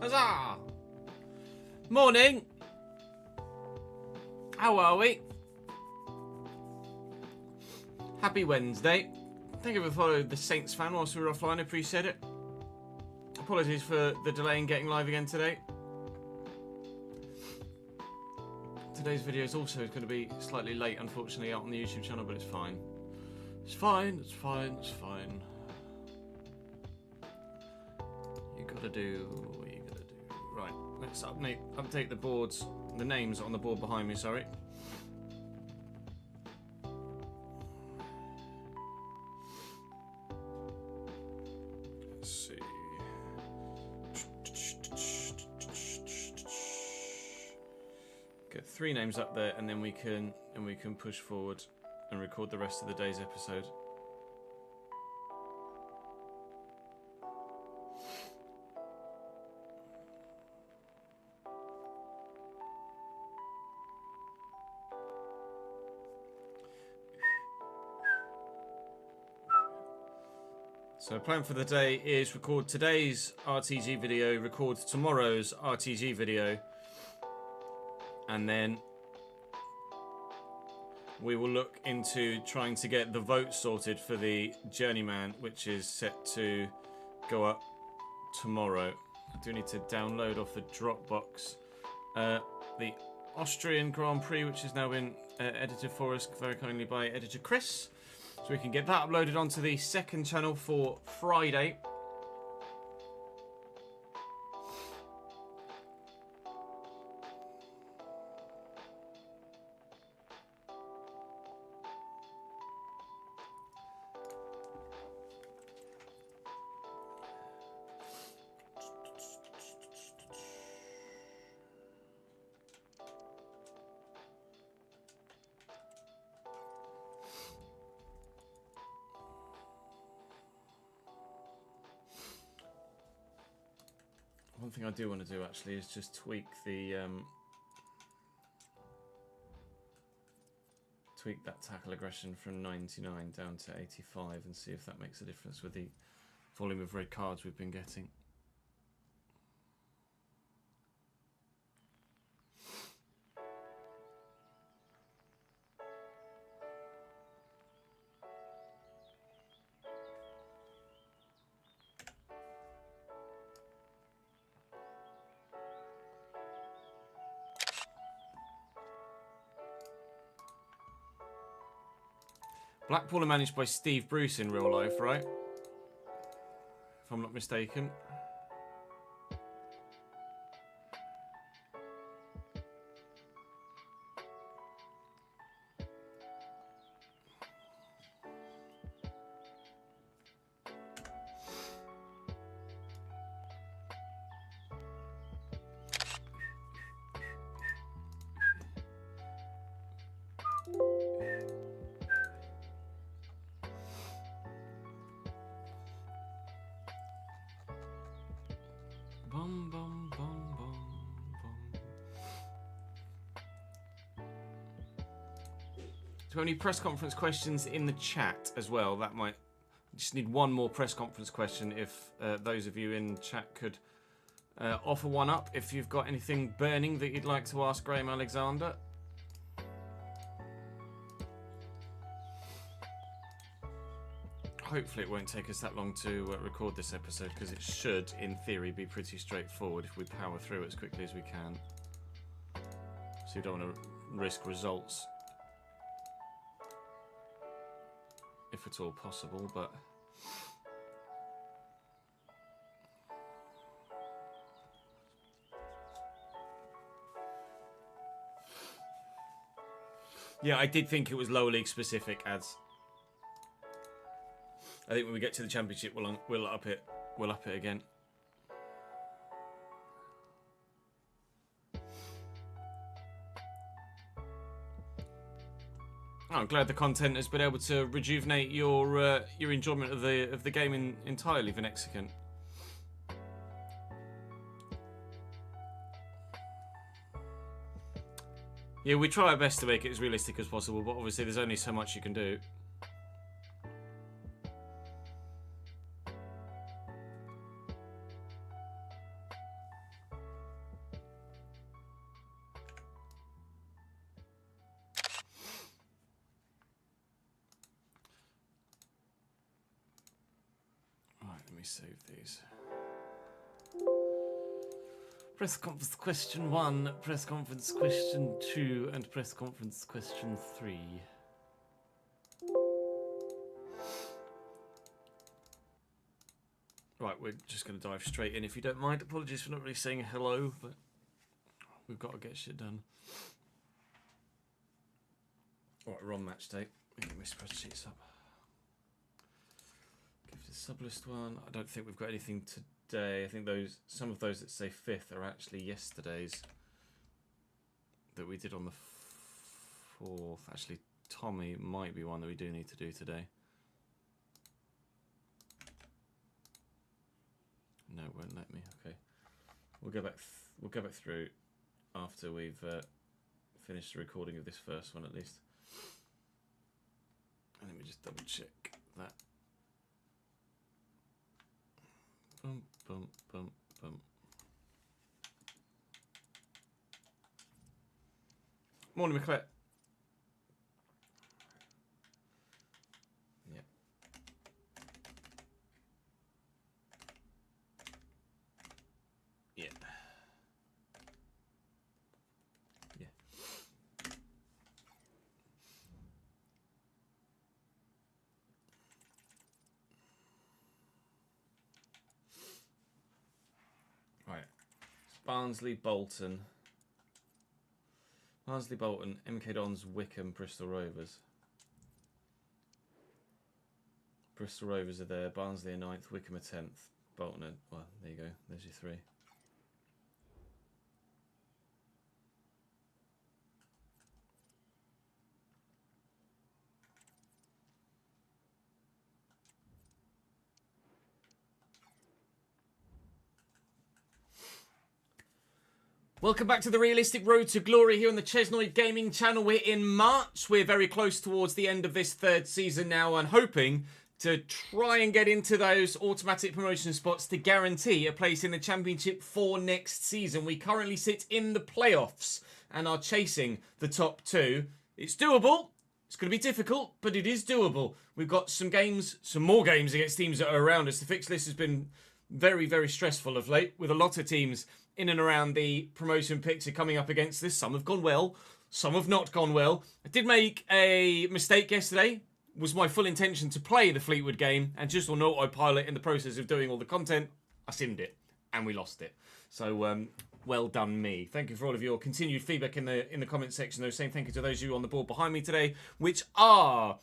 Huzzah! Morning! How are we? Happy Wednesday. Thank you for following the Saints fan whilst we were offline. I appreciate it. Apologies for the delay in getting live again today. Today's video is also going to be slightly late, unfortunately, out on the YouTube channel, but it's fine. It's fine, it's fine, it's fine. You gotta do what you gotta do. Right, let's update the boards, the names on the board behind me, sorry. Let's see. Get 3 names up there, and then we can push forward and record the rest of the day's episode. So the plan for the day is record today's RTG video, record tomorrow's RTG video, and then we will look into trying to get the vote sorted for the Journeyman, which is set to go up tomorrow. I do need to download off the Dropbox the Austrian Grand Prix, which has now been edited for us very kindly by editor Chris. So we can get that uploaded onto the second channel for Friday. One thing I do want to do actually is just tweak the tweak that tackle aggression from 99 down to 85 and see if that makes a difference with the volume of red cards we've been getting. Blackpool are managed by Steve Bruce in real life, right? If I'm not mistaken. Bum, bum, bum, bum, bum. Do we have any press conference questions in the chat as well? That might... just need one more press conference question if those of you in chat could offer one up. If you've got anything burning that you'd like to ask Graham Alexander. Hopefully it won't take us that long to record this episode, because it should, in theory, be pretty straightforward if we power through it as quickly as we can. So you don't want to risk results, if at all possible, but... yeah, I did think it was lower league specific, ads. I think when we get to the championship, we'll up it. We'll up it again. Oh, I'm glad the content has been able to rejuvenate your enjoyment of the game entirely, Venexican. Yeah, we try our best to make it as realistic as possible, but obviously there's only so much you can do. me save these. Press conference question 1, press conference question 2, and press conference question 3. Right, we're just going to dive straight in. If you don't mind, apologies for not really saying hello, but we've got to get shit done. Alright, we're on match day. Get my spreadsheets up. Give the sublist one. I don't think we've got anything today. I think some of those that say 5th are actually yesterday's that we did on the 4th. Actually, Tommy might be one that we do need to do today. No, it won't let me. Okay, we'll go back. We'll go back through after we've finished the recording of this first one, at least. And let me just double check that. Bum bum bum bum. Morning, McClett. Barnsley, Bolton. Barnsley, Bolton, MK Dons, Wickham, Bristol Rovers. Bristol Rovers are there. Barnsley are 9th, Wickham are 10th. Bolton are, well, there you go. There's your 3. Welcome back to the Realistic Road to Glory here on the Chesnoid Gaming channel. We're in March. We're very close towards the end of this 3rd season now and hoping to try and get into those automatic promotion spots to guarantee a place in the Championship for next season. We currently sit in the playoffs and are chasing the top 2. It's doable. It's going to be difficult, but it is doable. We've got some more games against teams that are around us. The fixed list has been very, very stressful of late with a lot of teams in and around the promotion picture coming up against this. Some have gone well, some have not gone well. I did make a mistake yesterday. It was my full intention to play the Fleetwood game and just on autopilot in the process of doing all the content, I simmed it and we lost it. So well done me. Thank you for all of your continued feedback in the comment section though. Saying thank you to those of you on the board behind me today, which are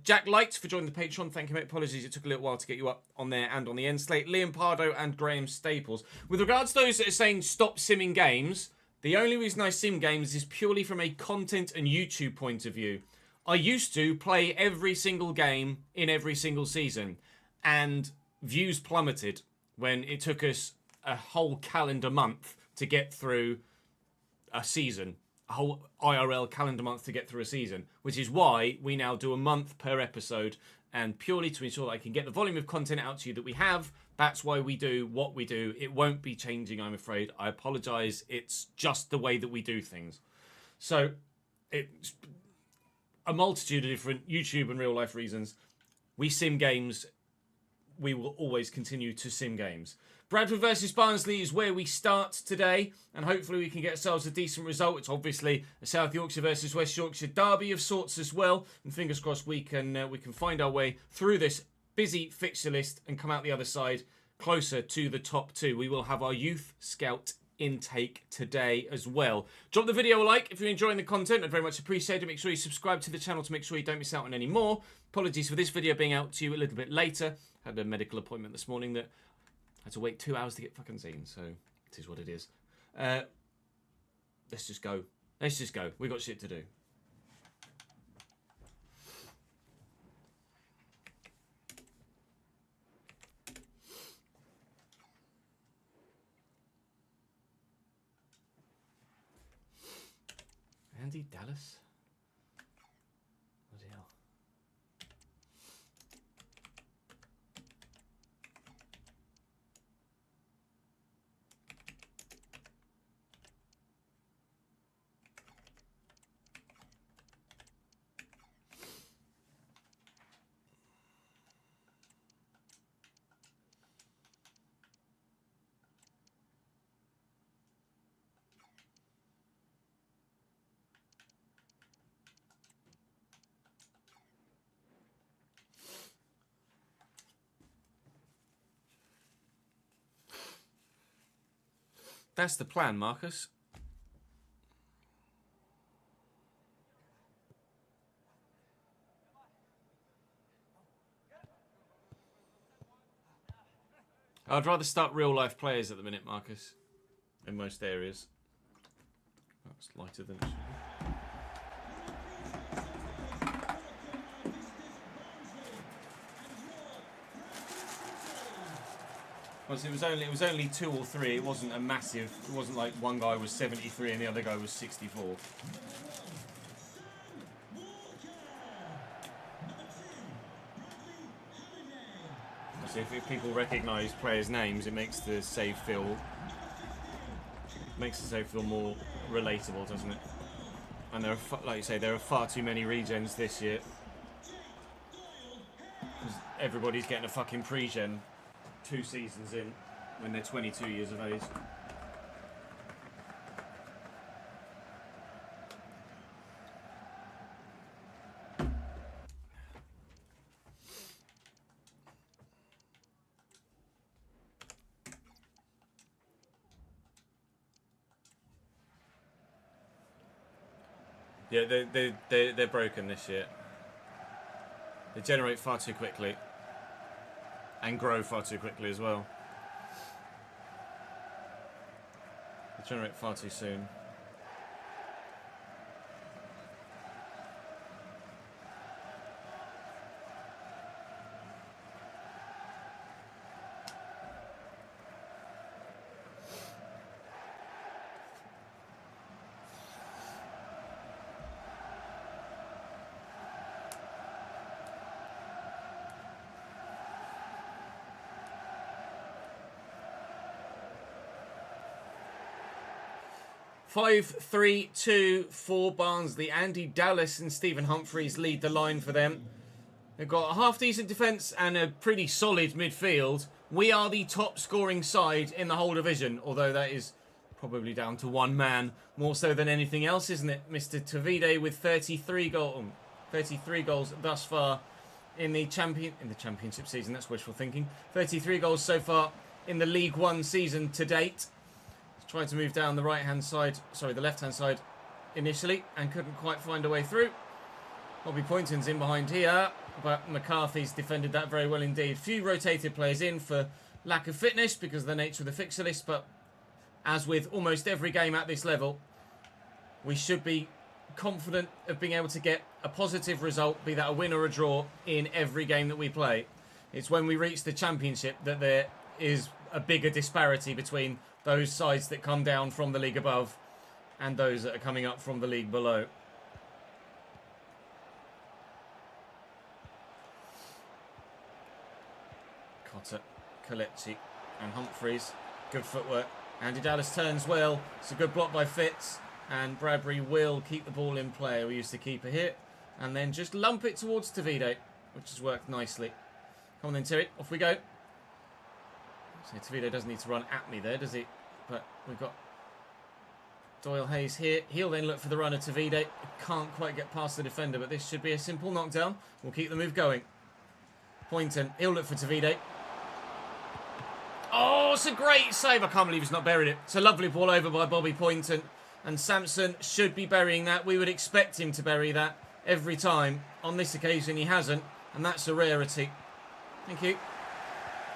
Jack Light for joining the Patreon. Thank you, mate. Apologies, it took a little while to get you up on there and on the end slate. Liam Pardo and Graham Staples. With regards to those that are saying stop simming games, the only reason I sim games is purely from a content and YouTube point of view. I used to play every single game in every single season and views plummeted when it took us a whole calendar month to get through a season, a whole IRL calendar month to get through a season, which is why we now do a month per episode, and purely to ensure that I can get the volume of content out to you that we have, that's why we do what we do. It won't be changing, I'm afraid. I apologise. It's just the way that we do things. So, it's a multitude of different YouTube and real life reasons. We sim games. We will always continue to sim games. Bradford versus Barnsley is where we start today, and hopefully we can get ourselves a decent result. It's obviously a South Yorkshire versus West Yorkshire derby of sorts as well, and fingers crossed we can find our way through this busy fixture list and come out the other side closer to the top 2. We will have our youth scout intake today as well. Drop the video a like if you're enjoying the content. I'd very much appreciate it. Make sure you subscribe to the channel to make sure you don't miss out on any more. Apologies for this video being out to you a little bit later. Had a medical appointment this morning that I had to wait 2 hours to get fucking seen, so it is what it is. Let's just go. Let's just go. We've got shit to do. Andy Dallas? Bloody hell. That's the plan, Marcus. I'd rather start real-life players at the minute, Marcus. In most areas. That's lighter than it should be. It was only 2 or 3. It wasn't a massive. It wasn't like one guy was 73 and the other guy was 64. So if people recognise players' names, it makes the save feel more relatable, doesn't it? And there are, like you say, there are far too many regens this year. Everybody's getting a fucking pre-gen 2 seasons in when they're 22 years of age. Yeah, they're broken this year. They generate far too quickly. And grow far too quickly as well. They generate far too soon. Five, 3-2 for Barnsley. Andy Dallas and Stephen Humphreys lead the line for them. They've got a half-decent defence and a pretty solid midfield. We are the top-scoring side in the whole division, although that is probably down to one man, more so than anything else, isn't it? Mr. Tavide with 33 goals thus far in the championship season. That's wishful thinking. 33 goals so far in the League One season to date. Trying to move down the left-hand side initially, and couldn't quite find a way through. Bobby Poynton's in behind here, but McCarthy's defended that very well indeed. Few rotated players in for lack of fitness because of the nature of the fixture list, but as with almost every game at this level, we should be confident of being able to get a positive result, be that a win or a draw, in every game that we play. It's when we reach the championship that there is a bigger disparity between those sides that come down from the league above and those that are coming up from the league below. Cotter, Kalechi and Humphreys. Good footwork. Andy Dallas turns well. It's a good block by Fitz. And Bradbury will keep the ball in play. We used to keep a hit. And then just lump it towards Tavide, which has worked nicely. Come on then, Terry. Off we go. So Tavide doesn't need to run at me there, does he? But we've got Doyle Hayes here. He'll then look for the runner, Tavide. Can't quite get past the defender, but this should be a simple knockdown. We'll keep the move going. Poynton, he'll look for Tavide. Oh, it's a great save. I can't believe he's not buried it. It's a lovely ball over by Bobby Poynton. And Sampson should be burying that. We would expect him to bury that every time. On this occasion, he hasn't. And that's a rarity. Thank you.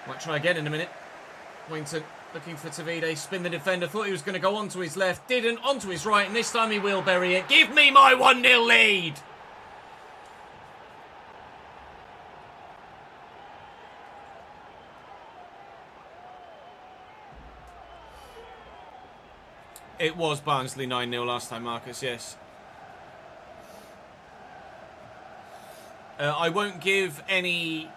Might try again in a minute. Poynton looking for Tavide. Spin the defender. Thought he was going to go onto his left. Didn't. Onto his right. And this time he will bury it. Give me my 1-0 lead. It was Barnsley 9-0 last time, Marcus, yes. I won't give any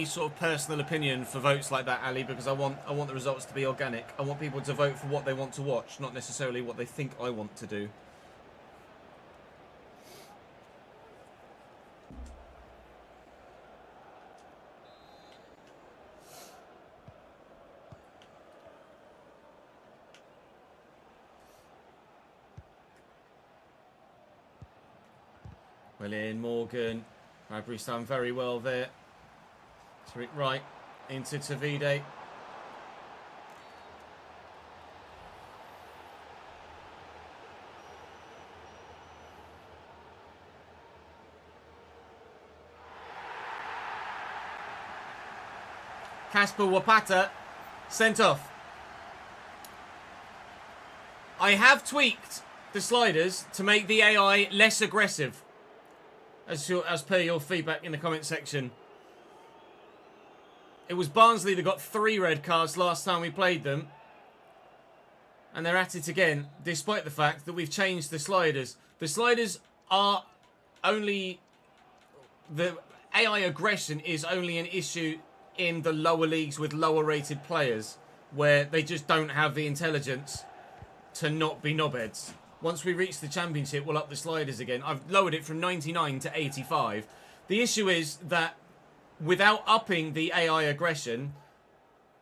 sort of personal opinion for votes like that, Ali, because I want the results to be organic. I want people to vote for what they want to watch, not necessarily what they think I want to do. Well in, Morgan. Bradbury's done very well there. Right into Tavide. Kasper Wapata sent off. I have tweaked the sliders to make the AI less aggressive, as per your feedback in the comment section. It was Barnsley that got 3 red cards last time we played them. And they're at it again, despite the fact that we've changed the sliders. The sliders are only... The AI aggression is only an issue in the lower leagues with lower rated players, where they just don't have the intelligence to not be knobheads. Once we reach the championship, we'll up the sliders again. I've lowered it from 99 to 85. The issue is that without upping the AI aggression,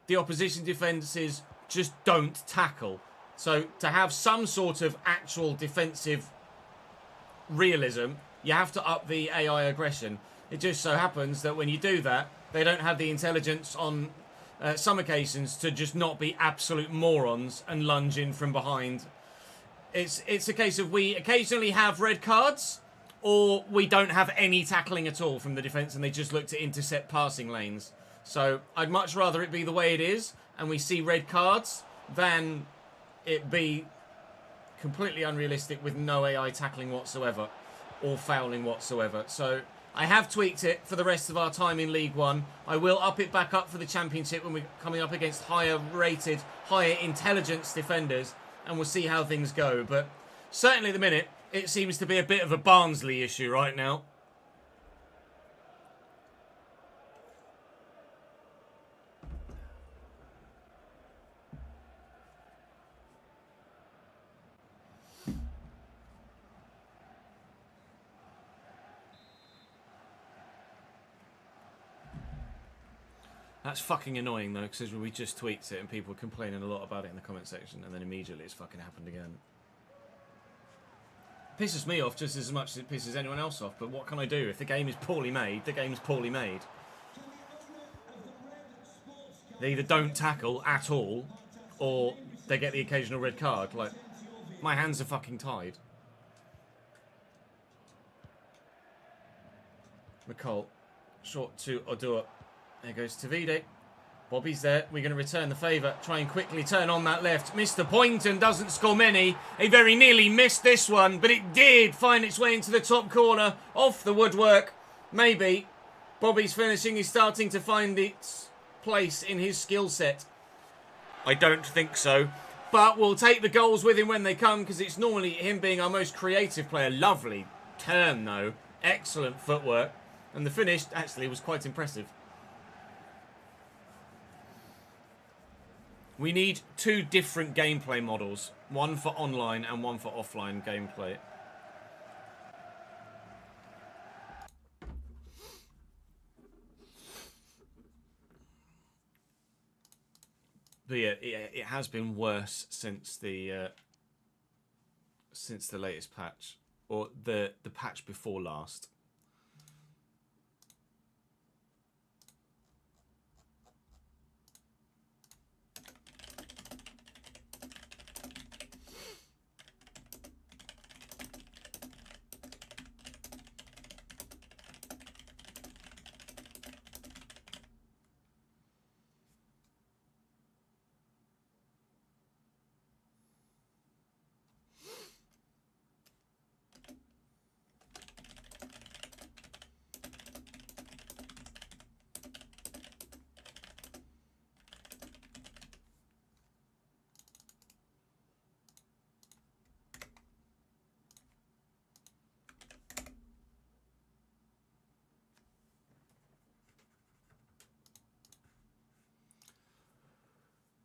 the opposition defences just don't tackle. So to have some sort of actual defensive realism, you have to up the AI aggression. It just so happens that when you do that, they don't have the intelligence on some occasions to just not be absolute morons and lunge in from behind. It's a case of we occasionally have red cards, or we don't have any tackling at all from the defence and they just look to intercept passing lanes. So I'd much rather it be the way it is and we see red cards than it be completely unrealistic with no AI tackling whatsoever or fouling whatsoever. So I have tweaked it for the rest of our time in League One. I will up it back up for the Championship when we're coming up against higher rated, higher intelligence defenders, and we'll see how things go. But certainly at the minute, it seems to be a bit of a Barnsley issue right now. That's fucking annoying though, because we just tweaked it and people were complaining a lot about it in the comment section, and then immediately it's fucking happened again. Pisses me off just as much as it pisses anyone else off, but what can I do? If the game is poorly made, the game's poorly made. They either don't tackle at all, or they get the occasional red card. Like, my hands are fucking tied. McCall, short to Odua. There goes Tavide. Bobby's there. We're going to return the favour. Try and quickly turn on that left. Mr. Poynton doesn't score many. He very nearly missed this one, but it did find its way into the top corner. Off the woodwork. Maybe. Bobby's finishing is starting to find its place in his skill set. I don't think so. But we'll take the goals with him when they come, because it's normally him being our most creative player. Lovely turn, though. Excellent footwork. And the finish, actually, was quite impressive. We need 2 different gameplay models. One for online and one for offline gameplay. But yeah, it has been worse since the latest patch. Or the patch before last.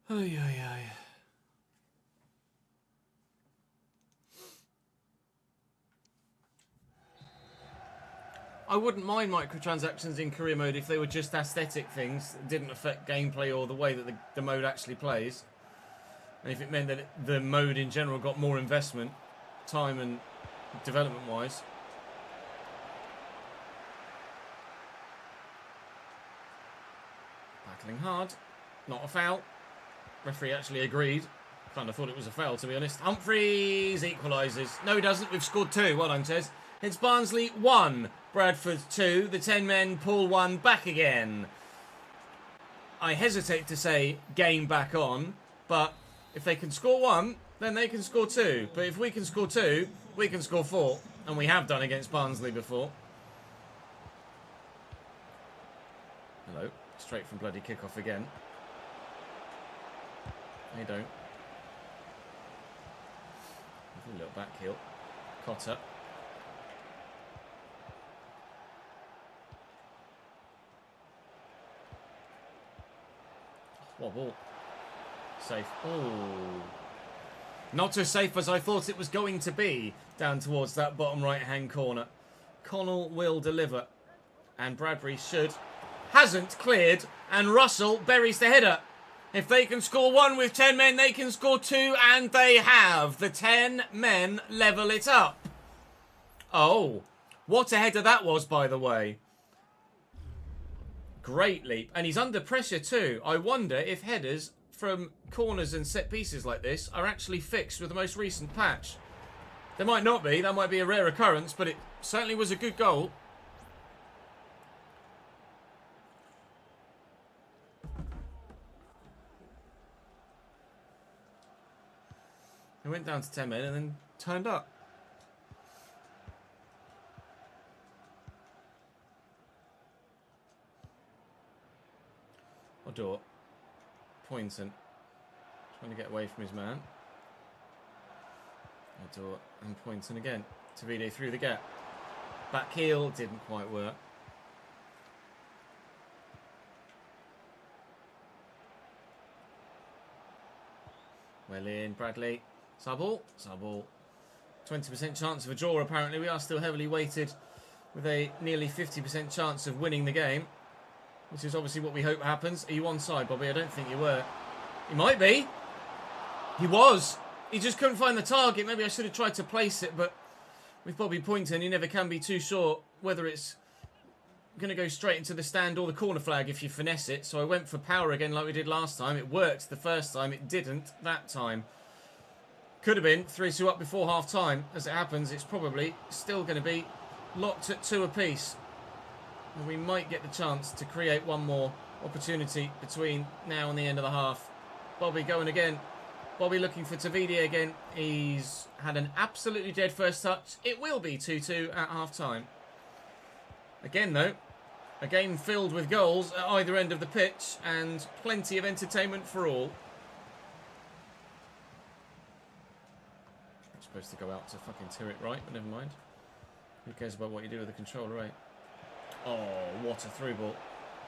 Ay, ay, ay. I wouldn't mind microtransactions in career mode if they were just aesthetic things that didn't affect gameplay or the way that the mode actually plays. And if it meant that the mode in general got more investment, time and development-wise. Battling hard. Not a foul. Referee actually agreed. Kind of thought it was a foul, to be honest. Humphreys equalises. No, he doesn't. We've scored 2. Well done, Ches. It's Barnsley 1. Bradford 2. The 10 men pull 1 back again. I hesitate to say game back on, but if they can score 1, then they can score 2. But if we can score 2, we can score 4. And we have done against Barnsley before. Hello. Straight from bloody kickoff again. They don't. A little back heel. Cotter. What ball? Safe. Oh. Not as safe as I thought it was going to be down towards that bottom right-hand corner. Connell will deliver. And Bradbury should. Hasn't cleared. And Russell buries the header. If they can score 1 with 10 men, they can score 2, and they have. The 10 men level it up. Oh, what a header that was, by the way. Great leap. And he's under pressure too. I wonder if headers from corners and set pieces like this are actually fixed with the most recent patch. There might not be. That might be a rare occurrence, but it certainly was a good goal. He went down to 10 men and then turned up. Odor. Poynton. Trying to get away from his man. Odor and Poynton again. Tavide through the gap. Back heel didn't quite work. Well in, Bradley. Subble. 20% chance of a draw apparently. We are still heavily weighted with a nearly 50% chance of winning the game. Which is obviously what we hope happens. Are you onside, Bobby? I don't think you were. He might be. He was. He just couldn't find the target. Maybe I should have tried to place it, but with Bobby Poynton, you never can be too sure whether it's going to go straight into the stand or the corner flag if you finesse it. So I went for power again like we did last time. It worked the first time. It didn't that time. Could have been 3-2 up before half-time. As it happens, it's probably still going to be locked at 2 apiece. And we might get the chance to create one more opportunity between now and the end of the half. Bobby going again. Bobby looking for Tavide again. He's had an absolutely dead first touch. It will be 2-2 at half-time. Again, though, a game filled with goals at either end of the pitch and plenty of entertainment for all. I'm supposed to go out to fucking tear it right, but never mind. Who cares about what you do with the controller, right? Oh, what a through ball.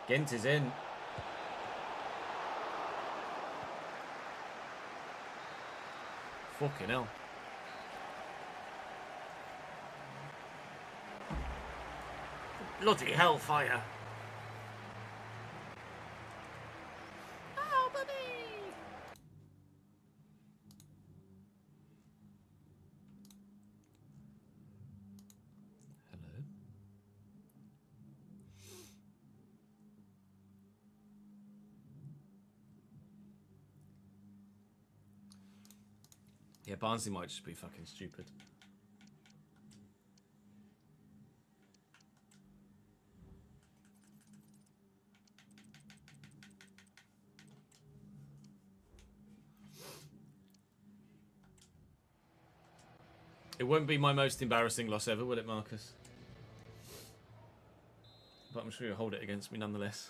Gent is in. Fucking hell. Bloody hellfire. Oh, buddy. Hello. Yeah, Barnsley might just be fucking stupid. It won't be my most embarrassing loss ever, will it, Marcus? But I'm sure you'll hold it against me nonetheless.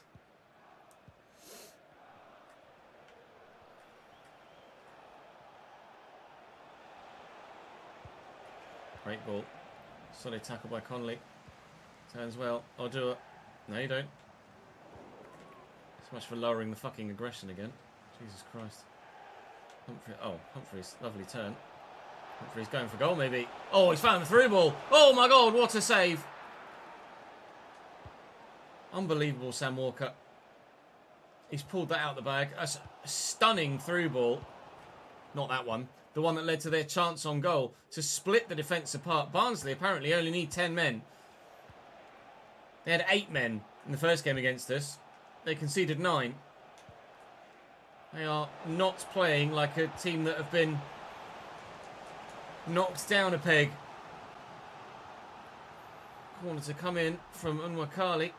Great ball. Solid tackle by Connolly. Turns well. I'll do it. No, you don't. So much for lowering the fucking aggression again. Jesus Christ. Humphreys. Lovely turn. Humphreys going for goal, maybe. Oh, he's found the through ball. Oh, my God. What a save. Unbelievable, Sam Walker. He's pulled that out the bag. That's a stunning through ball. Not that one. The one that led to their chance on goal to split the defence apart. Barnsley apparently only need 10 men. They had 8 men in the first game against us. They conceded 9. They are not playing like a team that have been knocked down a peg. Corner to come in from Unwakali.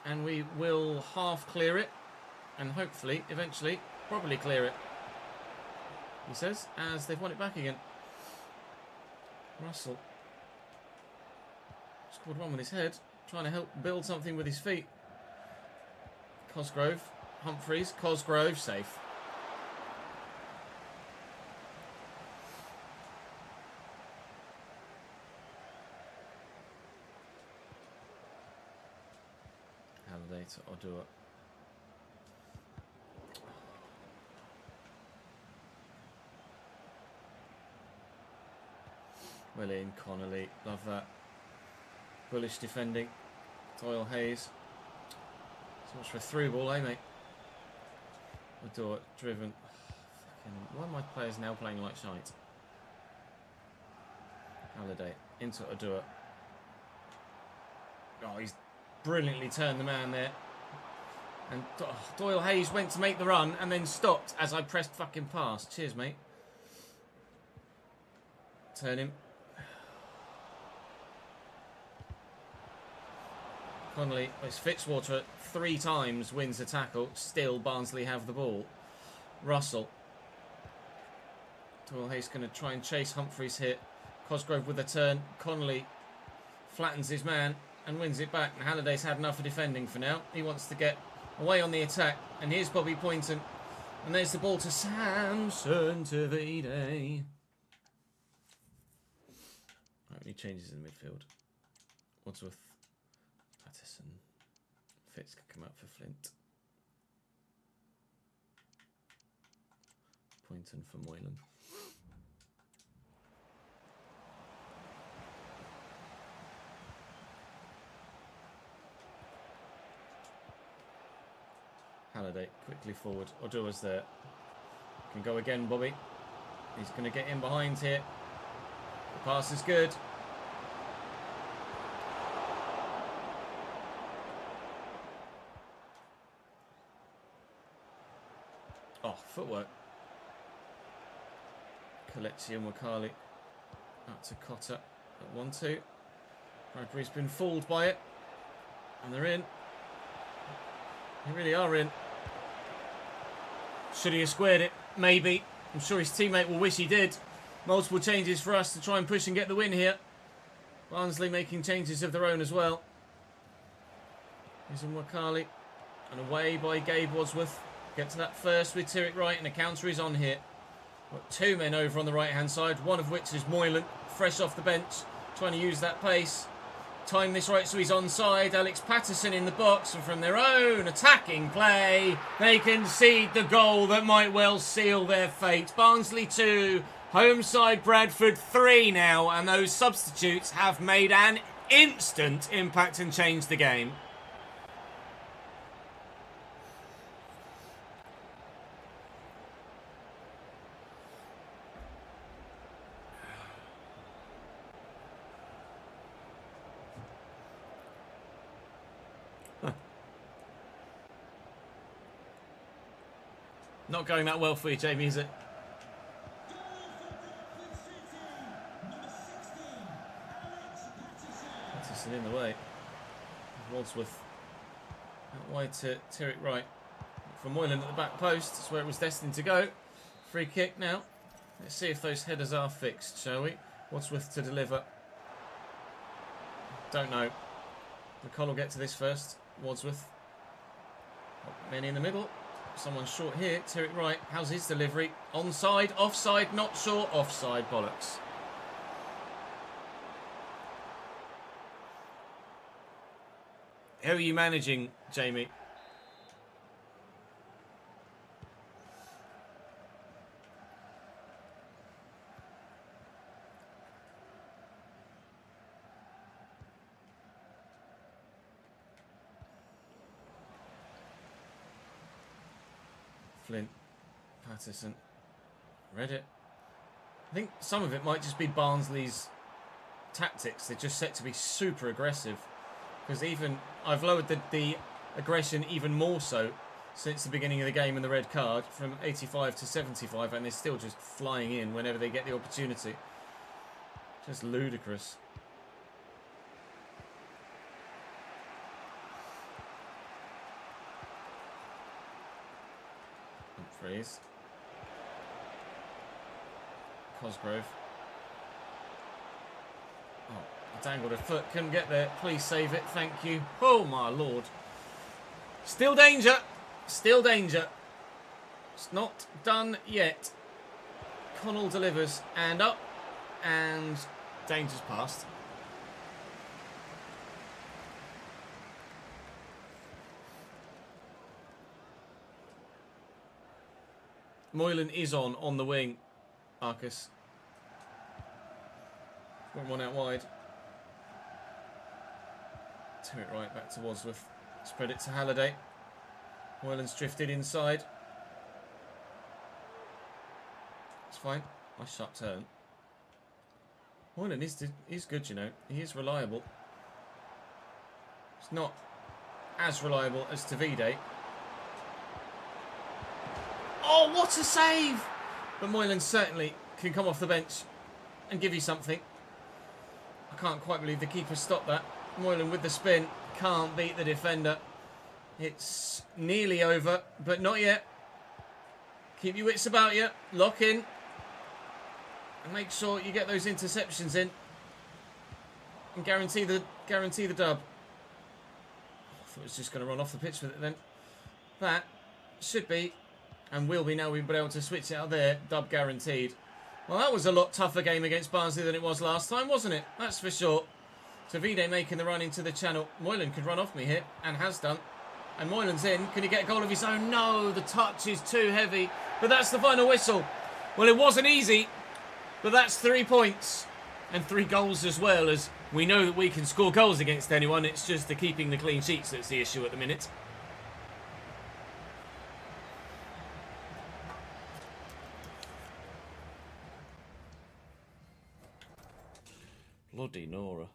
And we will half clear it. and hopefully, eventually, probably clear it. He says, as they've won it back again. Russell scored one with his head, trying to help build something with his feet. Cosgrove, Humphreys, Cosgrove, safe. Halliday to Odua. Willian, Connolly, love that. Bullish defending. Doyle Hayes. So much for a through ball, eh, mate? Odua, driven. Why are my players now playing like shite? Halliday, into Odua. Oh, he's brilliantly turned the man there. And Doyle Hayes went to make the run and then stopped as I pressed fucking past. Cheers, mate. Turn him. Connolly, it's Fitzwater 3 times wins a tackle. Still, Barnsley have the ball. Russell. Doyle Hayes going to try and chase Humphreys hit. Cosgrove with a turn. Connolly flattens his man and wins it back. And Halliday's had enough of defending for now. He wants to get away on the attack. And here's Bobby Poynton. And there's the ball to Samson to Vide. Right, he changes in the midfield. Wadsworth. Patterson. Fitz can come out for Flint. Poynton for Moylan. Halliday quickly forward. Odua's there. Can go again, Bobby. He's going to get in behind here. The pass is good. Oh, footwork. Kalechi and Wakali. Out to Cotter at 1-2. Bradbury's been fooled by it. And they're in. They really are in. Should he have squared it? Maybe. I'm sure his teammate will wish he did. Multiple changes for us to try and push and get the win here. Barnsley making changes of their own as well. Here's Wakali. And away by Gabe Wadsworth. Get to that first with Tyrrell Wright, and a counter is on here. Got 2 men over on the right-hand side, one of which is Moylan, fresh off the bench, trying to use that pace. Time this right so he's onside. Alex Patterson in the box, and from their own attacking play, they concede the goal that might well seal their fate. Barnsley 2, home side Bradford 3 now, and those substitutes have made an instant impact and changed the game. Not going that well for you, Jamie, is it? Patterson in the way. Wadsworth out wide to Tyrrell Wright. From Moylan at the back post. That's where it was destined to go. Free kick now. Let's see if those headers are fixed, shall we? Wadsworth to deliver. Don't know. McCall will get to this first. Wadsworth. Men in the middle. Someone short here. Tyrrell Wright. How's his delivery? Onside, offside, not sure. Offside, bollocks. How are you managing, Jamie? Flint, Patterson, read it. I think some of it might just be Barnsley's tactics. They're just set to be super aggressive. Because even I've lowered the aggression even more so since the beginning of the game and the red card from 85 to 75, and they're still just flying in whenever they get the opportunity. Just ludicrous. Freeze. Cosgrove. Oh, I dangled a foot. Couldn't get there. Please save it. Thank you. Oh, my lord. Still danger. Still danger. It's not done yet. Connell delivers. And up. And danger's past. Moylan is on the wing. Arcus. Got one out wide. Turn it right back to Wadsworth. Spread it to Halliday. Moylan's drifted inside. It's fine. Nice sharp turn. Moylan is good, you know. He is reliable. It's not as reliable as Tavide. Oh, what a save! But Moylan certainly can come off the bench and give you something. I can't quite believe the keeper stopped that. Moylan with the spin. Can't beat the defender. It's nearly over, but not yet. Keep your wits about you. Lock in. And make sure you get those interceptions in. And guarantee the dub. I thought it was just going to run off the pitch with it then. That should be, and will be now we've been able to switch it out there. Dub guaranteed. Well, that was a lot tougher game against Barnsley than it was last time, wasn't it? That's for sure. Tavide making the run into the channel. Moylan could run off me here, and has done. And Moylan's in. Can he get a goal of his own? No, the touch is too heavy. But that's the final whistle. Well, it wasn't easy, but that's 3 points. And 3 goals as well, as we know that we can score goals against anyone. It's just the keeping the clean sheets that's the issue at the minute. Bloody Nora.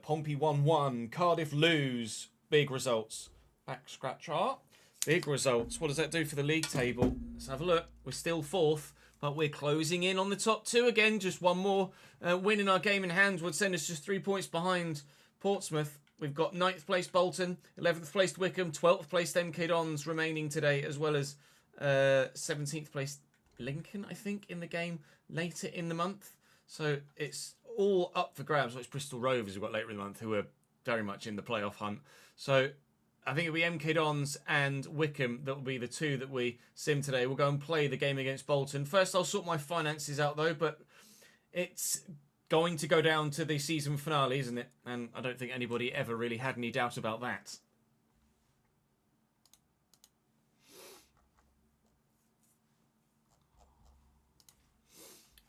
Pompey 1-1. Cardiff lose. Big results. Back scratch art. Big results. What does that do for the league table? Let's have a look. We're still 4th, but we're closing in on the top 2 again. Just one more win in our game in hand would send us just 3 points behind Portsmouth. We've got 9th place Bolton, 11th place Wickham, 12th place MK Dons remaining today, as well as 17th place Lincoln, I think, in the game later in the month. So it's all up for grabs. Well, it's Bristol Rovers we've got later in the month, who are very much in the playoff hunt. So I think it'll be MK Dons and Wickham that will be the 2 that we sim today. We'll go and play the game against Bolton. First, I'll sort my finances out, though, but it's going to go down to the season finale, isn't it? And I don't think anybody ever really had any doubt about that.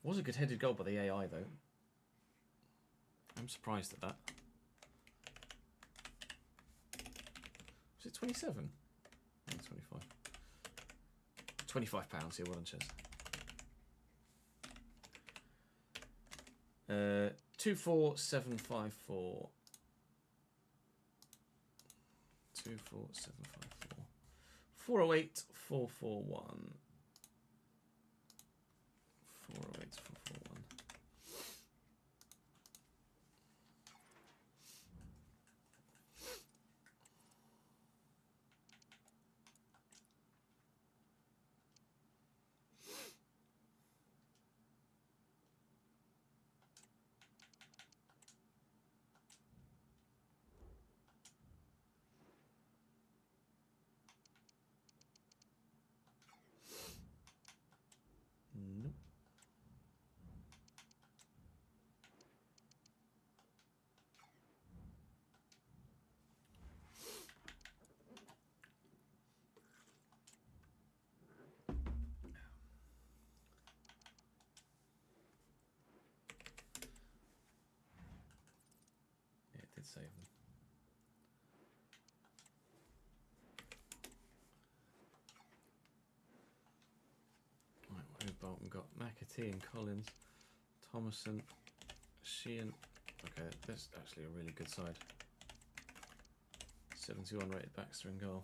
Was a good headed goal by the AI, though. I'm surprised at that. Was it 27? No, 25. £25 here, well done, Chess. 24754. 24754. 408 441. 408 441. Nope. Yeah, it did save them. Right, what have Bolton got? McAtee and Collins, Thomason, Sheehan. Okay, that's actually a really good side. 71 rated Baxter in goal.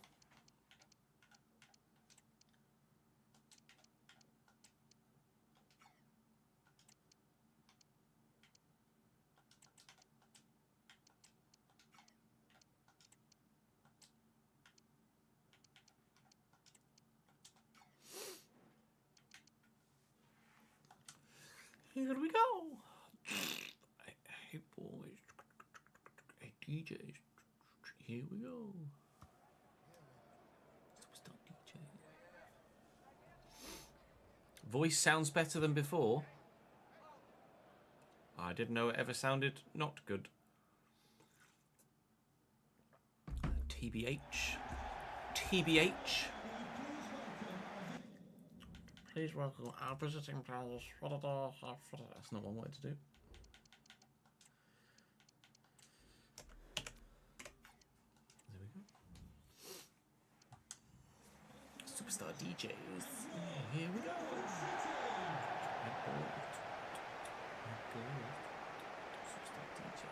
Here we go. Hey boys. Hey DJs. Here we go. Superstar DJ. Voice sounds better than before. I didn't know it ever sounded not good. TBH. TBH. Please welcome our visiting players. That's not what I wanted to do. There we go. Superstar DJs. Yeah, here we go. Superstar DJ.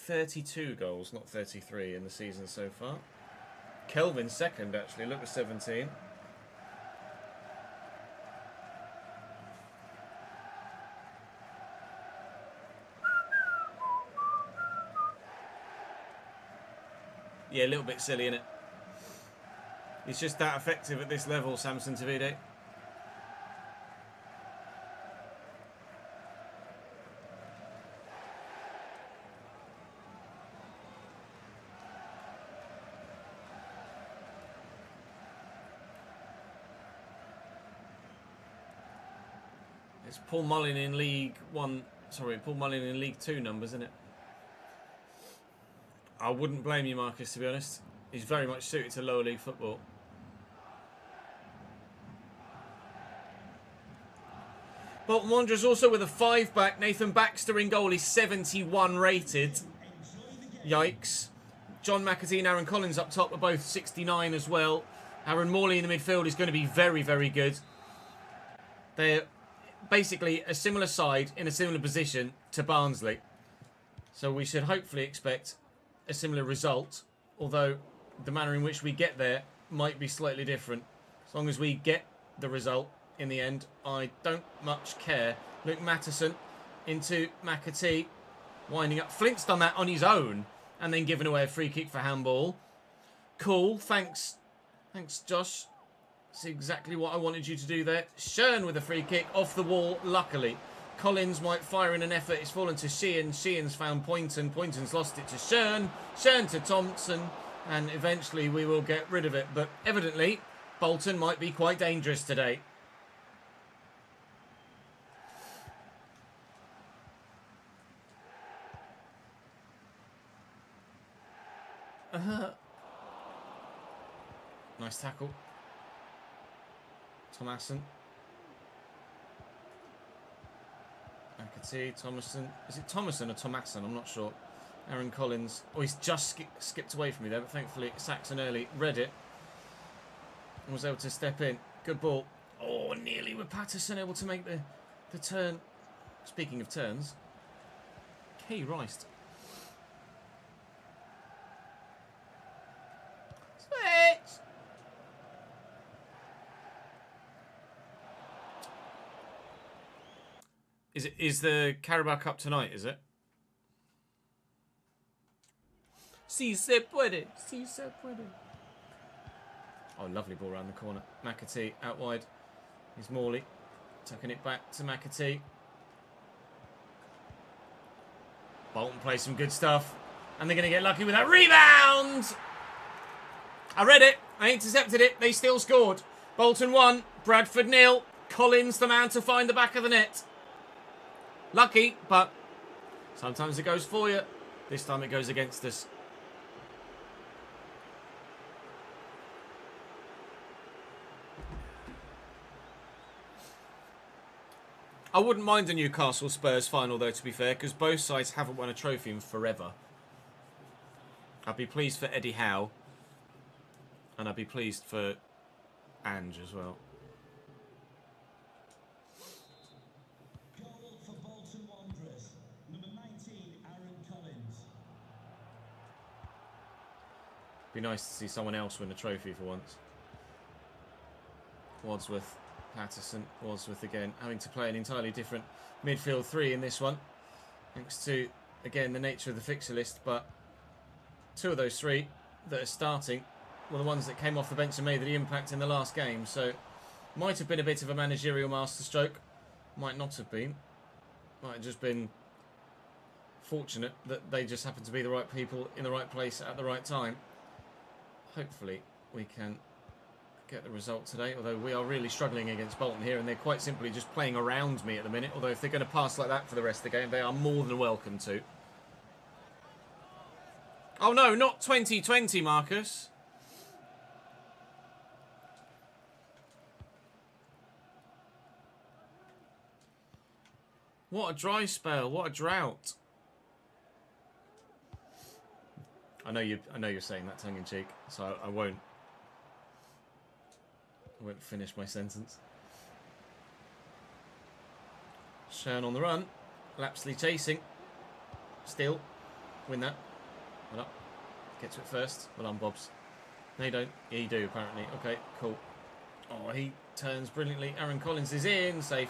.32 goals, not 33 in the season so far. Kelvin's second, actually. Look at 17. Yeah, a little bit silly, innit? He's just that effective at this level, Samson Tavide. It's Paul Mullin in League One. Sorry, Paul Mullin in League Two numbers, isn't it? I wouldn't blame you, Marcus, to be honest. He's very much suited to lower league football. Bolton Wanderers also with a 5-back. Nathan Baxter in goal. He's 71 rated. Yikes. John McAtee and Aaron Collins up top are both 69 as well. Aaron Morley in the midfield is going to be very, very good. They're basically a similar side in a similar position to Barnsley. So we should hopefully expect a similar result, although the manner in which we get there might be slightly different. As long as we get the result in the end, I don't much care. Luke Mattison into McAtee, winding up. Flint's done that on his own and then given away a free kick for handball. Cool, thanks Josh. That's exactly what I wanted you to do there. Shern with a free kick off the wall, luckily. Collins might fire in an effort. It's fallen to Sheehan. Sheehan's found Poynton. Poynton's lost it to Shern. Shern to Thompson. And eventually we will get rid of it. But evidently, Bolton might be quite dangerous today. Nice tackle. Thomason. McAtee, Thomason. Is it Thomason or Thomason? I'm not sure. Aaron Collins. Oh, he's just skipped away from me there, but thankfully Saxon early read it and was able to step in. Good ball. Oh, nearly with Patterson able to make the turn. Speaking of turns, Kay Rice. Switch! Is the Carabao Cup tonight, is it? Si se puede. Si se puede. Oh, lovely ball around the corner. McAtee out wide. Here's Morley. Tucking it back to McAtee. Bolton plays some good stuff. And they're going to get lucky with that rebound! I read it. I intercepted it. They still scored. Bolton 1. Bradford 0. Collins the man to find the back of the net. Lucky, but sometimes it goes for you. This time it goes against us. I wouldn't mind a Newcastle Spurs final, though, to be fair, because both sides haven't won a trophy in forever. I'd be pleased for Eddie Howe. And I'd be pleased for Ange as well. Goal for Bolton Wanderers. Number 19, Aaron Collins. Be nice to see someone else win a trophy for once. Wadsworth, Patterson, Wadsworth again, having to play an entirely different midfield three in this one. Thanks to, again, the nature of the fixture list, but two of those three that are starting were the ones that came off the bench and made the impact in the last game. So, might have been a bit of a managerial masterstroke. Might not have been. Might have just been fortunate that they just happened to be the right people in the right place at the right time. Hopefully, we can get the result today, although we are really struggling against Bolton here, and they're quite simply just playing around me at the minute. Although if they're going to pass like that for the rest of the game, they are more than welcome to. Oh no, not 2020, Marcus. What a dry spell, what a drought. I know you're saying that tongue in cheek, so I won't finish my sentence. Shern on the run. Lapsley chasing. Still. Win that. Well up. Get to it first. Well on, Bobs. No, you don't. Yeah, you do, apparently. Okay, cool. Oh, he turns brilliantly. Aaron Collins is in. Safe.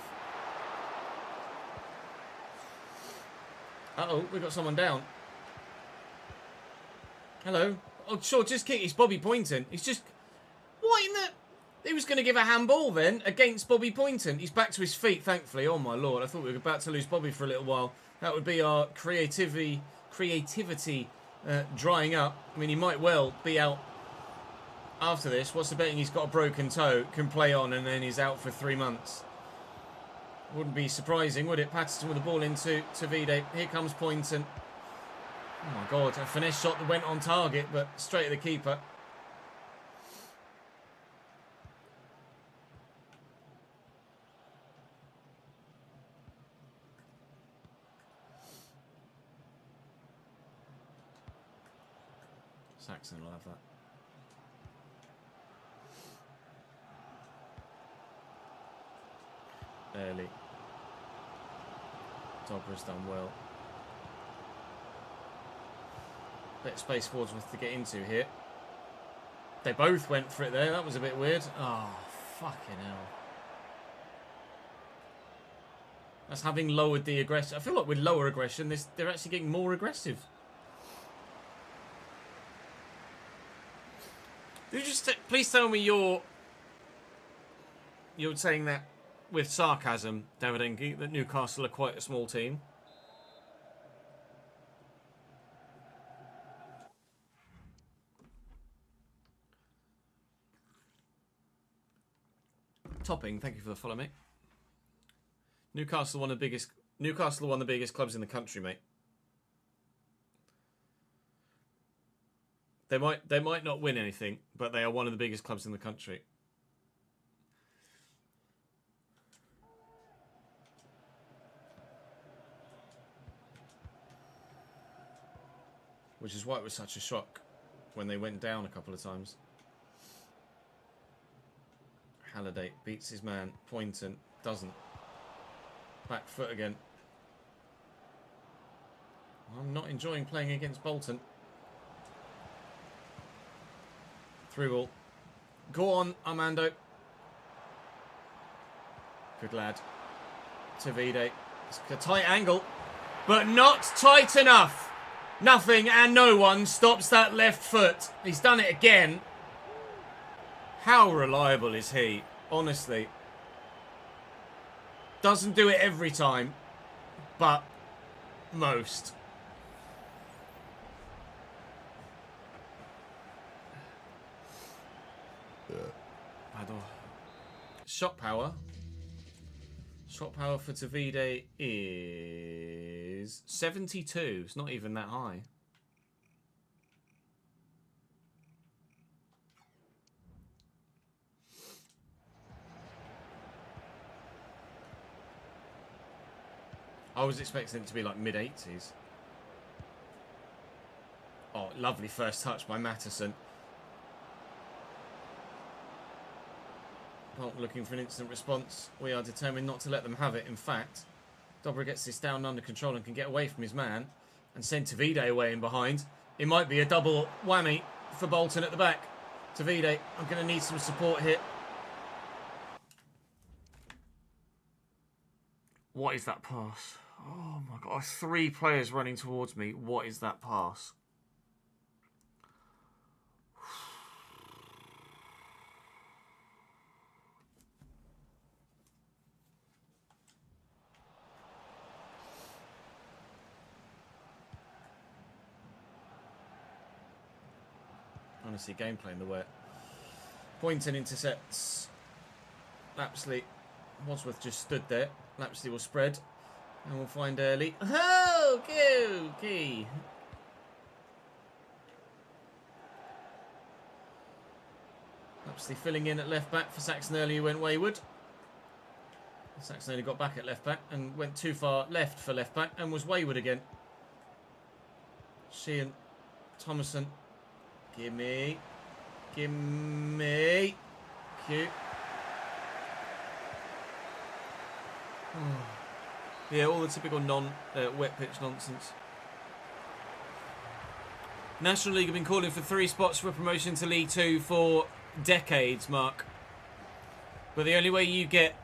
Uh-oh, we've got someone down. Hello. Oh, sure, just kick. It's Bobby Poynton. He's just... What in the... He was going to give a handball then against Bobby Poynton. He's back to his feet, thankfully. Oh, my Lord. I thought we were about to lose Bobby for a little while. That would be our creativity drying up. I mean, he might well be out after this. What's the betting? He's got a broken toe, can play on, and then he's out for 3 months. Wouldn't be surprising, would it? Patterson with the ball into Vide. Here comes Poynton. Oh, my God. A finesse shot that went on target, but straight at the keeper. Saxon will have that. Early. Dobra's done well. Bit of space for Wadsworth to get into here. They both went for it there. That was a bit weird. Oh, fucking hell. That's having lowered the aggression. I feel like with lower aggression, they're actually getting more aggressive. You just please tell me you're saying that with sarcasm, David Engie, that Newcastle are quite a small team. Topping, thank you for the follow, mate. Newcastle are one of the biggest clubs in the country, mate. They might not win anything, but they are one of the biggest clubs in the country. Which is why it was such a shock when they went down a couple of times. Halliday beats his man. Poynton doesn't. Back foot again. I'm not enjoying playing against Bolton. Through ball. Go on, Armando. Good lad. Tavide. It's a tight angle, but not tight enough. Nothing and no one stops that left foot. He's done it again. How reliable is he? Honestly. Doesn't do it every time, but most. Shot power. Shot power for Tavide is 72. It's not even that high. I was expecting it to be like mid-80s. Oh, lovely first touch by Matteson. Bolton looking for an instant response. We are determined not to let them have it. In fact, Dobra gets this down under control and can get away from his man and send Tavide away in behind. It might be a double whammy. for Bolton at the back. Davide, I'm going to need some support here. What is that pass? Oh my God, 3 players running towards me. What is that pass? Honestly, gameplay in the wet. Pointing intercepts. Lapsley. Wadsworth just stood there. Lapsley will spread. And we'll find early. Oh, key. Lapsley filling in at left back for Saxon early, who went wayward. Saxon only got back at left back and went too far left for left back and was wayward again. Sheehan. Thomason. Gimme. Cute. Yeah, all the typical non-wet pitch nonsense. National League have been calling for 3 spots for promotion to League 2 for decades, Mark. But the only way you get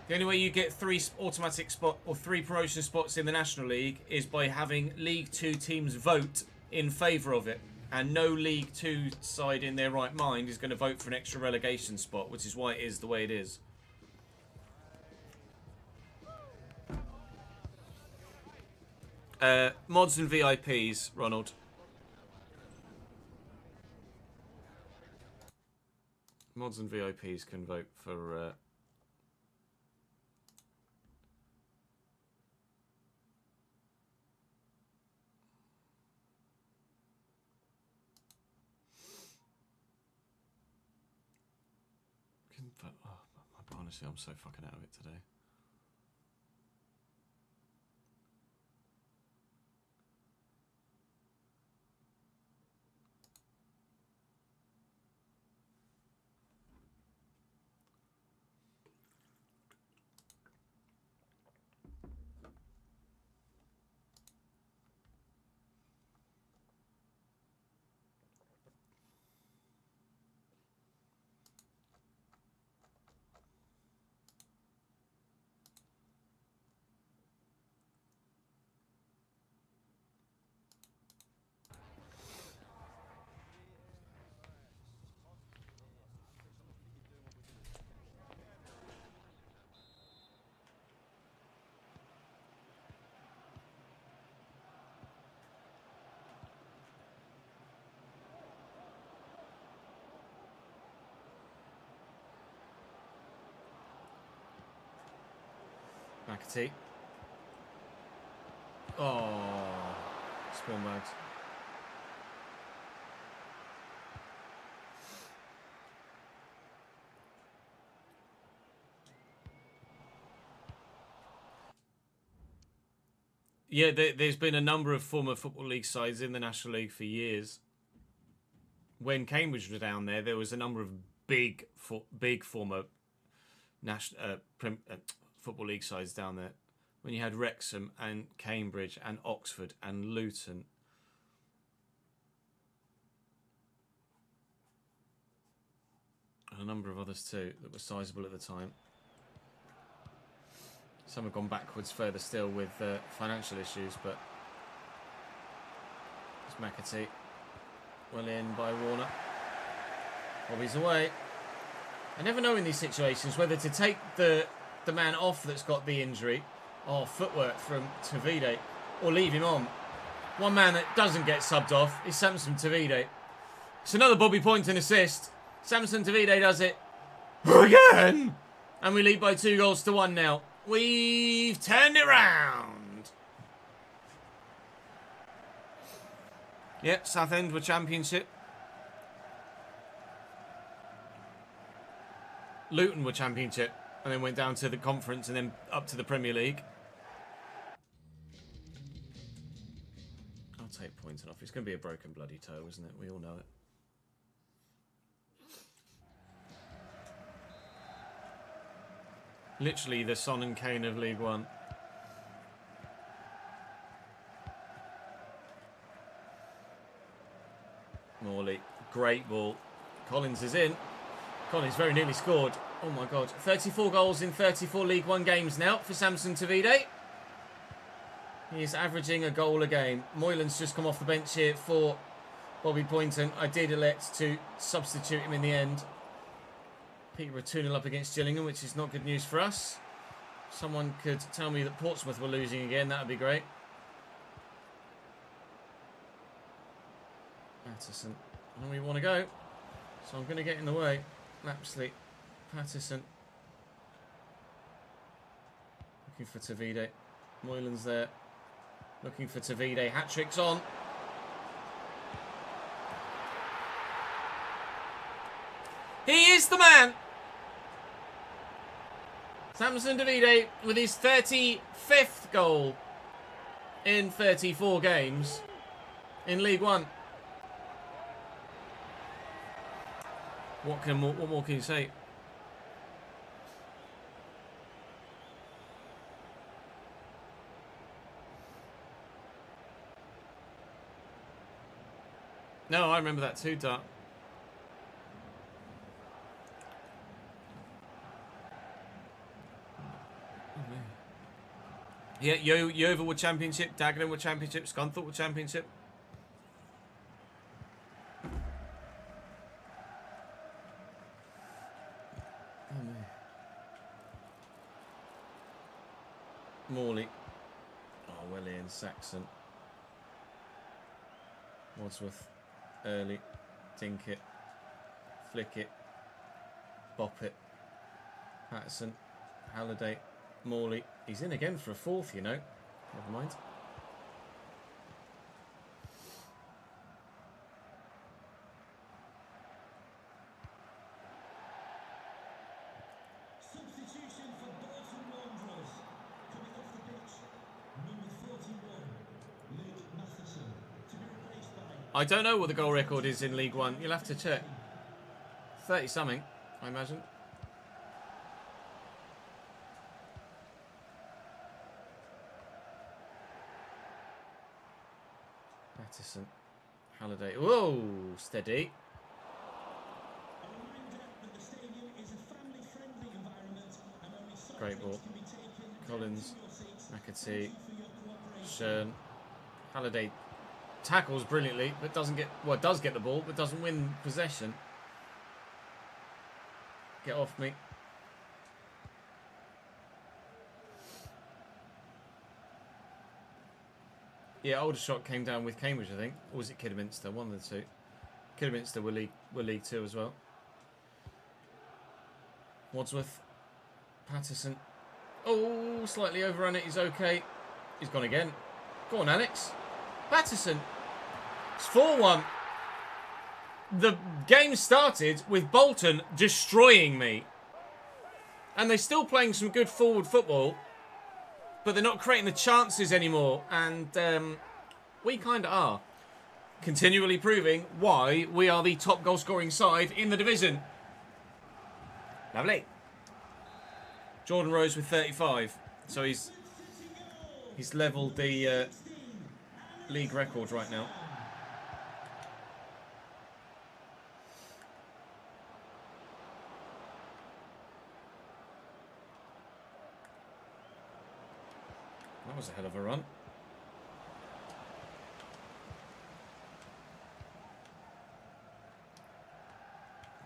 3 automatic spot or 3 promotion spots in the National League is by having League 2 teams vote in favour of it. And no League 2 side in their right mind is going to vote for an extra relegation spot, which is why it is the way it is. Mods and VIPs, Ronald. Mods and VIPs can vote for... Honestly, I'm so fucking out of it today. McAtee. Oh, spawn bags. Yeah, there's been a number of former Football League sides in the National League for years. When Cambridge was down there, there was a number of big former Football League sides down there. When you had Wrexham and Cambridge and Oxford and Luton. And a number of others too that were sizable at the time. Some have gone backwards further still with financial issues, but it's McAtee. Well in by Warner. Bobby's away. I never know in these situations whether to take the man off that's got the injury, or footwork from Tavide, or leave him on. One man that doesn't get subbed off is Samson Tavide. It's another Bobby Poynton assist. Samson Tavide does it again. And we lead by 2-1 now. We've turned it round. Yep, Southend were Championship. Luton were Championship. And then went down to the Conference and then up to the Premier League. I'll take Poynton off. It's going to be a broken bloody toe, isn't it? We all know it. Literally the Son and Kane of League One. Morley. Great ball. Collins is in. Collins very nearly scored. Oh my God. 34 goals in 34 League One games now for Samson Tavide. He's averaging a goal a game. Moylan's just come off the bench here for Bobby Poynton. I did elect to substitute him in the end. Peterborough 2-0 up against Gillingham, which is not good news for us. Someone could tell me that Portsmouth were losing again. That would be great. Patterson. I know where you want to go. So I'm going to get in the way. Lapsley. Patterson. Looking for Tavide. Moylan's there. Looking for Tavide. Hat-trick's on. He is the man! Samson Tavide with his 35th goal in 34 games in League One. What more can you say? No, I remember that too, Dart. Yeah, Yeovil were Championship, Dagenham were Championship, Scunthorpe were Championship. Morley. Oh, well in. Saxon. Wadsworth. Early. Dink it. Flick it. Bop it. Patterson. Halliday. Morley. He's in again for a fourth, you know. Never mind. Substitution for Bolton Wanderers. Coming off the pitch, number 41, Luke Matheson, to be replaced by... I don't know what the goal record is in League One. You'll have to check. 30-something, I imagine. Patterson. Halliday. Whoa, steady. Great ball. Collins. McAtee. Shern. Halliday tackles brilliantly, but doesn't get... Well, does get the ball, but doesn't win possession. Get off me. Yeah, Aldershot came down with Cambridge, I think. Or was it Kidderminster? One of the two. Kidderminster were League Two as well. Wadsworth. Patterson. Oh, slightly overrun it. He's okay. He's gone again. Go on, Alex. Patterson. It's 4-1. The game started with Bolton destroying me. And they're still playing some good forward football. But they're not creating the chances anymore. And we kind of are. Continually proving why we are the top goal-scoring side in the division. Lovely. Jordan Rose with 35. So he's levelled the league record right now. That was a hell of a run.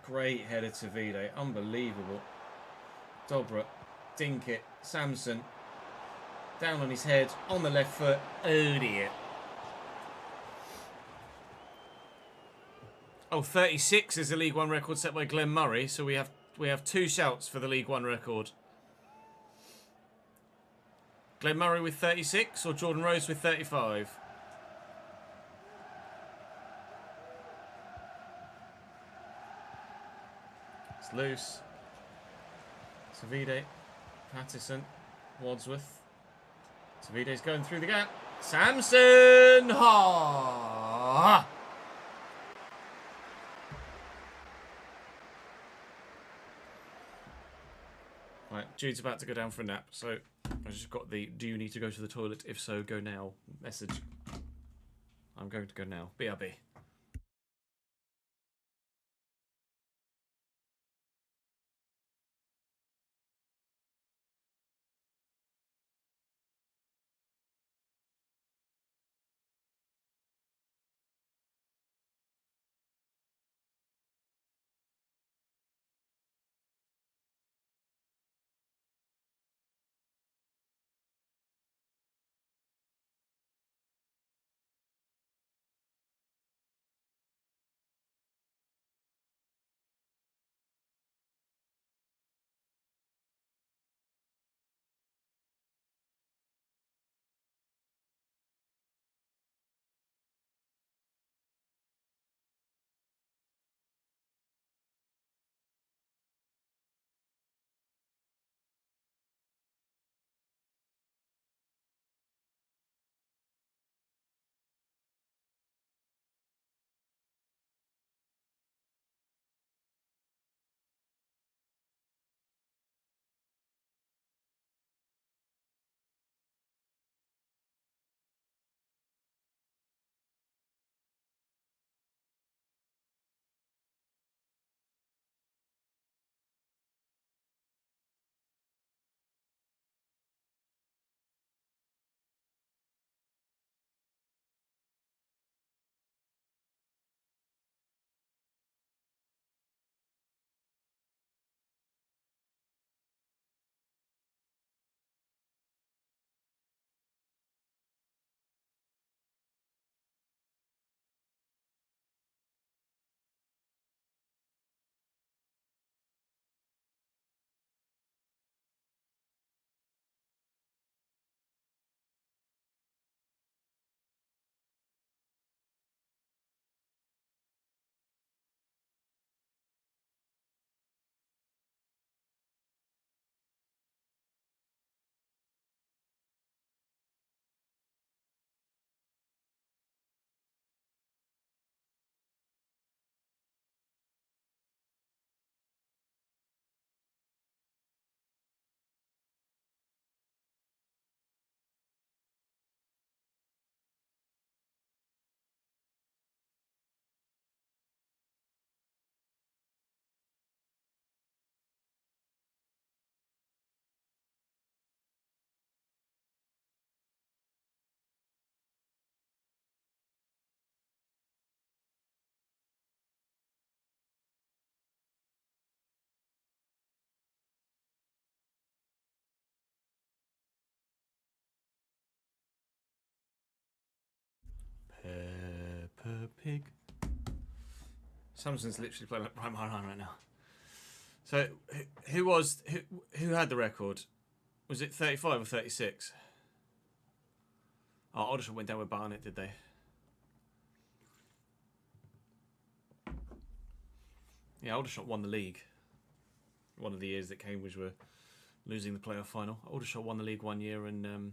Great header to Vide. Unbelievable. Dobra. Dink it. Samson. Down on his head. On the left foot. Oh dear. Oh, 36 is the League One record set by Glenn Murray. So we have two shouts for the League One record. Glenn Murray with 36 or Jordan Rose with 35? It's loose. Tavide. Patterson. Wadsworth. Tavide's going through the gap. Samson! Ha! Right, Jude's about to go down for a nap, so I just got the "do you need to go to the toilet? If so, go now" message. I'm going to go now. BRB. pig. Samson's literally playing like Prime Highline right now. So, who had the record? Was it 35 or 36? Oh, Aldershot went down with Barnet, did they? Yeah, Aldershot won the league. One of the years that Cambridge were losing the playoff final. Aldershot won the league one year and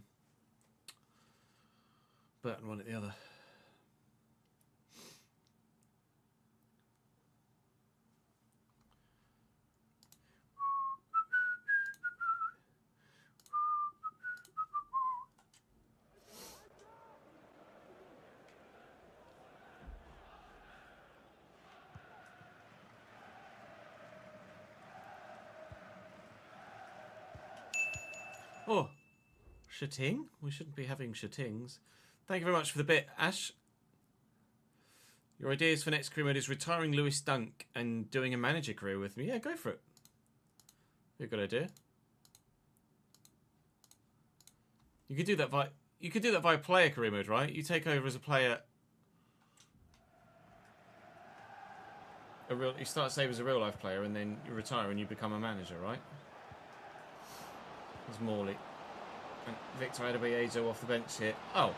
Burton won it the other. Oh, shitting? We shouldn't be having shittings. Thank you very much for the bit, Ash. Your ideas for next career mode is retiring Lewis Dunk and doing a manager career with me. Yeah, go for it. Be a good idea. You could do that via player career mode, right? You take over as a player. You start save as a real life player and then you retire and you become a manager, right? There's Morley. And Victor Adebayo off the bench here. Oh,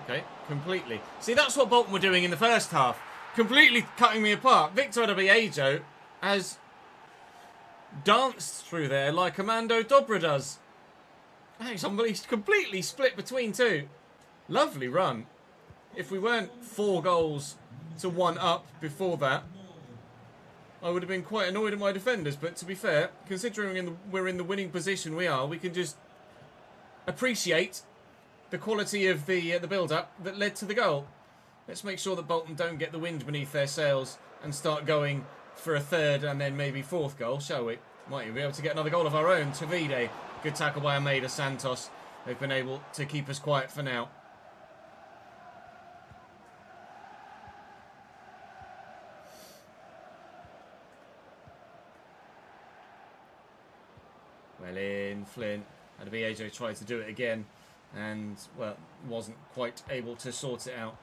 okay, completely. See, that's what Bolton were doing in the first half. Completely cutting me apart. Victor Adebayo has danced through there like Amando Dobra does. He's completely split between two. Lovely run. If we weren't 4 goals to 1 up before that, I would have been quite annoyed at my defenders. But to be fair, considering we're in the winning position we are, we can just appreciate the quality of the build-up that led to the goal. Let's make sure that Bolton don't get the wind beneath their sails and start going for a 3rd and then maybe 4th goal, shall we? Might even be able to get another goal of our own. Tavide, good tackle by Almeida Santos. They've been able to keep us quiet for now. Well in, Flynn. Adebayo tried to do it again and, well, wasn't quite able to sort it out.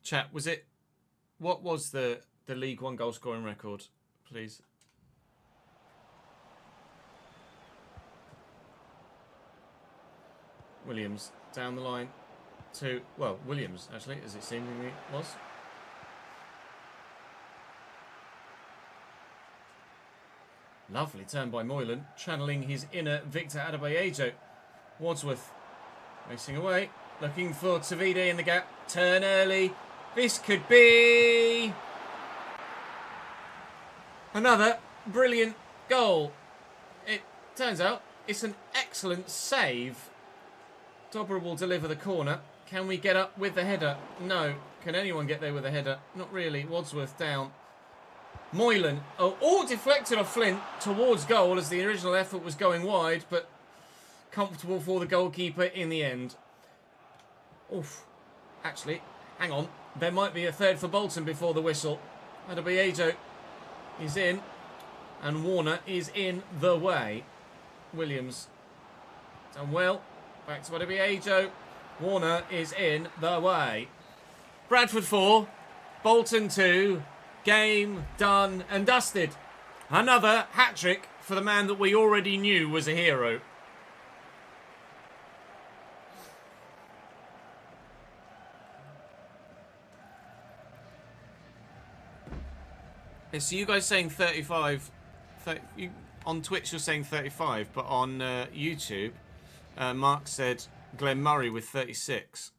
Chat, what was the League One goal scoring record, please? Williams down the line to, well, Williams actually, as it seemingly was. Lovely turn by Moylan, channeling his inner Victor Adebayo. Wadsworth racing away, looking for Tavide in the gap. Turn early. This could be another brilliant goal. It turns out it's an excellent save. Dobra will deliver the corner. Can we get up with the header? No. Can anyone get there with a header? Not really. Wadsworth down. Moylan. Oh, deflected off Flint towards goal as the original effort was going wide, but comfortable for the goalkeeper in the end. Oof. Actually, hang on. There might be a 3rd for Bolton before the whistle. Adebayo is in, and Warner is in the way. Williams done well. Back to Adebayo. Warner is in the way. Bradford 4, Bolton 2. Game done and dusted. Another hat-trick for the man that we already knew was a hero. So you guys saying 35, on Twitch you're saying 35, but on YouTube, Mark said Glenn Murray with 36.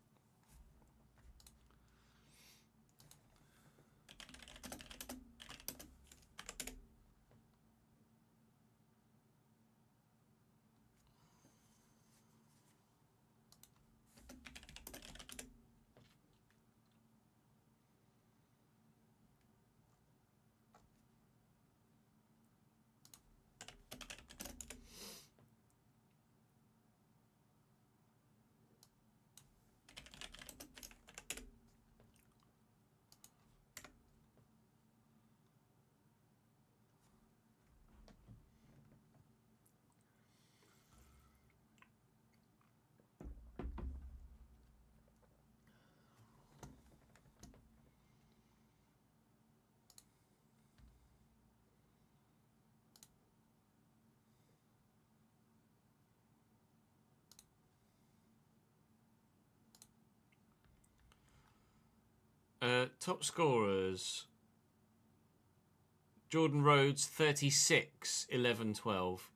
Top scorers. Jordan Rhodes, 36, 11, 12.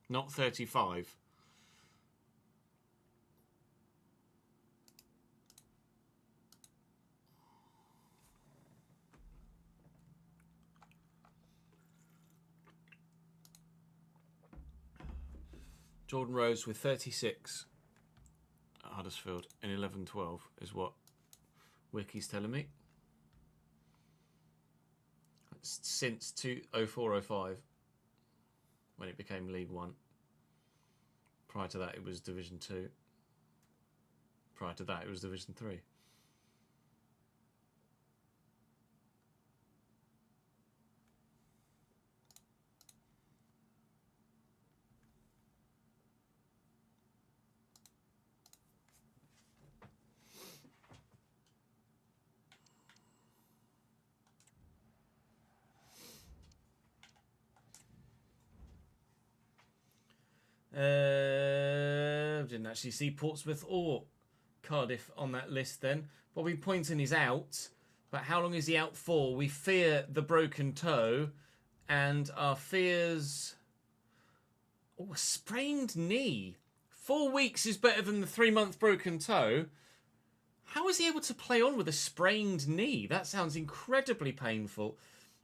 Not 35. Jordan Rhodes with 36 at Huddersfield in 11-12 is what Wiki's telling me. Since 2004-05 when it became League One. Prior to that it was Division 2. Prior to that it was Division 3. Didn't actually see Portsmouth or Cardiff on that list then. Bobby Poynton is out, but how long is he out for? We fear the broken toe, and our fears... Oh, a sprained knee. 4 weeks is better than the 3-month broken toe. How is he able to play on with a sprained knee? That sounds incredibly painful.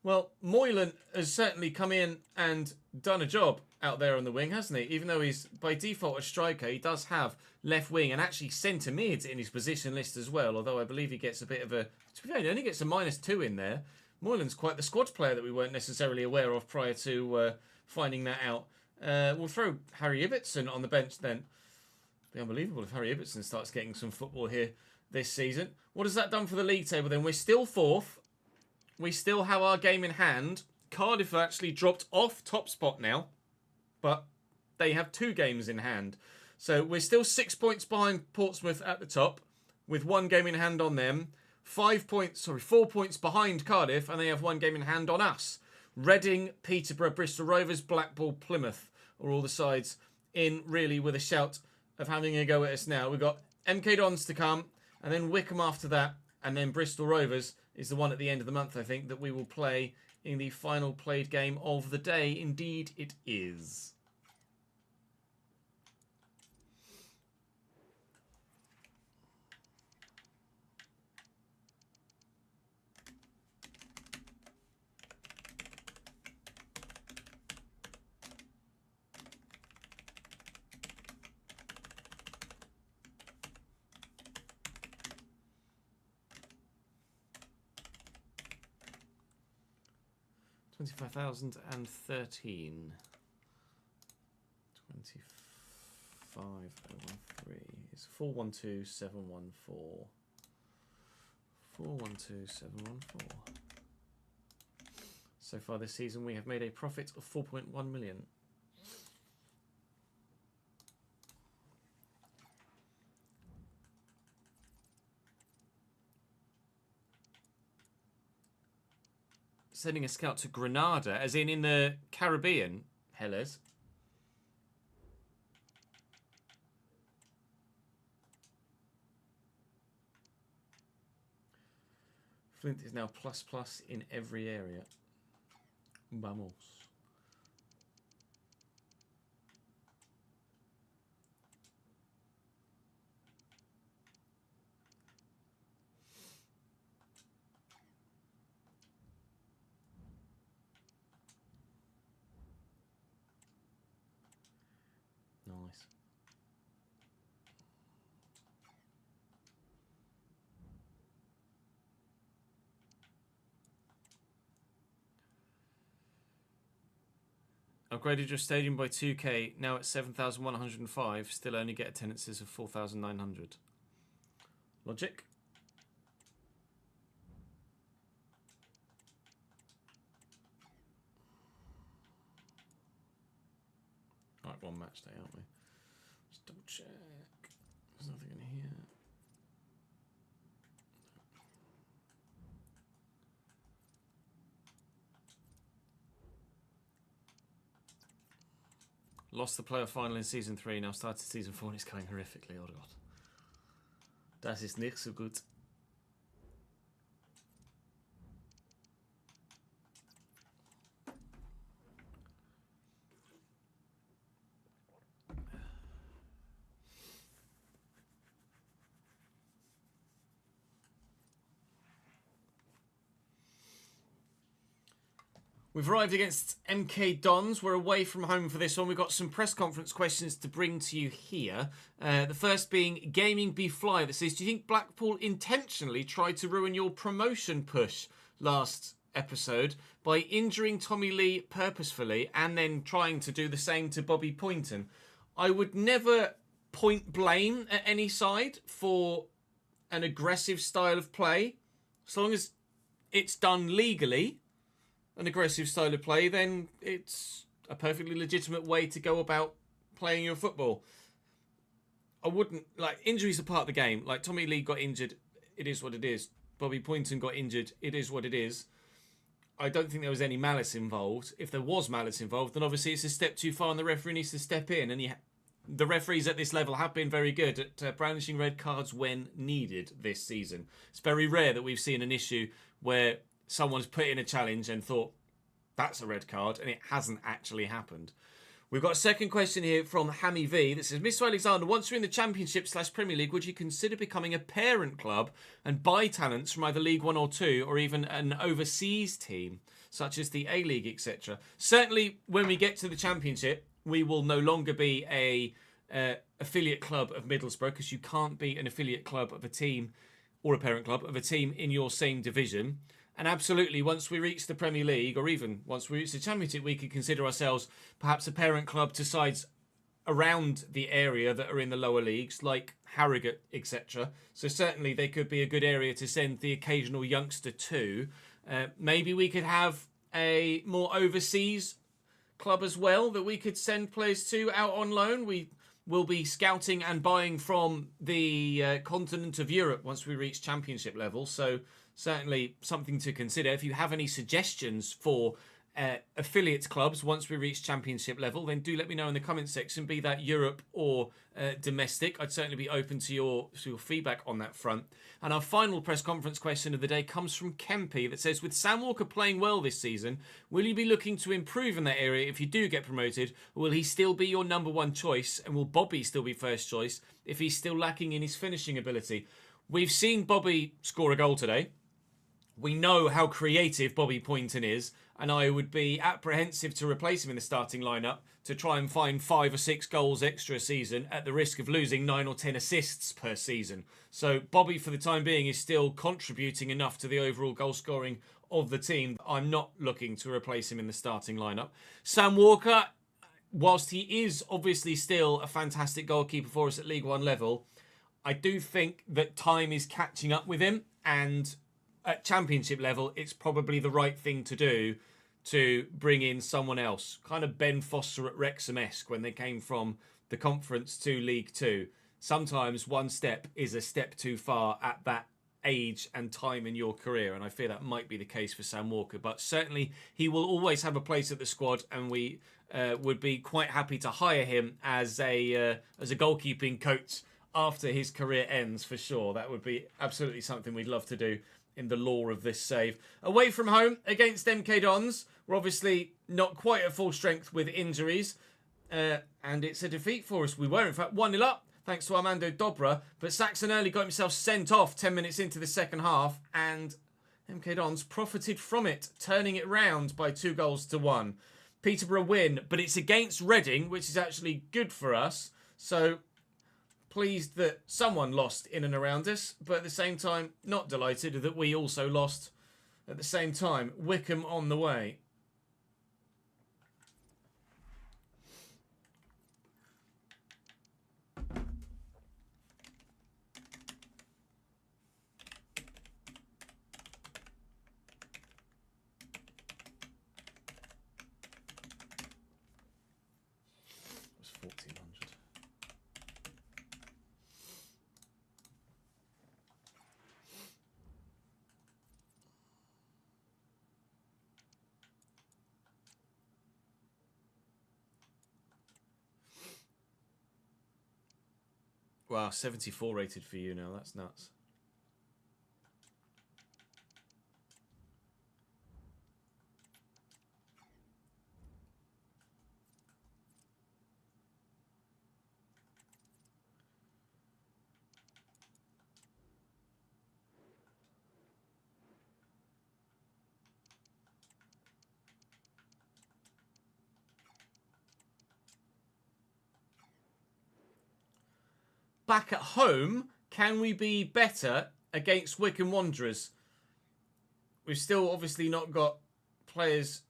Well, Moylan has certainly come in and done a job out there on the wing, hasn't he? Even though he's by default a striker, he does have left wing and actually centre mid in his position list as well. Although I believe he gets a bit of a... To be fair, he only gets a -2 in there. Moylan's quite the squad player that we weren't necessarily aware of prior to finding that out. We'll throw Harry Ibbotson on the bench then. It'd be unbelievable if Harry Ibbotson starts getting some football here this season. What has that done for the league table then? We're still 4th. We still have our game in hand. Cardiff have actually dropped off top spot now, but they have 2 games in hand. So we're still 6 points behind Portsmouth at the top, with 1 game in hand on them. 4 points behind Cardiff, and they have 1 game in hand on us. Reading, Peterborough, Bristol Rovers, Blackpool, Plymouth are all the sides in really with a shout of having a go at us now. We've got MK Dons to come, and then Wickham after that, and then Bristol Rovers is the one at the end of the month, I think, that we will play in the final played game of the day. Indeed, it is. $25,013. 25,013 is 412714. 412714. So far this season, we have made a profit of 4.1 million. Sending a scout to Grenada, as in the Caribbean, Hellas. Flint is now ++ in every area. Vamos. Nice. Upgraded your stadium by 2k, now at 7,105, still only get attendances of 4,900. Logic? Alright, one match day, aren't we? Just double check. There's nothing in here. Lost the playoff final in Season 3, now started Season 4 and it's going horrifically. Oh God. Das ist nicht so gut. We've arrived against MK Dons. We're away from home for this one. We've got some press conference questions to bring to you here. The first being Gaming Be Fly that says, do you think Blackpool intentionally tried to ruin your promotion push last episode by injuring Tommy Lee purposefully and then trying to do the same to Bobby Poynton? I would never point blame at any side for an aggressive style of play. As long as it's done legally, an aggressive style of play, then it's a perfectly legitimate way to go about playing your football. I wouldn't, injuries are part of the game. Like, Tommy Lee got injured, it is what it is. Bobby Poynton got injured, it is what it is. I don't think there was any malice involved. If there was malice involved, then obviously it's a step too far and the referee needs to step in. And the referees at this level have been very good at brandishing red cards when needed this season. It's very rare that we've seen an issue where someone's put in a challenge and thought, that's a red card, and it hasn't actually happened. We've got a second question here from Hammy V that says, Mr. Alexander, once you're in the Championship/Premier League, would you consider becoming a parent club and buy talents from either League 1 or 2 or even an overseas team, such as the A-League, etc.? Certainly, when we get to the Championship, we will no longer be a affiliate club of Middlesbrough, because you can't be an affiliate club of a team or a parent club of a team in your same division. And absolutely, once we reach the Premier League, or even once we reach the Championship, we could consider ourselves perhaps a parent club to sides around the area that are in the lower leagues, like Harrogate, etc. So certainly they could be a good area to send the occasional youngster to. Maybe we could have a more overseas club as well that we could send players to out on loan. We will be scouting and buying from the continent of Europe once we reach Championship level. So certainly something to consider. If you have any suggestions for affiliate clubs once we reach Championship level, then do let me know in the comments section, be that Europe or domestic. I'd certainly be open to your feedback on that front. And our final press conference question of the day comes from Kempy that says, with Sam Walker playing well this season, will you be looking to improve in that area if you do get promoted? Or will he still be your number one choice? And will Bobby still be first choice if he's still lacking in his finishing ability? We've seen Bobby score a goal today. We know how creative Bobby Poynton is, and I would be apprehensive to replace him in the starting lineup to try and find 5 or 6 goals extra a season at the risk of losing 9 or 10 assists per season. So Bobby, for the time being, is still contributing enough to the overall goal scoring of the team. I'm not looking to replace him in the starting lineup. Sam Walker, whilst he is obviously still a fantastic goalkeeper for us at League One level, I do think that time is catching up with him, and at Championship level, it's probably the right thing to do to bring in someone else. Kind of Ben Foster at Wrexham-esque when they came from the Conference to League Two. Sometimes one step is a step too far at that age and time in your career, and I fear that might be the case for Sam Walker. But certainly he will always have a place at the squad, and we would be quite happy to hire him as a goalkeeping coach after his career ends, for sure. That would be absolutely something we'd love to do in the lore of this save. Away from home against MK Dons, we're obviously not quite at full strength with injuries, and it's a defeat for us. We were, in fact, 1-0 up, thanks to Armando Dobra, but Saxon early got himself sent off 10 minutes into the second half, and MK Dons profited from it, turning it round by 2-1. Peterborough win, but it's against Reading, which is actually good for us, so pleased that someone lost in and around us, but at the same time, not delighted that we also lost at the same time. Wickham on the way. It was 1400. Wow, 74 rated for you now. That's nuts. back at home, can we be better against Wickham Wanderers? We've still obviously not got players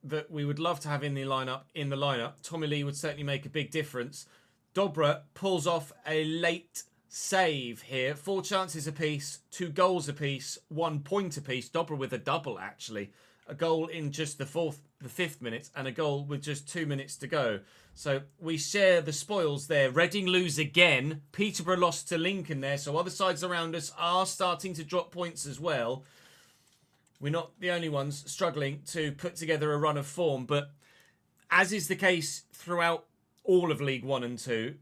that we would love to have in the lineup. Tommy Lee would certainly make a big difference. Dobra pulls off a late save here. 4 chances apiece, 2 goals apiece, 1 point apiece. Dobra with a double, actually. A goal in just the 5th minute and a goal with just 2 minutes to go. So we share the spoils there. Reading lose again. Peterborough lost to Lincoln there. So other sides around us are starting to drop points as well. We're not the only ones struggling to put together a run of form, but as is the case throughout all of League 1 and 2,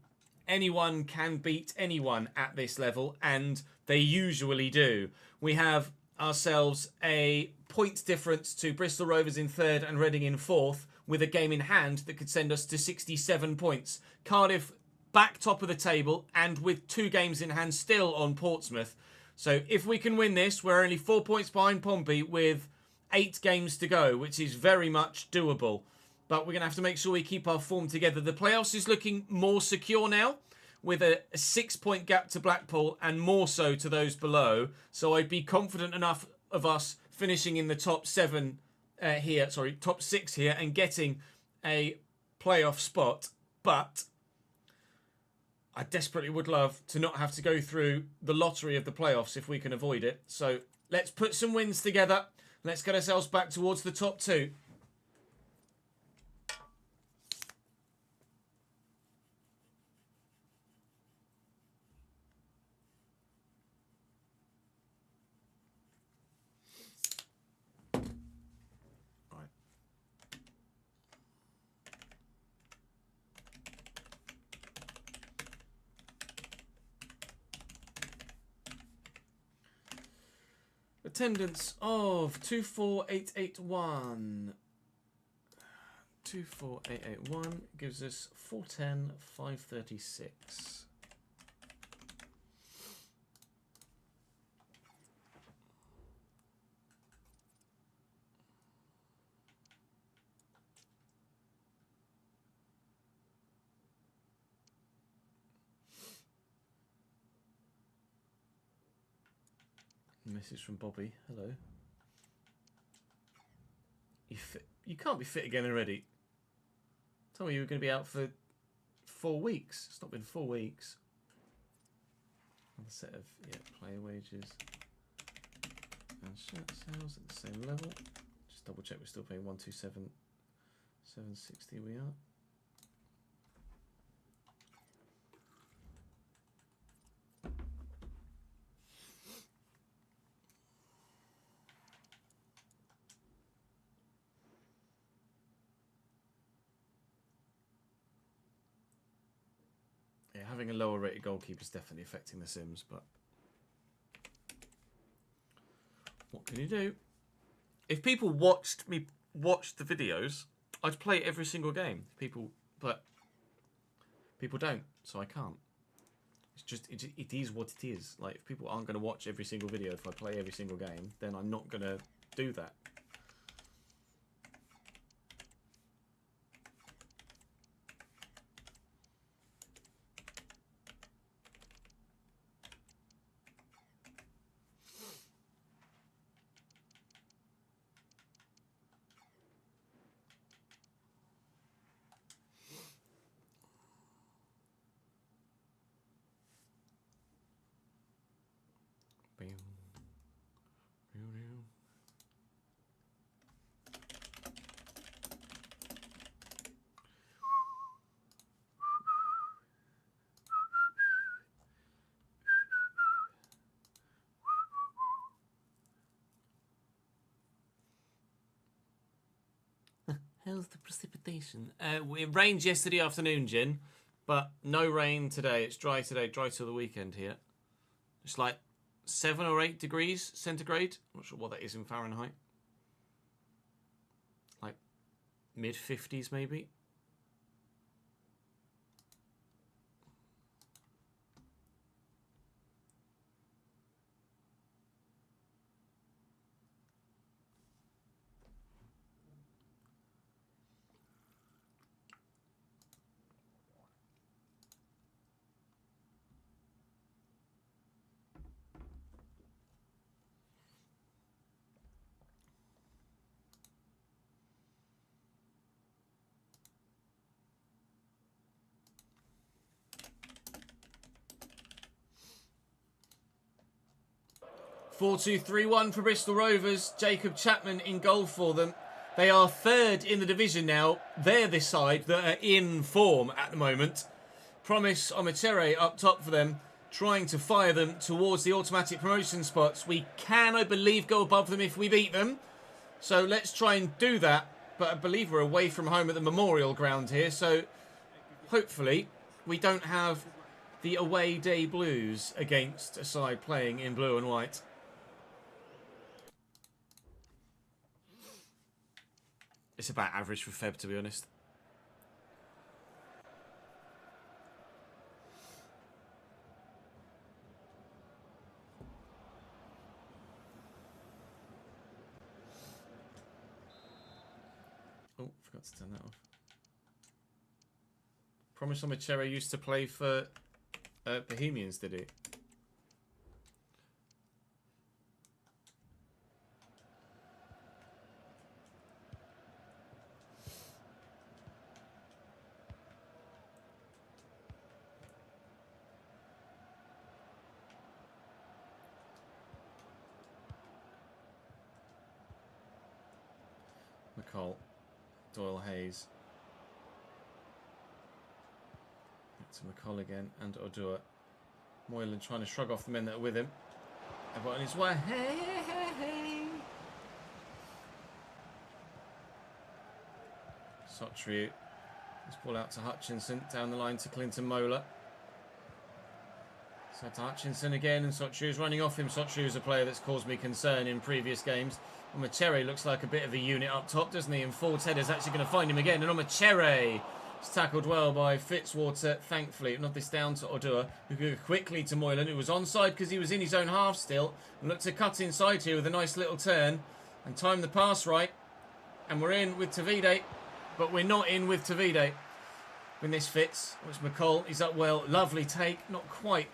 anyone can beat anyone at this level, and they usually do. We have ourselves a point difference to Bristol Rovers in 3rd and Reading in 4th, with a game in hand that could send us to 67 points. Cardiff back top of the table, and with 2 games in hand still on Portsmouth. So if we can win this, we're only 4 points behind Pompey with 8 games to go, which is very much doable. But we're going to have to make sure we keep our form together. The playoffs is looking more secure now, with a 6-point gap to Blackpool and more so to those below. So I'd be confident enough of us finishing in the top 6 here and getting a playoff spot. But I desperately would love to not have to go through the lottery of the playoffs if we can avoid it. So let's put some wins together. Let's get ourselves back towards the top 2. Attendance of 24881. 24881 gives us 410, 536. Message from Bobby. Hello. You can't be fit again already. Tell me you were going to be out for 4 weeks. It's not been 4 weeks. Another set of player wages and shirt sales at the same level. Just double check we're still paying 127 760. We are. Having a lower rated goalkeeper is definitely affecting the Sims, but what can you do? If people watched the videos, I'd play every single game. But people don't, so I can't. It's just it is what it is. Like, if people aren't going to watch every single video, if I play every single game, then I'm not going to do that. How's the precipitation? It rained yesterday afternoon, Jin, but no rain today. It's dry today, dry till the weekend here. It's like 7 or 8 degrees centigrade. I'm not sure what that is in Fahrenheit. Like mid-50s maybe. 4-2-3-1 for Bristol Rovers. Jacob Chapman in goal for them. They are third in the division now. They're this side that are in form at the moment. Promise Omichere up top for them, trying to fire them towards the automatic promotion spots. We can, I believe, go above them if we beat them. So let's try and do that. But I believe we're away from home at the Memorial Ground here. So hopefully we don't have the away day blues against a side playing in blue and white. It's about average for Feb, to be honest. Oh, forgot to turn that off. Promise Omichere used to play for Bohemians, did he? McCall, Doyle Hayes. Back to McCall again and Odua. Moylan trying to shrug off the men that are with him. Everyone on his way. Hey, hey, hey. Sotriu. This ball out to Hutchinson. Down the line to Clinton Mola. So to Hutchinson again, and Sotriu's running off him. Sotriu's a player that's caused me concern in previous games. Omichere looks like a bit of a unit up top, doesn't he? And Ford's header's actually going to find him again. And Omichere is tackled well by Fitzwater, thankfully. Not this down to Odua, who goes quickly to Moylan, who was onside because he was in his own half still. And looked to cut inside here with a nice little turn and time the pass right. And we're in with Tavide, but we're not in with Tavide. When this fits, it's McCall. He's up well. Lovely take. Not quite.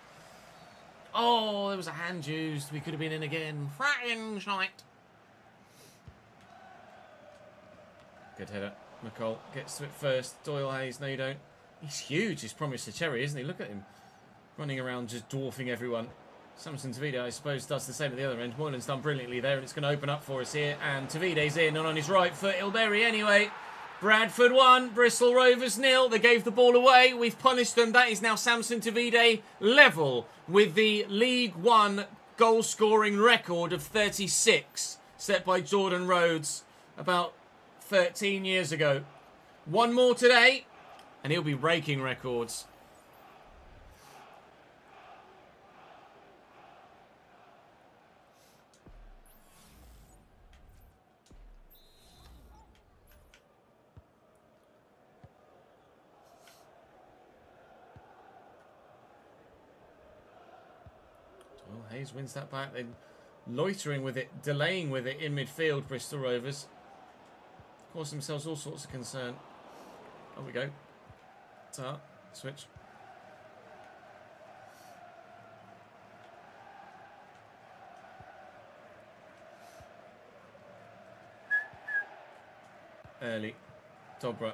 Oh, there was a hand used. We could have been in again. Fracking shite. Good header. McCall gets to it first. Doyle Hayes, no you don't. He's huge, this Promise to Cherry, isn't he? Look at him. Running around just dwarfing everyone. Samson Tavide, I suppose, does the same at the other end. Moylan's done brilliantly there, and it's going to open up for us here. And Tavide's in, and on his right foot, Ilberry anyway. Bradford 1, Bristol Rovers 0. They gave the ball away. We've punished them. That is now Samson Tavide level with the League One goal-scoring record of 36, set by Jordan Rhodes about 13 years ago. One more today, and he'll be breaking records. Well, Hayes wins that back, then loitering with it, delaying with it in midfield, Bristol Rovers. Cause themselves all sorts of concern. There we go. Switch. Early. Dobra.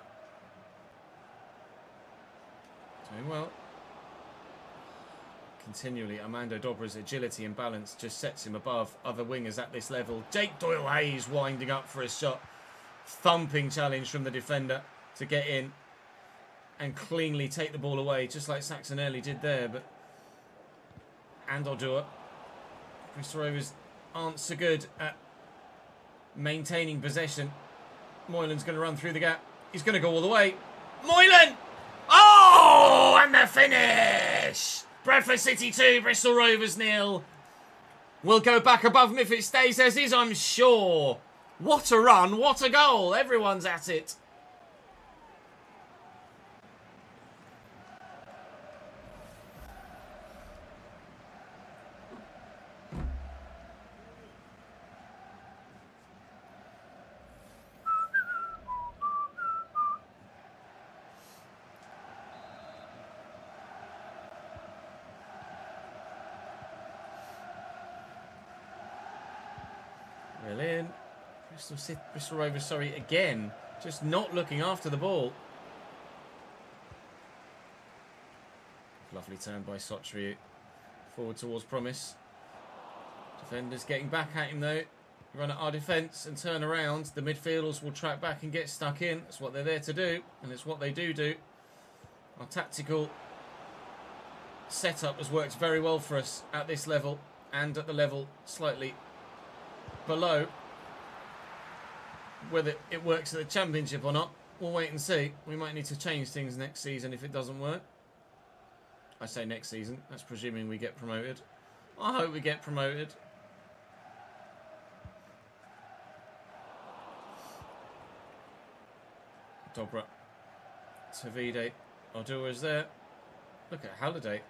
Doing well. Continually, Armando Dobra's agility and balance just sets him above other wingers at this level. Jake Doyle Hayes winding up for a shot. Thumping challenge from the defender to get in and cleanly take the ball away, just like Saxon Early did there. But and Odua, Bristol Rovers aren't so good at maintaining possession. Moylan's going to run through the gap. He's going to go all the way. Moylan! Oh, and the finish! Bradford City 2, Bristol Rovers 0. We'll go back above them if it stays as is, I'm sure. What a run, what a goal. Everyone's at it. Well in. Bristol Rovers, again. Just not looking after the ball. Lovely turn by Sotriu. Forward towards Promise. Defenders getting back at him though. Run at our defence and turn around. The midfielders will track back and get stuck in. That's what they're there to do, and it's what they do. Our tactical setup has worked very well for us at this level and at the level slightly below. Whether it works at the Championship or not, we'll wait and see. We might need to change things next season if it doesn't work. I say next season. That's presuming we get promoted. I hope we get promoted. Dobra. Tavide. Odua's there. Look at Halliday.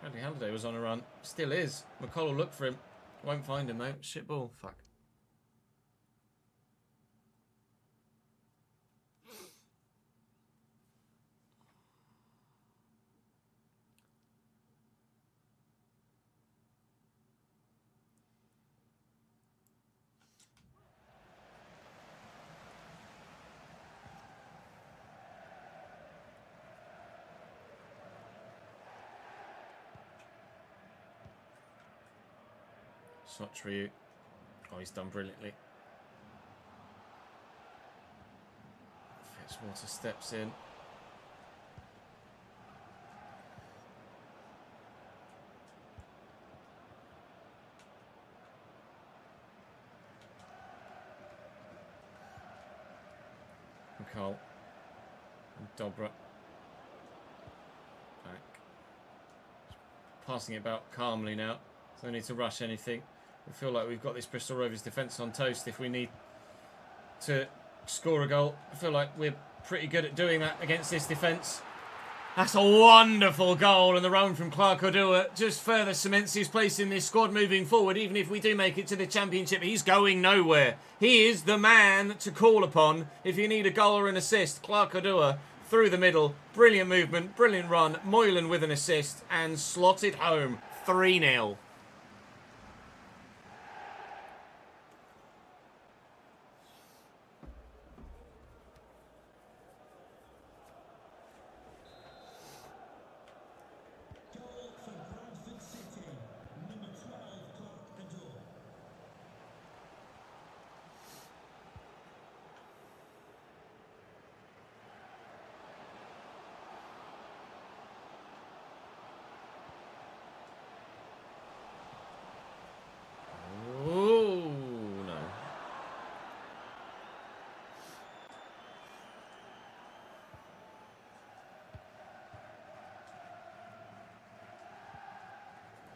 Bradley Halliday was on a run. Still is. McCall will look for him. Won't find him though. Shit ball. Fuck. Sotriu. Oh, he's done brilliantly. Fitzwater steps in. McCall. And Dobra. Back. Passing it about calmly now. No need to rush anything. We feel like we've got this Bristol Rovers defence on toast if we need to score a goal. I feel like we're pretty good at doing that against this defence. That's a wonderful goal, and the run from Clark Odua just further cements his place in this squad moving forward. Even if we do make it to the Championship, he's going nowhere. He is the man to call upon if you need a goal or an assist. Clark Odua through the middle. Brilliant movement, brilliant run. Moylan with an assist and slotted home. 3-0.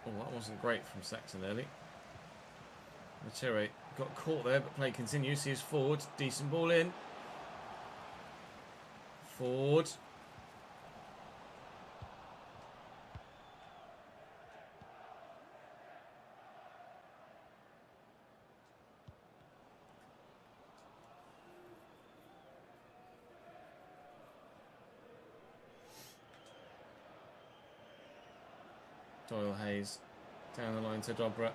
Oh, that wasn't great from Saxon early. Matere got caught there, but play continues. Here's Ford. Decent ball in. Ford. Doyle Hayes down the line to Dobra.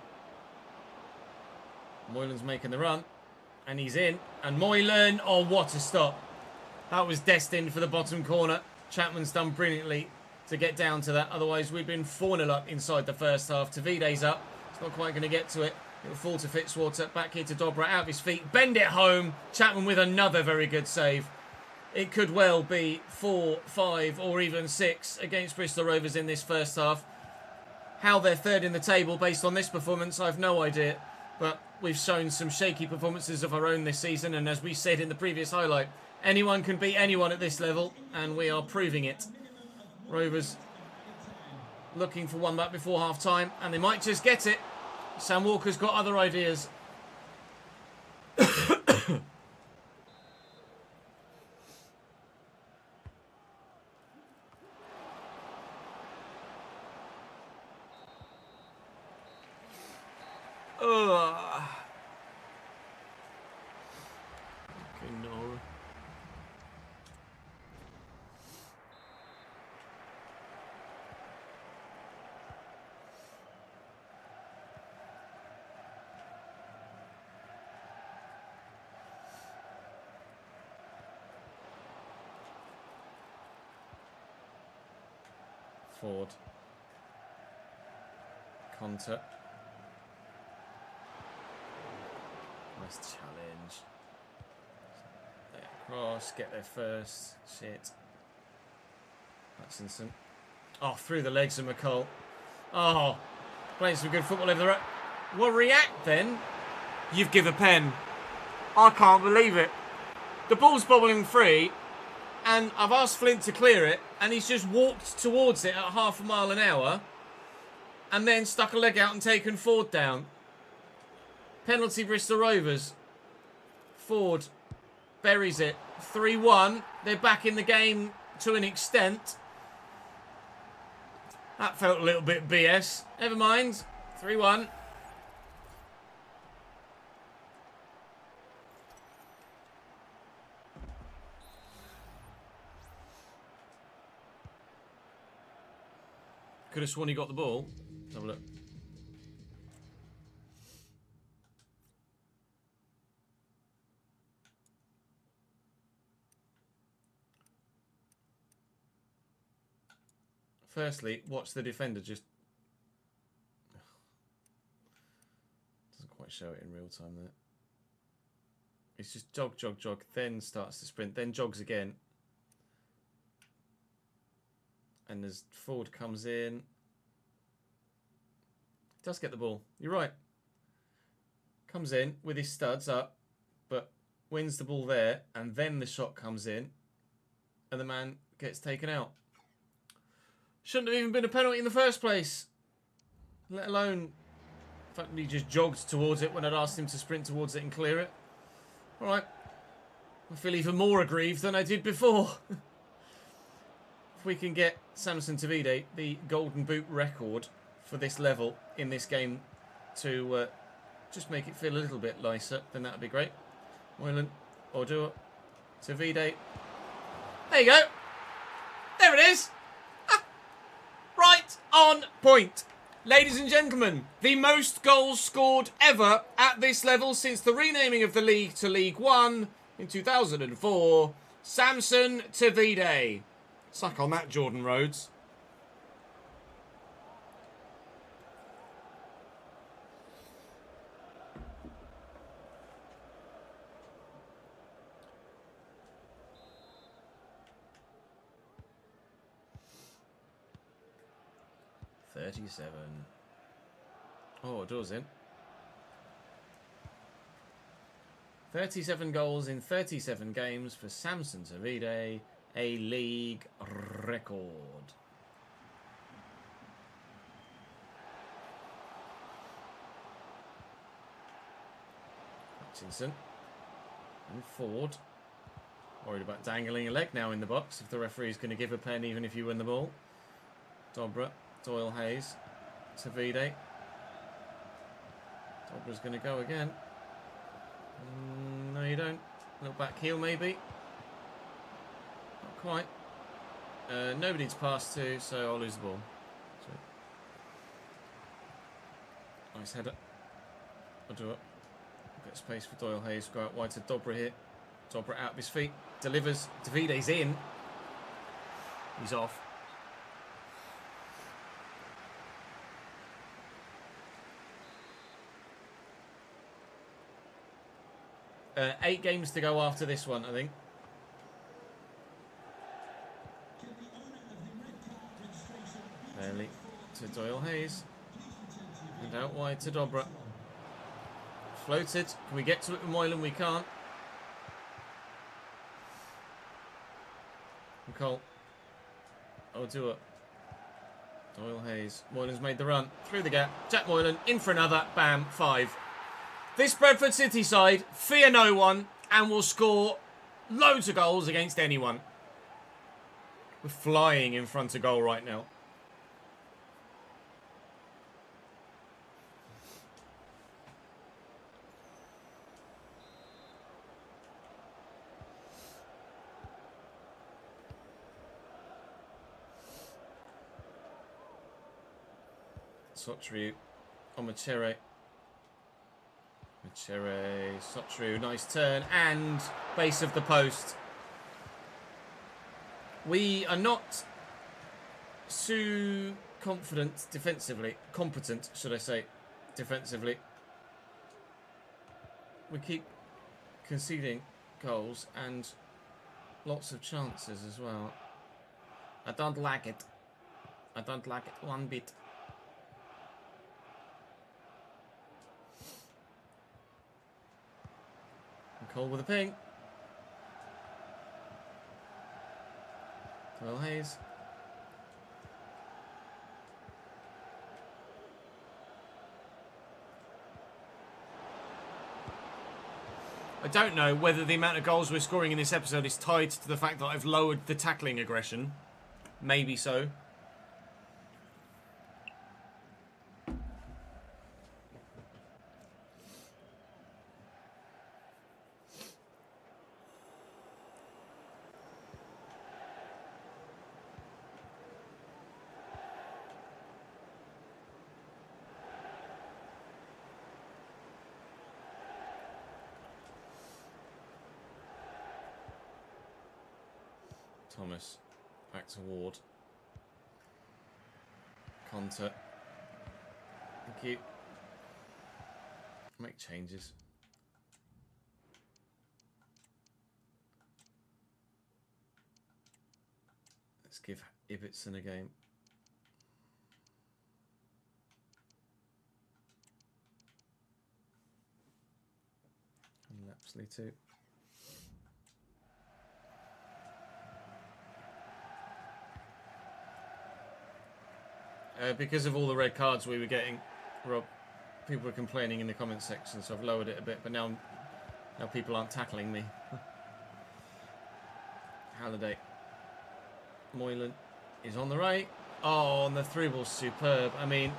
Moylan's making the run, and he's in. And Moylan, oh, what a stop. That was destined for the bottom corner. Chapman's done brilliantly to get down to that. Otherwise, we've been 4-0 up inside the first half. Tavide's up. It's not quite going to get to it. It'll fall to Fitzwater. Back here to Dobra, out of his feet. Bend it home. Chapman with another very good save. It could well be 4, 5, or even 6 against Bristol Rovers in this first half. How they're third in the table based on this performance, I've no idea. But we've shown some shaky performances of our own this season. And as we said in the previous highlight, anyone can beat anyone at this level. And we are proving it. Rovers looking for one back before half-time. And they might just get it. Sam Walker's got other ideas. Okay, no. Ford. Conte. Nice challenge. There, cross, get there first. Shit. Hutchinson. Oh, through the legs of McCall. Oh, playing some good football over the right. Well, react then. You've given a pen. I can't believe it. The ball's bobbling free, and I've asked Flint to clear it, and he's just walked towards it at half a mile an hour, and then stuck a leg out and taken Ford down. Penalty Bristol Rovers. Ford buries it. 3-1. They're back in the game to an extent. That felt a little bit BS. Never mind. 3-1. Could have sworn he got the ball. Let's have a look. Firstly, watch the defender just... Doesn't quite show it in real time there. It's just jog, jog, jog, then starts to sprint, then jogs again. And as Ford comes in... Does get the ball. You're right. Comes in with his studs up, but wins the ball there, and then the shot comes in, and the man gets taken out. Shouldn't have even been a penalty in the first place. Let alone the fact that he just jogged towards it when I'd asked him to sprint towards it and clear it. Alright. I feel even more aggrieved than I did before. If we can get Samson Tavide the golden boot record for this level in this game to just make it feel a little bit nicer, then that would be great. Moylan, Ordua, Tavide. There you go. There it is. Right on point. Ladies and gentlemen, the most goals scored ever at this level since the renaming of the league to League One in 2004, Samson Tavide. Suck on that, Jordan Rhodes. Oh, doors in. 37 goals in 37 games for Samson Tavide, a league record. Hutchinson and Ford. Worried about dangling a leg now in the box if the referee's going to give a pen even if you win the ball. Dobra. Doyle Hayes, Tavide. Dobra's going to go again. No, you don't. Little back heel, maybe. Not quite. Nobody to pass to, so I'll lose the ball. So. Nice header. I'll do it. Get space for Doyle Hayes. Go out wide to Dobra here. Dobra out of his feet. Delivers. Davide's in. He's off. 8 games to go after this one, I think. Barely to Doyle Hayes. And out wide to Dobra. Floated. Can we get to it with Moylan? We can't. McCall. I'll do it. Doyle Hayes. Moylan's made the run. Through the gap. Jack Moylan. In for another. Bam. 5. This Bradford City side fear no one and will score loads of goals against anyone. We're flying in front of goal right now. Sotru, Omachere. Machere, Sotru, nice turn, and base of the post. We are not too competent defensively, should I say, defensively. we keep conceding goals and lots of chances as well. I don't like it. I don't like it one bit. Cole with a ping. Will Hayes. I don't know whether the amount of goals we're scoring in this episode is tied to the fact that I've lowered the tackling aggression. Maybe so. Thomas, back to Ward. Conte. Thank you. Make changes. Let's give Ibbotson a game. And Lapsley too. Because of all the red cards we were getting, Rob, people were complaining in the comments section, so I've lowered it a bit, but now people aren't tackling me. Halliday. Moylan is on the right. Oh, and the through ball's superb. I mean,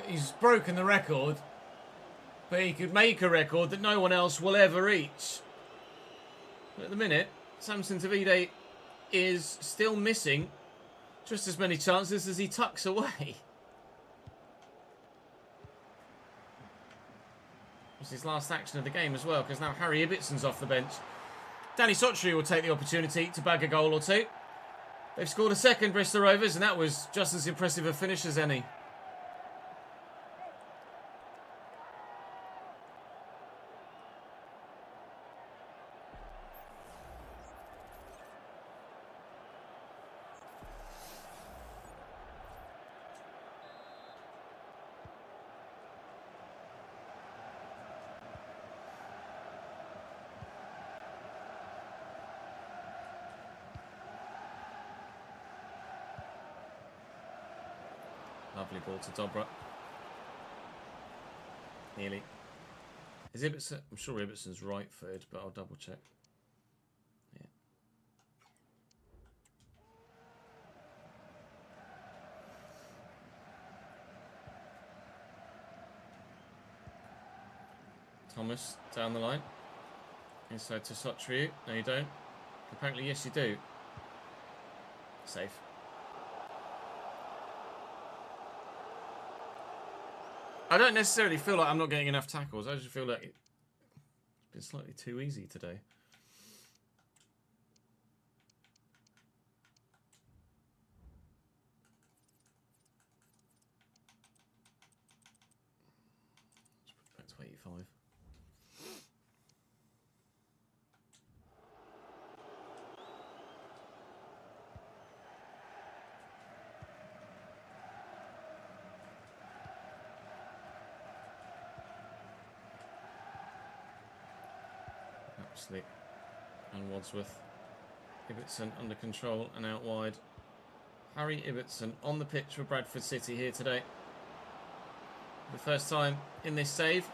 he's broken the record, but he could make a record that no one else will ever reach. But at the minute, Samson Tavide is still missing just as many chances as he tucks away. It's his last action of the game as well, because now Harry Ibbotson's off the bench. Danny Sotri will take the opportunity to bag a goal or two. They've scored a second, Bristol Rovers, and that was just as impressive a finish as any. Lovely ball to Dobra. Nearly. Is Ibbotson? I'm sure Ibbotson's right-footed, but I'll double check. Yeah. Thomas down the line. Inside to Sotriu. No, you don't. Apparently, yes, you do. Safe. I don't necessarily feel like I'm not getting enough tackles. I just feel like it's been slightly too easy today. Let's put it back to 85. Lapsley and Wadsworth. Ibbotson under control and out wide. Harry Ibbotson on the pitch for Bradford City here today. The first time in this save.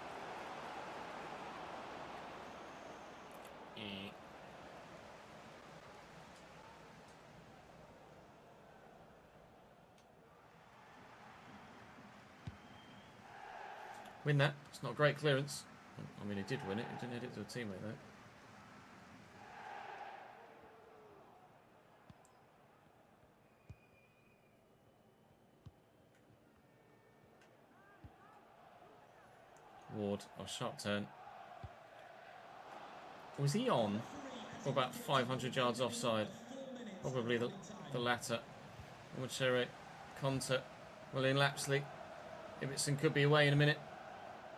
Win that. It's not a great clearance. I mean, he did win it. He didn't hit it to a teammate, though. Ward, sharp turn. Was he on? Or about 500 yards offside? Probably the latter. Muchere, Conte, William Lapsley. Ibbotson could be away in a minute.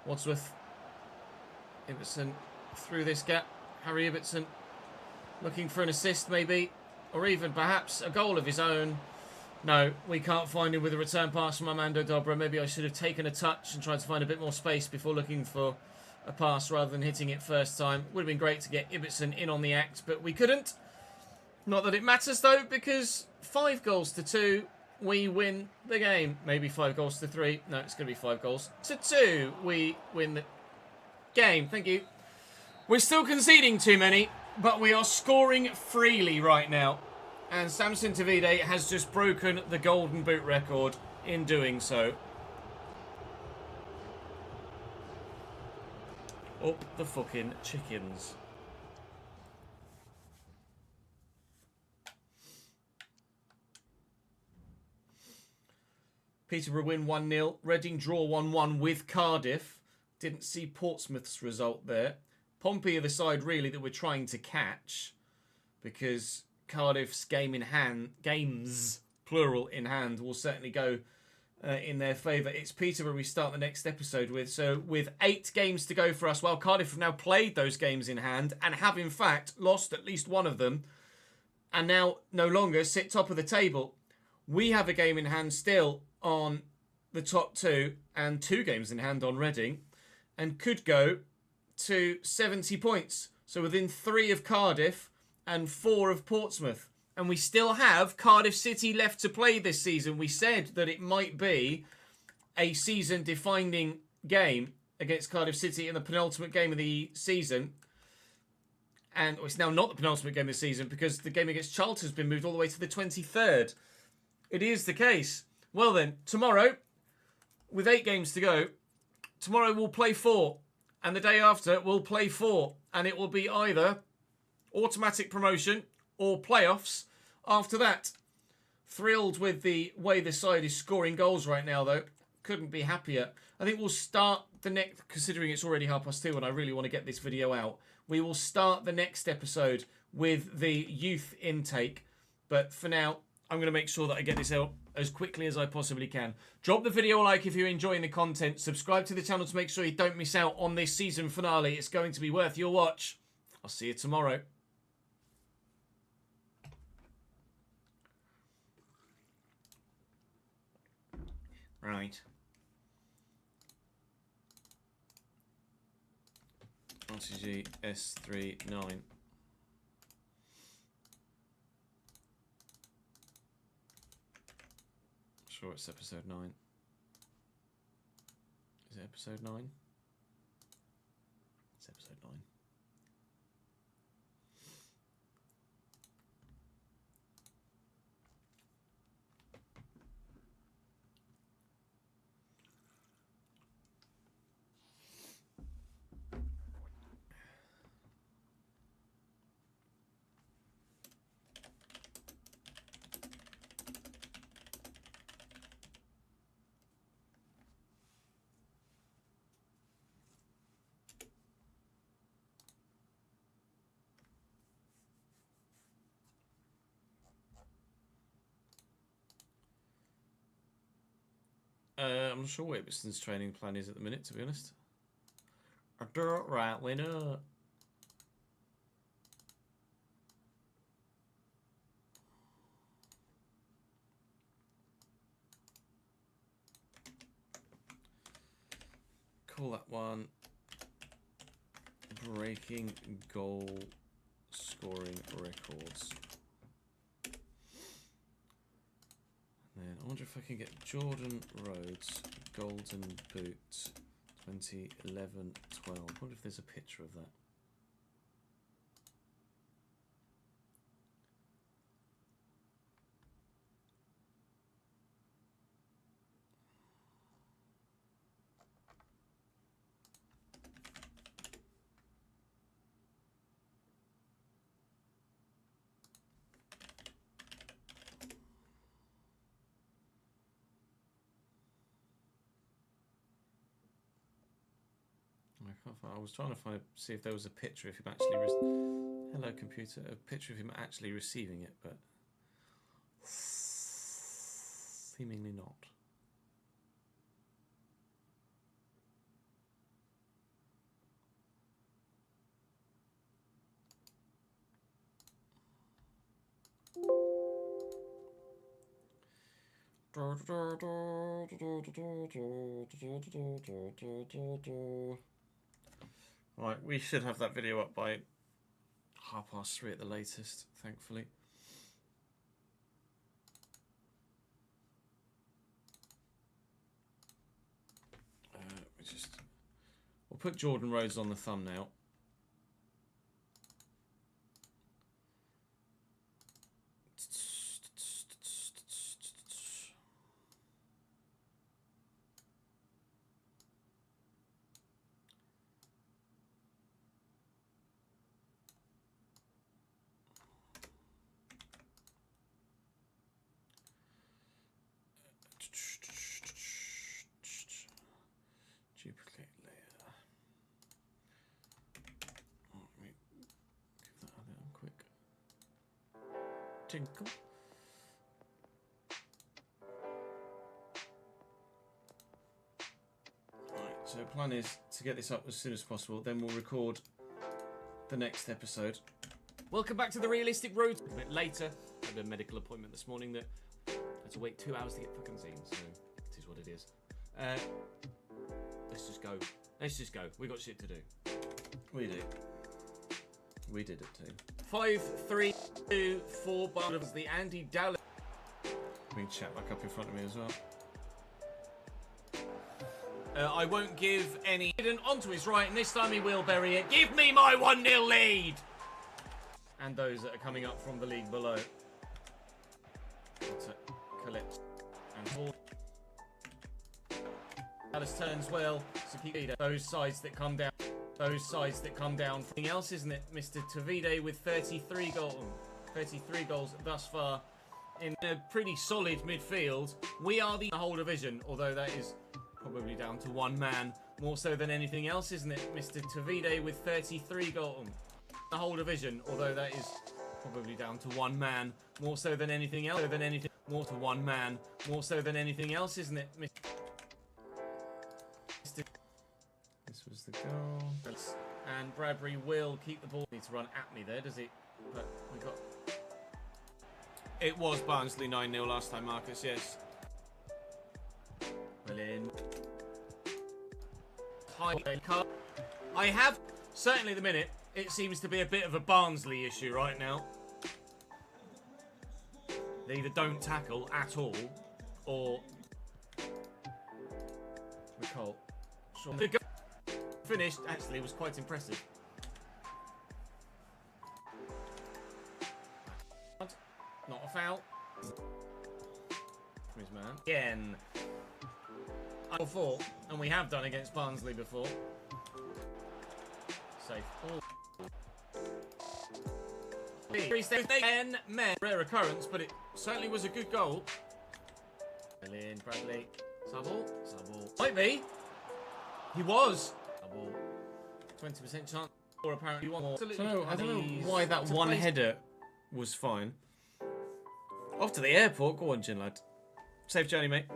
Wadsworth. Ibbotson through this gap. Harry Ibbotson looking for an assist maybe, or even perhaps a goal of his own. No, we can't find him with a return pass from Armando Dobra. Maybe I should have taken a touch and tried to find a bit more space before looking for a pass rather than hitting it first time. Would have been great to get Ibbotson in on the act, but we couldn't. Not that it matters though, because 5-2, we win the game. Maybe 5-3. No, it's going to be 5-2. We win the game. Thank you. We're still conceding too many, but we are scoring freely right now. And Samson Tavide has just broken the Golden Boot record in doing so. Up the fucking chickens. Peterborough win 1-0. Reading draw 1-1 with Cardiff. Didn't see Portsmouth's result there. Pompey are the side really that we're trying to catch, because Cardiff's games, plural, in hand, will certainly go in their favour. It's Peterborough we start the next episode with. So with 8 games to go for us, while Cardiff have now played those games in hand and have in fact lost at least one of them, and now no longer sit top of the table. We have a game in hand still on the top 2 and 2 games in hand on Reading, and could go to 70 points. So within 3 of Cardiff and 4 of Portsmouth. And we still have Cardiff City left to play this season. We said that it might be a season-defining game against Cardiff City in the penultimate game of the season. And it's now not the penultimate game of the season, because the game against Charlton has been moved all the way to the 23rd. It is the case. Well then, tomorrow, with 8 games to go, tomorrow we'll play 4. And the day after, we'll play 4. And it will be either automatic promotion or playoffs after that. Thrilled with the way the side is scoring goals right now, though. Couldn't be happier. I think we'll start the next, considering it's already 2:30 and I really want to get this video out, we will start the next episode with the youth intake. But for now, I'm going to make sure that I get this out as quickly as I possibly can. Drop the video a like if you're enjoying the content. Subscribe to the channel to make sure you don't miss out on this season finale. It's going to be worth your watch. I'll see you tomorrow. Right. RTG S39. Sure, it's episode 9. Is it episode 9? It's episode 9. I'm not sure what Ibbetson's training plan is at the minute, to be honest. A dirt right winner. Call that one breaking goal scoring records. And I wonder if I can get Jordan Rhodes Golden Boot 2011-12. I wonder if there's a picture of that. I was trying to see if there was a picture of him actually. Hello, computer. A picture of him actually receiving it, but seemingly not. Right, we should have that video up by 3:30 at the latest, thankfully. We'll put Jordan Rhodes on the thumbnail. Duplicate layer. Oh, let me give that other one quick tinkle. Right, so plan is to get this up as soon as possible, then we'll record the next episode. Welcome back to the Realistic Road. A bit later, I had a medical appointment this morning that I had to wait 2 hours to get fucking seen, so it is what it is. Let's just go. Let's just go. We got shit to do. We do. We did it too. 5, 3, 2, 4. Barnsley, the Andy Dallas. We can chat back up in front of me as well. I won't give any hidden onto his right, and this time he will bury it. Give me my 1-0 lead. And those that are coming up from the league below. Collect and hold. Dallas turns well, so keep leader. Those sides that come down. Those sides that come down. Something else, isn't it? Mr. Tavide with 33 goals. 33 goals thus far in a pretty solid midfield. We are the whole division, although that is probably down to one man more so than anything else, isn't it? Mr. Tavide with 33 goals. The whole division, although that is probably down to one man more so than anything else. More to one man more so than anything else, isn't it? This was the goal. And Bradbury will keep the ball. Need to run at me there, does he? But we got. It was Barnsley 9-0 last time, Marcus. Yes. Well in. I have certainly at the minute. It seems to be a bit of a Barnsley issue right now. They either don't tackle at all, or Nicole. Sure. The goal finished actually was quite impressive. Not a foul. From his man. Again. 4, and we have done against Barnsley before. Safe. Oh. 10 men. Rare occurrence, but it certainly was a good goal. Lynn, Bradley. Subble. Might be. He was. Subble. 20% chance. Or apparently one more. So I don't know why that one header was fine. Off to the airport. Go on, Gin lad. Safe journey, mate.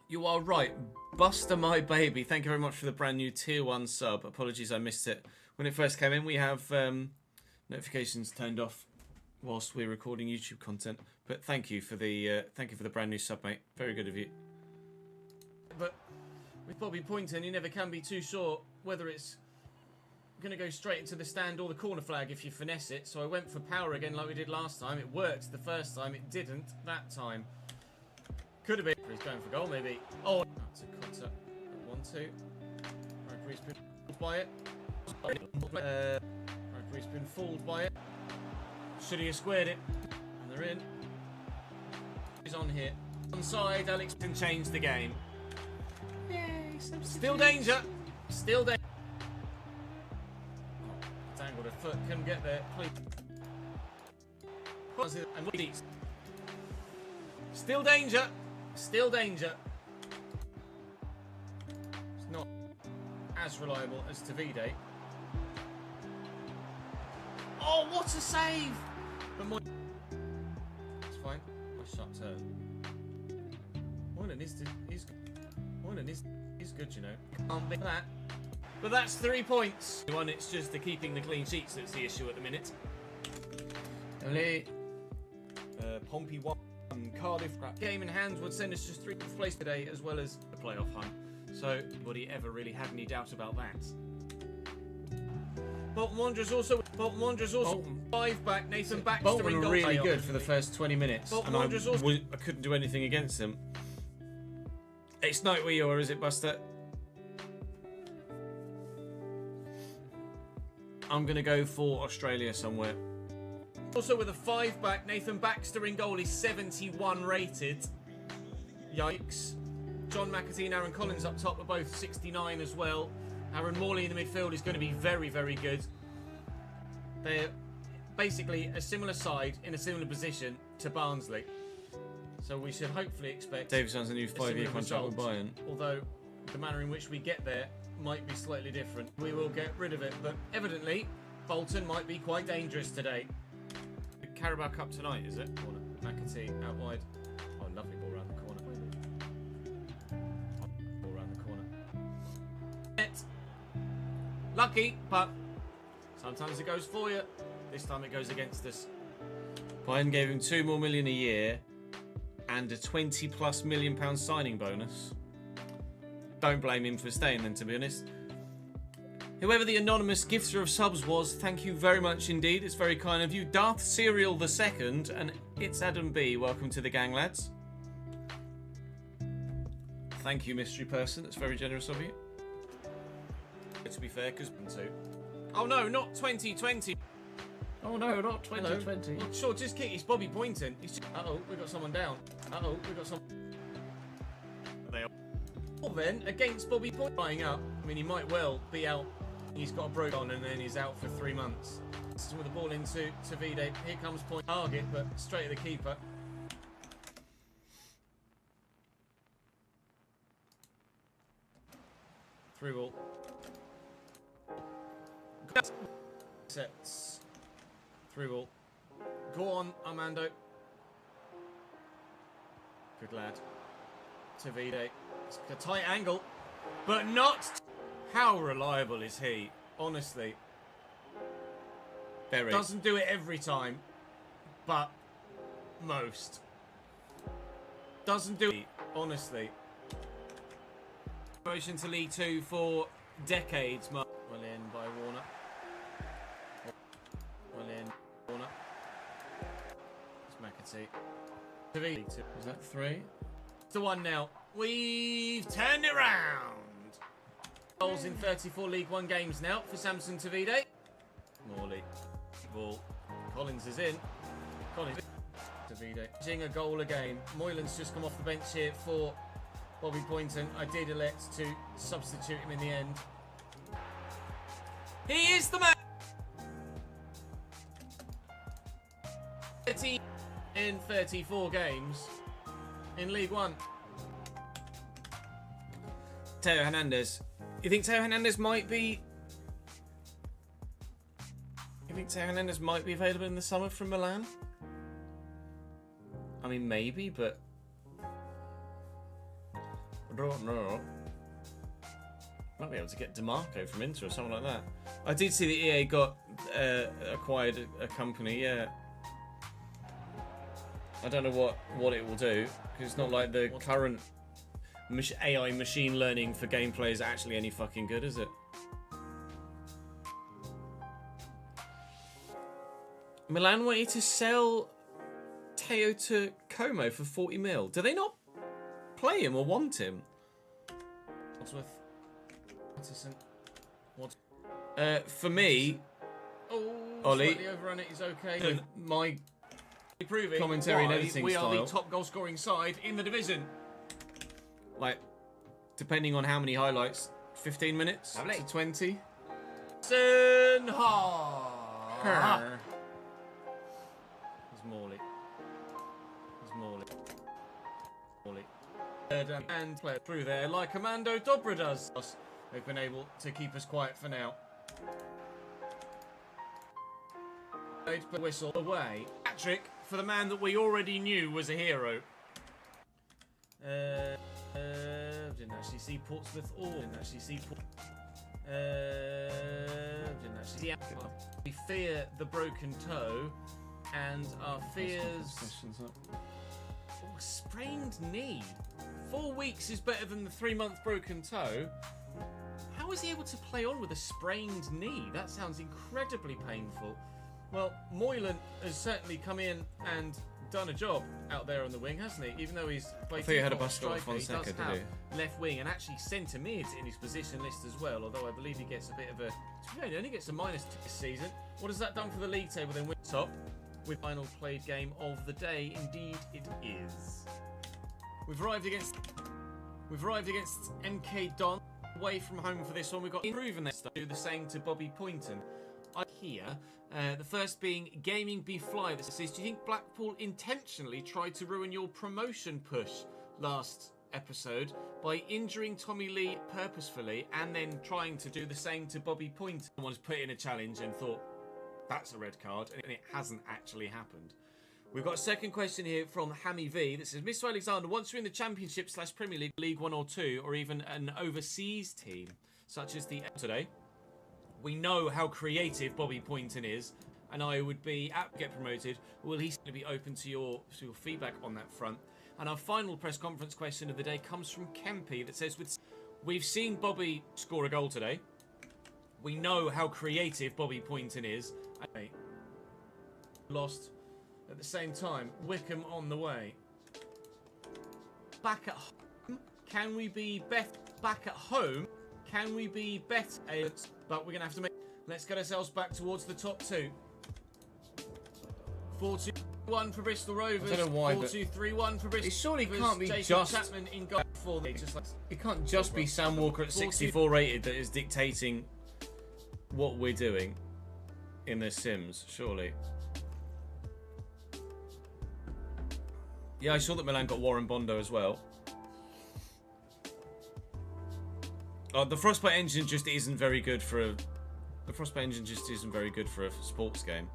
You are right. Buster my baby. Thank you very much for the brand new tier 1 sub. Apologies I missed it when it first came in. We have notifications turned off whilst we're recording YouTube content. But thank you for the brand new sub, mate. Very good of you. But with Bobby Poynton, you never can be too sure whether it's going to go straight into the stand or the corner flag if you finesse it. So I went for power again like we did last time. It worked the first time. It didn't that time. Could have been. He's going for goal, maybe. Oh, that's a cutter. 1-2. Bradbury's been fooled by it. Bradbury's been fooled by it. Should he have squared it? And they're in. He's on here. Onside, Alex can change the game. Yay, still danger. Still danger. Oh, tangled a foot. Couldn't get there. Please. And Leeds. Still danger. Still danger. It's not as reliable as Tavide. Oh, what a save! But more. It's fine. Nice shot turn. Moylan is good, you know. Can't be that. But that's 3 points. It's just the keeping the clean sheets that's the issue at the minute. Only. Pompey 1, Cardiff. Game in hand would send us just 3rd place today, as well as the playoff hunt. So, nobody ever really had any doubt about that. Bolton Wanderers also. 5 back. Nathan Baxter. Bolton were really good for the first 20 minutes, Bolton and I couldn't do anything against them. It's night where you are, is it, Buster? I'm going to go for Australia somewhere. Also with a 5 back, Nathan Baxter in goal is 71 rated. Yikes. John McAtee and Aaron Collins up top are both 69 as well. Aaron Morley in the midfield is going to be very, very good. They're basically a similar side in a similar position to Barnsley. So we should hopefully expect David signs a new 5-year contract with Bayern. Although the manner in which we get there might be slightly different. We will get rid of it, but evidently Bolton might be quite dangerous today. The Carabao Cup tonight, is it? Corner. McAtee out wide. Oh, lovely ball around the corner. Ball around the corner. Lucky, but sometimes it goes for you. This time it goes against us. Bayern gave him £2 more million a year and a £20+ million signing bonus. Don't blame him for staying then, to be honest. Whoever the anonymous gifter of subs was, thank you very much indeed. It's very kind of you. Darth Serial II, and it's Adam B. Welcome to the gang, lads. Thank you, mystery person. That's very generous of you. To be fair, because... Oh no, not 2020. Oh no, not 2020. Hello. Sure, just kick. It's Bobby Poynton. Uh-oh, we got someone down. Uh-oh, we got some... They are... Well then, against Bobby Poynton flying up. I mean, he might well be out. He's got a broke on and then he's out for 3 months. With the ball into Vide. Here comes point target, but straight at the keeper. Through ball. Sets. Through ball. Go on, Armando. Good lad. To Vide. It's a tight angle, but not. How reliable is he? Honestly. Very. Doesn't do it every time, but most. Doesn't do it, honestly. Promotion to League 2 for decades. Well in by Warner. Well in, Warner. It's McAtee. Is that 3? It's the 1 now. We've turned it round. Goals in 34 League 1 games now for Samson Tavide. Morley. Ball. Collins is in. Collins. Tavide. Getting a goal again. Moylan's just come off the bench here for Bobby Poynton. I did elect to substitute him in the end. He is the man! 30 in 34 games in League 1. Teo Hernandez. You think Teo Hernandez might be... You think Teo Hernandez might be available in the summer from Milan? I mean, maybe, but... I don't know. Might be able to get DeMarco from Inter or something like that. I did see that EA got acquired a company, yeah. I don't know what it will do, because it's not like the current AI machine learning for gameplay is actually any fucking good, is it? Milan wanted to sell Teo to Como for 40 mil. Do they not play him or want him? Wadsworth. For me, Oh, Ollie, slightly overrun it is okay. my Proving commentary and why editing we are style. the top goal scoring side in the division. like, depending on how many highlights, 15 minutes Lovely. to 20. Senha. There's Morley. And play through there like Commando Dobra does. They've been able to keep us quiet for now. But whistle away. Patrick for the man that we already knew was a hero. Didn't actually see Portsmouth or didn't actually see didn't actually see. We fear the broken toe. And our fears... Questions up. Oh, sprained knee. 4 weeks is better than the 3-month broken toe. How is he able to play on with a sprained knee? That sounds incredibly painful. Well, Moylan has certainly come in and done a job out there on the wing, hasn't he? Even though he's by I thought you had a default bus stop striker, on he does second, have did you? left wing and actually centre mid in his position list as well. Although I believe he gets a bit of a. He only gets a -2 this season. What has that done for the league table then? With top with final played game of the day. Indeed, it is. We've arrived against MK Don away from home for this one. We've got improving this stuff. Do the same to Bobby Poynton. Here, the first being Gaming Be Fly. This says, do you think Blackpool intentionally tried to ruin your promotion push last episode by injuring Tommy Lee purposefully and then trying to do the same to Bobby Poynton? Someone's put in a challenge and thought, that's a red card, and it hasn't actually happened. We've got a second question here from Hammy V that says, Mr. Alexander, once you're in the Championship / Premier League, League 1 or 2, or even an overseas team, such as the today, we know how creative Bobby Poynton is, and I would be apt to get promoted. Will he be open to your feedback on that front? And our final press conference question of the day comes from Kempy that says, we've seen Bobby score a goal today. We know how creative Bobby Poynton is. Lost at the same time. Wickham on the way. Back at home. Can we be better? Back at home. Can we be better? But we're going to have to make... Let's get ourselves back towards the top two. 4-2-1 for Bristol Rovers. I don't know why, 4-2-3-1 for Bristol it surely Rovers. can't be Jacob just... Chapman in goal for the... It can't just be Sam Walker at 64 rated that is dictating what we're doing in the Sims, surely. Yeah, I saw that Milan got Warren Bondo as well. The Frostbite engine just isn't very good for a... The Frostbite engine just isn't very good for a sports game.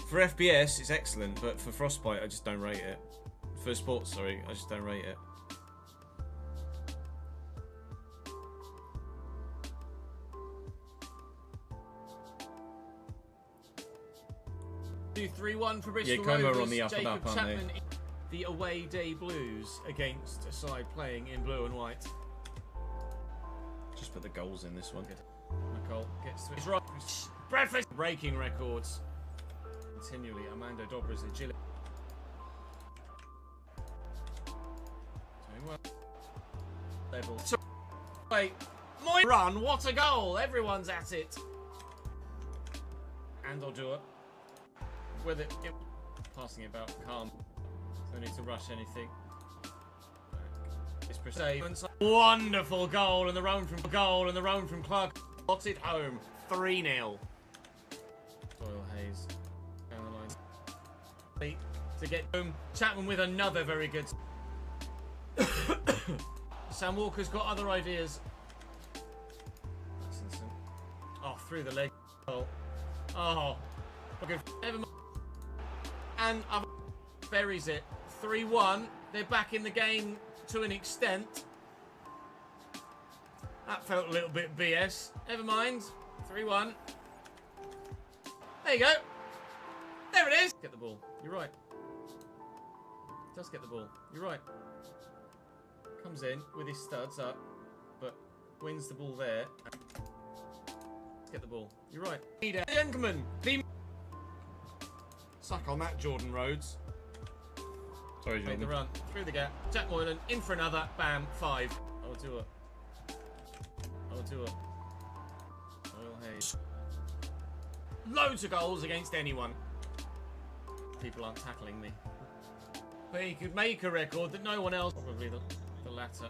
For FPS, it's excellent, but for Frostbite, I just don't rate it. For sports, sorry, I just don't rate it. Two, 3-1 for Bristol Yeah, Como Rovers. are on the up and Jacob up, aren't they? Chapman, the away day Blues against a side playing in blue and white. Just put the goals in this one. Nicole gets to his right. Breakfast breaking records. Continually, Armando Dobra's agility. Doing well. Level. Wait, my run! What a goal! Everyone's at it. And I'll do it. With it, passing it about calm. No need to rush anything. It's precise. Wonderful goal and the run from Clark. Got it home. 3-0. Doyle Hayes down the line. To get home. Chapman with another very good. Sam Walker's got other ideas. Hutchinson. Oh, through the leg. Oh. Okay. Never mind. And buries it. 3-1. They're back in the game to an extent. That felt a little bit BS. Never mind. 3-1. There you go. There it is. Get the ball. You're right. Does get the ball. You're right. Comes in with his studs up, but wins the ball there. Get the ball. You're right. Gentlemen, suck on that, Jordan Rhodes. Sorry, Make Jordan. the run through the gap. Jack Moylan in for another. Bam. 5. I'll do it. Doyle Hayes. Loads of goals against anyone. People aren't tackling me. But he could make a record that no one else. Probably the latter.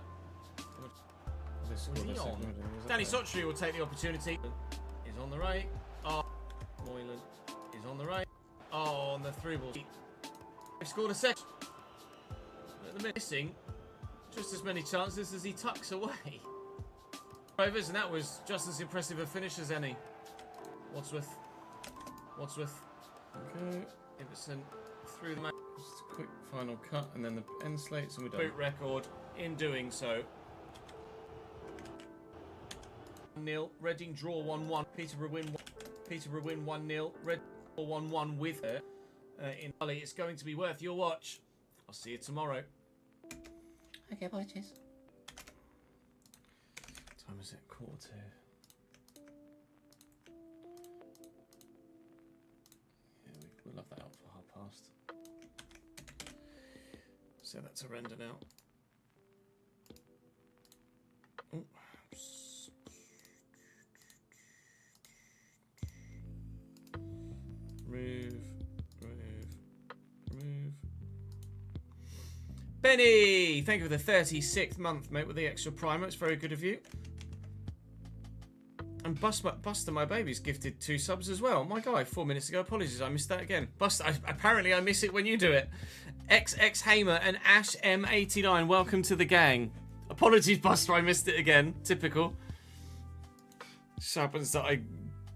Was he on? Danny Sotri will take the opportunity. Is on the right. Oh, Moylan is on the right. Oh, on the through ball. They've scored a second. The missing just as many chances as he tucks away. Rovers, and that was just as impressive a finish as any. Wadsworth. Okay. Iverson through the match. Just a quick final cut, and then the end slates, and we're done. Boot record in doing so. 1-0. Reading draw 1-1. Peterborough win 1-0. Reading draw 1-1 with her. in Bali. It's going to be worth your watch. I'll see you tomorrow. Okay, bye, cheers. Time is it? 1:45. Yeah, we'll have that out for past. Set that to render now. Oh. Remove. Benny! Thank you for the 36th month, mate, with the extra primer. It's very good of you. And Buster, my baby's gifted 2 subs as well. My guy, 4 minutes ago. Apologies, I missed that again. Buster, apparently I miss it when you do it. XX Hamer and Ash M89, welcome to the gang. Apologies, Buster, I missed it again. Typical. Just happens that I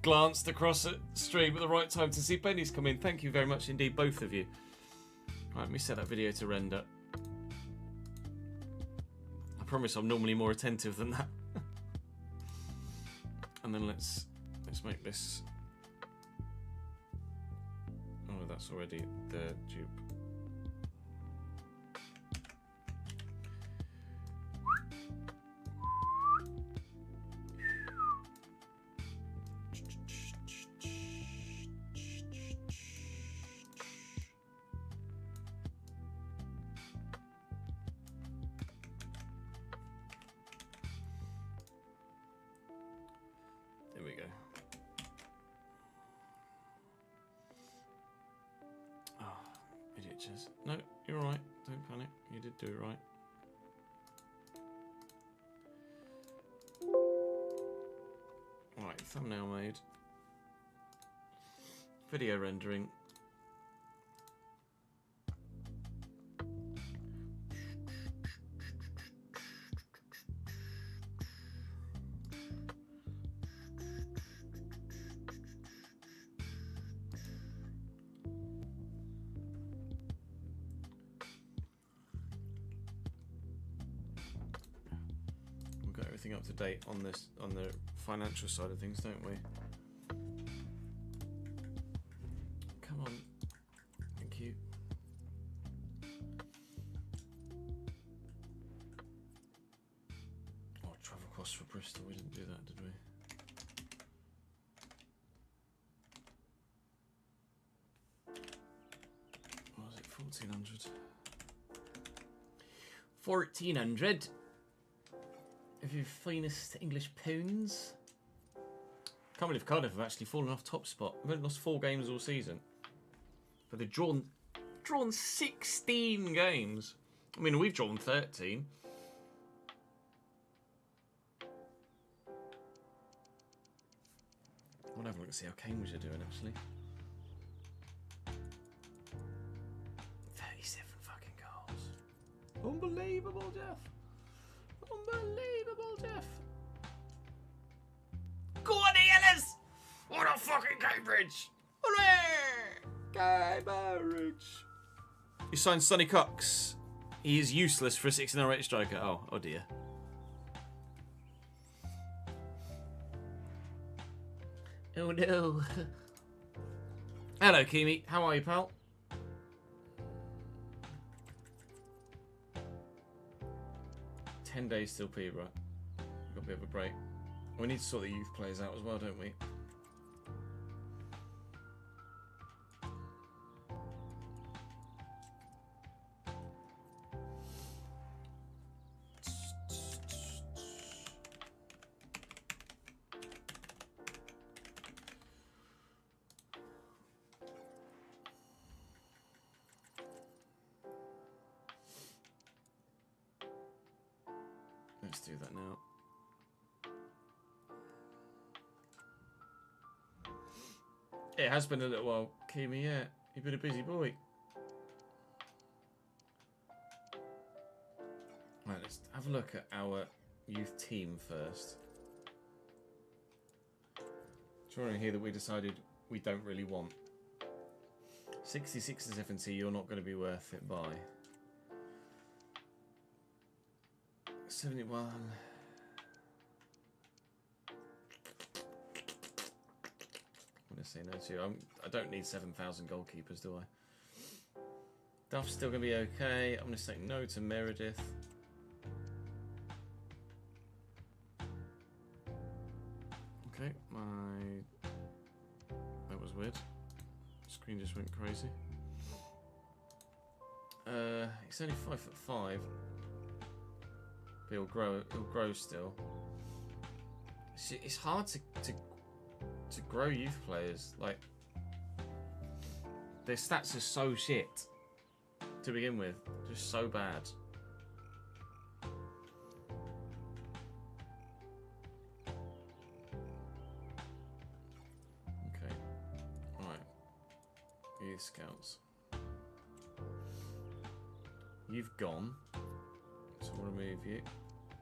glanced across at stream at the right time to see Benny's come in. Thank you very much indeed, both of you. Right, let me set that video to render. I promise I'm normally more attentive than that. And then let's make this. Oh, that's already the dupe. No, you're alright. Don't panic. You did do it right. Right, thumbnail made. Video rendering. Up to date on this, on the financial side of things, don't we? Come on, thank you. Oh, travel costs for Bristol. We didn't do that, did we? What was it? 1,400. 1,400. Of your finest English pounds. Can't believe Cardiff have actually fallen off top spot. They've only lost 4 games all season, but they've drawn 16 games. I mean, we've drawn 13. I'll have a look and see how Cambridge are doing actually. 37 fucking goals. Unbelievable, Jeff. Unbelievable, Jeff. Go on, Ellis! What a fucking Cambridge! Hooray! Cambridge! You signed Sonny Cox. He is useless for a 16 rate striker. Oh dear. Oh no. Hello, Kimi. How are you, pal? Days still Peterborough. We've got a bit of a break. We need to sort the youth players out as well, don't we? Let's do that now. It has been a little while, Kimi, yeah. You've been a busy boy. Right, let's have a look at our youth team first. Drawing here that we decided we don't really want. 66 to 70, you're not going to be worth it by. 71. I'm going to say no to you. I don't need 7,000 goalkeepers, do I? Duff's still going to be okay. I'm going to say no to Meredith. Okay, that was weird. Screen just went crazy. He's only 5'5". But he'll grow still. It's hard to grow youth players. Like, their stats are so shit to begin with, just so bad. Okay, right. Youth scouts. You've gone, so we'll remove you.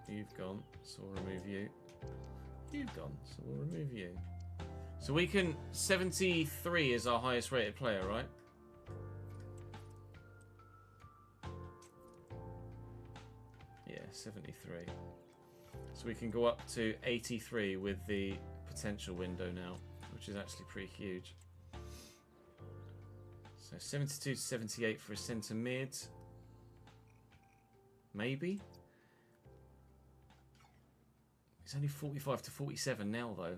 You've gone, so we'll remove you. You've gone, so we'll remove you. So we can... 73 is our highest rated player, right? Yeah, 73. So we can go up to 83 with the potential window now, which is actually pretty huge. So 72 to 78 for a centre mid. Maybe? It's only 45 to 47 now, though.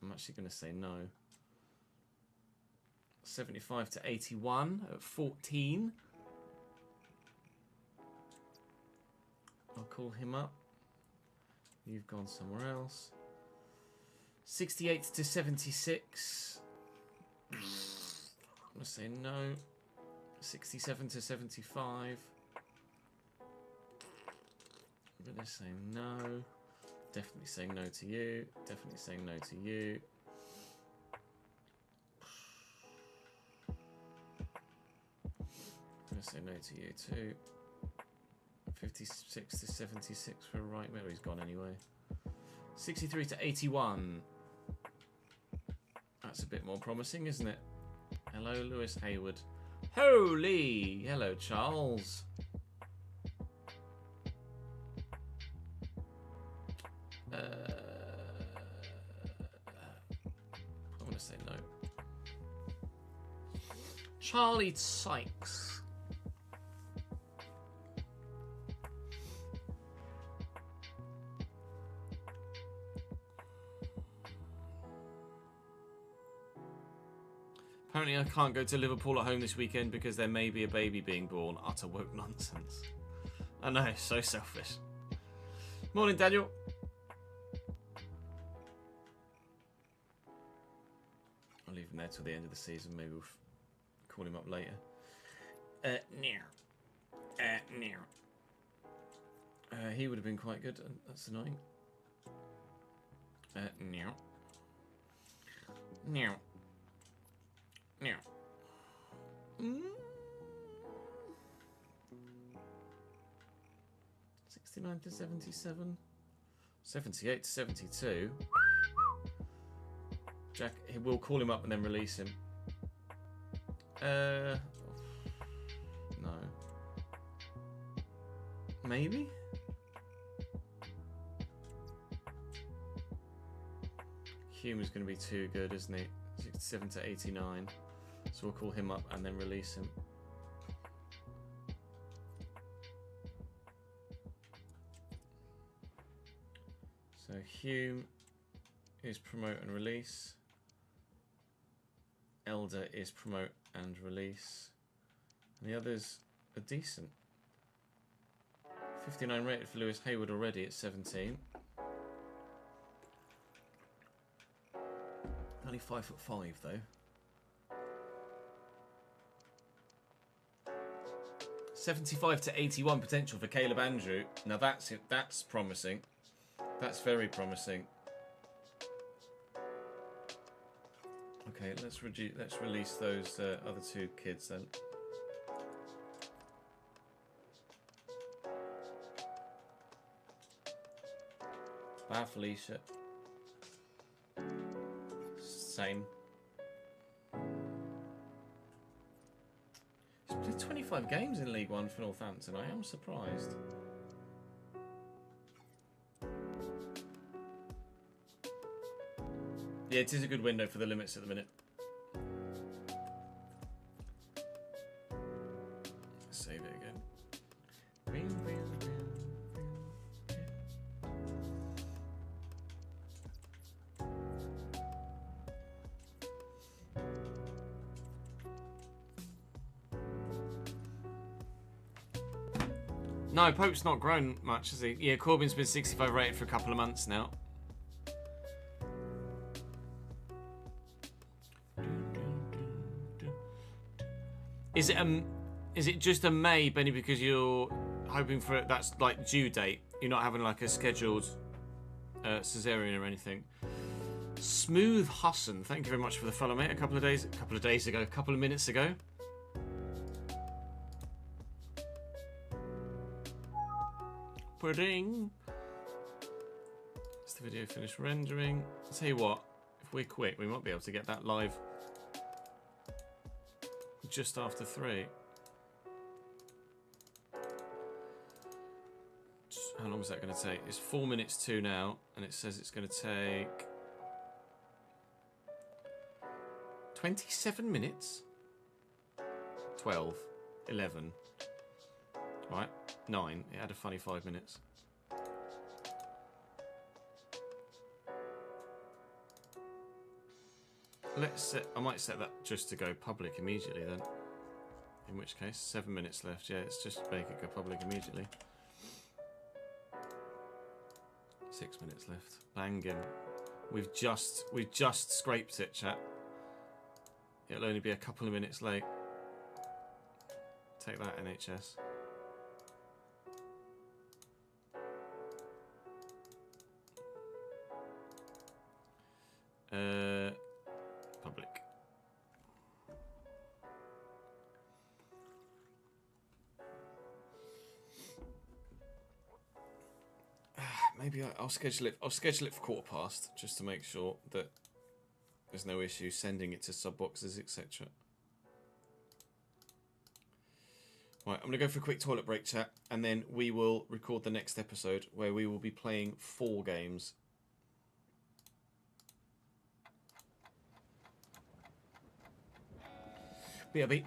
I'm actually going to say no. 75 to 81 at 14. I'll call him up. You've gone somewhere else. 68 to 76. I'm going to say no. 67 to 75. I'm going to say no. Definitely saying no to you. Definitely saying no to you. I'm going to say no to you too. 56 to 76 for right middle. He's gone anyway. 63 to 81. That's a bit more promising, isn't it? Hello, Lewis Hayward. Holy! Hello, Charles. I'm going to say no. Charlie Sykes. Apparently I can't go to Liverpool at home this weekend because there may be a baby being born. Utter woke nonsense. I know, so selfish. Morning, Daniel. I'll leave him there till the end of the season. Maybe we'll call him up later. He would have been quite good. That's annoying. Now. 69 to 77. 78 to 72. Jack, we'll call him up and then release him. No. Maybe? Hume is going to be too good, isn't he? 67 to 89. So we'll call him up and then release him. So Hume is promote and release. Elder is promote and release. And the others are decent. 59 rated for Lewis Hayward already at 17. Only 5'5" though. 75 to 81 potential for Caleb Andrew. Now that's it. That's promising. That's very promising. Okay, let's release those other two kids then. Bad Felicia. Same. He's played 25 games in League One for Northampton. I am surprised. Yeah, it is a good window for the limits at the minute. No, Pope's not grown much, has he? Yeah, Corbyn's been 65 rated for a couple of months now. Is it just a May, Benny, because you're hoping for it? That's like due date. You're not having like a scheduled cesarean or anything. Smooth Hassan, thank you very much for the follow, mate. A couple of minutes ago. Pudding. Is the video finished rendering? I'll tell you what, if we're quick, we might be able to get that live just after 3. How long is that going to take? It's 4 minutes to now, and it says it's going to take 27 minutes. 12, 11. Right, 9. It had a funny 5 minutes. I might set that just to go public immediately then. In which case, 7 minutes left. Yeah, it's just make it go public immediately. 6 minutes left. Banging. We've just scraped it, chat. It'll only be a couple of minutes late. Take that, NHS. Public. Maybe I'll schedule it. I'll schedule it for 1:15 just to make sure that there's no issue sending it to sub boxes, etc. Right, I'm gonna go for a quick toilet break, chat, and then we will record the next episode where we will be playing 4 games. BRB.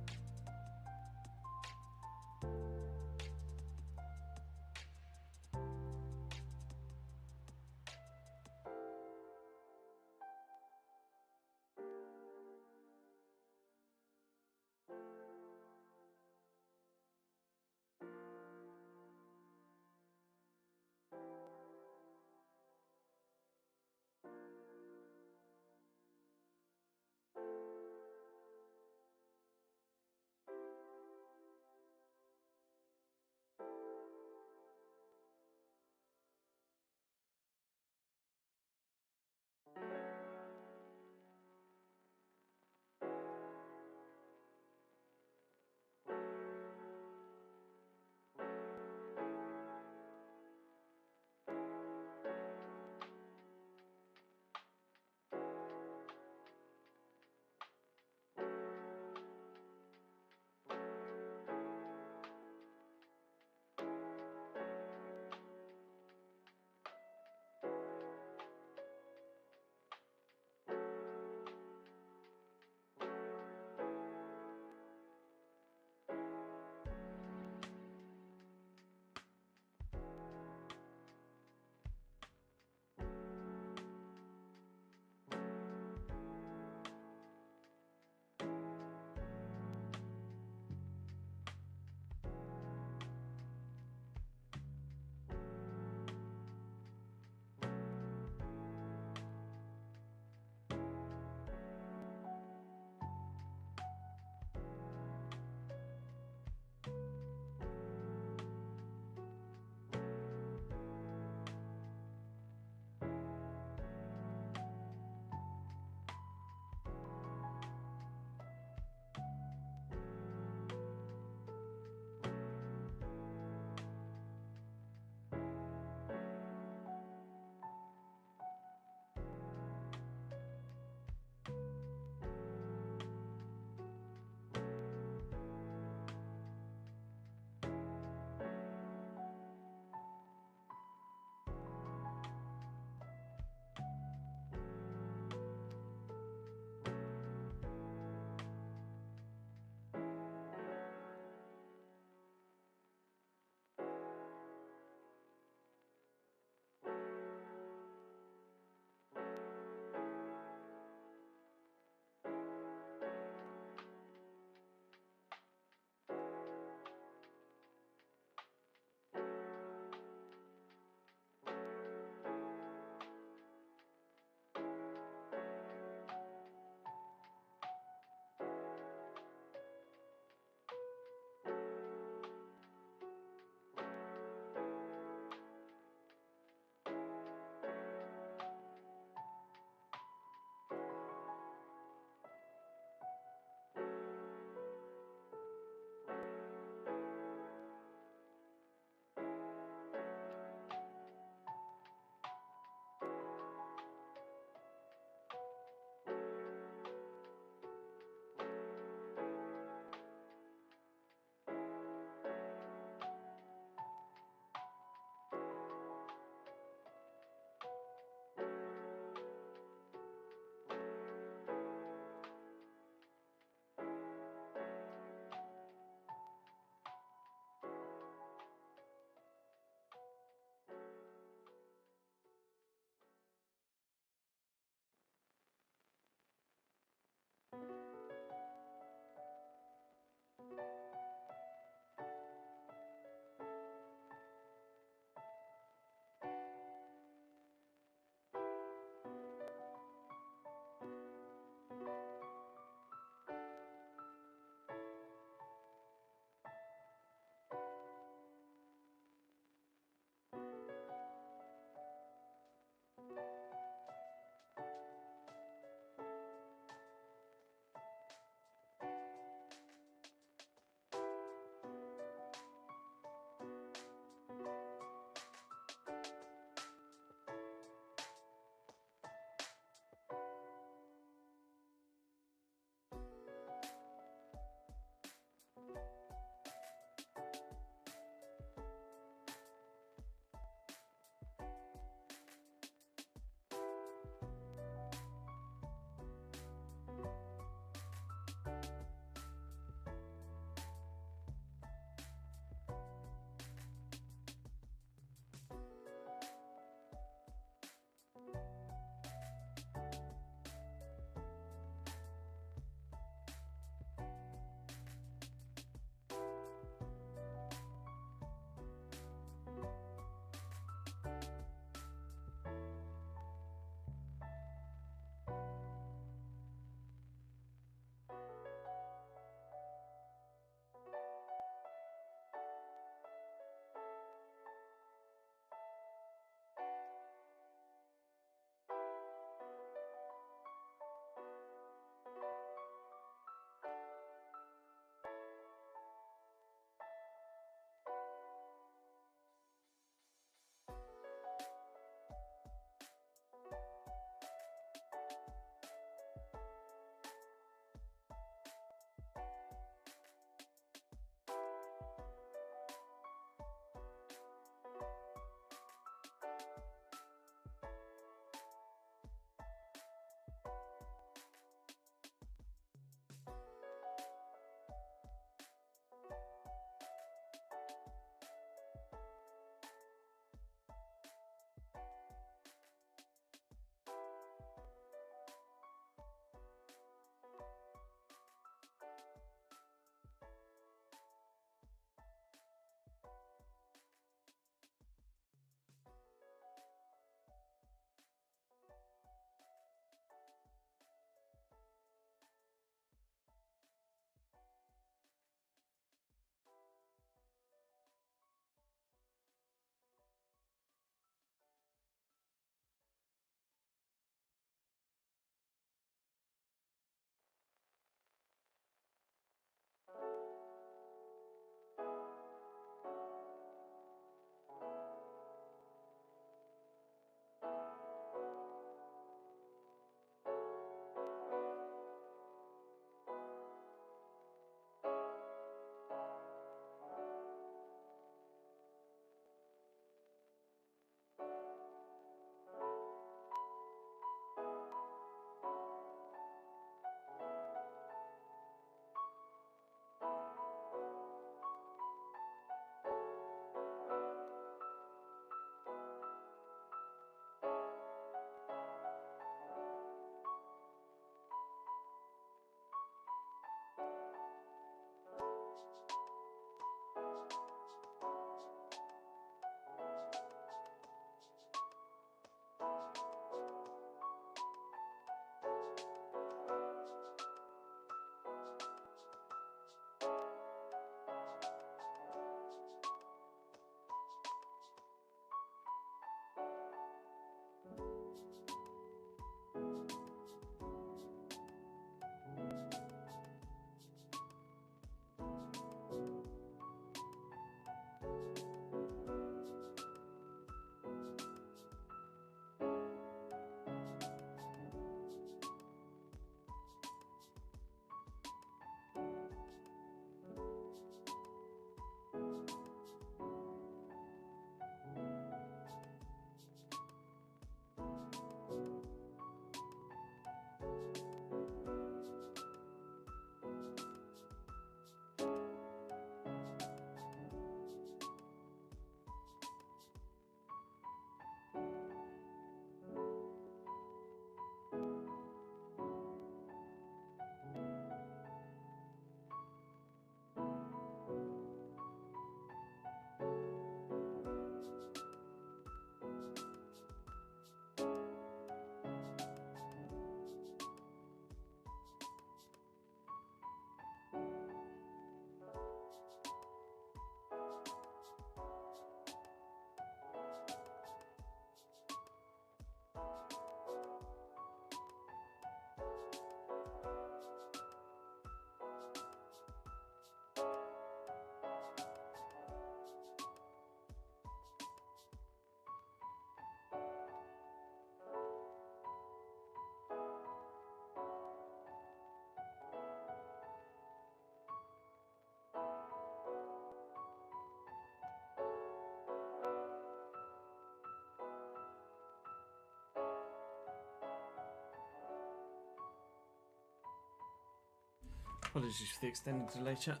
Apologies for the extended delay, chat.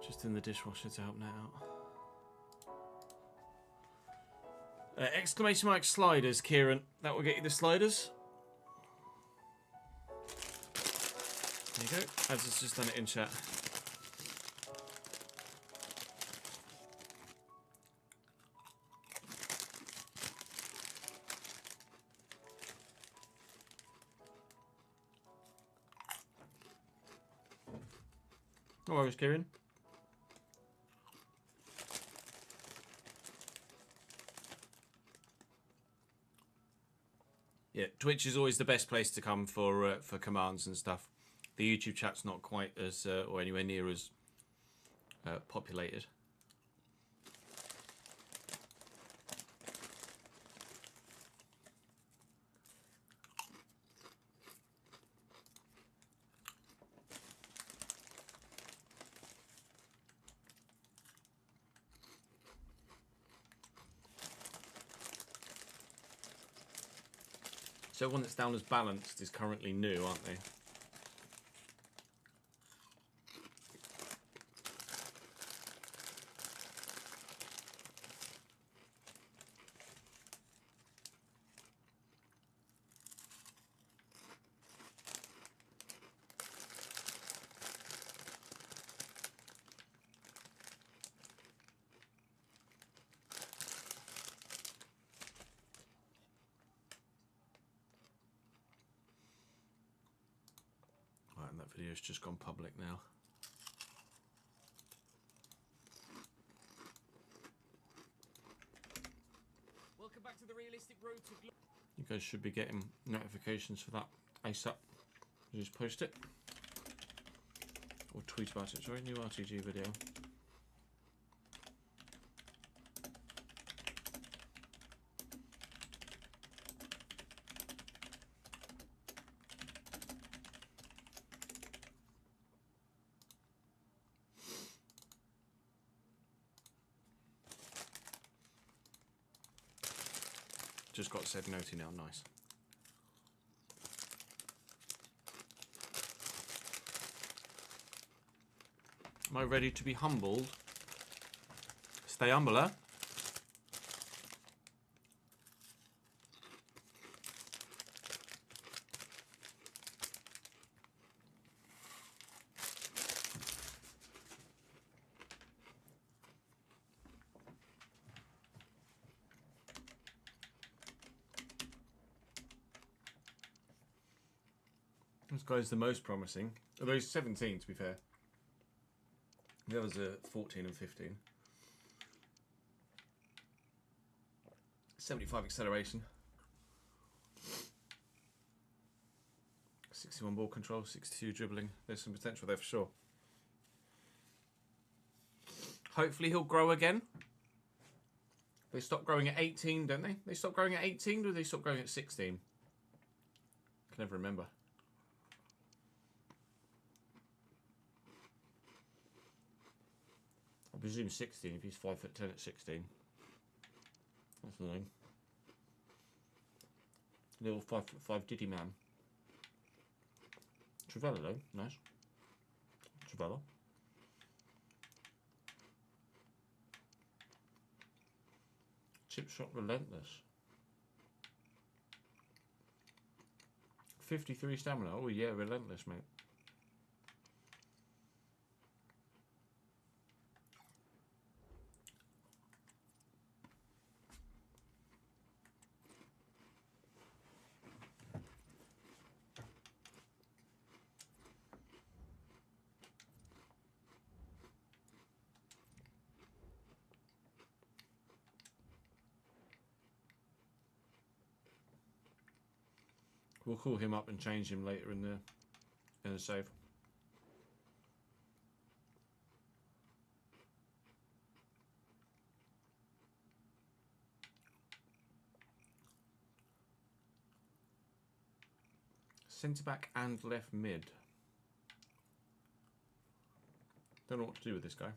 Just in the dishwasher to help Nat out. Exclamation mark sliders, Kieran. That will get you the sliders. There you go. As has just done it in chat. No worries, Kieran. Yeah, Twitch is always the best place to come for commands and stuff. The YouTube chat's not quite as or anywhere near as populated. So one that's down as balanced is currently new, aren't they? Video's just gone public now. Welcome back to the realistic road to glory. You guys should be getting notifications for that ASAP. Just post it. Or tweet about it. Sorry, new RTG video. Just got said noti now, nice. Am I ready to be humbled? Stay humble, huh? This guy's the most promising. Although he's 17, to be fair. The others are 14 and 15. 75 acceleration. 61 ball control, 62 dribbling. There's some potential there for sure. Hopefully he'll grow again. They stop growing at 18, don't they? They stop growing at 18 or do they stop growing at 16? I can never remember. I presume 16 if he's 5'10" at 16. That's the name. Little 5'5" Diddy man. Trivella though, nice. Trivella. Chip shot relentless. 53 stamina. Oh yeah, relentless, mate. We'll call him up and change him later in the save. Centre back and left mid. Don't know what to do with this guy.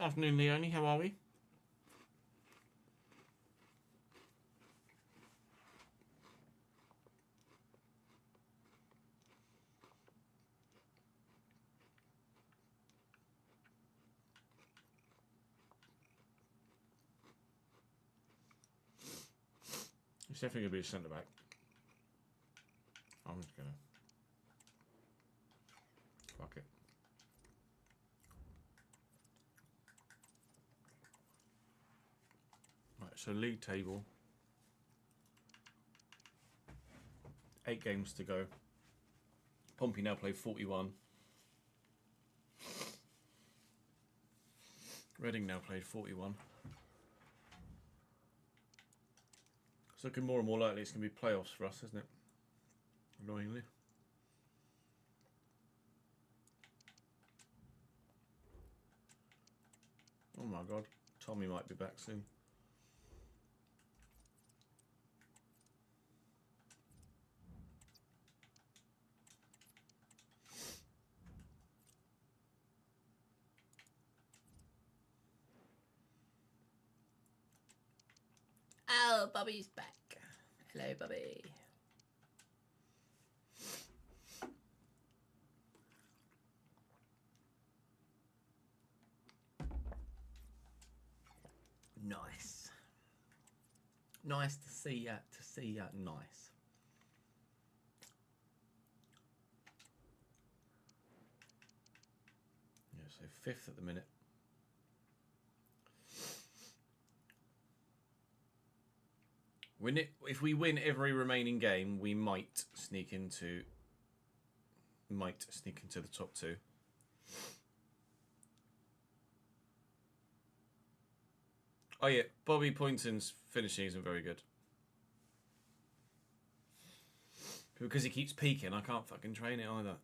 Afternoon, Leonie. How are we? It's definitely going to be a centre back. I'm just going to... Fuck it. Right, so league table. 8 games to go. Pompey now played 41. Reading now played 41. It's looking more and more likely it's going to be playoffs for us, isn't it? Annoyingly. Oh my god, Tommy might be back soon. Oh, Bobby's back. Hello, Bobby. Nice. Nice to see ya. Nice. Yeah, so 5th at the minute. If we win every remaining game, we might sneak into the top 2. Oh yeah, Bobby Poynton's finishing isn't very good. Because he keeps peaking, I can't fucking train it either.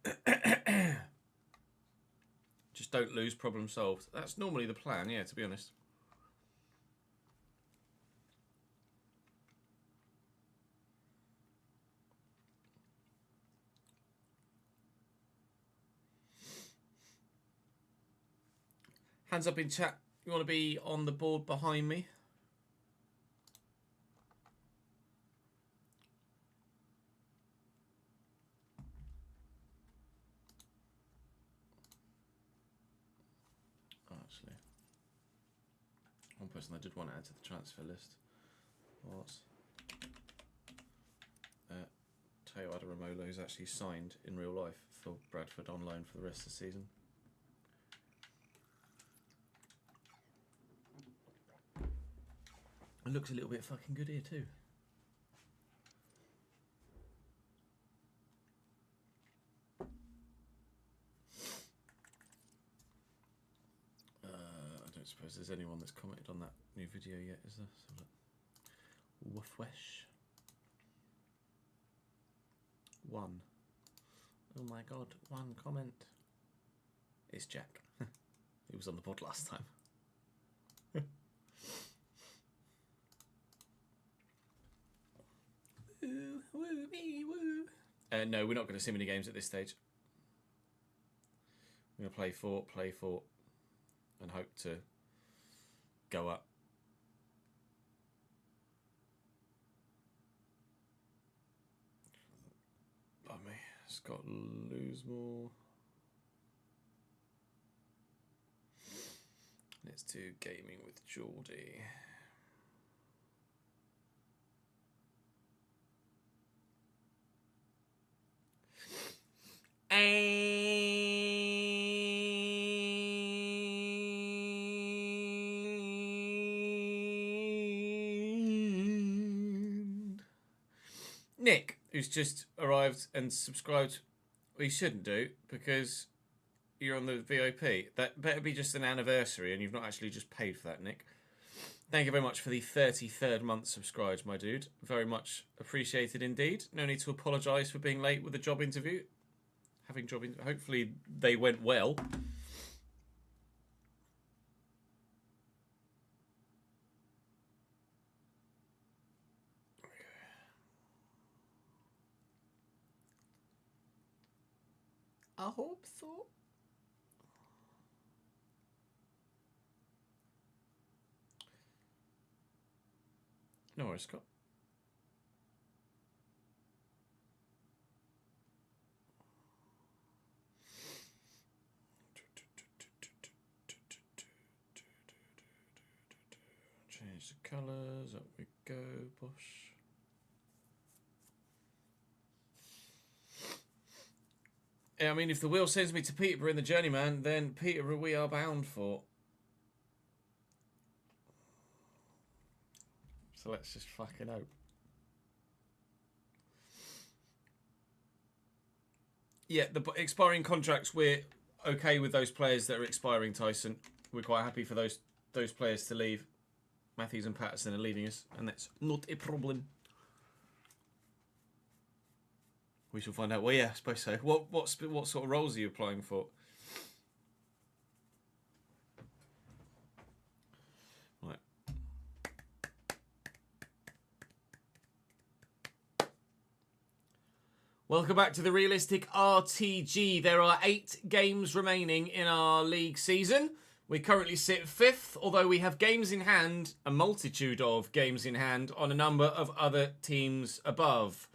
Just don't lose, problem solved. That's normally the plan, yeah, to be honest. Hands up in chat. You want to be on the board behind me? Oh, actually, one person I did want to add to the transfer list was Teo Adaramola, who's actually signed in real life for Bradford on loan for the rest of the season. It looks a little bit fucking good here too. I don't suppose there's anyone that's commented on that new video yet, is there? So woof wesh. 1. Oh my god, 1 comment. It's Jack. He was on the pod last time. Woo, woo, me, woo. No, we're not going to see many games at this stage. We're going to play for, and hope to go up. Blimey, Scott Loosemore. Let's do gaming with Geordie. And Nick, who's just arrived and subscribed, well, you shouldn't do because you're on the VIP. That better be just an anniversary and you've not actually just paid for that, Nick. Thank you very much for the 33rd month subscribed, my dude. Very much appreciated indeed. No need to apologise for being late with the job interview. Hopefully they went well. I hope so. No worries, Scott. Change the colours. Up we go, Bosh. Yeah, I mean, if the wheel sends me to Peterborough in the Journeyman, then Peterborough we are bound for. So let's just fucking hope. Yeah, the expiring contracts, we're okay with those players that are expiring, Tyson. We're quite happy for those players to leave. Matthews and Patterson are leaving us, and that's not a problem. We shall find out. Well, yeah, I suppose so. What sort of roles are you applying for? Right. Welcome back to the Realistic RTG. There are 8 games remaining in our league season. We currently sit 5th, although we have games in hand, a multitude of games in hand, on a number of other teams above.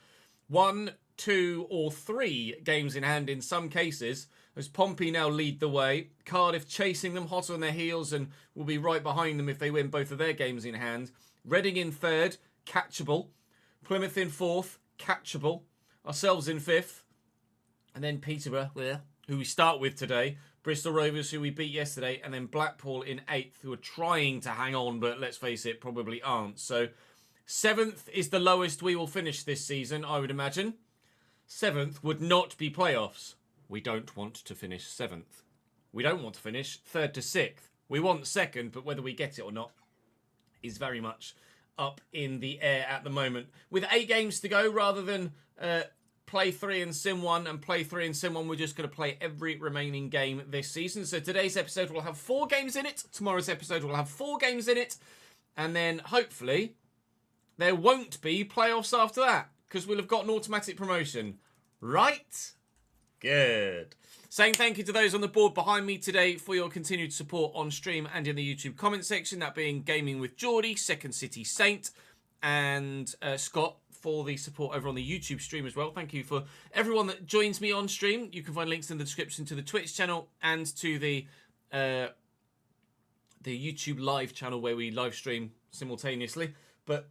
1, 2 or 3 games in hand in some cases, as Pompey now lead the way. Cardiff chasing them hot on their heels and will be right behind them if they win both of their games in hand. Reading in 3rd, catchable. Plymouth in 4th, catchable. Ourselves in 5th. And then Peterborough, who we start with today. Bristol Rovers, who we beat yesterday. And then Blackpool in 8th, who are trying to hang on, but let's face it, probably aren't. So 7th is the lowest we will finish this season, I would imagine. 7th would not be playoffs. We don't want to finish 7th. We don't want to finish 3rd to 6th. We want 2nd, but whether we get it or not is very much up in the air at the moment. With 8 games to go, rather than play 3 and sim 1 and play 3 and sim 1, we're just going to play every remaining game this season. So today's episode will have 4 games in it. Tomorrow's episode will have 4 games in it. And then hopefully there won't be playoffs after that, because we'll have got an automatic promotion. Right? Good. Saying thank you to those on the board behind me today for your continued support on stream and in the YouTube comment section, that being Gaming with Geordie, Second City Saint, and Scott for the support over on the YouTube stream as well. Thank you for everyone that joins me on stream. You can find links in the description to the Twitch channel and to the YouTube live channel where we live stream simultaneously. But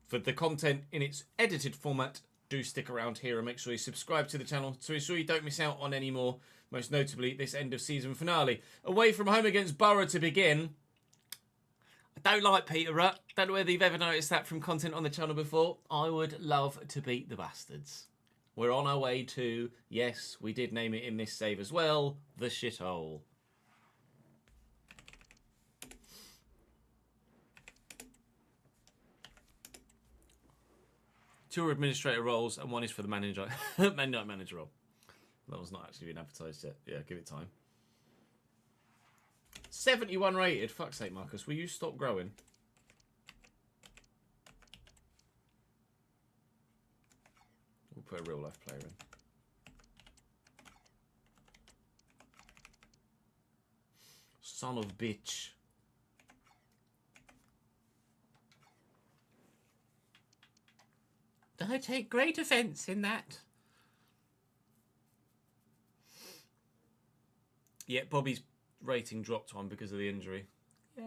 for the content in its edited format, do stick around here and make sure you subscribe to the channel to ensure you don't miss out on any more, most notably this end of season finale. Away from home against Borough to begin. I don't like Peterborough. Don't know whether you've ever noticed that from content on the channel before. I would love to beat the bastards. We're on our way to, yes, we did name it in this save as well, the shithole. Two are administrator roles and one is for the manager, manager role. That was not actually been advertised yet. Yeah, give it time. 71 rated. Fuck's sake, Marcus. Will you stop growing? We'll put a real life player in. Son of bitch. I take great offence in that. Yeah, Bobby's rating dropped one because of the injury. Yay.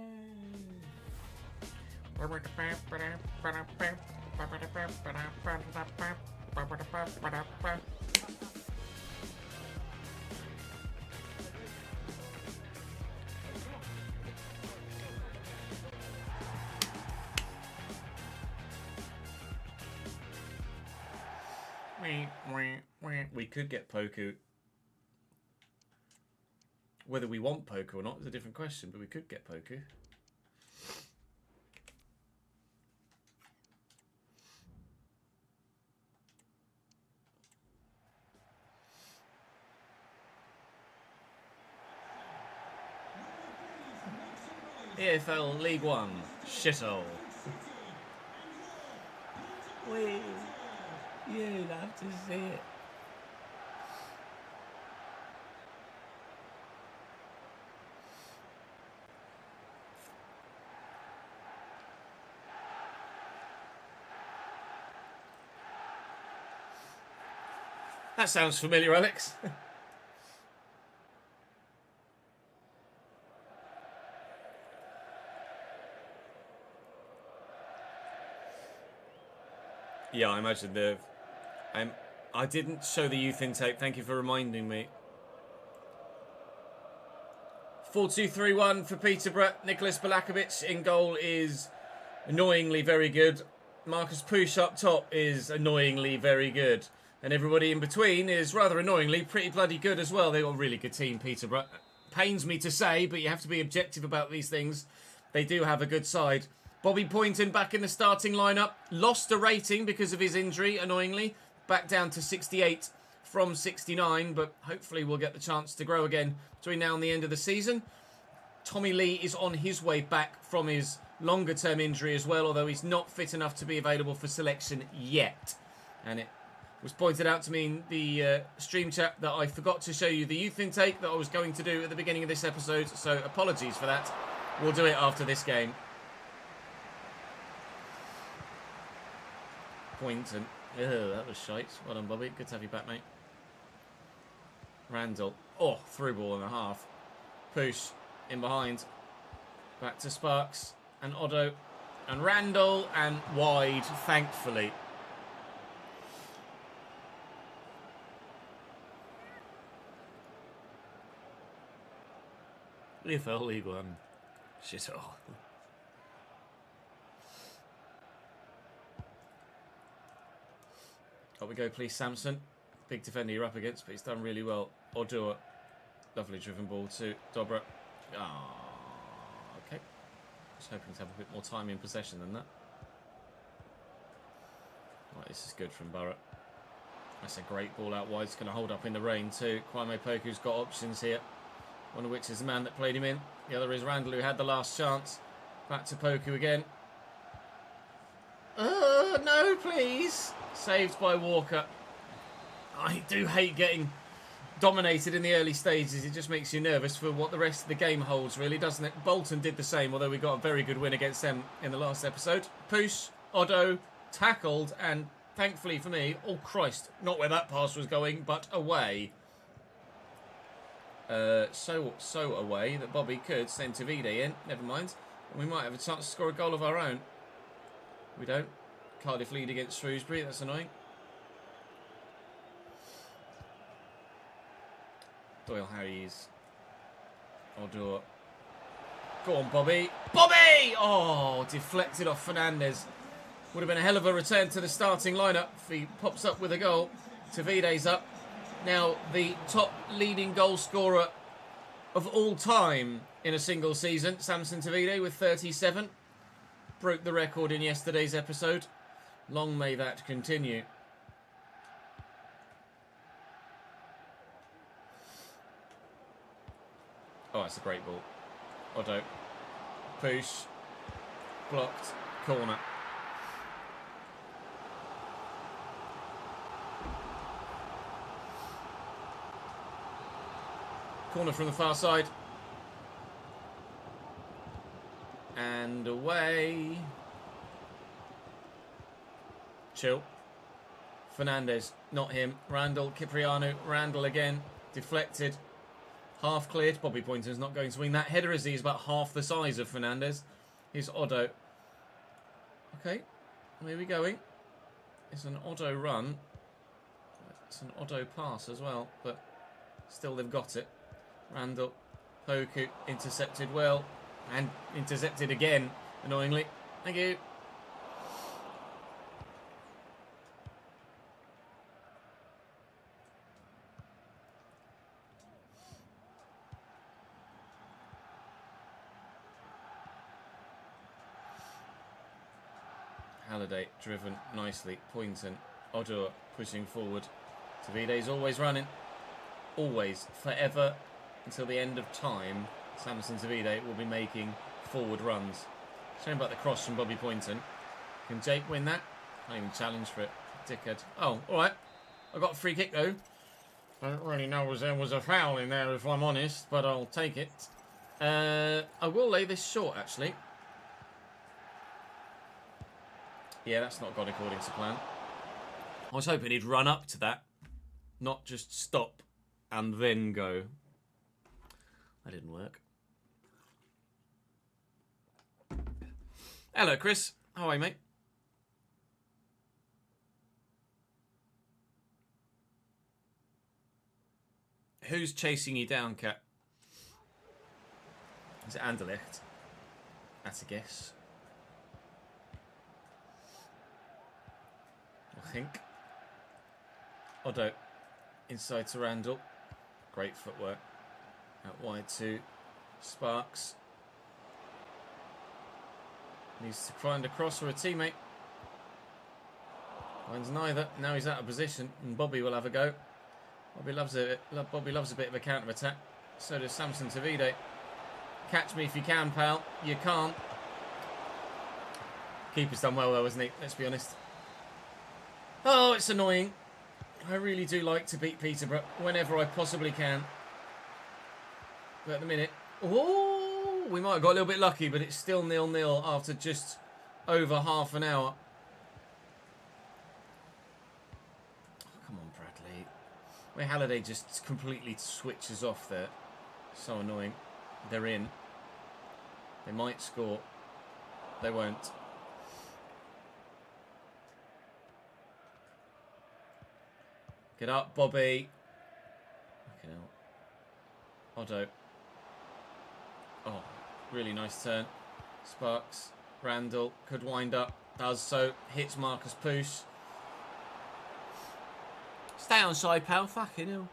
We could get Poku. Whether we want Poku or not is a different question, but we could get Poku. EFL League One. Shithole. You'd have to see it. That sounds familiar, Alex. Yeah, I imagine the... I didn't show the youth intake. Thank you for reminding me. 4-2-3-1 for Peterborough. Nicholas Balakovic in goal is annoyingly very good. Marcus Push up top is annoyingly very good. And everybody in between is rather annoyingly pretty bloody good as well. They've got a really good team, Peterborough. Pains me to say, but you have to be objective about these things. They do have a good side. Bobby Poynton back in the starting lineup. Lost a rating because of his injury, annoyingly. Back down to 68 from 69, but hopefully we'll get the chance to grow again between now and the end of the season. Tommy Lee is on his way back from his longer-term injury as well, although he's not fit enough to be available for selection yet. And it was pointed out to me in the stream chat that I forgot to show you the youth intake that I was going to do at the beginning of this episode, so apologies for that. We'll do it after this game. Poynton. Oh, that was shite. Well done, Bobby. Good to have you back, mate. Randall. Oh, through ball and a half. Push in behind. Back to Sparks and Otto and Randall and wide, thankfully. EFL League One. Shit all. Up we go, please, Samson. Big defender you're up against, but he's done really well. Ordua. Lovely driven ball to Dobra. Ah, okay. Just hoping to have a bit more time in possession than that. Right, this is good from Barrett. That's a great ball out wide. It's going to hold up in the rain too. Kwame Poku's got options here. One of which is the man that played him in. The other is Randall, who had the last chance. Back to Poku again. Oh, no, please. Saved by Walker. I do hate getting dominated in the early stages. It just makes you nervous for what the rest of the game holds, really, doesn't it? Bolton did the same, although we got a very good win against them in the last episode. Push, Otto, tackled, and thankfully for me, oh Christ, not where that pass was going, but away. So away that Bobby could send Tavide in. Never mind. And we might have a chance to score a goal of our own. We don't. Cardiff lead against Shrewsbury. That's annoying. Doyle Harries. Odor. Go on, Bobby. Bobby! Oh, deflected off Fernandez. Would have been a hell of a return to the starting lineup if he pops up with a goal. Tavide's up. Now, the top leading goal scorer of all time in a single season, Samson Tavide with 37. Broke the record in yesterday's episode. Long may that continue. Oh, that's a great ball. Otto. Push. Blocked. Corner. Corner from the far side. And away. Chill. Fernandez, not him. Randall, Cipriano, Randall again. Deflected. Half cleared. Bobby Poynton's not going to win that. Header is about half the size of Fernandez. Here's Otto. Okay. Where are we going? It's an Otto run. It's an Otto pass as well, but still they've got it. Randall, Poku, intercepted well, and intercepted again, annoyingly. Thank you. Halliday, driven nicely. Poynton, Odor pushing forward. Tavide's always running. Always, forever, until the end of time, Samson Tavide will be making forward runs. Shame about the cross from Bobby Poynton. Can Jake win that? Can't even challenge for it. Dickhead. Oh, alright. I got a free kick though. I don't really know if there was a foul in there if I'm honest, but I'll take it. I will lay this short actually. Yeah, that's not gone according to plan. I was hoping he'd run up to that. not just stop and then go. That didn't work. Hello, Chris. How are you, mate? Who's chasing you down, Cat? Is it Anderlecht? That's a guess. I think. Otto. Inside to Randall. Great footwork. Out wide to Sparks. Needs to find a cross for a teammate. Finds neither. Now he's out of position, and Bobby will have a go. Bobby loves a bit of a counter attack. So does Samson Tavide. Catch me if you can, pal. You can't. Keeper's done well though, hasn't he? Let's be honest. Oh, it's annoying. I really do like to beat Peterborough whenever I possibly can. But at the minute, oh, we might have got a little bit lucky, but it's still 0-0 after just over half an hour. Oh, come on, Bradley. Where Halliday just completely switches off there. So annoying. They're in. They might score. They won't. Get up, Bobby. Fucking hell. Otto. Oh, really nice turn. Sparks. Randall could wind up. Does so. Hits Marcus Poos. Stay on side, pal. Fucking hell.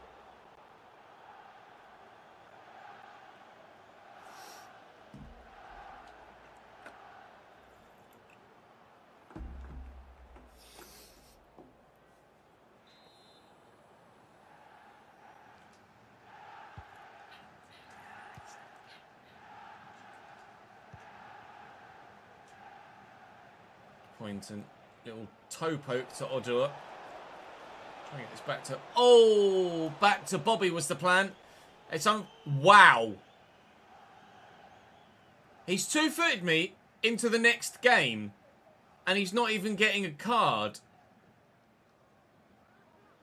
Poynton, little toe poke to Odua. Try and get this back to... Oh! Back to Bobby was the plan. It's on... Wow! He's two-footed me into the next game. And he's not even getting a card.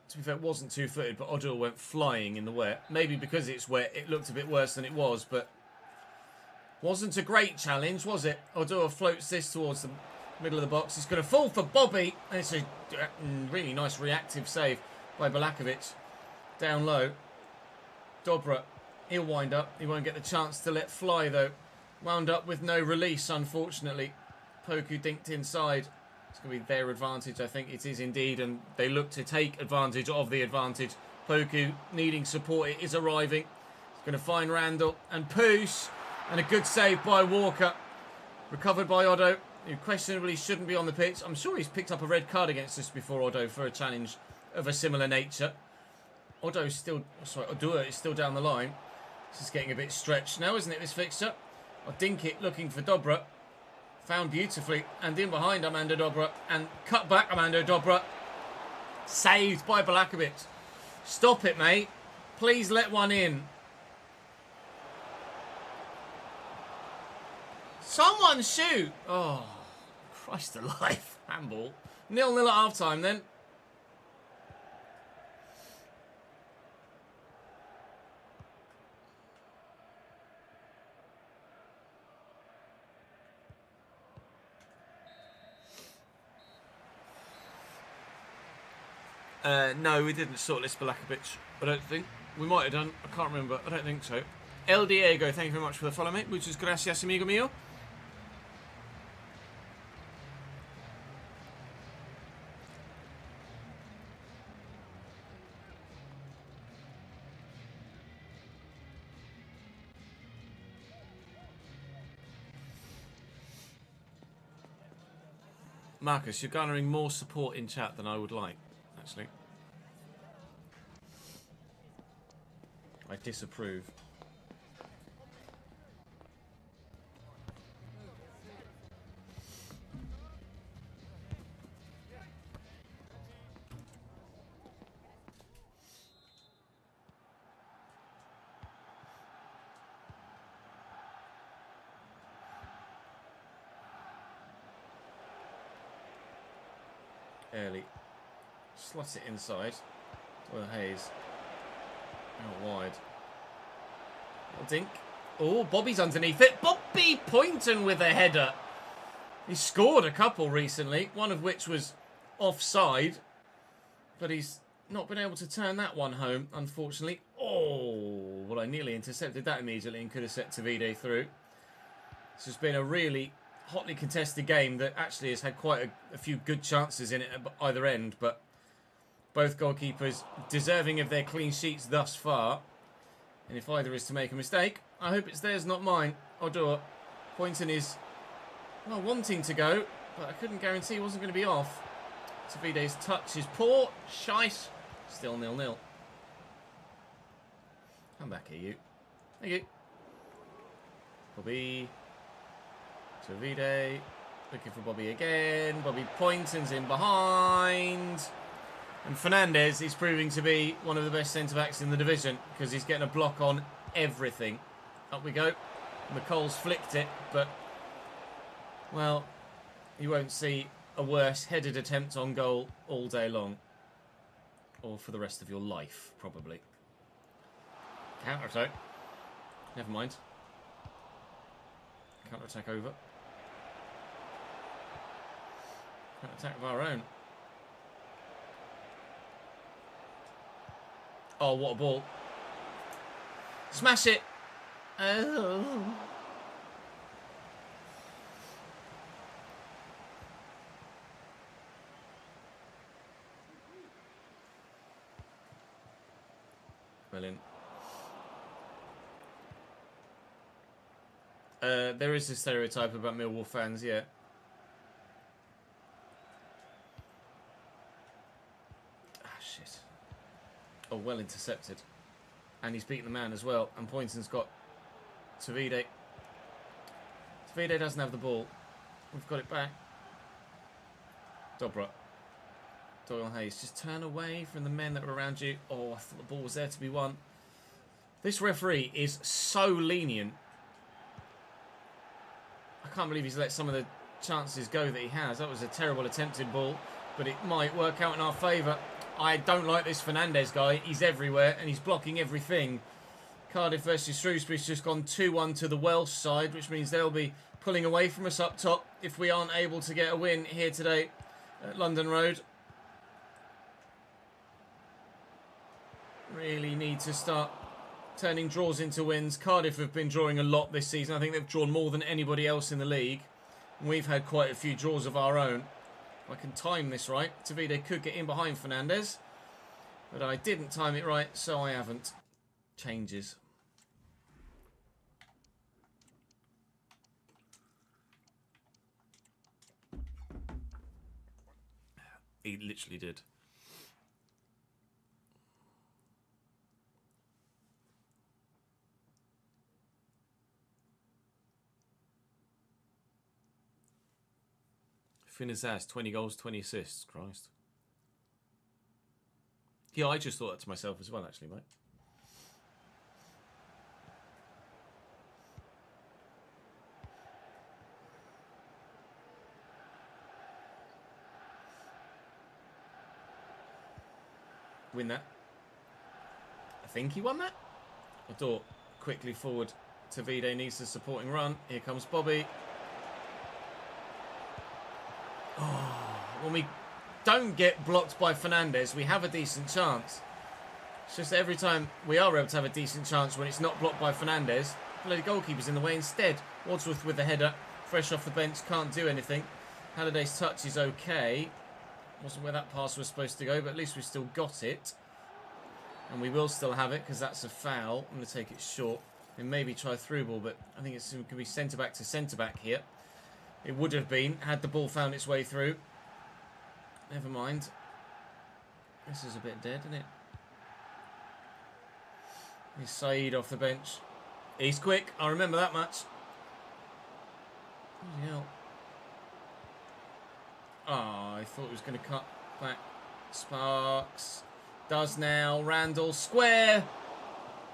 To be fair, it wasn't two-footed, but Odua went flying in the wet. Maybe because it's wet, it looked a bit worse than it was, but... Wasn't a great challenge, was it? Odua floats this towards the middle of the box. He's going to fall for Bobby. And it's a really nice reactive save by Balakovic. Down low. Dobra, he'll wind up. He won't get the chance to let fly, though. Wound up with no release, unfortunately. Poku dinked inside. It's going to be their advantage, I think it is indeed. And they look to take advantage of the advantage. Poku needing support. It is arriving. He's going to find Randall and Poos. And a good save by Walker. Recovered by Oddo, who questionably shouldn't be on the pitch. I'm sure he's picked up a red card against us before, Oddo, for a challenge of a similar nature. Odua is still down the line. This is getting a bit stretched now, isn't it, this fixture? Dinkit looking for Dobra. Found beautifully. And in behind Amanda Dobra. And cut back Amanda Dobra. Saved by Balakovic. Stop it, mate. Please let one in. Someone shoot! Oh, Christ alive. Handball. 0-0 at half-time then. No, we didn't shortlist Balakovic. I don't think. We might have done. I can't remember. I don't think so. El Diego, thank you very much for the follow, mate. Muchas gracias, amigo mío. Marcus, you're garnering more support in chat than I would like, actually. I disapprove. Early. Slot it inside. Well, Hayes. Out wide. Dink. Oh, Bobby's underneath it. Bobby Poynton with a header. He's scored a couple recently, one of which was offside. But he's not been able to turn that one home, unfortunately. Oh, well, I nearly intercepted that immediately and could have set Tavide through. This has been a really hotly contested game that actually has had quite a few good chances in it at either end, but both goalkeepers deserving of their clean sheets thus far. And if either is to make a mistake, I hope it's theirs, not mine. Odor. Poynton is, well, wanting to go, but I couldn't guarantee he wasn't going to be off. Tavide's touch is poor. Shite. Still 0-0. Come back here, you. Thank you. Bobby. Tavide. Looking for Bobby again. Bobby Poynton's in behind. And Fernandez is proving to be one of the best centre-backs in the division because he's getting a block on everything. Up we go. McColl's flicked it, but, well, you won't see a worse headed attempt on goal all day long. Or for the rest of your life, probably. Counter-attack. Never mind. Counter-attack over. Counter-attack of our own. Oh, what a ball. Smash it. Oh. Brilliant. There is a stereotype about Millwall fans, yeah. Ah, shit. Oh, well intercepted. And he's beaten the man as well. And Poynton's got Tavide. Tavide doesn't have the ball. We've got it back. Dobra. Doyle Hayes. Just turn away from the men that were around you. Oh, I thought the ball was there to be won. This referee is so lenient. I can't believe he's let some of the chances go that he has. That was a terrible attempted ball, but it might work out in our favour. I don't like this Fernandez guy. He's everywhere and he's blocking everything. Cardiff versus Shrewsbury's just gone 2-1 to the Welsh side, which means they'll be pulling away from us up top if we aren't able to get a win here today at London Road. Really need to start turning draws into wins. Cardiff have been drawing a lot this season. I think they've drawn more than anybody else in the league. We've had quite a few draws of our own. If I can time this right, Tavide could get in behind Fernandez, but I didn't time it right, so I haven't. Changes. He literally did. Finazaz, 20 goals, 20 assists. Christ. Yeah, I just thought that to myself as well, actually, mate. Win that. I think he won that. Adore quickly forward. Tavide needs the supporting run. Here comes Bobby. When we don't get blocked by Fernandez, we have a decent chance. It's just that every time we are able to have a decent chance when it's not blocked by Fernandez, the bloody goalkeeper's in the way instead. Wadsworth with the header, fresh off the bench, can't do anything. Halliday's touch is okay. Wasn't where that pass was supposed to go, but at least we still got it. And we will still have it because that's a foul. I'm going to take it short and maybe try through ball, but I think it's going to be centre-back to centre-back here. It would have been had the ball found its way through. Never mind. This is a bit dead, isn't it? He's Saeed off the bench. He's quick. I remember that much. Bloody hell. Oh, I thought he was going to cut back. Sparks. Does now. Randall. Square.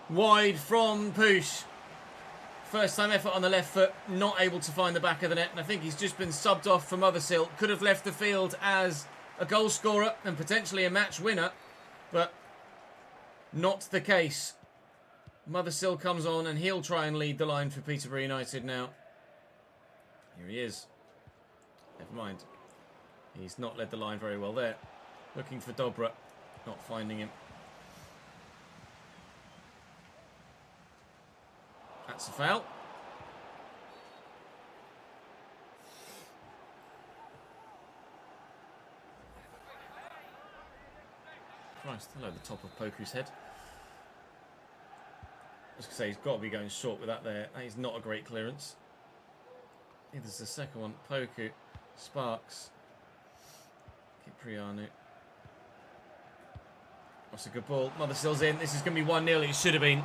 Wide from Poosh. First time effort on the left foot. Not able to find the back of the net. And I think he's just been subbed off for Mothersill. Could have left the field as a goal scorer and potentially a match winner. But Not the case. Mothersill comes on and he'll try and lead the line for Peterborough United now. Here he is. Never mind. He's not led the line very well there. Looking for Dobra. Not finding him. That's a foul. Christ, hello, the top of Poku's head. I was going to say, he's got to be going short with that there. That is not a great clearance. There's the second one. Poku. Sparks. Kiprianu. That's a good ball. Mothersill's in. This is going to be 1-0. It should have been.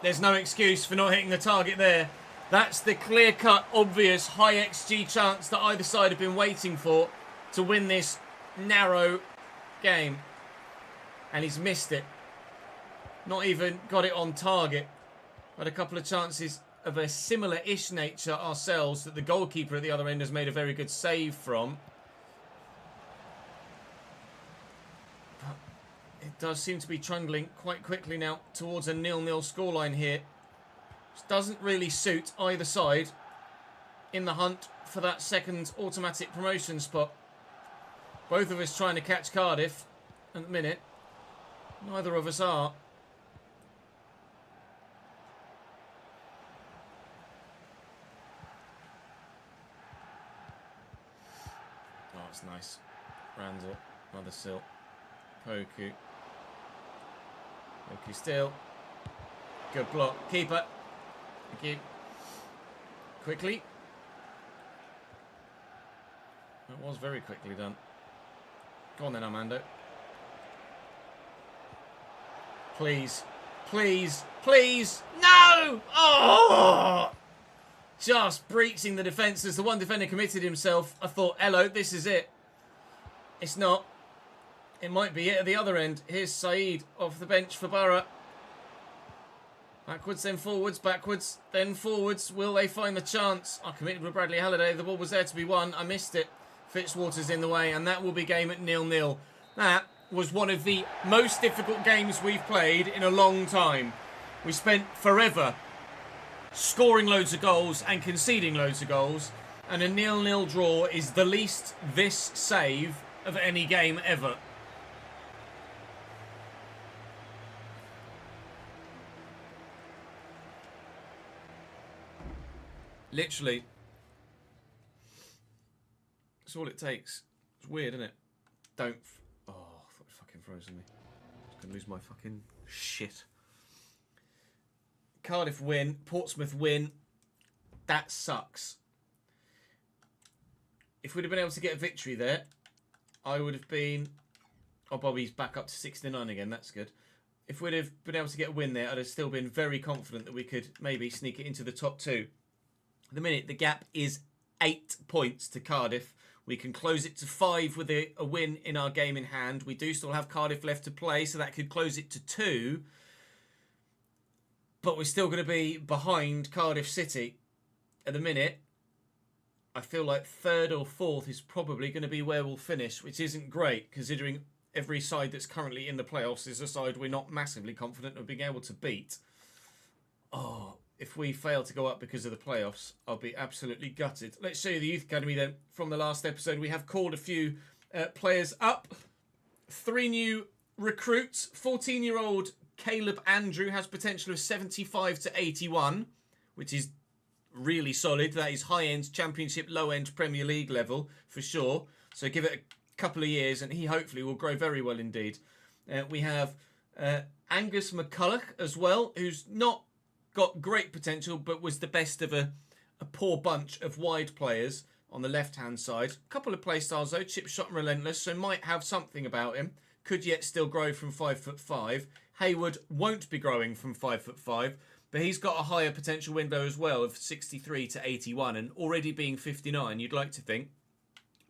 There's no excuse for not hitting the target there. That's the clear-cut, obvious, high XG chance that either side have been waiting for to win this narrow game. And he's missed it. Not even got it on target. Had a couple of chances of a similar-ish nature ourselves that the goalkeeper at the other end has made a very good save from. But it does seem to be trundling quite quickly now towards a 0-0 scoreline here. Which doesn't really suit either side in the hunt for that second automatic promotion spot. Both of us trying to catch Cardiff at the minute. Neither of us are. Oh, it's nice. Randall, Mothersill, Poku. Poku still. Good block. Keeper. Thank you. Quickly. That was very quickly done. Go on then, Armando. Please. Please. Please. No! Oh! Just breaching the defence as the one defender committed himself. I thought, hello, this is it. It's not. It might be it at the other end. Here's Saeed off the bench for Borough. Backwards, then forwards, backwards, then forwards. Will they find the chance? I committed with Bradley Halliday. The ball was there to be won. I missed it. Fitzwater's in the way, and that will be game at 0-0. That was one of the most difficult games we've played in a long time. We spent forever scoring loads of goals and conceding loads of goals, and a 0-0 draw is the least this save of any game ever. Literally. That's all it takes. It's weird, isn't it? Don't... Oh, I thought it fucking frozen me. I was going to lose my fucking shit. Cardiff win. Portsmouth win. That sucks. If we'd have been able to get a victory there, I would have been... Oh, Bobby's back up to 69 again. That's good. If we'd have been able to get a win there, I'd have still been very confident that we could maybe sneak it into the top two. At the minute, the gap is 8 points to Cardiff. We can close it to 5 with a win in our game in hand. We do still have Cardiff left to play, so that could close it to 2. But we're still going to be behind Cardiff City. At the minute, I feel like 3rd or 4th is probably going to be where we'll finish, which isn't great, considering every side that's currently in the playoffs is a side we're not massively confident of being able to beat. Oh, if we fail to go up because of the playoffs, I'll be absolutely gutted. Let's show you the Youth Academy then. From the last episode, we have called a few players up. 3 new recruits. 14-year-old Caleb Andrew has potential of 75 to 81, which is really solid. That is high-end Championship, low-end Premier League level for sure. So give it a couple of years and he hopefully will grow very well indeed. We have Angus McCulloch as well, who's not got great potential, but was the best of a poor bunch of wide players on the left-hand side. A couple of play styles, though. Chip shot and relentless, so might have something about him. Could yet still grow from 5'5". Hayward won't be growing from 5'5", but he's got a higher potential window as well of 63 to 81, and already being 59, you'd like to think.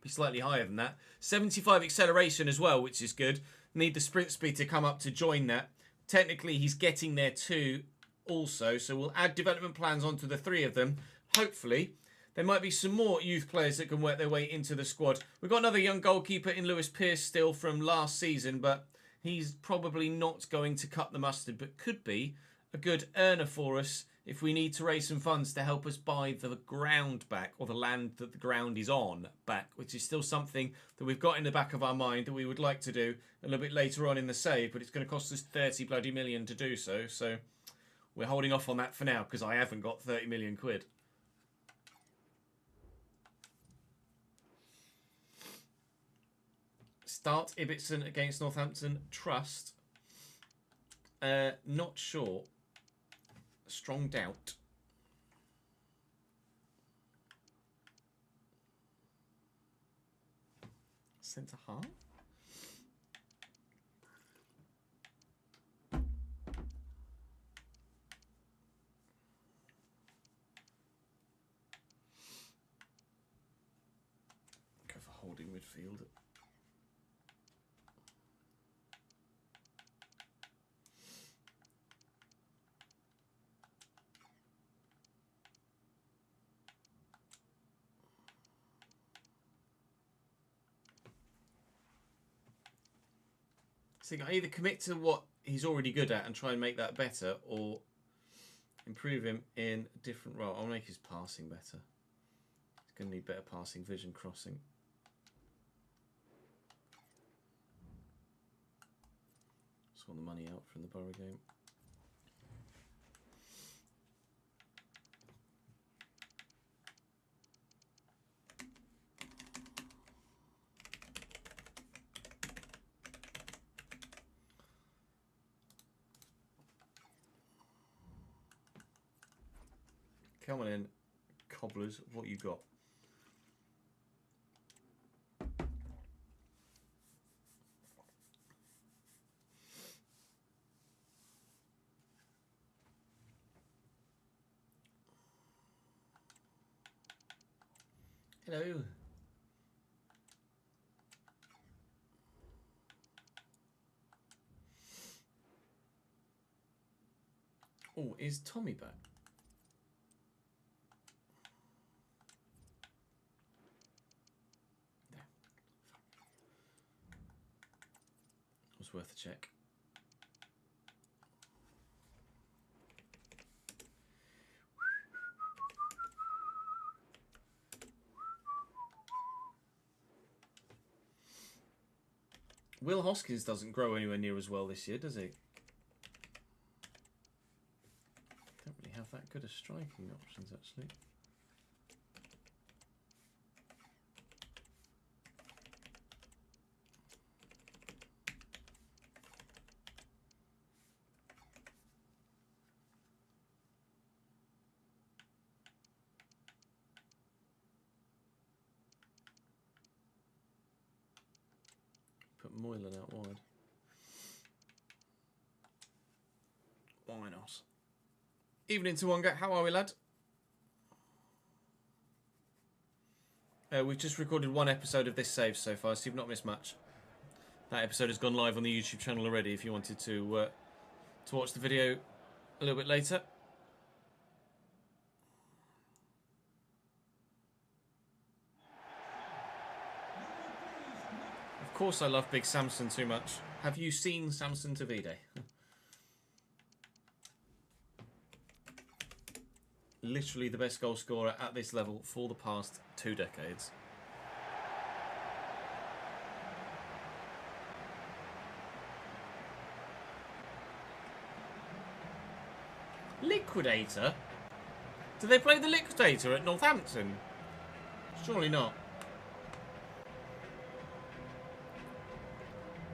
Be slightly higher than that. 75 acceleration as well, which is good. Need the sprint speed to come up to join that. Technically, he's getting there too, also, so we'll add development plans onto the 3 of them. Hopefully, there might be some more youth players that can work their way into the squad. We've got another young goalkeeper in Lewis Pearce still from last season, but He's probably not going to cut the mustard, but could be a good earner for us if we need to raise some funds to help us buy the ground back, or the land that the ground is on back, which is still something that we've got in the back of our mind that we would like to do a little bit later on in the save, but it's going to cost us 30 bloody million to do so. So we're holding off on that for now because I haven't got 30 million quid. Start Ibbotson against Northampton. Trust. Not sure. Strong doubt. Centre half. Go for holding midfield. So I either commit to what he's already good at and try and make that better, or improve him in a different role. I'll make his passing better. He's going to need better passing, vision, crossing. Just want the money out from the Borough game. Come on in, cobblers, what you got? Hello. Oh, is Tommy back? Was worth a check. Will Hoskins doesn't grow anywhere near as well this year, does he? Don't really have that good of striking options, actually. Put Moylan out wide. Why not? Evening to Wonga. How are we, lad? We've just recorded one episode of this save so far, so you've not missed much. That episode has gone live on the YouTube channel already if you wanted to watch the video a little bit later. Of course I love Big Samson too much. Have you seen Samson Tavide? Literally the best goal scorer at this level for the past 2 decades. Liquidator? Do they play the Liquidator at Northampton? Surely not.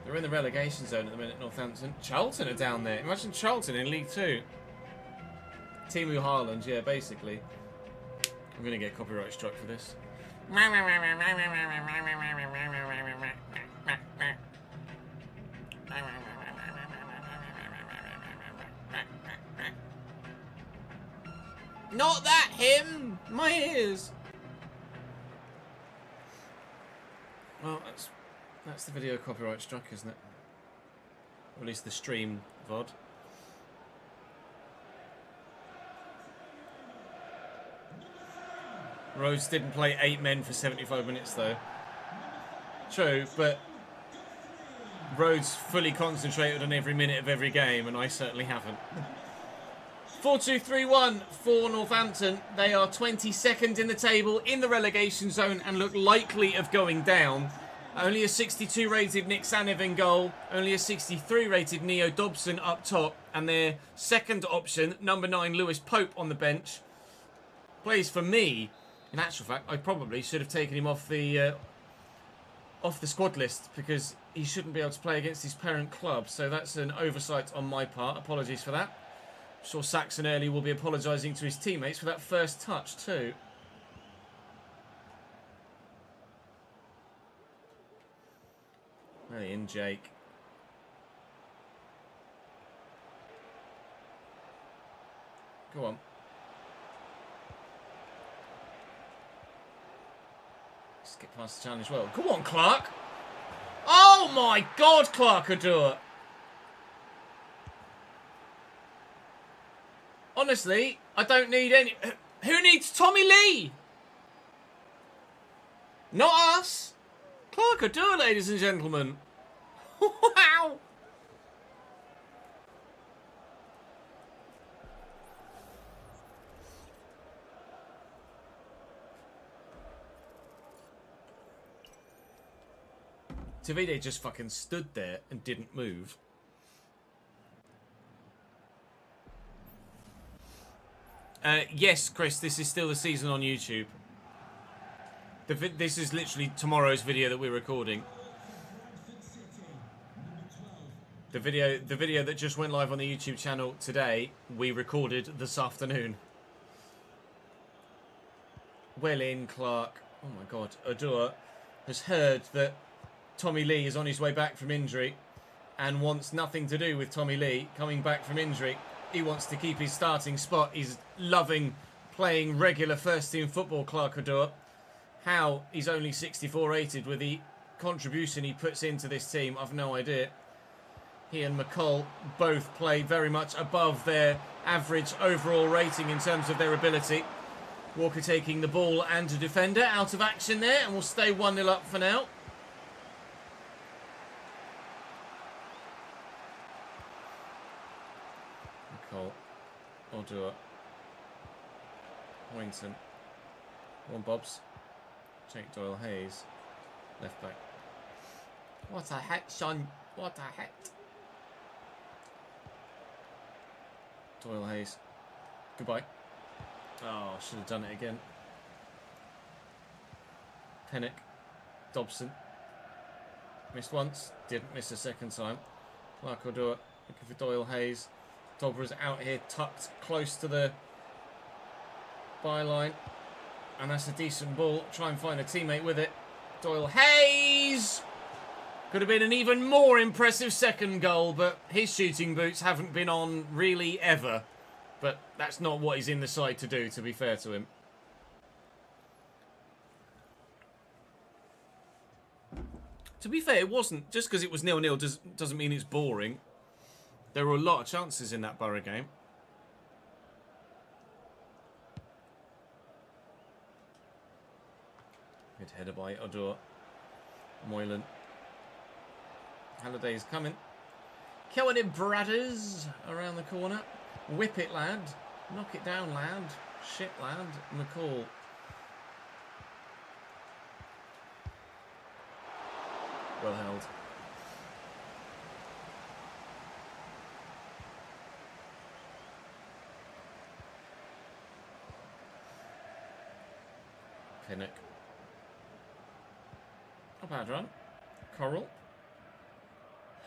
They're in the relegation zone at the minute, Northampton. Charlton are down there. Imagine Charlton in League 2. Timu Haaland, yeah, basically. I'm going to get copyright struck for this. Not that, him! My ears! Well, that's the video copyright struck, isn't it? Or at least the stream VOD. Rhodes didn't play 8 men for 75 minutes though. True, but Rhodes fully concentrated on every minute of every game, and I certainly haven't. 4-2-3-1 for Northampton. They are 22nd in the table, in the relegation zone, and look likely of going down. Only a 62 rated Nick Sanev in goal, only a 63 rated Neo Dobson up top, and their second option, number 9 Lewis Pope on the bench, plays for me. In actual fact, I probably should have taken him off the squad list, because he shouldn't be able to play against his parent club, so that's an oversight on my part. Apologies for that. I'm sure Saxon Early will be apologising to his teammates for that first touch too. Well in, Jake. Go on. Skip past the challenge well. Go on, Clark. Oh my God, Clark could do it. Honestly, I don't need any... Who needs Tommy Lee? Not us. Clark could do it, ladies and gentlemen. Wow. Tavide just fucking stood there and didn't move. Yes, Chris, this is still the season on YouTube. This is literally tomorrow's video that we're recording. The video that just went live on the YouTube channel today, we recorded this afternoon. Well in, Clark. Oh my God. Odua has heard that Tommy Lee is on his way back from injury and wants nothing to do with Tommy Lee coming back from injury. He wants to keep his starting spot. He's loving playing regular first-team football, Clark Odua. How he's only 64 rated with the contribution he puts into this team, I've no idea. He and McCall both play very much above their average overall rating in terms of their ability. Walker taking the ball and a defender out of action there, and we'll stay 1-0 up for now. McCall, Odua, Warrington, one Bobs, Jake Doyle-Hayes, left back. What a hat, Sean, what a hat. Doyle-Hayes, goodbye. Oh, should have done it again. Pennick, Dobson, missed once, didn't miss a second time. Clark will do it, looking for Doyle-Hayes. Dobra's out here tucked close to the byline. And that's a decent ball. Try and find a teammate with it. Doyle-Hayes! Could have been an even more impressive second goal, but his shooting boots haven't been on really ever. But that's not what he's in the side to do, to be fair to him. To be fair, it wasn't. Just because it was 0-0 doesn't mean it's boring. There were a lot of chances in that Borough game. Good header by Odor. Moylan. Halliday's coming. Kelly Bradders around the corner. Whip it, lad. Knock it down, lad. Shit, lad. McCall. Well held. Pinnock. Not bad run. Coral.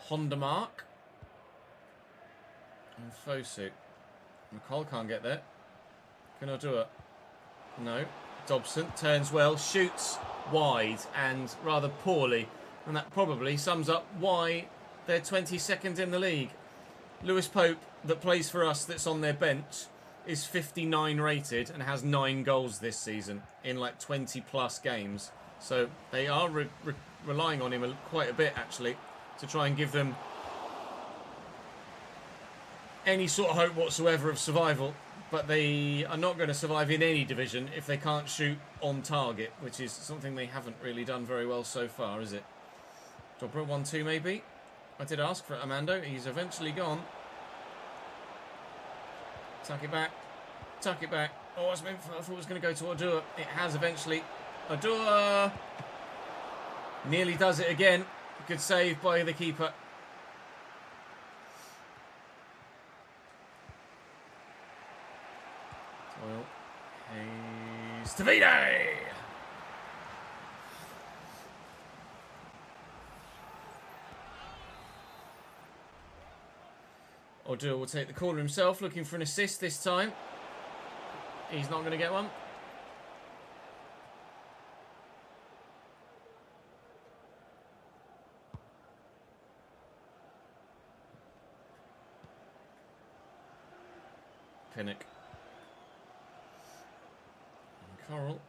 Honda Mark. And Fosu. McCall can't get there. Can I do it? No. Dobson turns well, shoots wide and rather poorly. And that probably sums up why they're 22nd in the league. Lewis Pope, that plays for us, that's on their bench, is 59 rated and has 9 goals this season in like 20 plus games. So they are relying on him quite a bit actually to try and give them any sort of hope whatsoever of survival. But they are not going to survive in any division if they can't shoot on target, which is something they haven't really done very well so far, is it? Dobra 1-2 maybe? I did ask for it, Armando. He's eventually gone. Tuck it back. Tuck it back. Oh, I thought it was going to go to Odua. It has eventually. Odua nearly does it again. Good save by the keeper. Doyle. Hayes. Davide! Odua will take the corner himself, looking for an assist this time. He's not going to get one. Pinnock. And Coral.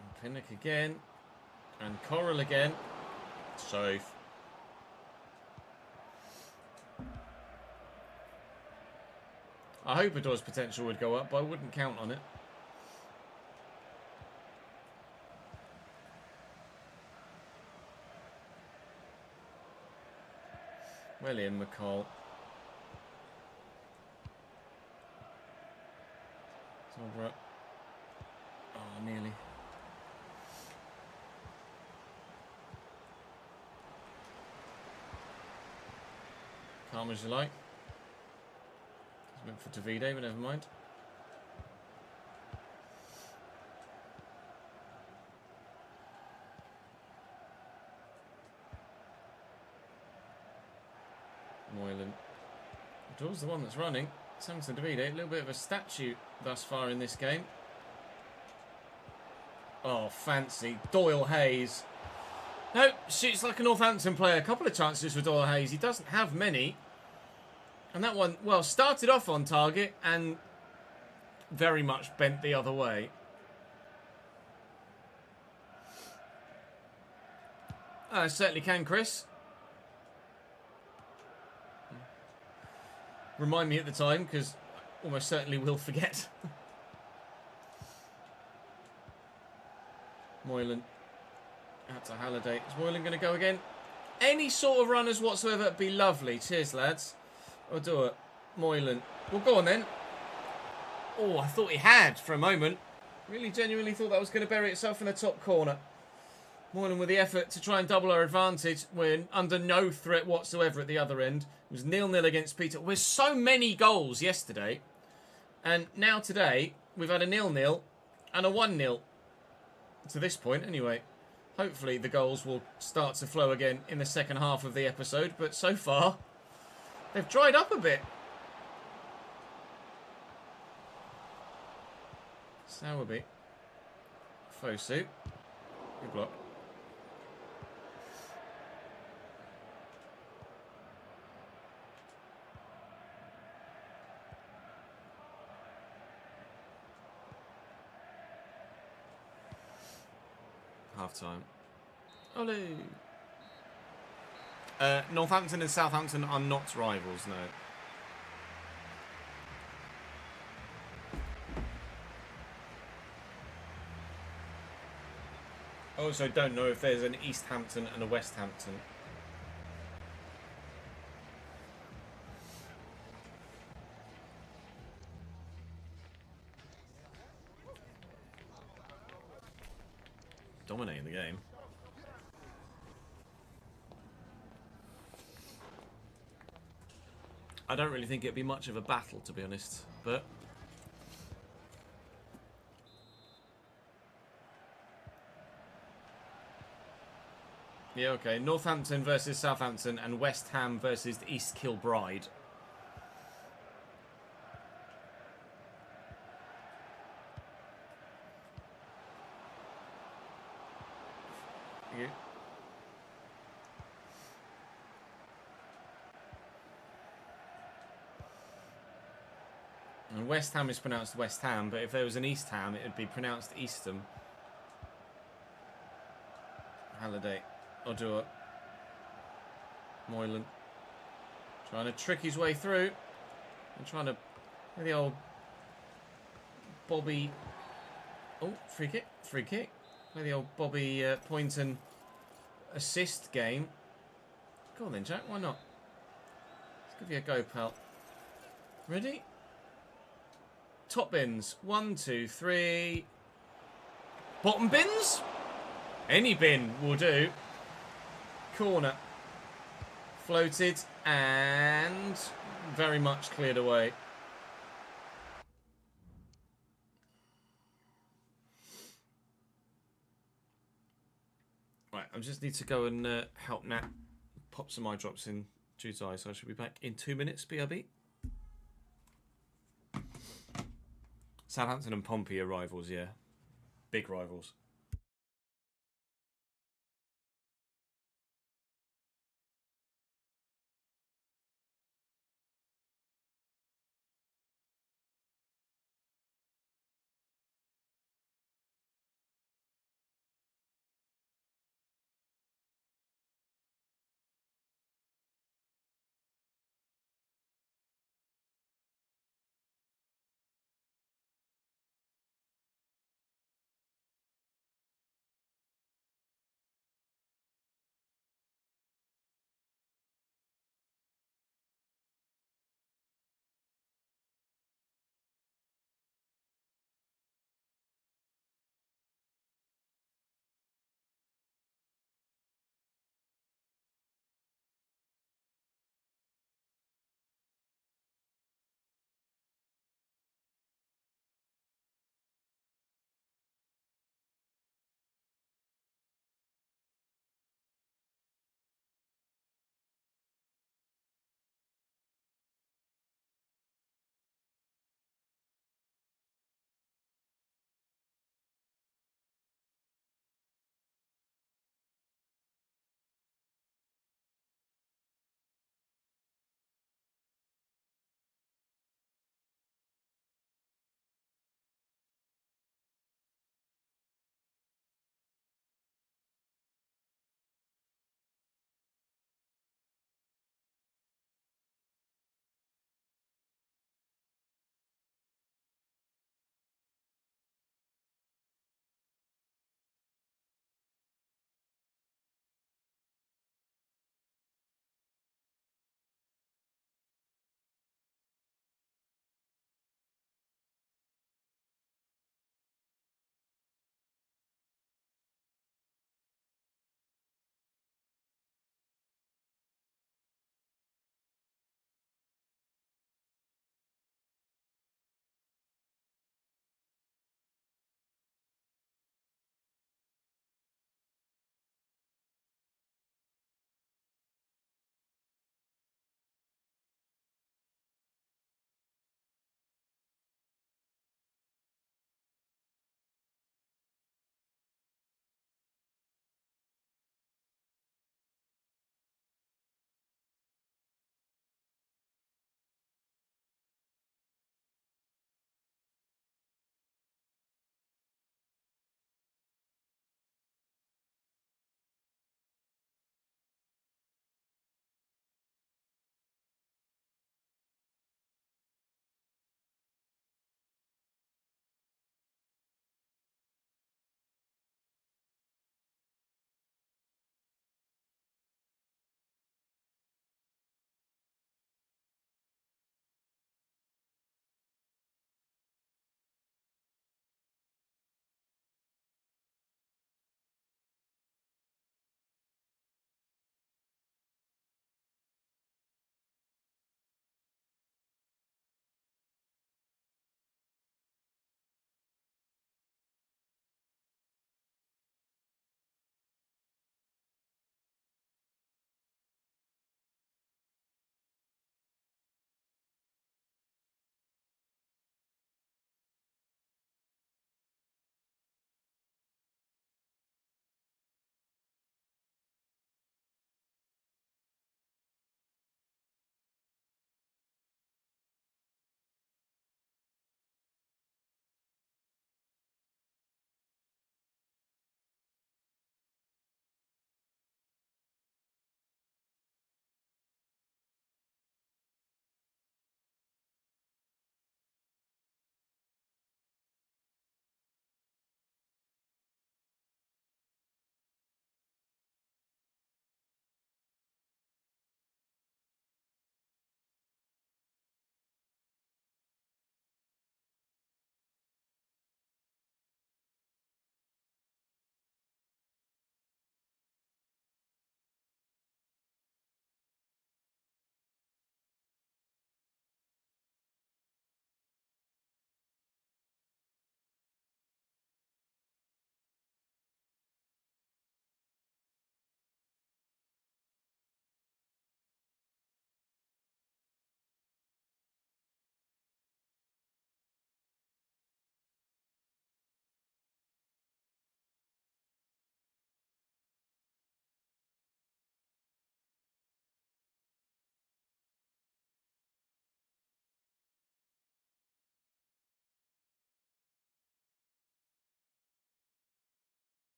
And Pinnock again. And Coral again. Safe. I hope Adore's potential would go up, but I wouldn't count on it. Well in, McCall. It's over it. Oh, nearly. Calm as you like. Went for Davide, but never mind. Moylan. Doyle's the one that's running. Samson Davide, a little bit of a statue thus far in this game. Oh, fancy. Doyle Hayes. No, shoots like a Northampton player. A couple of chances for Doyle Hayes. He doesn't have many. And that one, well, started off on target and very much bent the other way. I certainly can, Chris. Remind me at the time, because almost certainly will forget. Moylan. Out to Halliday. Is Moylan going to go again? Any sort of runners whatsoever would be lovely. Cheers, lads. I'll do it. Moylan. Well, go on then. Oh, I thought he had for a moment. Really genuinely thought that was going to bury itself in the top corner. Moylan with the effort to try and double our advantage. We're under no threat whatsoever at the other end. It was 0-0 against Peter. We're so many goals yesterday. And now today, we've had a 0-0 and a 1-0. To this point, anyway. Hopefully the goals will start to flow again in the second half of the episode. But so far, they've dried up a bit. Sowerby. Fosu. Good block. Half time. Ole. Northampton and Southampton are not rivals, no. I also don't know if there's an East Hampton and a West Hampton. Dominating the game. I don't really think it'd be much of a battle, to be honest, but yeah, okay. Northampton versus Southampton and West Ham versus East Kilbride. Yeah. And West Ham is pronounced West Ham, but if there was an East Ham, it would be pronounced Eastham. Halliday. Odua. Moylan. Trying to trick his way through. And trying to... The old... Bobby... Oh, free kick. Free kick. Play the old Bobby Poynton assist game. Go on then, Jack. Why not? Let's give you a go, pal. Ready? Top bins. 1, 2, 3. Bottom bins? Any bin will do. Corner. Floated and very much cleared away. Right, I just need to go and help Nat pop some eye drops in Jude's eye, so I should be back in 2 minutes, BRB. Southampton and Pompey are rivals, yeah. Big rivals.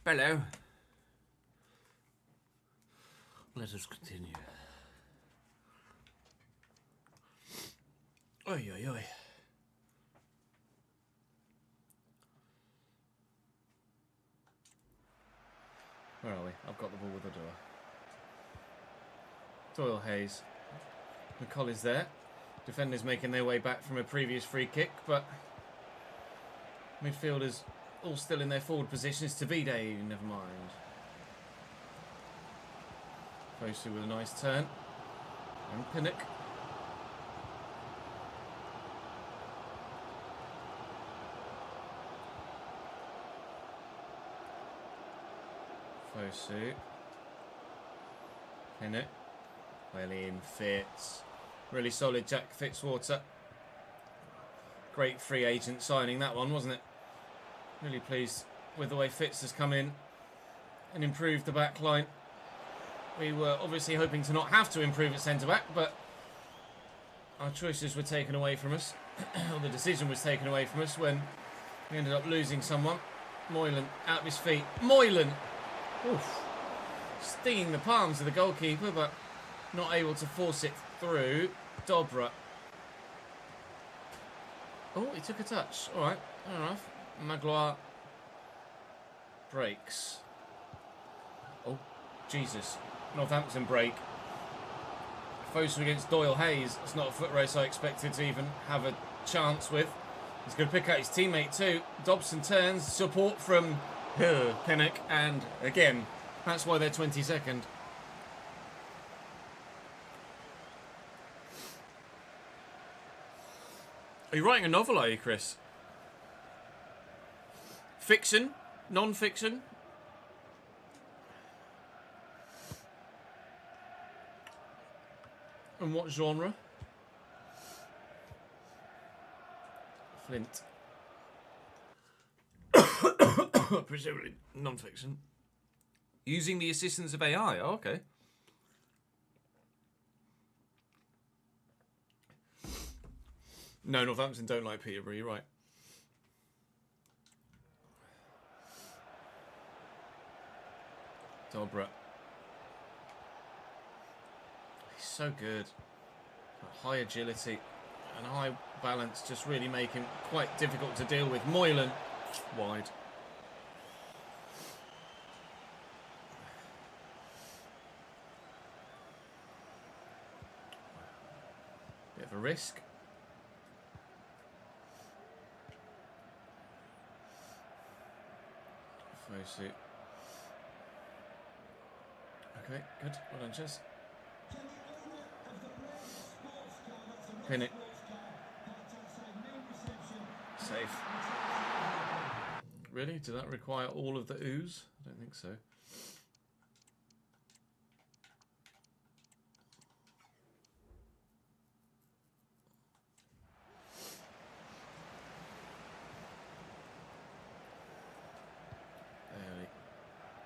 Hello. Let us continue. Oi, oi, oi. Where are we? I've got the ball with the door. Doyle Hayes. McCall is there. Defenders making their way back from a previous free kick, but midfielders all still in their forward positions. Tavide, never mind. Fosu with a nice turn. And Pinnock. Fosu. Pinnock. Well in, Fitz. Really solid Jack Fitzwater. Great free agent signing that one, wasn't it? Really pleased with the way Fitz has come in and improved the back line. We were obviously hoping to not have to improve at centre-back, but our choices were taken away from us. Or the decision was taken away from us when we ended up losing someone. Moylan out of his feet. Moylan! Oof. Stinging the palms of the goalkeeper, but not able to force it through. Dobra. Oh, he took a touch. All right, fair enough. Magloire breaks. Oh, Jesus. Northampton break. Fosu against Doyle Hayes. It's not a foot race I expected to even have a chance with. He's going to pick out his teammate too. Dobson turns. Support from Pinnock. And again, that's why they're 22nd. Are you writing a novel, are you, Chris? Fiction? Non-fiction? And what genre? Flint. Presumably non-fiction. Using the assistance of AI. Oh, okay. No, Northampton don't like Peterborough, you're right. Dobra. He's so good. High agility and high balance just really make him quite difficult to deal with. Moylan, wide. Bit of a risk. Fosu. Okay, good. Well done, Chess. Pin it. Safe. Really? Did that require all of the ooze? I don't think so.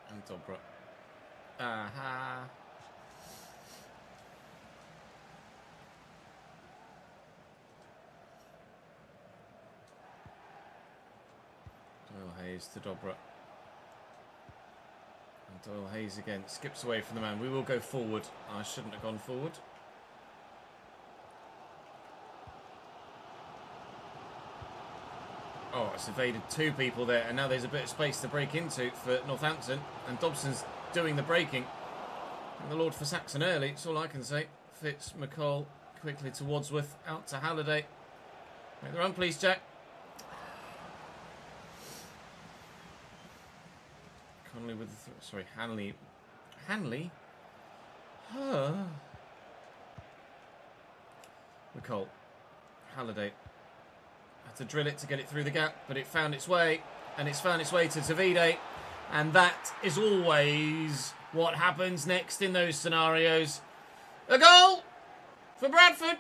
And Dobra. Aha. Doyle Hayes to Dobra. And Doyle Hayes again skips away from the man. We will go forward. I shouldn't have gone forward. Oh, it's evaded two people there, and now there's a bit of space to break into for Northampton, and Dobson's doing the breaking. And the Lord for Saxon early, that's all I can say. Fitz, McCall, quickly to Wadsworth, out to Halliday. Make the run, please, Jack. Connolly with the... sorry, Hanley. Hanley? Huh. McCall. Halliday. Had to drill it to get it through the gap, but it found its way, and it's found its way to Tavide, and that is always what happens next in those scenarios. A goal for Bradford,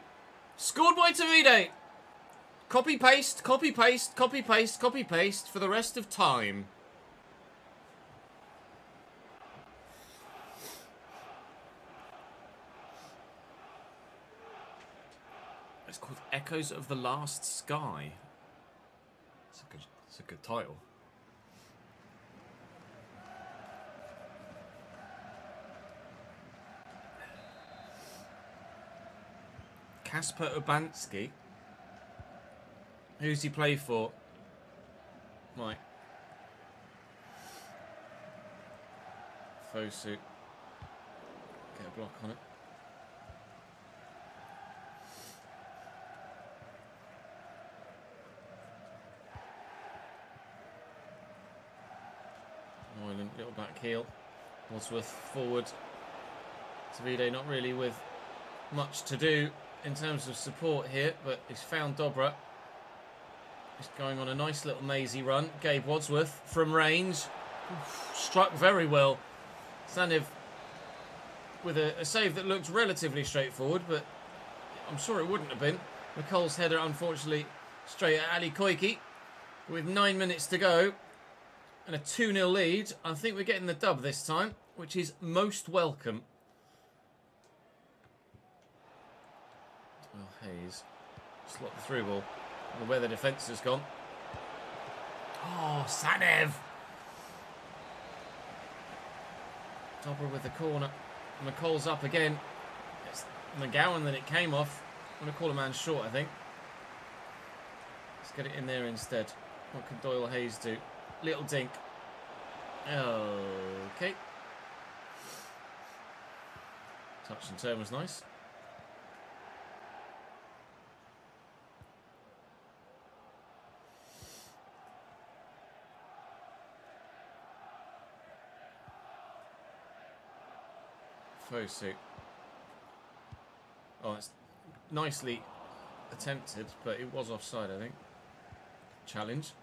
scored by Tavide. Copy paste, copy paste, copy paste, copy paste for the rest of time. It's called Echoes of the Last Sky. It's a good title. Kasper Urbanski. Who's he play for? Mike. Fosu. Get a block on it. Moylan, little back heel. Wadsworth forward. Davide not really with much to do in terms of support here, but he's found Dobra. He's going on a nice little mazy run. Gabe Wadsworth from range. Struck very well. Sanev with a save that looked relatively straightforward, but I'm sure it wouldn't have been. McCall's header, unfortunately, straight at Ali Koiki. With 9 minutes to go and a 2-0 lead, I think we're getting the dub this time, which is most welcome. Well, Hayes slot the through ball. I don't know where the defence has gone. Oh, Sanev! Dobra with the corner. McCall's up again. It's McGowan that it came off. I'm going to call a man short, I think. Let's get it in there instead. What can Doyle Hayes do? Little dink. Okay. Touch and turn was nice. Fosu. Oh, it's nicely attempted, but it was offside, I think. Challenge.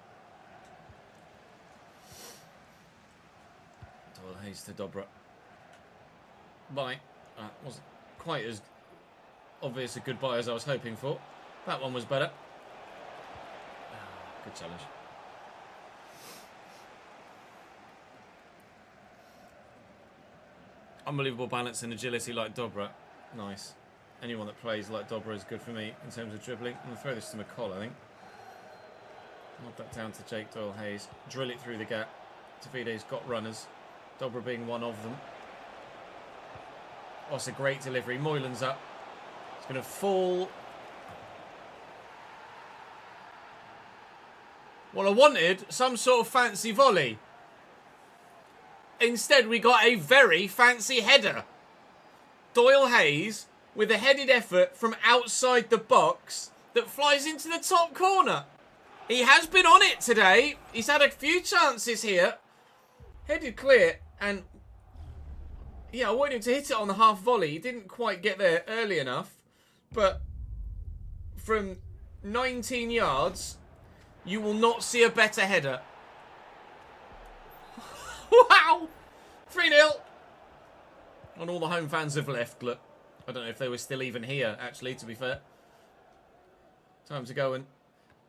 Doyle Hayes to Dobra. Bye. Wasn't quite as obvious a goodbye as I was hoping for. That one was better. Good challenge. Unbelievable balance and agility like Dobra. Nice. Anyone that plays like Dobra is good for me in terms of dribbling. I'm going to throw this to McCall, I think. Knock that down to Jake Doyle Hayes. Drill it through the gap. Davide's got runners. Dobra being one of them. Oh, it's a great delivery. Moylan's up. It's going to fall. Well, I wanted some sort of fancy volley. Instead, we got a very fancy header. Doyle Hayes with a headed effort from outside the box that flies into the top corner. He has been on it today. He's had a few chances here. Headed clear, and yeah, I wanted him to hit it on the half volley. He didn't quite get there early enough, but from 19 yards, you will not see a better header. Wow! 3-0. And all the home fans have left. Look, I don't know if they were still even here, actually, to be fair. Time to go and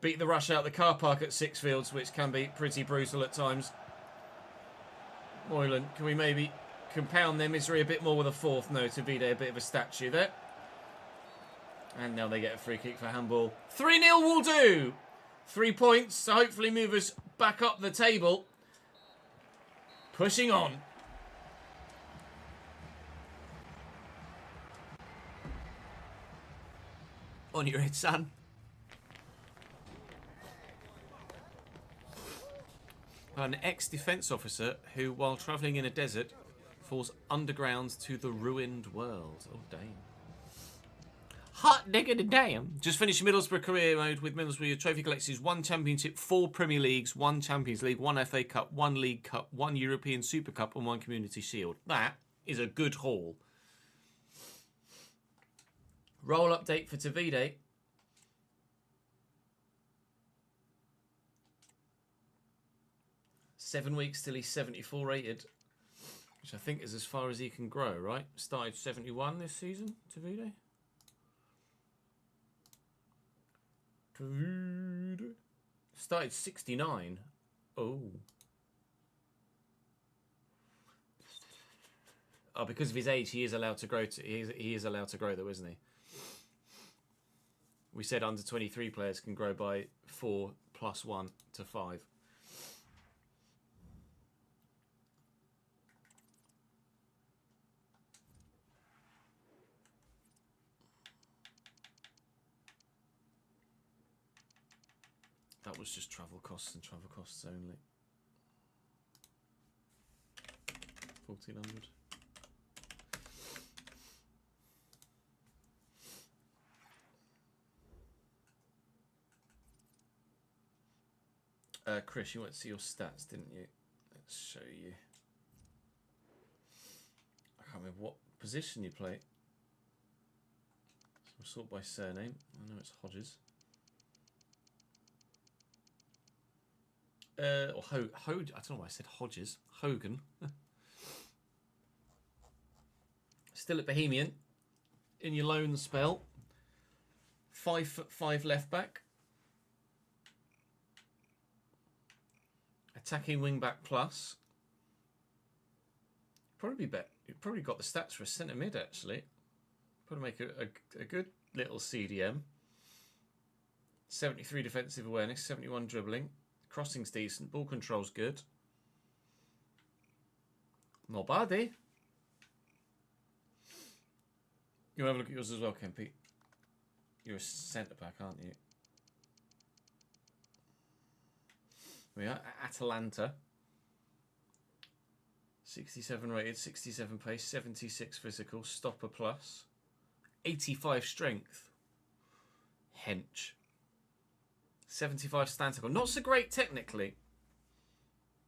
beat the rush out the car park at Sixfields, which can be pretty brutal at times. Moylan, can we maybe compound their misery a bit more with a fourth? No, Davide, a bit of a statue there. And now they get a free kick for handball. 3-0 will do. 3 points to hopefully move us back up the table. Pushing on. On your head, son. An ex-defence officer who, while travelling in a desert, falls underground to the ruined world. Oh, damn. Hot diggity damn. Just finished Middlesbrough career mode with Middlesbrough. Your trophy collections: 1 Championship, 4 Premier Leagues, 1 Champions League, 1 FA Cup, 1 League Cup, 1 European Super Cup, and 1 Community Shield. That is a good haul. Role update for Davide. Seven weeks till he's 74 rated, which I think is as far as he can grow, right? Started 71 this season, Davide. Started 69. Oh. Oh, because of his age, he is allowed to grow. He is allowed to grow, though, isn't he? We said under 23 players can grow by 4 plus 1 to 5. that was just travel costs and travel costs only. 1400. Chris, you went to see your stats, didn't you? Let's show you. I can't remember what position you play. So we'll sort by surname. I know it's Hodges. Or I don't know why I said Hodges. Hogan. Still at Bohemian. In your loan spell. 5'5" left back. Attacking wing back plus. Probably bet. You've probably got the stats for a centre mid actually. Probably make a good little CDM. 73 defensive awareness, 71 dribbling. Crossing's decent. Ball control's good. Not bad, eh? You have a look at yours as well, Kempy. You're a centre back, aren't you? We are Atalanta. 67 rated, 67 pace, 76 physical, stopper plus, 85 strength. Hench. 75 stand tackle. Not so great technically,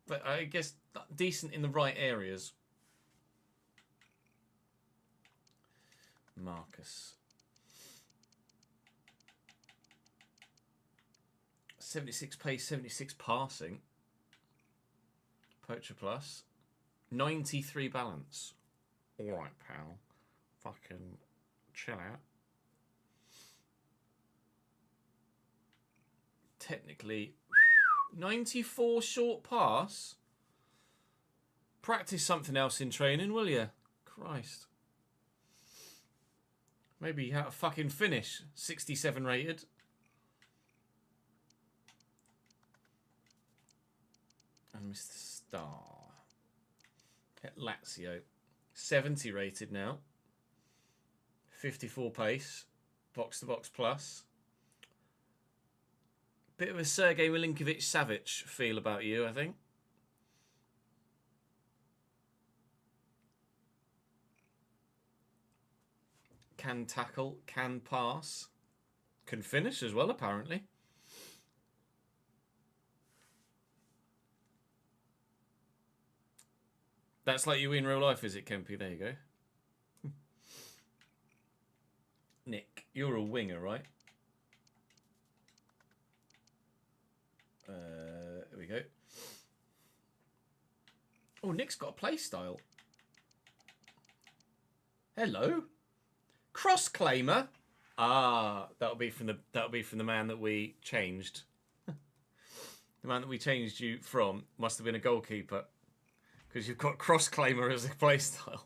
but I guess decent in the right areas. Marcus. 76 pace, 76 passing. Poacher plus. 93 balance. Alright, pal. Fucking chill out. Technically, 94 short pass. Practice something else in training, will you? Christ. Maybe how to fucking finish. 67 rated. And Mr. Star. At Lazio. 70 rated now. 54 pace. Box to box plus. Bit of a Sergei Milinkovic-Savic feel about you, I think. Can tackle, can pass. Can finish as well, apparently. That's like you in real life, is it, Kempy? There you go. Nick, you're a winger, right? There we go. Oh, Nick's got a play style. Hello, cross claimer. Ah, that'll be from the man that we changed. The man that we changed you from must have been a goalkeeper, because you've got cross claimer as a play style.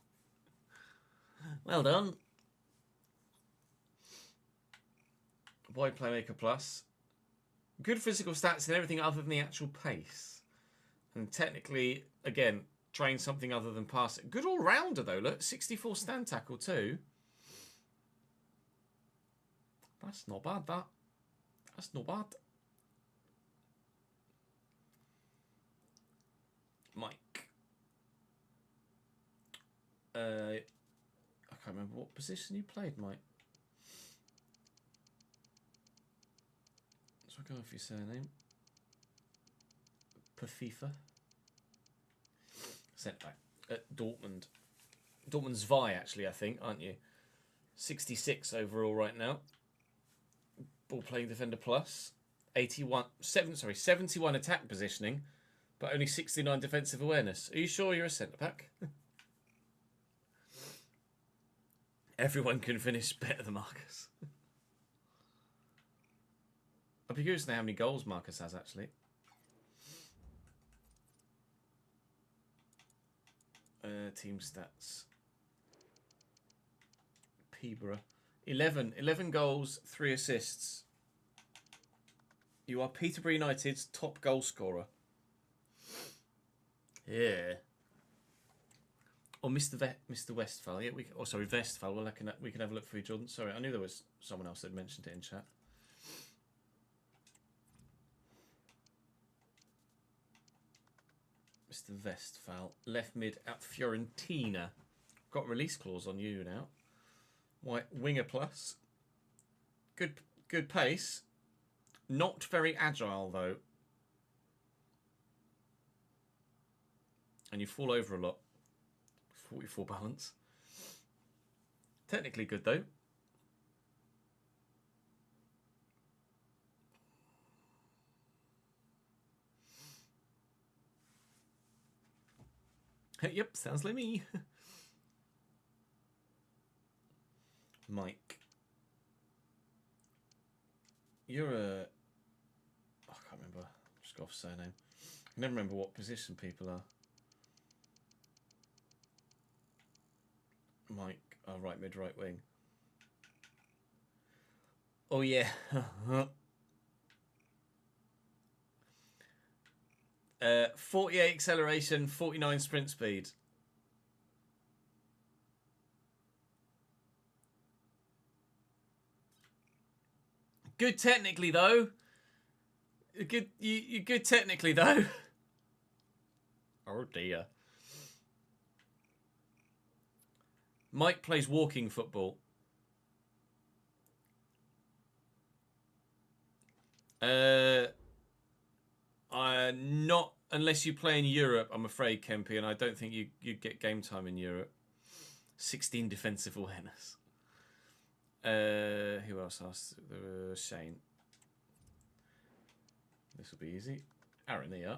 Well done. Boy playmaker plus. Good physical stats and everything other than the actual pace. And technically, again, train something other than passing. Good all-rounder, though. Look, 64 stand tackle, too. That's not bad, that. That's not bad. Mike. I can't remember what position you played, Mike. So I'll go off your surname. Pafifa. Centre back at Dortmund. Dortmund's Vi, actually, I think, aren't you? 66 overall right now. Ball playing defender plus. 71 attack positioning, but only 69 defensive awareness. Are you sure you're a centre back? Everyone can finish better than Marcus. I'd be curious to know how many goals Marcus has, actually. Team stats. Peterborough. 11 goals, 3 assists. You are Peterborough United's top goal scorer. Yeah. Or Mr. Westphal. Yeah, Westphal. Well, we can have a look for you, Jordan. Sorry, I knew there was someone else that mentioned it in chat. Westphal. Left mid at Fiorentina. Got release clause on you now. White winger plus. Good pace. Not very agile though. And you fall over a lot. 44 balance. Technically good though. Yep, sounds like me. Mike. You're a... I can't remember. Just got off surname. I never remember what position people are. Mike. Oh, right mid, right wing. Oh, yeah. 48 acceleration, 49 sprint speed. Good technically though. You're good technically though. Oh dear. Mike plays walking football. Not unless you play in Europe, I'm afraid, Kempy, and I don't think you get game time in Europe. 16 defensive awareness. Who else asked? Shane. This will be easy. Aaron here.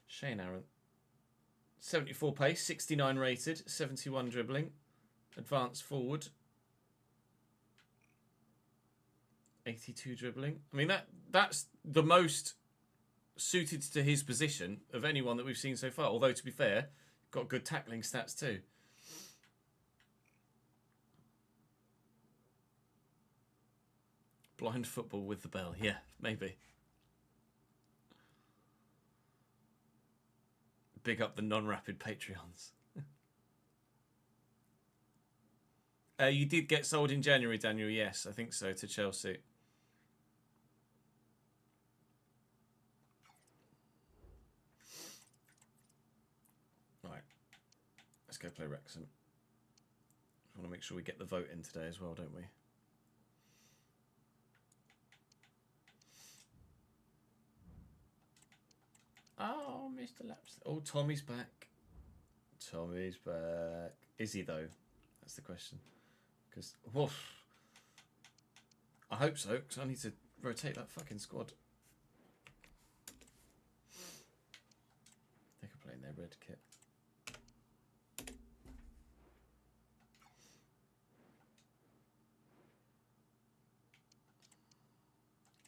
Shane Aaron. 74 pace, 69 rated, 71 dribbling, advanced forward. 82 dribbling. I mean that's the most suited to his position of anyone that we've seen so far. Although to be fair, got good tackling stats too. Blind football with the bell. Yeah, maybe. Big up the non-rapid Patreons. You did get sold in January, Daniel. Yes, I think so, to Chelsea. Right. Let's go play Wrexham. We want to make sure we get the vote in today as well, don't we? Oh, Mr. Laps. Oh, Tommy's back. Tommy's back. Is he, though? That's the question. Because, woof. I hope so, because I need to rotate that fucking squad. They could play in their red kit.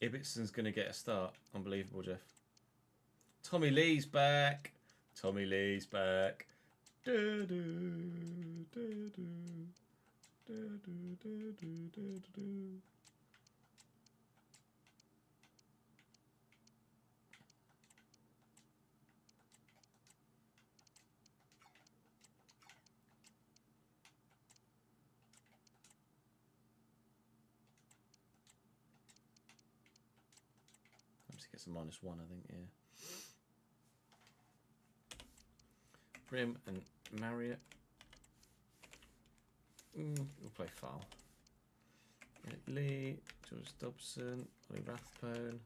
Ibbitson's going to get a start. Unbelievable, Jeff. Tommy Lee's back. Tommy Lee's back. Do, do, do, do. Do, do, do, do, do, do. Obviously gets a -1, I think, yeah. Brim and Marriott. We'll play Foul. Lee, George Dobson, Ollie Rathbone.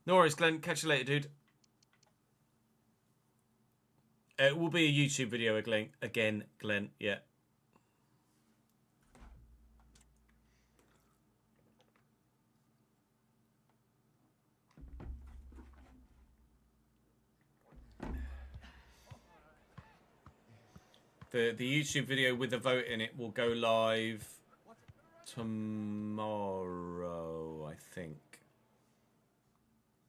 No worries, Glenn. Catch you later, dude. It will be a YouTube video again, Glenn. Yeah. The YouTube video with the vote in it will go live tomorrow, I think.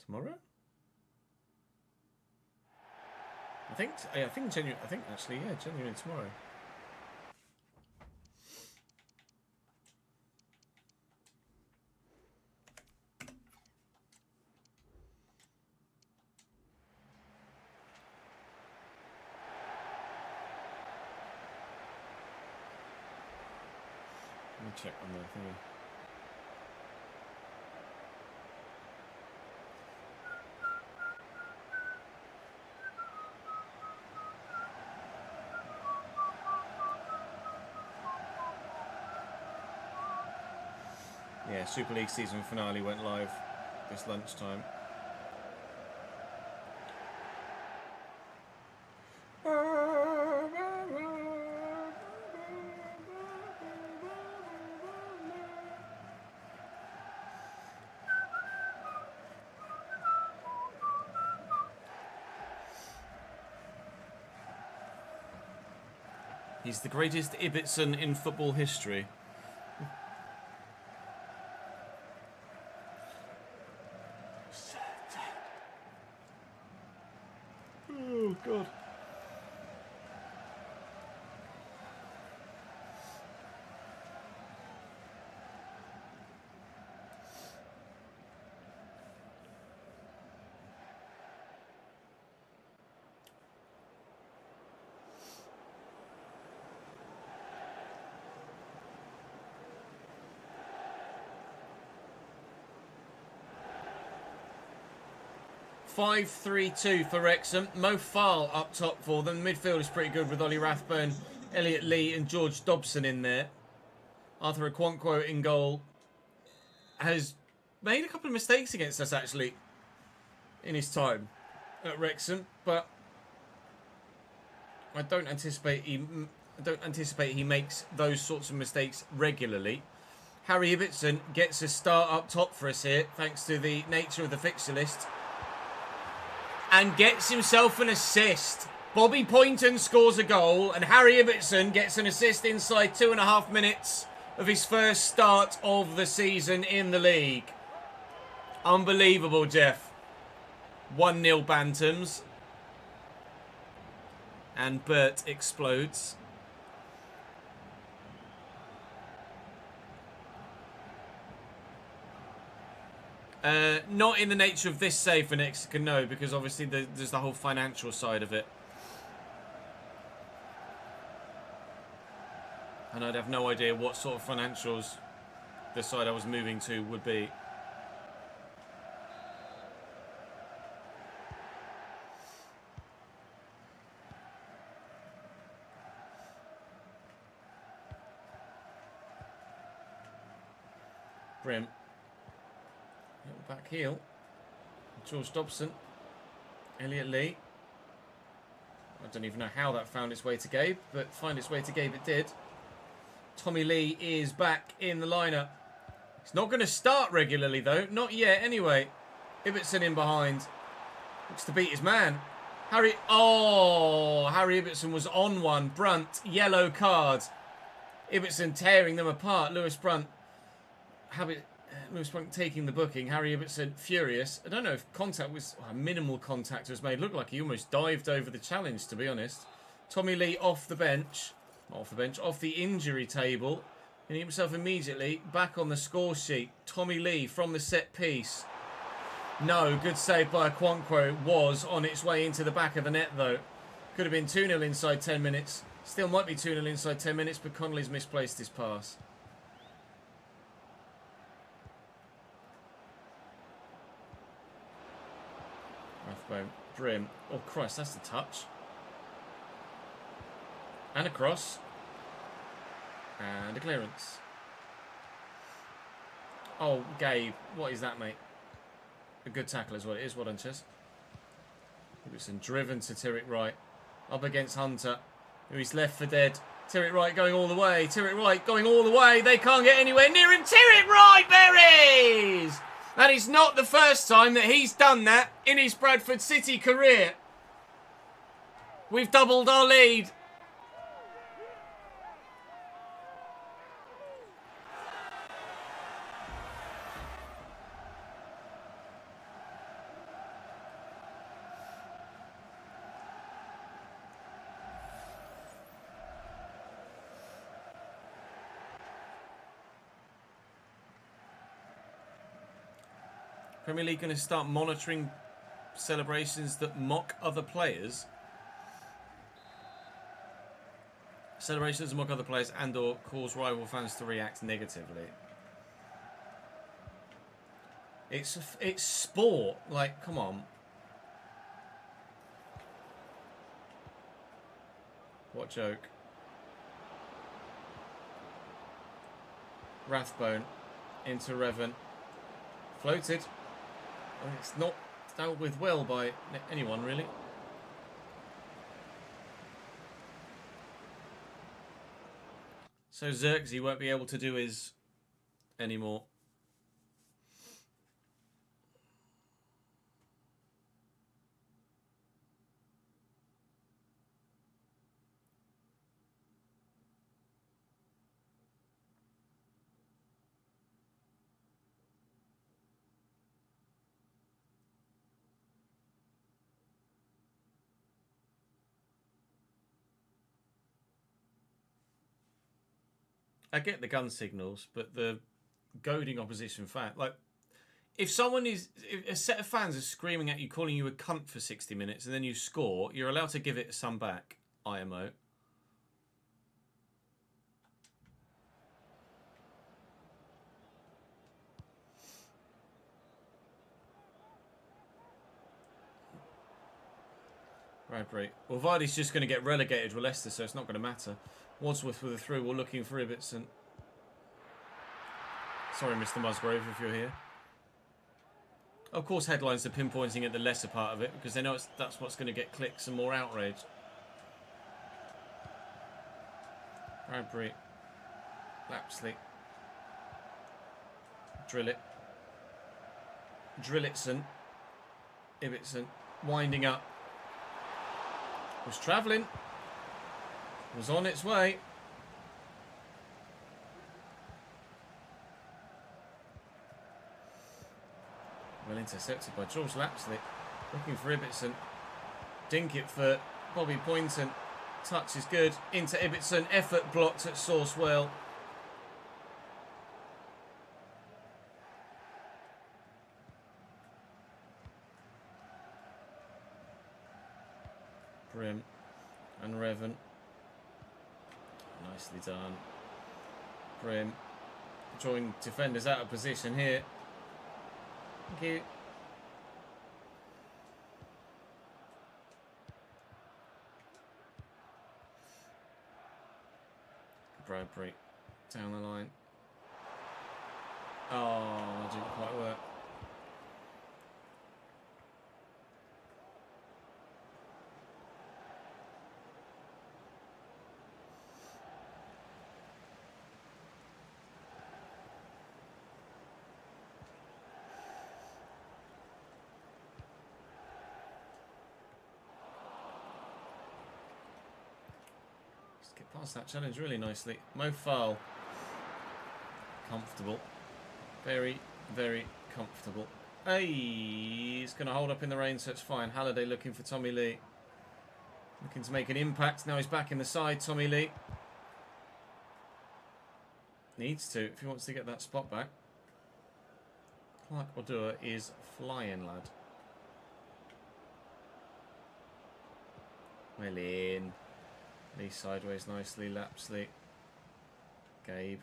Tomorrow? I think January. I think actually, yeah, January tomorrow. check on the thingy. Yeah, Super League season finale went live this lunchtime. He's the greatest Ibbotson in football history. Oh, God. Five, 3-2 for Wrexham. Mo Farl up top for them. Midfield is pretty good with Ollie Rathbone, Elliot Lee and George Dobson in there. Arthur Okonkwo in goal. Has made a couple of mistakes against us, actually, in his time at Wrexham. But I don't anticipate he makes those sorts of mistakes regularly. Harry Ibbotson gets a start up top for us here, thanks to the nature of the fixture list. And gets himself an assist. Bobby Poynton scores a goal and Harry Ibbotson gets an assist inside 2.5 minutes of his first start of the season in the league. Unbelievable, Jeff. 1-0 Bantams. And Bert explodes. Not in the nature of this save for Mexico, no, because obviously there's the whole financial side of it. And I'd have no idea what sort of financials the side I was moving to would be. Brim. Back heel. George Dobson. Elliot Lee. I don't even know how that found its way to Gabe, but find its way to Gabe it did. Tommy Lee is back in the lineup. He's not going to start regularly, though. Not yet, anyway. Ibbotson in behind. Looks to beat his man. Harry Ibbotson was on one. Brunt, yellow card. Ibbotson tearing them apart. Lewis Brunt taking the booking. Harry Ibbotson furious. I don't know if contact was... minimal contact was made. Looked like he almost dived over the challenge, to be honest. Tommy Lee off the bench. Off the injury table. And himself immediately back on the score sheet. Tommy Lee from the set piece. No, good save by Okonkwo. Was on its way into the back of the net, though. Could have been 2-0 inside 10 minutes. Still might be 2-0 inside 10 minutes, but Connolly's misplaced his pass. Rathbone, Brim. Oh, Christ, that's the touch. And a cross. And a clearance. Oh, Gabe. What is that, mate? A good tackle is what it is. Well done, Chess. Ibbotson driven to Tyrrell Wright. Up against Hunter, who is left for dead. Tyrrell Wright going all the way. Tyrrell Wright going all the way. They can't get anywhere near him. Tyrrell Wright, there he is! That is not the first time that he's done that in his Bradford City career. We've doubled our lead. Premier League going to start monitoring celebrations that mock other players. Celebrations mock other players and or cause rival fans to react negatively. It's sport. Like, come on. What joke. Rathbone into Revan. Floated. Well, it's not dealt with well by anyone, really. So Xerxes won't be able to do his anymore. I get the gun signals, but the goading opposition fan, like, if a set of fans are screaming at you, calling you a cunt for 60 minutes, and then you score, you're allowed to give it some back, IMO. Bradbury. Well, Vardy's just going to get relegated with Leicester, so it's not going to matter. Wadsworth with a through. We're looking for Ibbotson. Sorry, Mr. Musgrove, if you're here. Of course, headlines are pinpointing at the lesser part of it because they know that's what's going to get clicks and more outrage. Bradbury. Lapsley. Drillitson. Ibbotson. Winding up. Was travelling. Was on its way. Well intercepted by George Lapsley. Looking for Ibbotson. Dink it for Bobby Poynton. Touch is good. Into Ibbotson. Effort blocked at Sourcewell. Brim and Revan. Nicely done. Brim. Drawing defenders out of position here. Thank you. Bradbury. Down the line. Oh, didn't quite work. Get past that challenge really nicely. Mo Foul. Comfortable. Very, very comfortable. Hey, he's going to hold up in the rain, so it's fine. Halliday looking for Tommy Lee. Looking to make an impact. Now he's back in the side, Tommy Lee. Needs to, if he wants to get that spot back. Clark Odua is flying, lad. Well in. Lee sideways nicely, Lapsley. Gabe.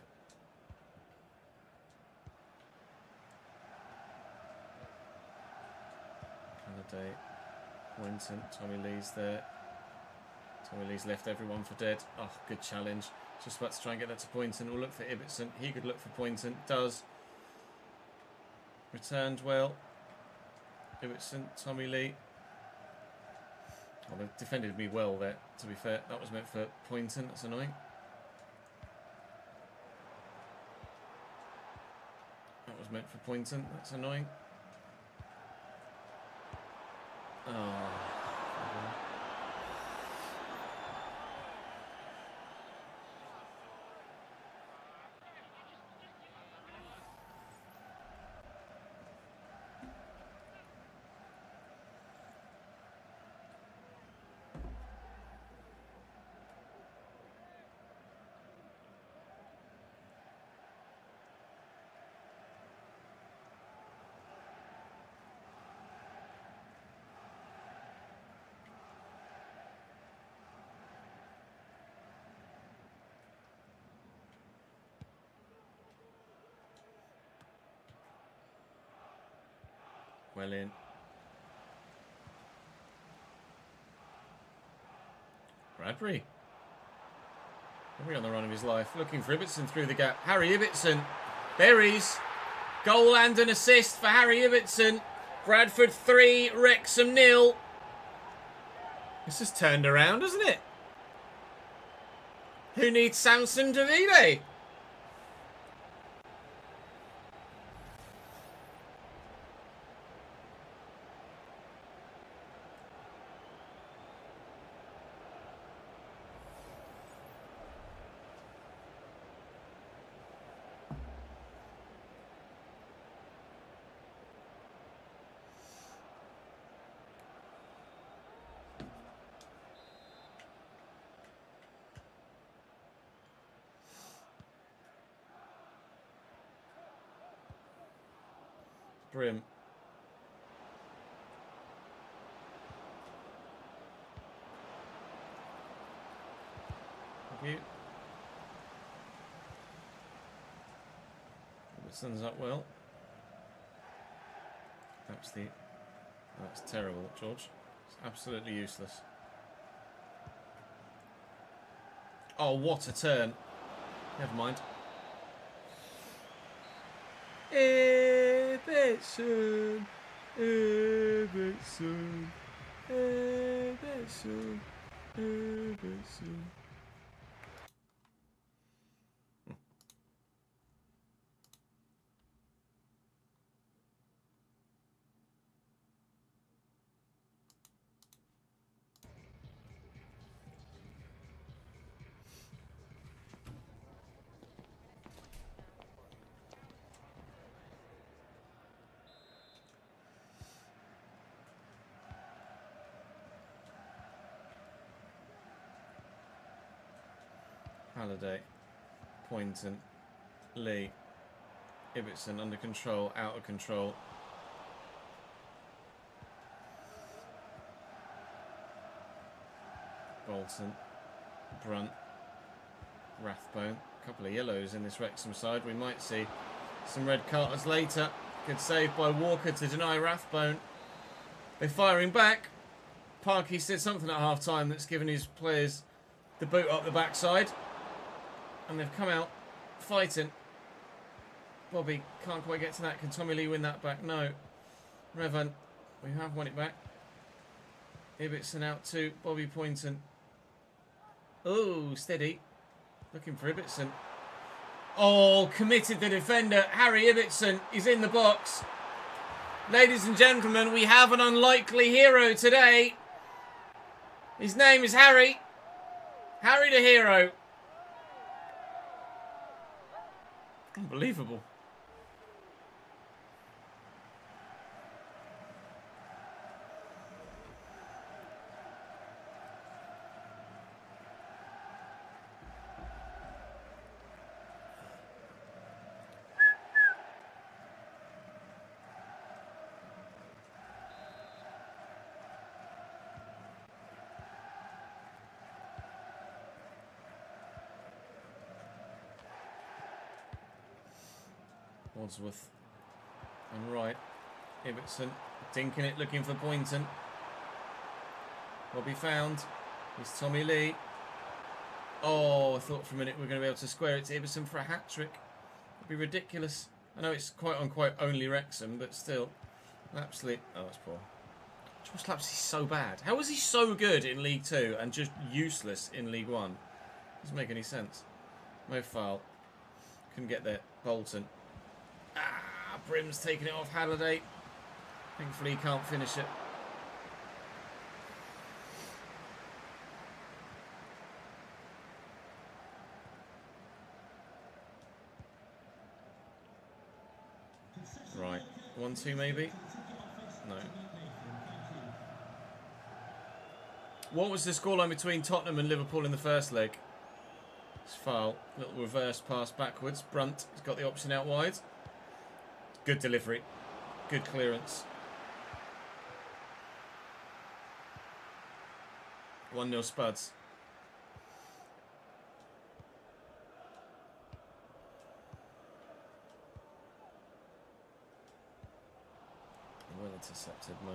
Halliday. Winton. Tommy Lee's there. Tommy Lee's left everyone for dead. Oh, good challenge. Just about to try and get that to Poynton. We'll look for Ibbotson. He could look for Poynton. Does. Returned well. Ibbotson. Tommy Lee. Oh, they defended me well there, to be fair. That was meant for Poynton. That's annoying. That was meant for Poynton. That's annoying. Oh. Well in. Bradbury. Bradbury on the run of his life. Looking for Ibbotson through the gap. Harry Ibbotson. Berries. Goal and an assist for Harry Ibbotson. Bradford 3, Wrexham 0. This has turned around, hasn't it? Who needs Samson Davide? Brim. Thank you. Robertson's up well. That's terrible, George. It's absolutely useless. Oh, what a turn. Never mind. Ibbotson, Ibbotson, Ibbotson, Ibbotson. Halliday, Poynton, Lee, Ibbotson under control, out of control. Bolton, Brunt, Rathbone. A couple of yellows in this Wrexham side. We might see some red cards later. Good save by Walker to deny Rathbone. They're firing back. Parkey said something at half time that's given his players the boot up the backside. And they've come out fighting. Bobby can't quite get to that. Can Tommy Lee win that back? No. Revan, we have won it back. Ibbotson out to Bobby Poynton. Oh, steady. Looking for Ibbotson. Oh, committed the defender. Harry Ibbotson is in the box. Ladies and gentlemen, we have an unlikely hero today. His name is Harry. Harry the hero. Unbelievable. Wadsworth and right. Ibbotson dinking it, looking for Poynton. Bobby found. It's Tommy Lee. Oh, I thought for a minute we were going to be able to square it to Ibbotson for a hat-trick. It'd be ridiculous. I know it's quite-unquote only Wrexham, but still. Lapsley. Oh, that's poor. Josh Lapsley's so bad. How is he so good in League 2 and just useless in League 1? Doesn't make any sense. No foul. Couldn't get there. Bolton. Brim's taking it off Halliday. Thankfully he can't finish it. Right. 1-2 maybe? No. What was the scoreline between Tottenham and Liverpool in the first leg? It's foul. Little reverse pass backwards. Brunt has got the option out wide. Good delivery. Good clearance. 1-0 Spuds. Well intercepted, Mo.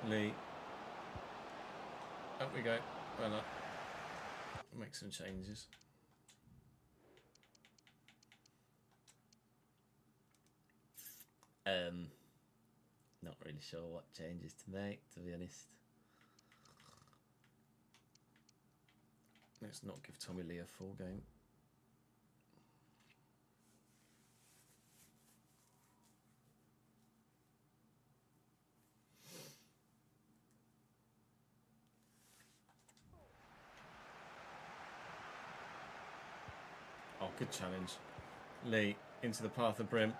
Lee. Up we go. Well up. Make some changes. Not really sure what changes to make, to be honest. Let's not give Tommy Lee a full game. Oh, good challenge. Lee into the path of Brim.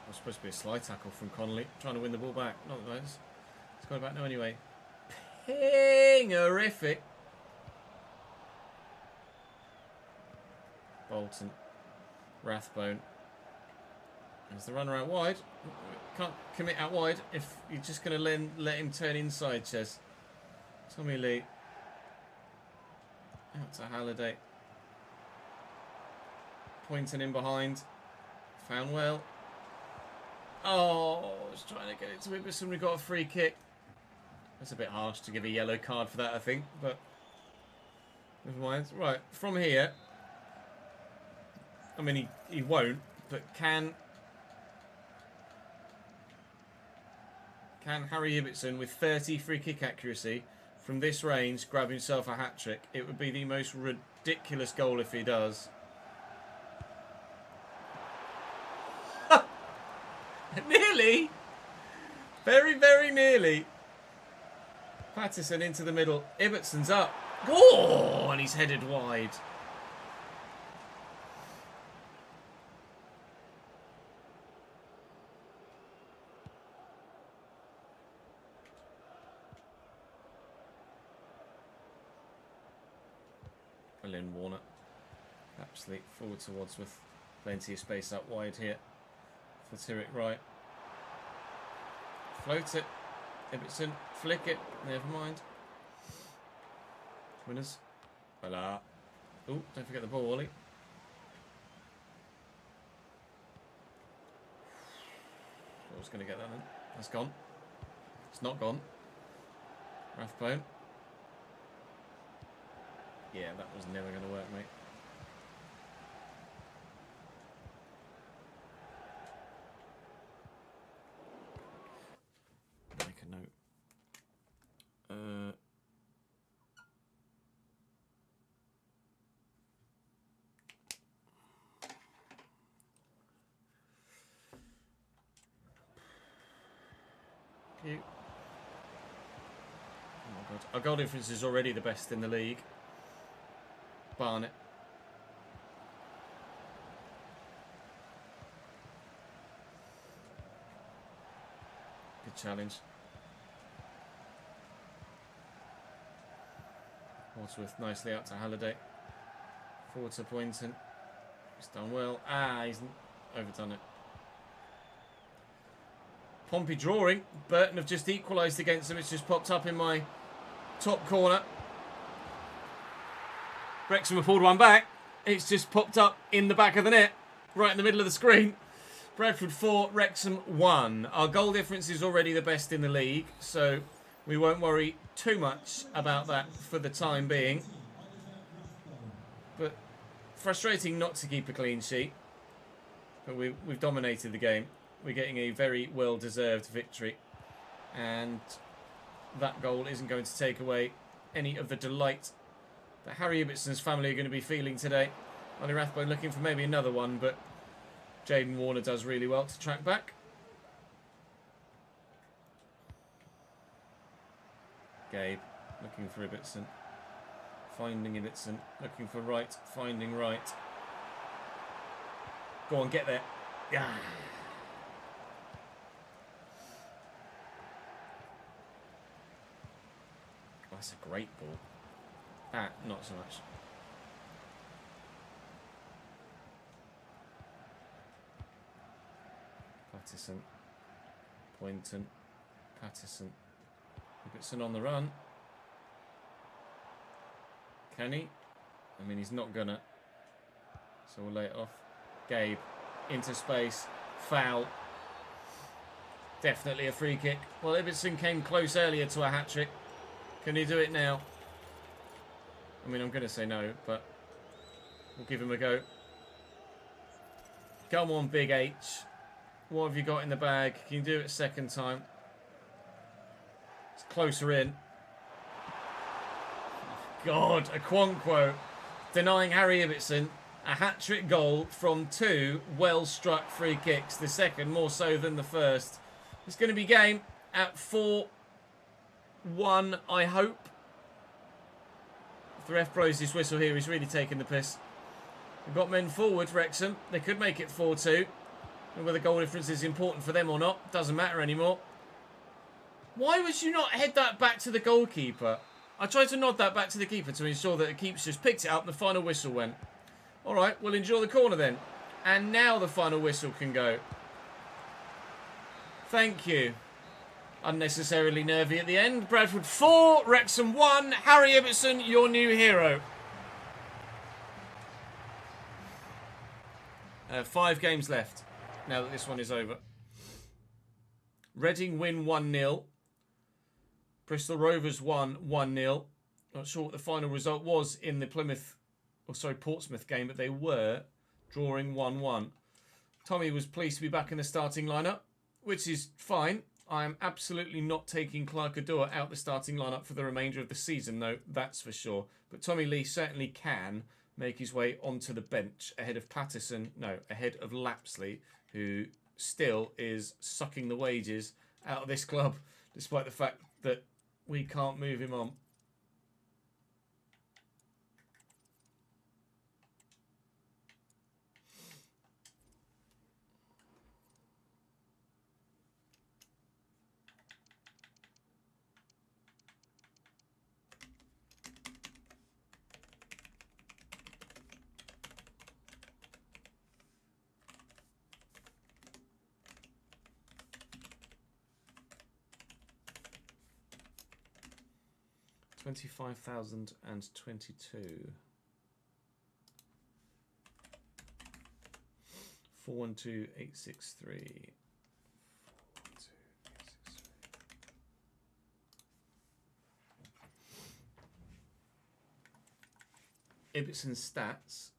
Was supposed to be a slide tackle from Connolly. Trying to win the ball back. Not nice. It's got it back now anyway. Ping-orific. Bolton. Rathbone. There's the runner out wide. Can't commit out wide if you're just going to let him turn inside, Ches. Tommy Lee. Out to Halliday. Pointing in behind. Found well. Oh, I was trying to get it to Ibbotson. We got a free kick. That's a bit harsh to give a yellow card for that, I think. But never mind. Right, from here. I mean, he won't. But can Harry Ibbotson, with 30 free kick accuracy, from this range, grab himself a hat-trick? It would be the most ridiculous goal if he does. Nearly. Very, very nearly. Patterson into the middle. Ibbotson's up. Oh, and he's headed wide. Lynn Warner. Absolutely forward to Wadsworth. Plenty of space up wide here. For Tyrrell right. Float it. Ibbotson. Flick it. Never mind. Winners. Voila. Oh, don't forget the ball, Wally. I was going to get that then. That's gone. It's not gone. Rathbone. Yeah, that was never going to work, mate. Make a note. Cute. Oh my god. Our goal difference is already the best in the league. Barnett. Good challenge. Wadsworth nicely out to Halliday. Forward to Poynton. He's done well. Ah, he's overdone it. Pompey drawing. Burton have just equalised against them. It's just popped up in my top corner. Wrexham have pulled one back. It's just popped up in the back of the net, right in the middle of the screen. Bradford 4, Wrexham 1. Our goal difference is already the best in the league, so we won't worry too much about that for the time being. But frustrating not to keep a clean sheet. But we've dominated the game. We're getting a very well-deserved victory. And that goal isn't going to take away any of the delight that Harry Ibbotson's family are going to be feeling today. Ollie Rathbone looking for maybe another one, but Jaden Warner does really well to track back. Gabe looking for Ibbotson. Finding Ibbotson. Looking for right. Finding right. Go on, get there. Yeah. That's a great ball. Ah, not so much. Patterson. Poynton. Patterson. Ibbotson on the run. Can he? I mean, he's not gonna. So we'll lay it off. Gabe, into space, foul. Definitely a free kick. Well, Ibbotson came close earlier to a hat-trick. Can he do it now? I mean, I'm going to say no, but we'll give him a go. Come on, Big H. What have you got in the bag? Can you do it a second time? It's closer in. God, a Quonquo denying Harry Ibbotson a hat-trick goal from 2 well-struck free kicks. The second more so than the first. It's going to be game at 4-1, I hope. If the ref blows his whistle here, he's really taking the piss. We've got men forward, Wrexham. They could make it 4-2. And whether goal difference is important for them or not, doesn't matter anymore. Why would you not head that back to the goalkeeper? I tried to nod that back to the keeper to ensure that the keeper just picked it up and the final whistle went. All right, we'll enjoy the corner then. And now the final whistle can go. Thank you. Unnecessarily nervy at the end. Bradford 4, Wrexham 1. Harry Ibbotson, your new hero. 5 games left now that this one is over. Reading win 1-0. Bristol Rovers won 1-0. Not sure what the final result was in the Portsmouth game, but they were drawing 1-1. Tommy was pleased to be back in the starting lineup, which is fine. I am absolutely not taking Clark Adua out the starting lineup for the remainder of the season, though, that's for sure. But Tommy Lee certainly can make his way onto the bench ahead of ahead of Lapsley, who still is sucking the wages out of this club, despite the fact that we can't move him on. $25,022. 412863. Ibbotson's stats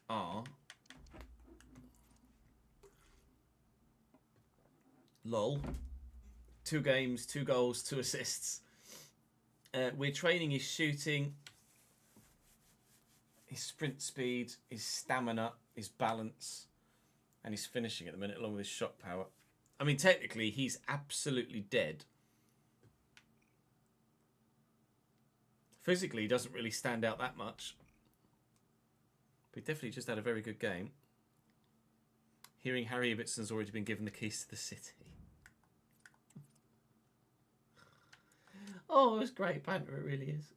are lol. 2 games, 2 goals, 2 assists. We're training his shooting, his sprint speed, his stamina, his balance, and his finishing at the minute, along with his shot power. I mean, technically, he's absolutely dead. Physically, he doesn't really stand out that much. But he definitely just had a very good game. Hearing Harry Ibbotson's already been given the keys to the city. Oh, it's great banter, it really is.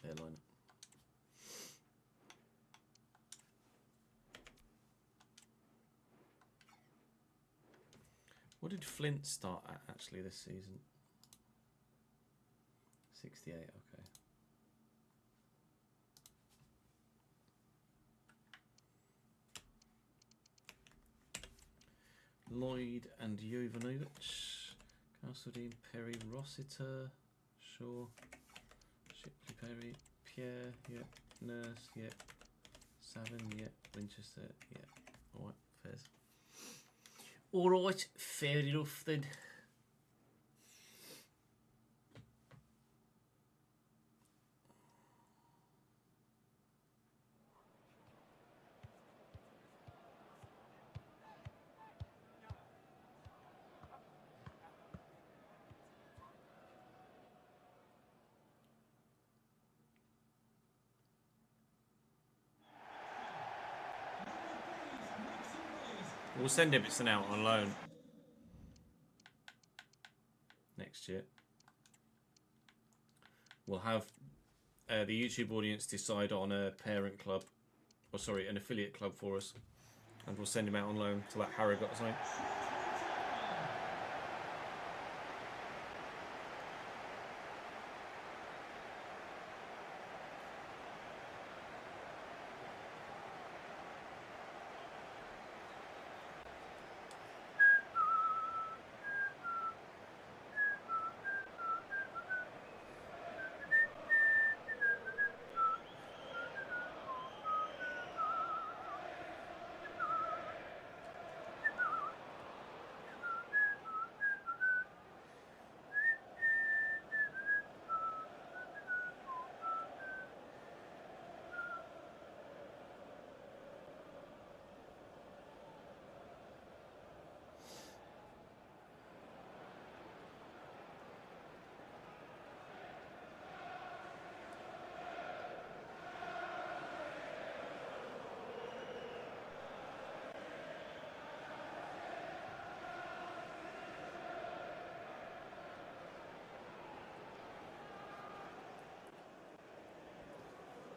Their lineup. What did Flint start at actually this season? 68, okay. Lloyd and Jovanovic. Castledine, Perry, Rossiter, Shaw. Shipley, Perry, Pierre, yeah, Nurse, yeah, Savin, yeah, Winchester, yeah. Alright, fairs. Alright, fair enough then. We'll send Ibbotson out on loan next year. We'll have the YouTube audience decide on a parent club, or sorry, an affiliate club for us, and we'll send him out on loan to like Harrogate or something.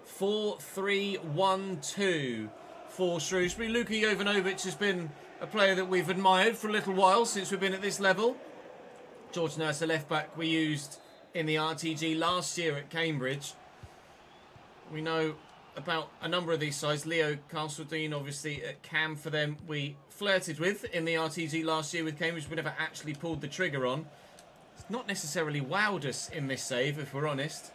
Four, 3, 1, 2 for Shrewsbury. Luka Jovanovic has been a player that we've admired for a little while since we've been at this level. George Nurse, a left back we used in the RTG last year at Cambridge. We know about a number of these sides. Leo Castledine, obviously, at Cam for them, we flirted with in the RTG last year with Cambridge. We never actually pulled the trigger on. It's not necessarily wowed us in this save, if we're honest.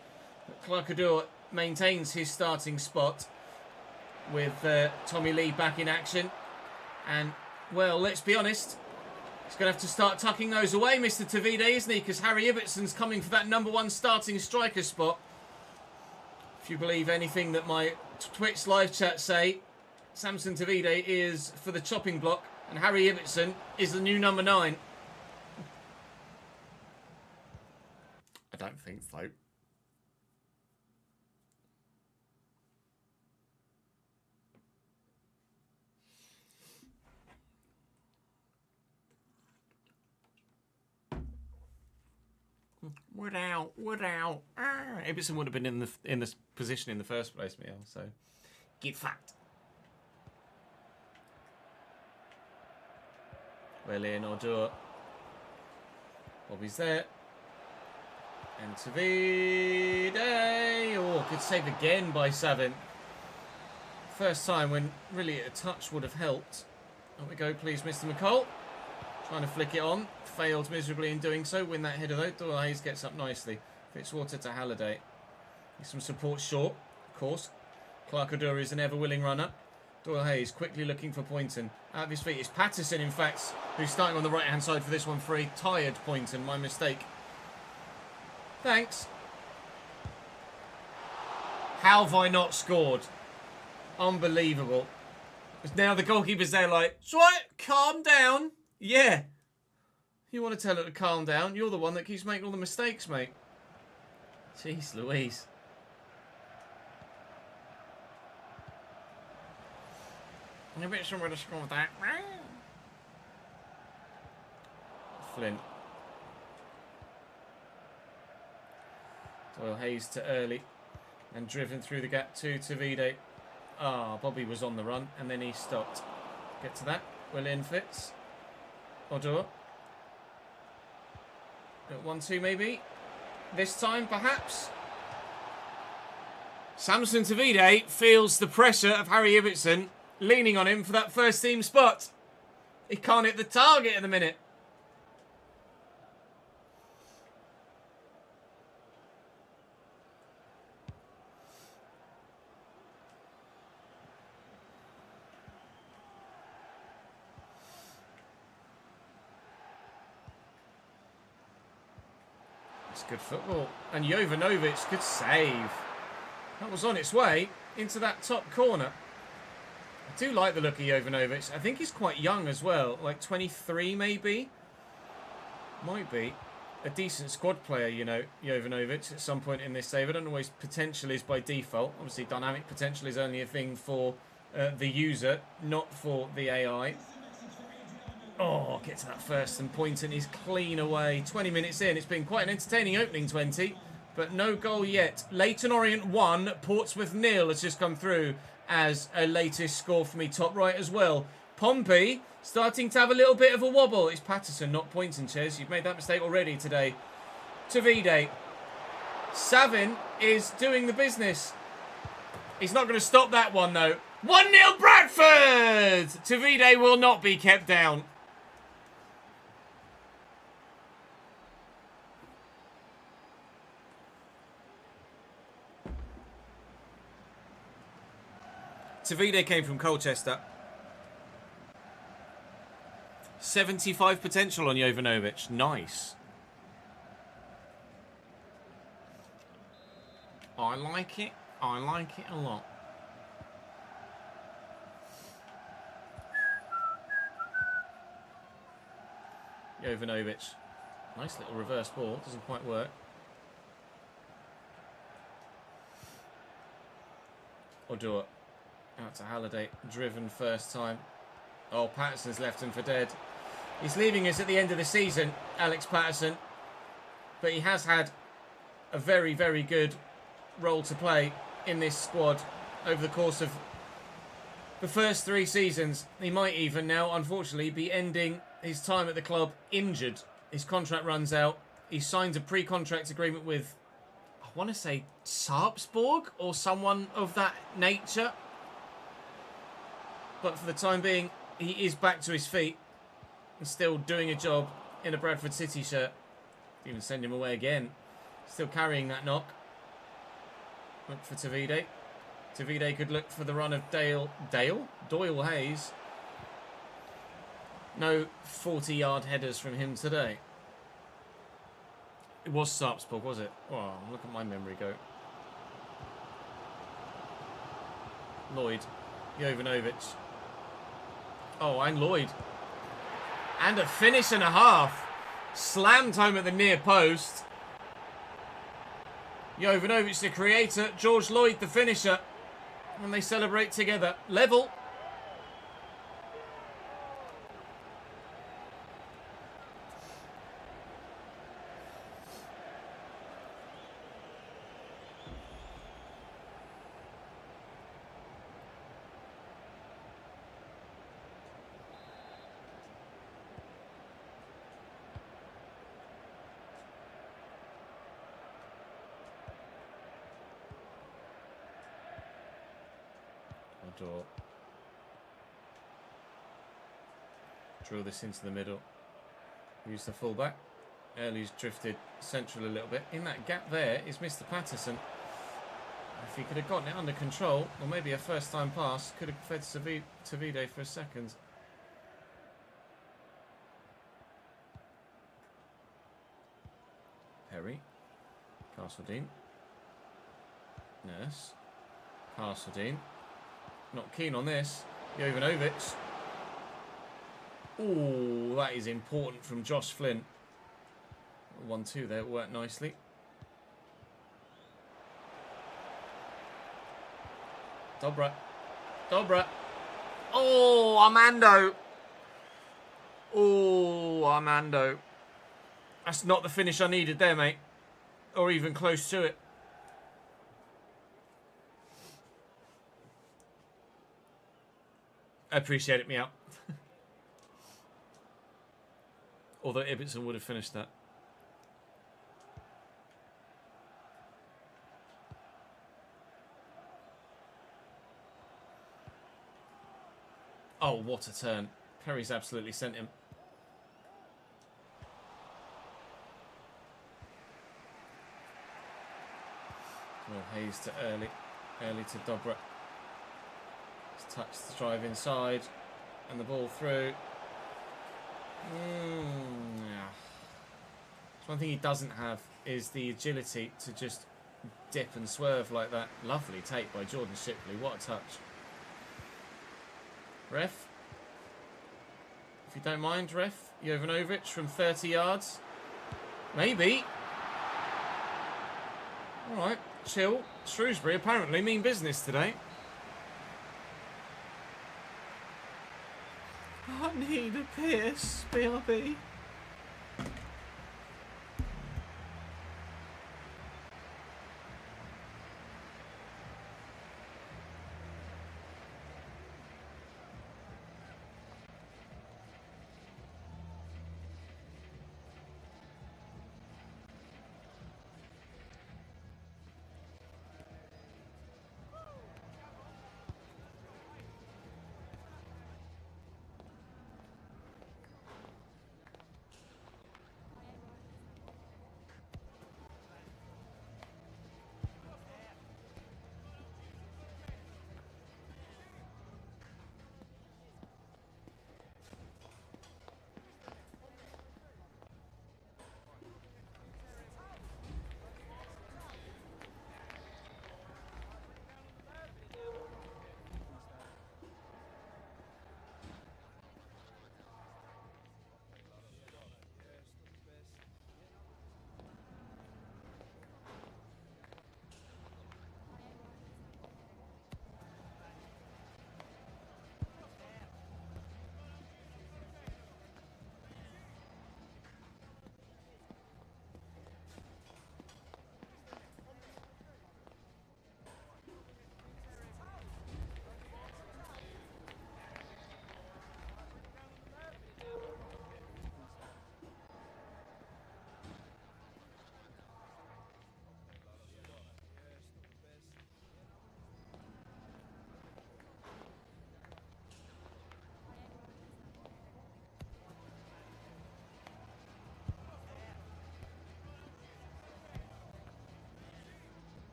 Clark-Ador maintains his starting spot with Tommy Lee back in action. And, well, let's be honest, he's going to have to start tucking those away, Mr. Tavide, isn't he? Because Harry Ibbotson's coming for that #1 starting striker spot. If you believe anything that my Twitch live chat say, Samson Tavide is for the chopping block and Harry Ibbotson is the new #9. I don't think so. Wood out. Ibbotson would have been in this position in the first place, Miguel. So get fucked. Well in Ordua. Bobby's there. And Tavide. Oh, good save again by Savin. First time when really a touch would have helped. Up we go, please, Mr. McCall. Trying to flick it on. Failed miserably in doing so. Win that header though. Doyle Hayes gets up nicely. Fitzwater to Halliday. Some support short, of course. Clark-Ador is an ever-willing runner. Doyle Hayes quickly looking for Poynton. Out of his feet is Patterson, in fact, who's starting on the right-hand side for this one for a tired Poynton. My mistake. Thanks. How have I not scored? Unbelievable. Now the goalkeeper's there like, it's right, calm down. Yeah. You want to tell her to calm down? You're the one that keeps making all the mistakes, mate. Jeez Louise. I bet someone would have scored that. Flint. Doyle Hayes to Early. And driven through the gap to Tavide. Ah, Bobby was on the run and then he stopped. Get to that. Willian Fitz. Odor. 1-2 maybe. This time, perhaps. Samson Tavide feels the pressure of Harry Ibbotson leaning on him for that first team spot. He can't hit the target at the minute. Good football. And Jovanovic, good save. That was on its way into that top corner. I do like the look of Jovanovic. I think he's quite young as well. Like 23 maybe. Might be. A decent squad player, you know, Jovanovic at some point in this save. I don't know what his potential is by default. Obviously dynamic potential is only a thing for the user, not for the AI. Oh, get to that first and Poynton is clean away. 20 minutes in. It's been quite an entertaining opening 20, but no goal yet. Leyton Orient 1, Portsmouth 0 has just come through as a latest score for me. Top right as well. Pompey starting to have a little bit of a wobble. It's Patterson, not Poynton, Ches. You've made that mistake already today. Tavide. Savin is doing the business. He's not going to stop that one, though. 1-0 Bradford! Tavide will not be kept down. Tavide came from Colchester. 75 potential on Jovanovic. Nice. I like it. I like it a lot. Jovanovic. Nice little reverse ball. Doesn't quite work. Odor. Out to Halliday. Driven first time. Oh, Patterson's left him for dead. He's leaving us at the end of the season, Alex Patterson. But he has had a very, very good role to play in this squad over the course of the first 3 seasons. He might even now, unfortunately, be ending his time at the club injured. His contract runs out. He signs a pre-contract agreement with, I want to say, Sarpsborg or someone of that nature. But for the time being, he is back to his feet and still doing a job in a Bradford City shirt. Even send him away again. Still carrying that knock. Look for Tavide. Tavide could look for the run of Doyle Hayes. No 40-yard headers from him today. It was Sarpsborg, was it? Oh, look at my memory go. Lloyd. Jovanovic. Oh, and Lloyd. And a finish and a half. Slammed home at the near post. Jovanovic, the creator. George Lloyd, the finisher. And they celebrate together. Level. Door. Drill this into the middle. Use the fullback. Early's drifted central a little bit. In that gap there is Mr. Patterson. If he could have gotten it under control, or maybe a first time pass, could have fed Tavide for a second. Perry. Castledine. Nurse. Castledine. Not keen on this. Jovanovic. Ooh, that is important from Josh Flynn. 1-2 there, worked nicely. Dobra. Dobra. Oh, Armando. Oh, Armando. That's not the finish I needed there, mate. Or even close to it. I appreciate it, meow. Although Ibbotson would have finished that. Oh, what a turn. Perry's absolutely sent him. Well, Hayes to Early. Early to Dobra. Touch the drive inside and the ball through. Yeah. One thing he doesn't have is the agility to just dip and swerve like that. Lovely take by Jordan Shipley. What a touch. Ref, if you don't mind, ref. Jovanovic from 30 yards. Maybe. All right, chill. Shrewsbury apparently mean business today. need a Pierce, BRB.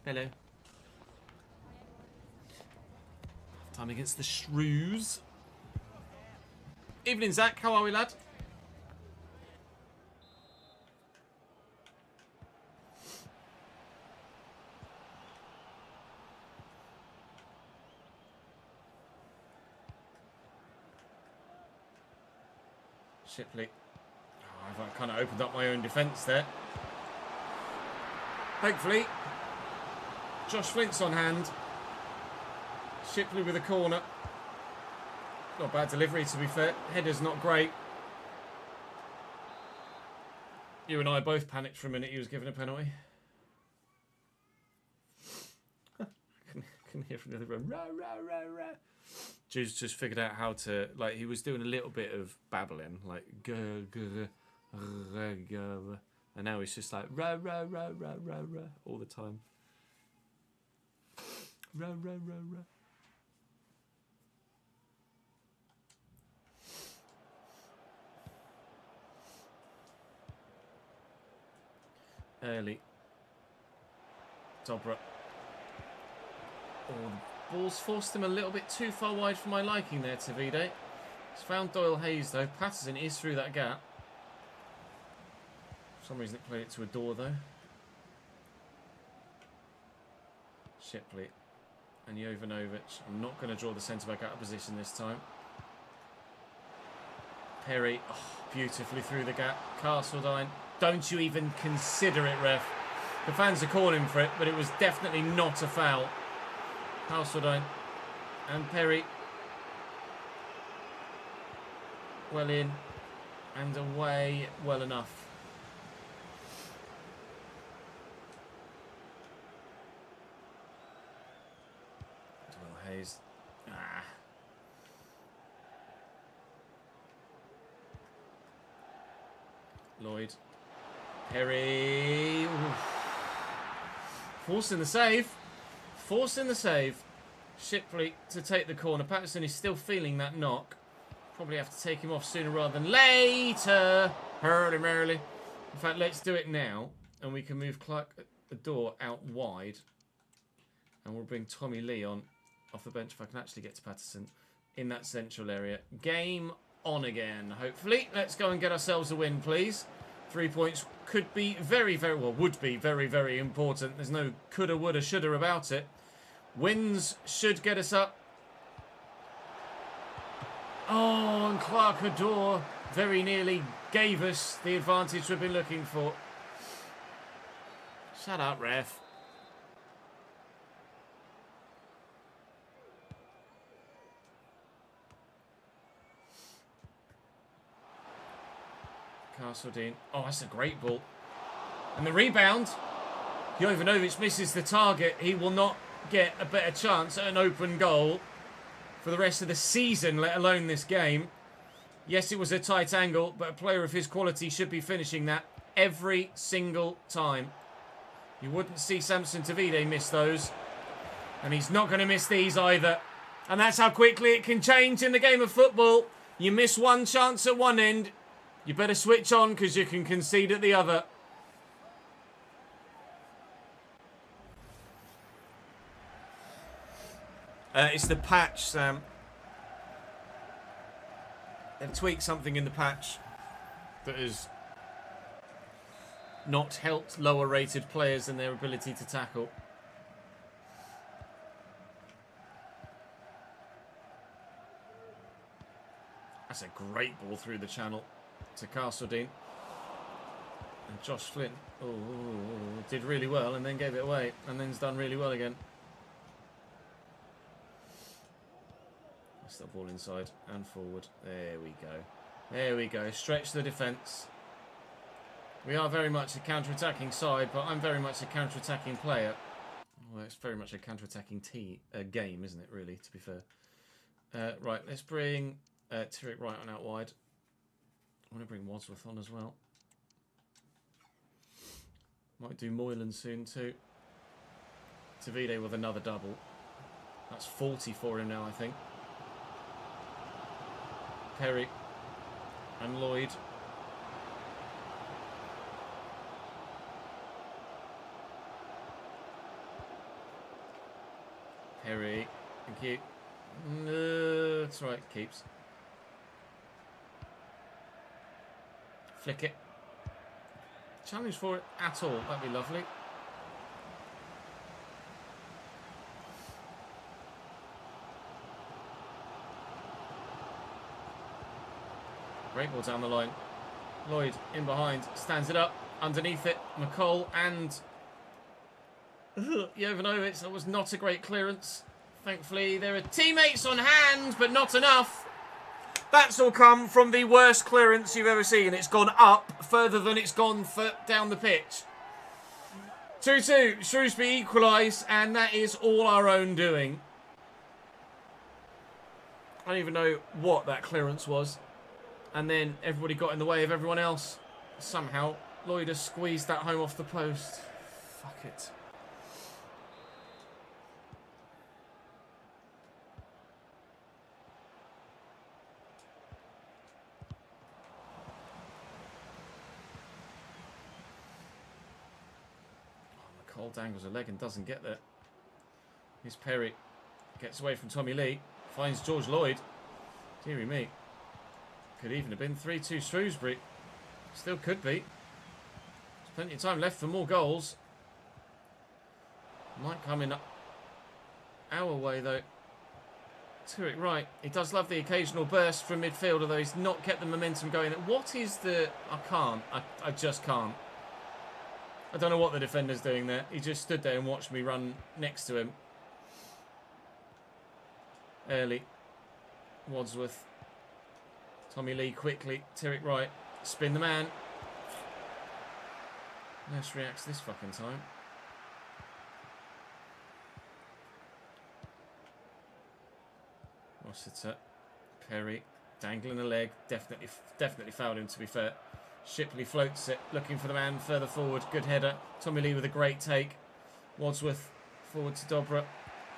Hello. Time against the Shrews. Evening, Zach. How are we, lad? Shipley. Oh, I've kind of opened up my own defence there. Thankfully, Josh Flint's on hand. Shipley with a corner. Not a bad delivery, to be fair. Header's not great. You and I both panicked for a minute he was given a penalty. Can hear from the other room. Rah, rah, rah, rah. Jude's just figured out how to, like, he was doing a little bit of babbling, like, and now he's just like, rah, rah, rah, rah, rah, rah, all the time. Rah, rah, rah, rah. Early. Dobra. Oh, the ball's forced him a little bit too far wide for my liking there, Tavide. He's found Doyle Hayes, though. Patterson is through that gap. For some reason it played it to a door, though. Shipley. And Jovanovic. I'm not going to draw the centre-back out of position this time. Perry. Oh, beautifully through the gap. Castledine. Don't you even consider it, ref. The fans are calling for it, but it was definitely not a foul. Castledine and Perry. Well in and away well enough. Doyle Hayes. Ah. Lloyd. Perry. Oof. Forcing the save. Forcing the save. Shipley to take the corner. Patterson is still feeling that knock. Probably have to take him off sooner rather than later. Hurly merrily. In fact, let's do it now. And we can move Clark the door out wide. And we'll bring Tommy Lee on off the bench if I can actually get to Patterson in that central area. Game on again, hopefully. Let's go and get ourselves a win, please. 3 points could be very, very, well, would be very, very important. There's no coulda, woulda, shoulda about it. Wins should get us up. Oh, and Clark Adore very nearly gave us the advantage we've been looking for. Shut up, ref. Castledine. Oh, that's a great ball. And the rebound. Jovanovic misses the target. He will not get a better chance at an open goal for the rest of the season, let alone this game. Yes, it was a tight angle, but a player of his quality should be finishing that every single time. You wouldn't see Samson Tavide miss those. And he's not going to miss these either. And that's how quickly it can change in the game of football. You miss one chance at one end, you better switch on because you can concede at the other. It's the patch, Sam. They've tweaked something in the patch that has not helped lower rated players in their ability to tackle. That's a great ball through the channel to Castledine. And Josh Flint did really well and then gave it away and then's done really well again. That's the ball inside and forward. There we go. There we go. Stretch the defence. We are very much a counter-attacking side, but I'm very much a counter-attacking player. Well, it's very much a counter-attacking game, isn't it, really, to be fair. Right, let's bring Tyrek Wright on out wide. I want to bring Wadsworth on as well. Might do Moylan soon too. Tavide with another double. That's 40 for him now, I think. Perry and Lloyd. Perry. Thank you. That's right, keeps. Flick it. Challenge for it at all. That'd be lovely. Great ball down the line. Lloyd in behind. Stands it up. Underneath it. McCall and Jovanovic. That was not a great clearance. Thankfully, there are teammates on hand, but not enough. That's all come from the worst clearance you've ever seen. It's gone up further than it's gone down the pitch. 2-2. Shrewsbury equalise, and that is all our own doing. I don't even know what that clearance was. And then everybody got in the way of everyone else. Somehow, Lloyd has squeezed that home off the post. Fuck it. Cole dangles a leg and doesn't get there. Here's Perry. Gets away from Tommy Lee. Finds George Lloyd. Deary me. Could even have been 3-2 Shrewsbury. Still could be. There's plenty of time left for more goals. Might come in our way though. Turek right. He does love the occasional burst from midfield, although he's not kept the momentum going. What is the... I can't. I just can't. I don't know what the defender's doing there. He just stood there and watched me run next to him. Early. Wadsworth. Tommy Lee quickly. Turek right. Spin the man. Nurse reacts this fucking time. Rossiter. Perry. Dangling a leg. Definitely fouled him, to be fair. Shipley floats it, looking for the man further forward. Good header. Tommy Lee with a great take. Wadsworth forward to Dobra.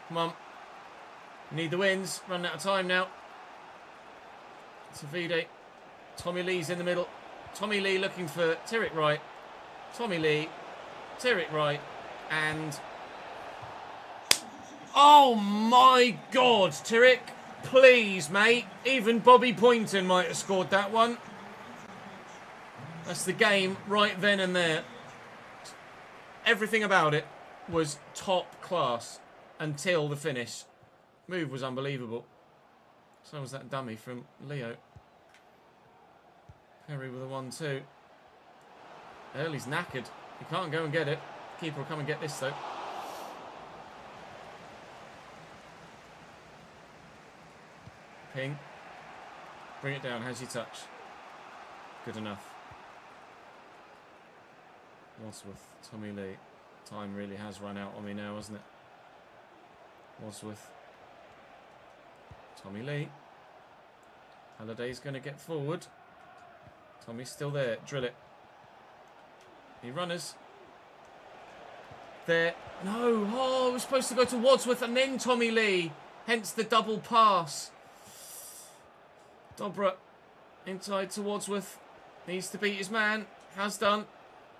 Come on. Need the wins. Running out of time now. Tavide. Tommy Lee's in the middle. Tommy Lee looking for Turek right. Tommy Lee. Turek right. And... oh my God, Turek. Please, mate. Even Bobby Poynton might have scored that one. That's the game right then and there. Everything about it was top class until the finish. Move was unbelievable. So was that dummy from Leo. Perry with a 1-2. Early's knackered. He can't go and get it. Keeper will come and get this though. Ping. Bring it down. How's your touch? Good enough. Wadsworth, Tommy Lee. Time really has run out on me now, hasn't it? Wadsworth. Tommy Lee. Halliday's going to get forward. Tommy's still there. Drill it. He runners. There. No. Oh, it was supposed to go to Wadsworth and then Tommy Lee. Hence the double pass. Dobra inside to Wadsworth. Needs to beat his man. Has done.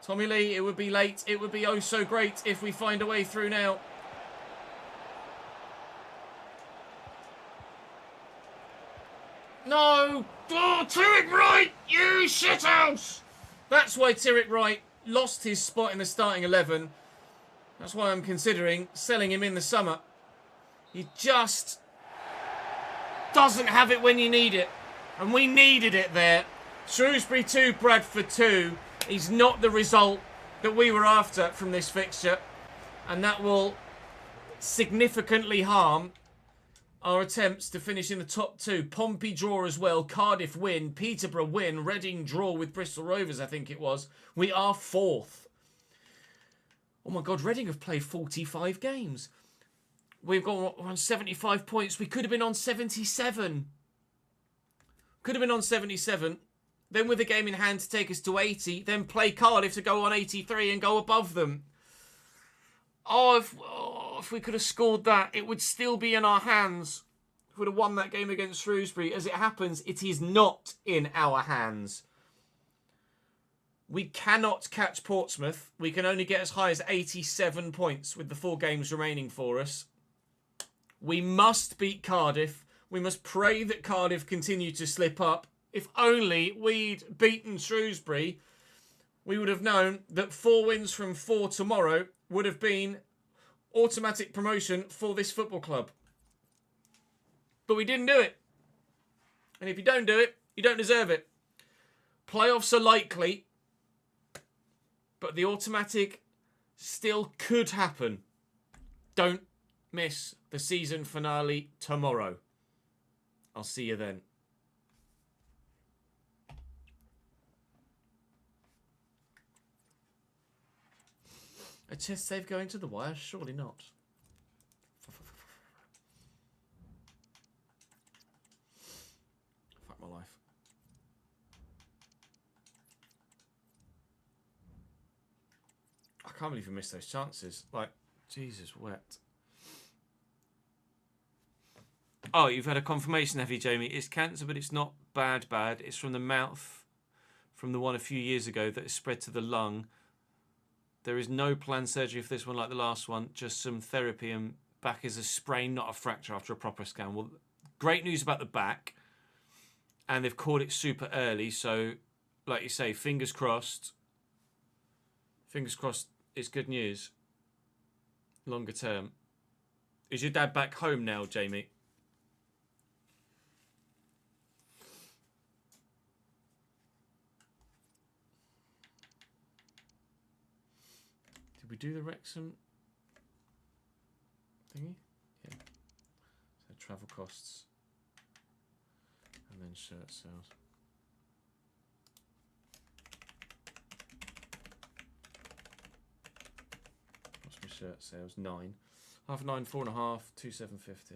Tommy Lee, it would be late. It would be oh so great if we find a way through now. No! Oh, Turek Wright! You shithouse! That's why Turek Wright lost his spot in the starting 11. That's why I'm considering selling him in the summer. He just doesn't have it when you need it. And we needed it there. Shrewsbury 2, Bradford 2. He's not the result that we were after from this fixture. And that will significantly harm our attempts to finish in the top 2. Pompey draw as well. Cardiff win. Peterborough win. Reading draw with Bristol Rovers, I think it was. We are 4th. Oh my God, Reading have played 45 games. We've got on 75 points. We could have been on 77. Could have been on 77. Then with a game in hand to take us to 80. Then play Cardiff to go on 83 and go above them. If we could have scored that, it would still be in our hands. If we'd have won that game against Shrewsbury. As it happens, it is not in our hands. We cannot catch Portsmouth. We can only get as high as 87 points with the 4 games remaining for us. We must beat Cardiff. We must pray that Cardiff continue to slip up. If only we'd beaten Shrewsbury, we would have known that 4 wins from 4 tomorrow would have been automatic promotion for this football club. But we didn't do it. And if you don't do it, you don't deserve it. Playoffs are likely, but the automatic still could happen. Don't miss the season finale tomorrow. I'll see you then. A chest save going to the wire? Surely not. Fuck my life. I can't believe we missed those chances. Like, Jesus wept. Oh, you've had a confirmation, have you, Jamie? It's cancer, but it's not bad. It's from the mouth, from the one a few years ago that has spread to the lung. There is no planned surgery for this one like the last one, just some therapy, and back is a sprain, not a fracture after a proper scan. Well, great news about the back, and they've caught it super early, so like you say, fingers crossed. Fingers crossed it's good news. Longer term. Is your dad back home now, Jamie? Did we do the Wrexham thingy? Yeah. So travel costs. And then shirt sales. What's my shirt sales? 9. Half 9, 4.5, 2,750.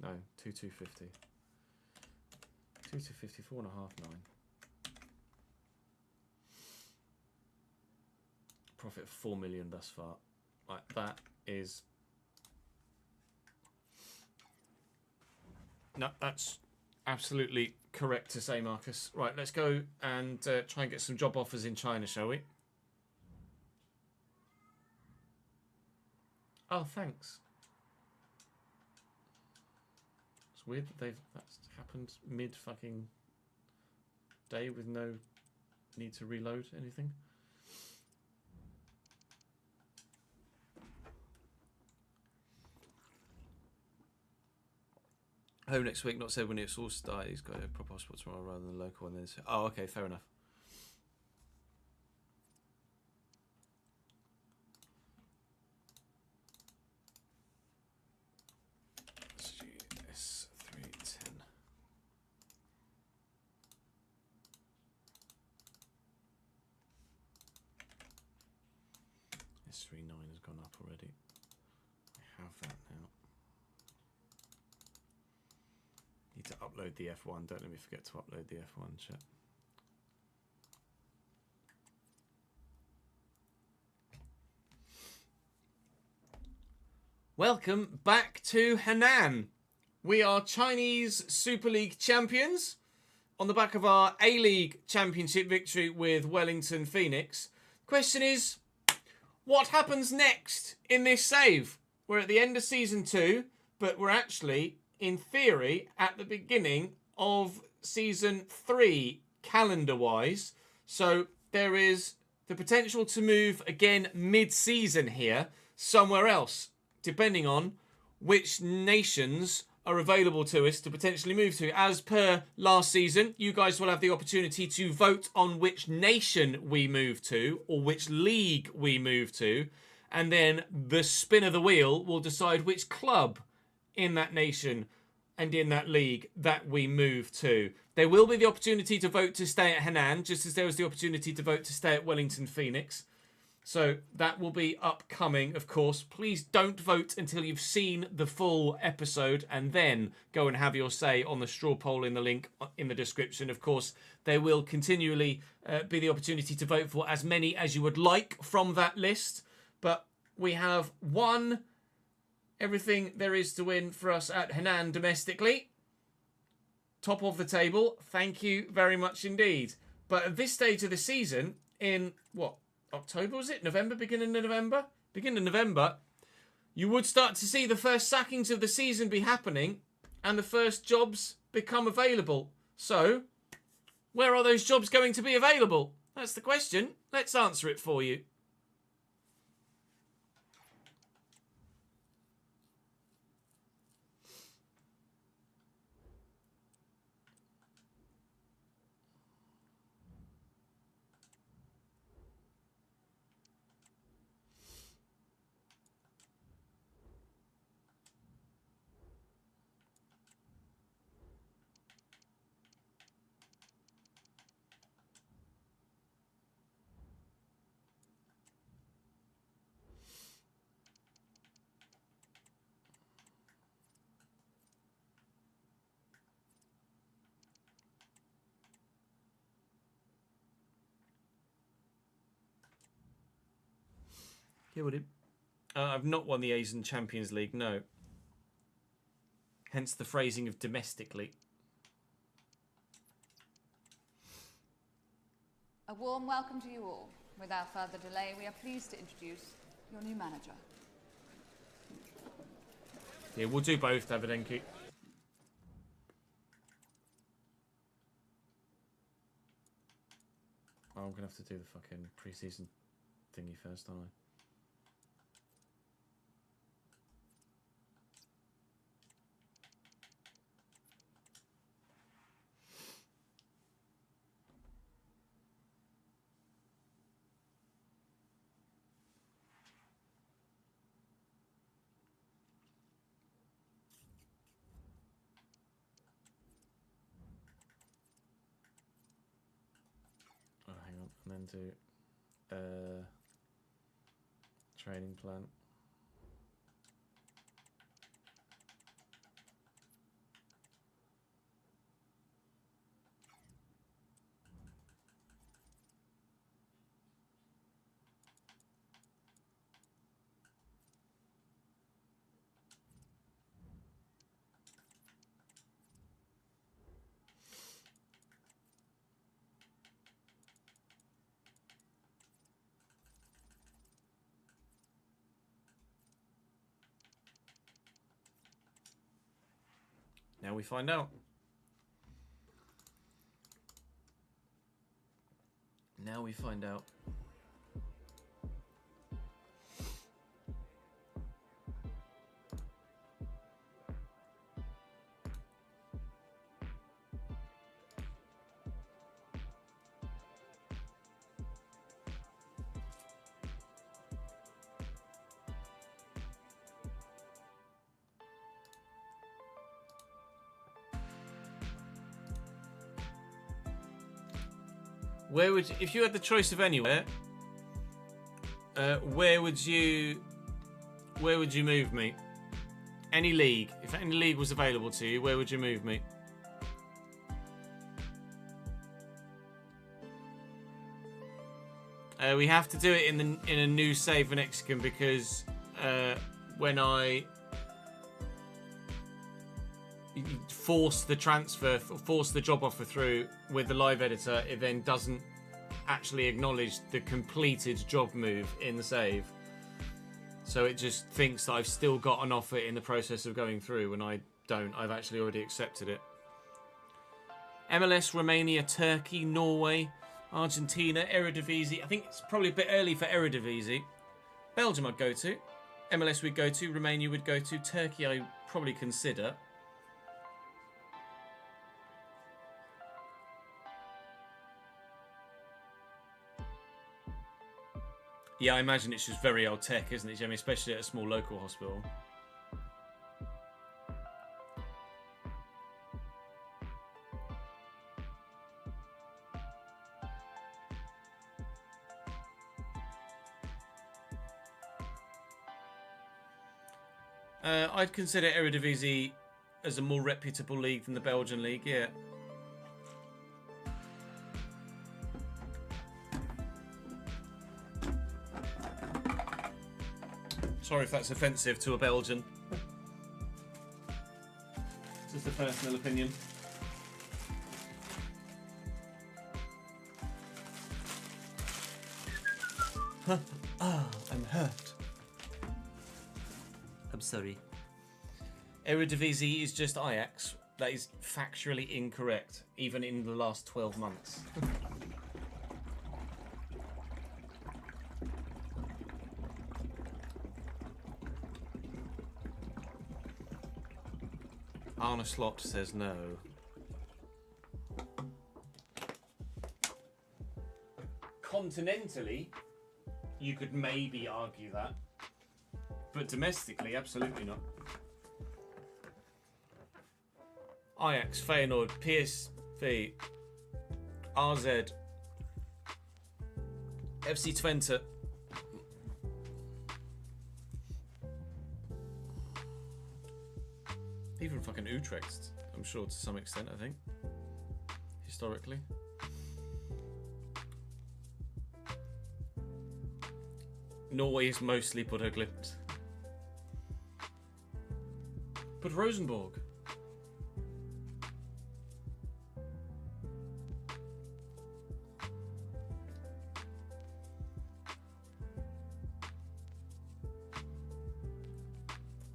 No, 2,250. 2,250, 4.5, 9. Profit of 4 million thus far. Like, that is... No, that's absolutely correct to say, Marcus. Right, let's go and try and get some job offers in China, shall we? Oh, thanks. It's weird that that's happened mid-fucking day with no need to reload anything. Home next week, not said when it's all started. He's got a proper hospital tomorrow rather than the local one. Then oh, okay, fair enough. S310. S39 has gone up already. I have that now. Need to upload the F1. Don't let me forget to upload the F1 chat. Welcome back to Henan. We are Chinese Super League champions on the back of our A-League championship victory with Wellington Phoenix. Question is, what happens next in this save? We're at the end of season 2, but we're actually, in theory, at the beginning of season 3, calendar-wise. So there is the potential to move again mid-season here, somewhere else, depending on which nations are available to us to potentially move to. As per last season, you guys will have the opportunity to vote on which nation we move to or which league we move to. And then the spin of the wheel will decide which club in that nation and in that league that we move to. There will be the opportunity to vote to stay at Henan, just as there was the opportunity to vote to stay at Wellington Phoenix. So that will be upcoming, of course. Please don't vote until you've seen the full episode and then go and have your say on the straw poll in the link in the description. Of course, there will continually be the opportunity to vote for as many as you would like from that list. But we have won everything there is to win for us at Henan domestically. Top of the table. Thank you very much indeed. But at this stage of the season, in what? October, was it? November? Beginning of November? Beginning of November. you would start to see the first sackings of the season be happening and the first jobs become available. So, where are those jobs going to be available? That's the question. Let's answer it for you. Yeah, would it? I've not won the Asian Champions League, no. Hence the phrasing of domestically. A warm welcome to you all. Without further delay, we are pleased to introduce your new manager. Yeah, we'll do both, Davidenki. Oh, I'm going to have to do the fucking pre-season thingy first, aren't I? Oh, hang on. And then do training plan. Now we find out. Now we find out. Where would, if you had the choice of anywhere, where would you move me? Any league. If any league was available to you, where would you move me? We have to do it in a new save for Mexican because when I force the job offer through with the live editor, it then doesn't actually acknowledge the completed job move in the save. So it just thinks that I've still got an offer in the process of going through when I don't. I've actually already accepted it. MLS, Romania, Turkey, Norway, Argentina, Eredivisie. I think it's probably a bit early for Eredivisie. Belgium I'd go to. MLS we'd go to. Romania would go to. Turkey I'd probably consider. Yeah, I imagine it's just very old tech, isn't it, Jimmy? Especially at a small local hospital. I'd consider Eredivisie as a more reputable league than the Belgian league, yeah. Sorry if that's offensive to a Belgian. Just a personal opinion. I'm hurt. I'm sorry. Eredivisie is just Ajax. That is factually incorrect, even in the last 12 months. Arne Slot says no. Continentally, you could maybe argue that. But domestically, absolutely not. Ajax, Feyenoord, PSV, RZ, FC Twente. Even fucking Utrecht, I'm sure to some extent, I think. Historically. Norway is mostly Bodo Glimt. But Rosenborg.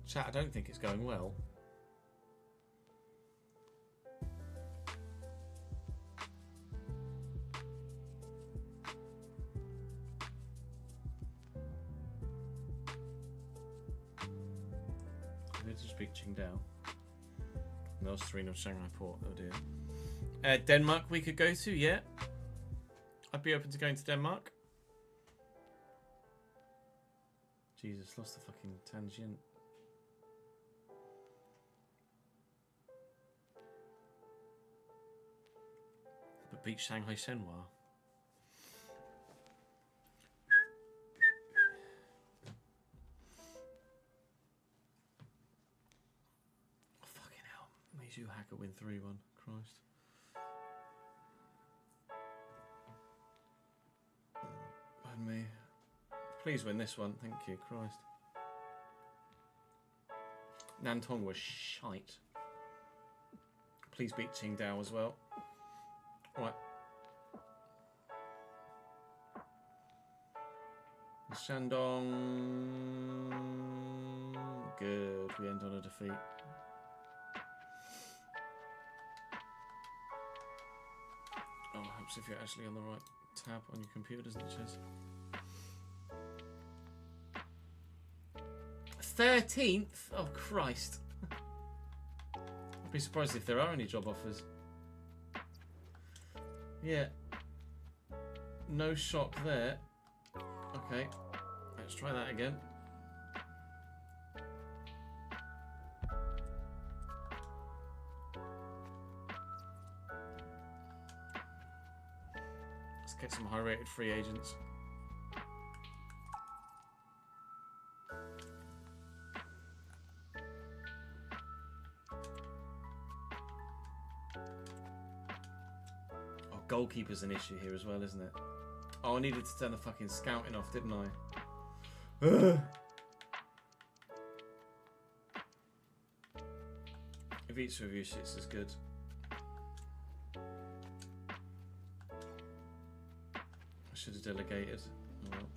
Chat, I don't think it's going well. I need to speak Qingdao. No, Serena of Shanghai Port. Oh dear. Denmark we could go to, yeah. I'd be open to going to Denmark. Jesus, lost the fucking tangent. But beat Shanghai Shenhua. Oh, fucking hell. Meiju Hacker win 3-1. Christ. And me. Please win this one. Thank you. Christ. Nantong was shite. Please beat Qingdao as well. Right. Shandong. Good. We end on a defeat. Oh, helps if you're actually on the right tab on your computer, doesn't it, Chiz? 13th? Oh, Christ. I'd be surprised if there are any job offers. Yeah. No shock there. Okay. Let's try that again. Let's get some high-rated free agents. Goalkeeper's an issue here as well, isn't it? Oh, I needed to turn the fucking scouting off, didn't I? If each review shit's as good. I should have delegated. Oh well.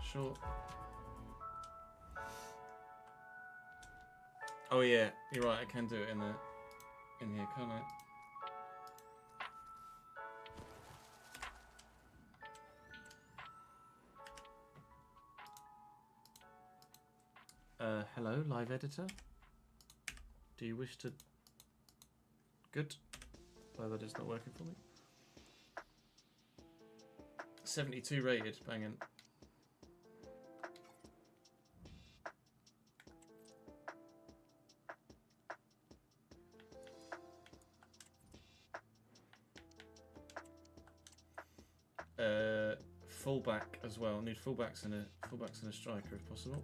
Sure. Oh yeah, you're right. I can do it in here, can't I? Hello, live editor. Do you wish to? Good. Glad that it's not working for me. 72 rated, banging. Fullback as well. Need fullbacks and a striker if possible.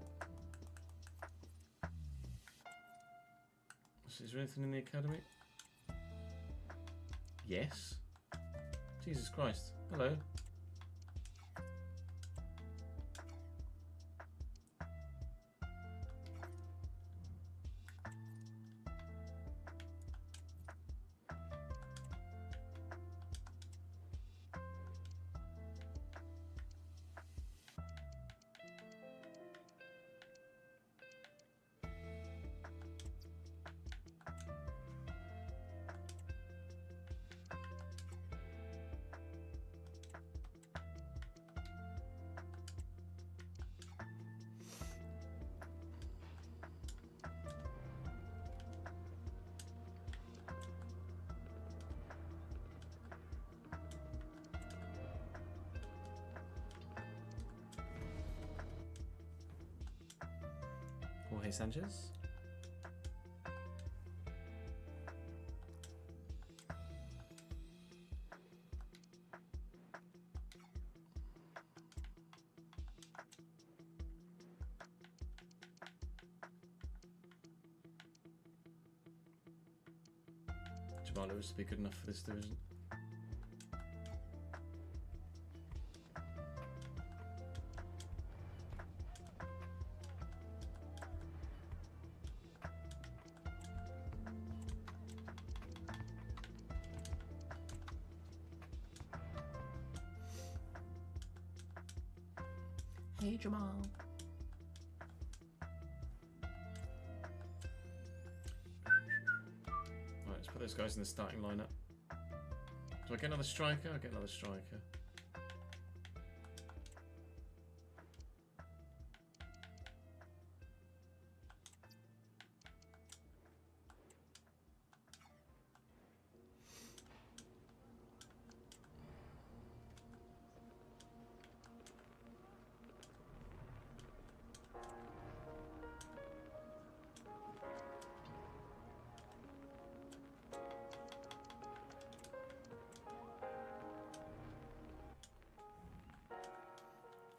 Is there anything in the academy? Yes. Jesus Christ. Hello. Jorge Sanchez. Jamal Lewis to be good enough for this division. Hey Jamal. Right, let's put those guys in the starting lineup. Do I get another striker? I'll get another striker.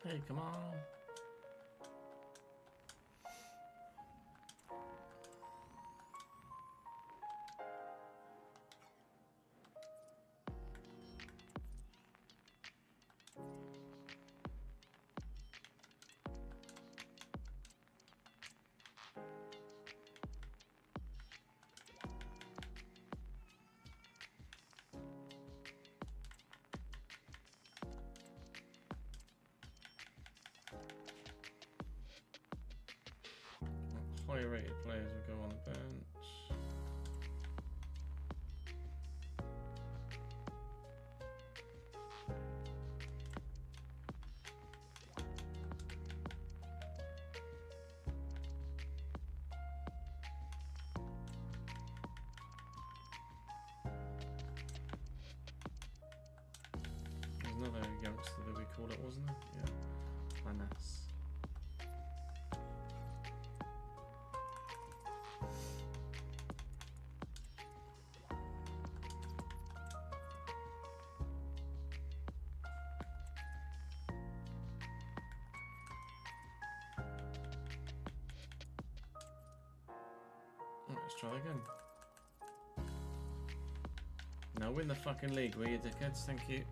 Hey, come on. Higher rated players will go on the bench. There's another youngster that we called up, wasn't there? Yeah. Manas. Let's try again. Now win the fucking league, will you, dickheads? Thank you.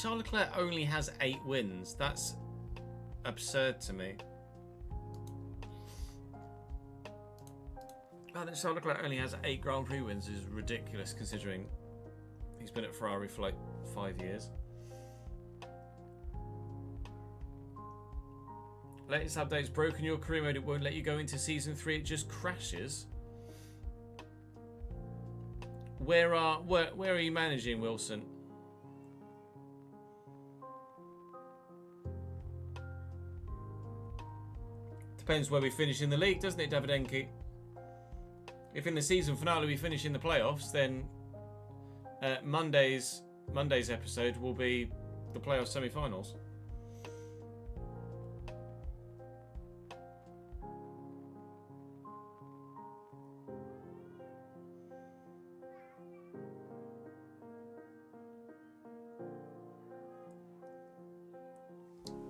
Charles Leclerc only has 8 wins. That's absurd to me. Oh, that Charles Leclerc only has 8 Grand Prix wins is ridiculous considering he's been at Ferrari for like 5 years. Latest updates, broken your career mode, it won't let you go into season 3, it just crashes. Where are you managing, Wilson? Depends where we finish in the league, doesn't it, Davidenki? If in the season finale we finish in the playoffs, then Monday's episode will be the playoff semi-finals.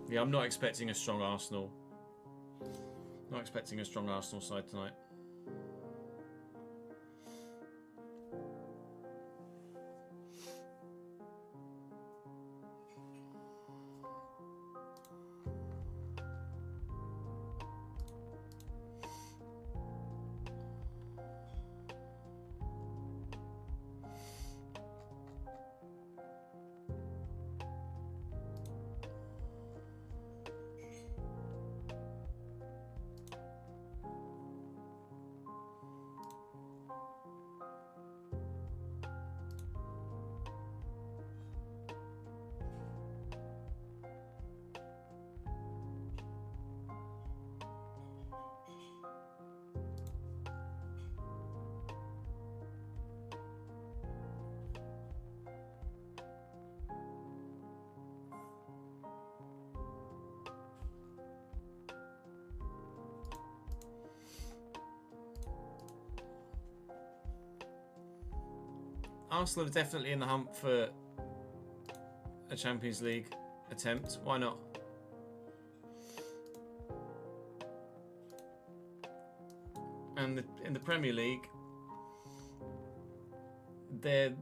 Yeah, I'm not expecting a strong Arsenal. Not expecting a strong Arsenal side tonight. Arsenal are definitely in the hunt for a Champions League attempt. Why not? And in the Premier League, they're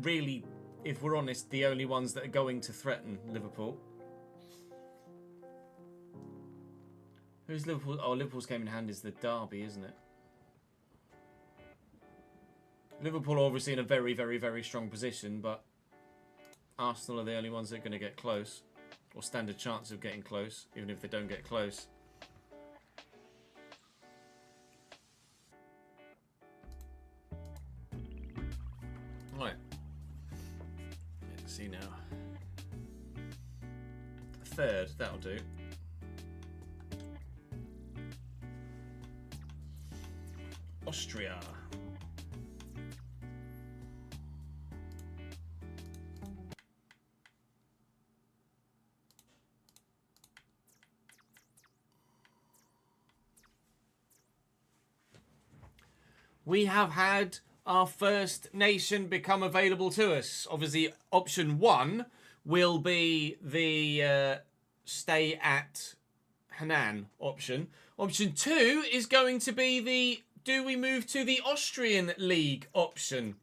really, if we're honest, the only ones that are going to threaten Liverpool. Who's Liverpool? Oh, Liverpool's game in hand is the derby, isn't it? Liverpool are obviously in a very, very, very strong position, but Arsenal are the only ones that are going to get close, or stand a chance of getting close, even if they don't get close. Right. Let's see now. Third, that'll do. Austria. We have had our first nation become available to us. Obviously, option 1 will be the stay at Henan option. Option 2 is going to be the do we move to the Austrian League option.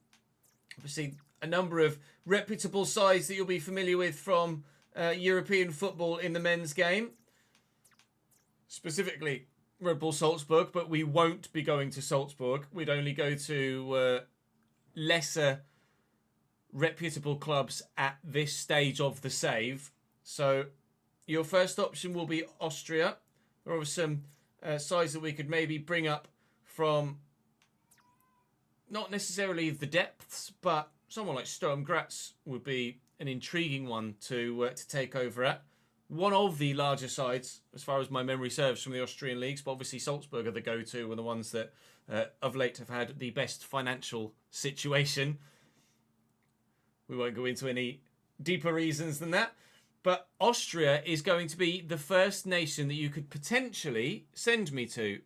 Obviously, a number of reputable sides that you'll be familiar with from European football in the men's game. Specifically, Red Bull Salzburg, but we won't be going to Salzburg. We'd only go to lesser reputable clubs at this stage of the save. So your first option will be Austria. There are some sides that we could maybe bring up from not necessarily the depths, but someone like Sturm Graz would be an intriguing one to take over at. One of the larger sides, as far as my memory serves, from the Austrian leagues, but obviously Salzburg are the go-to and the ones that of late have had the best financial situation. We won't go into any deeper reasons than that. But Austria is going to be the first nation that you could potentially send me to.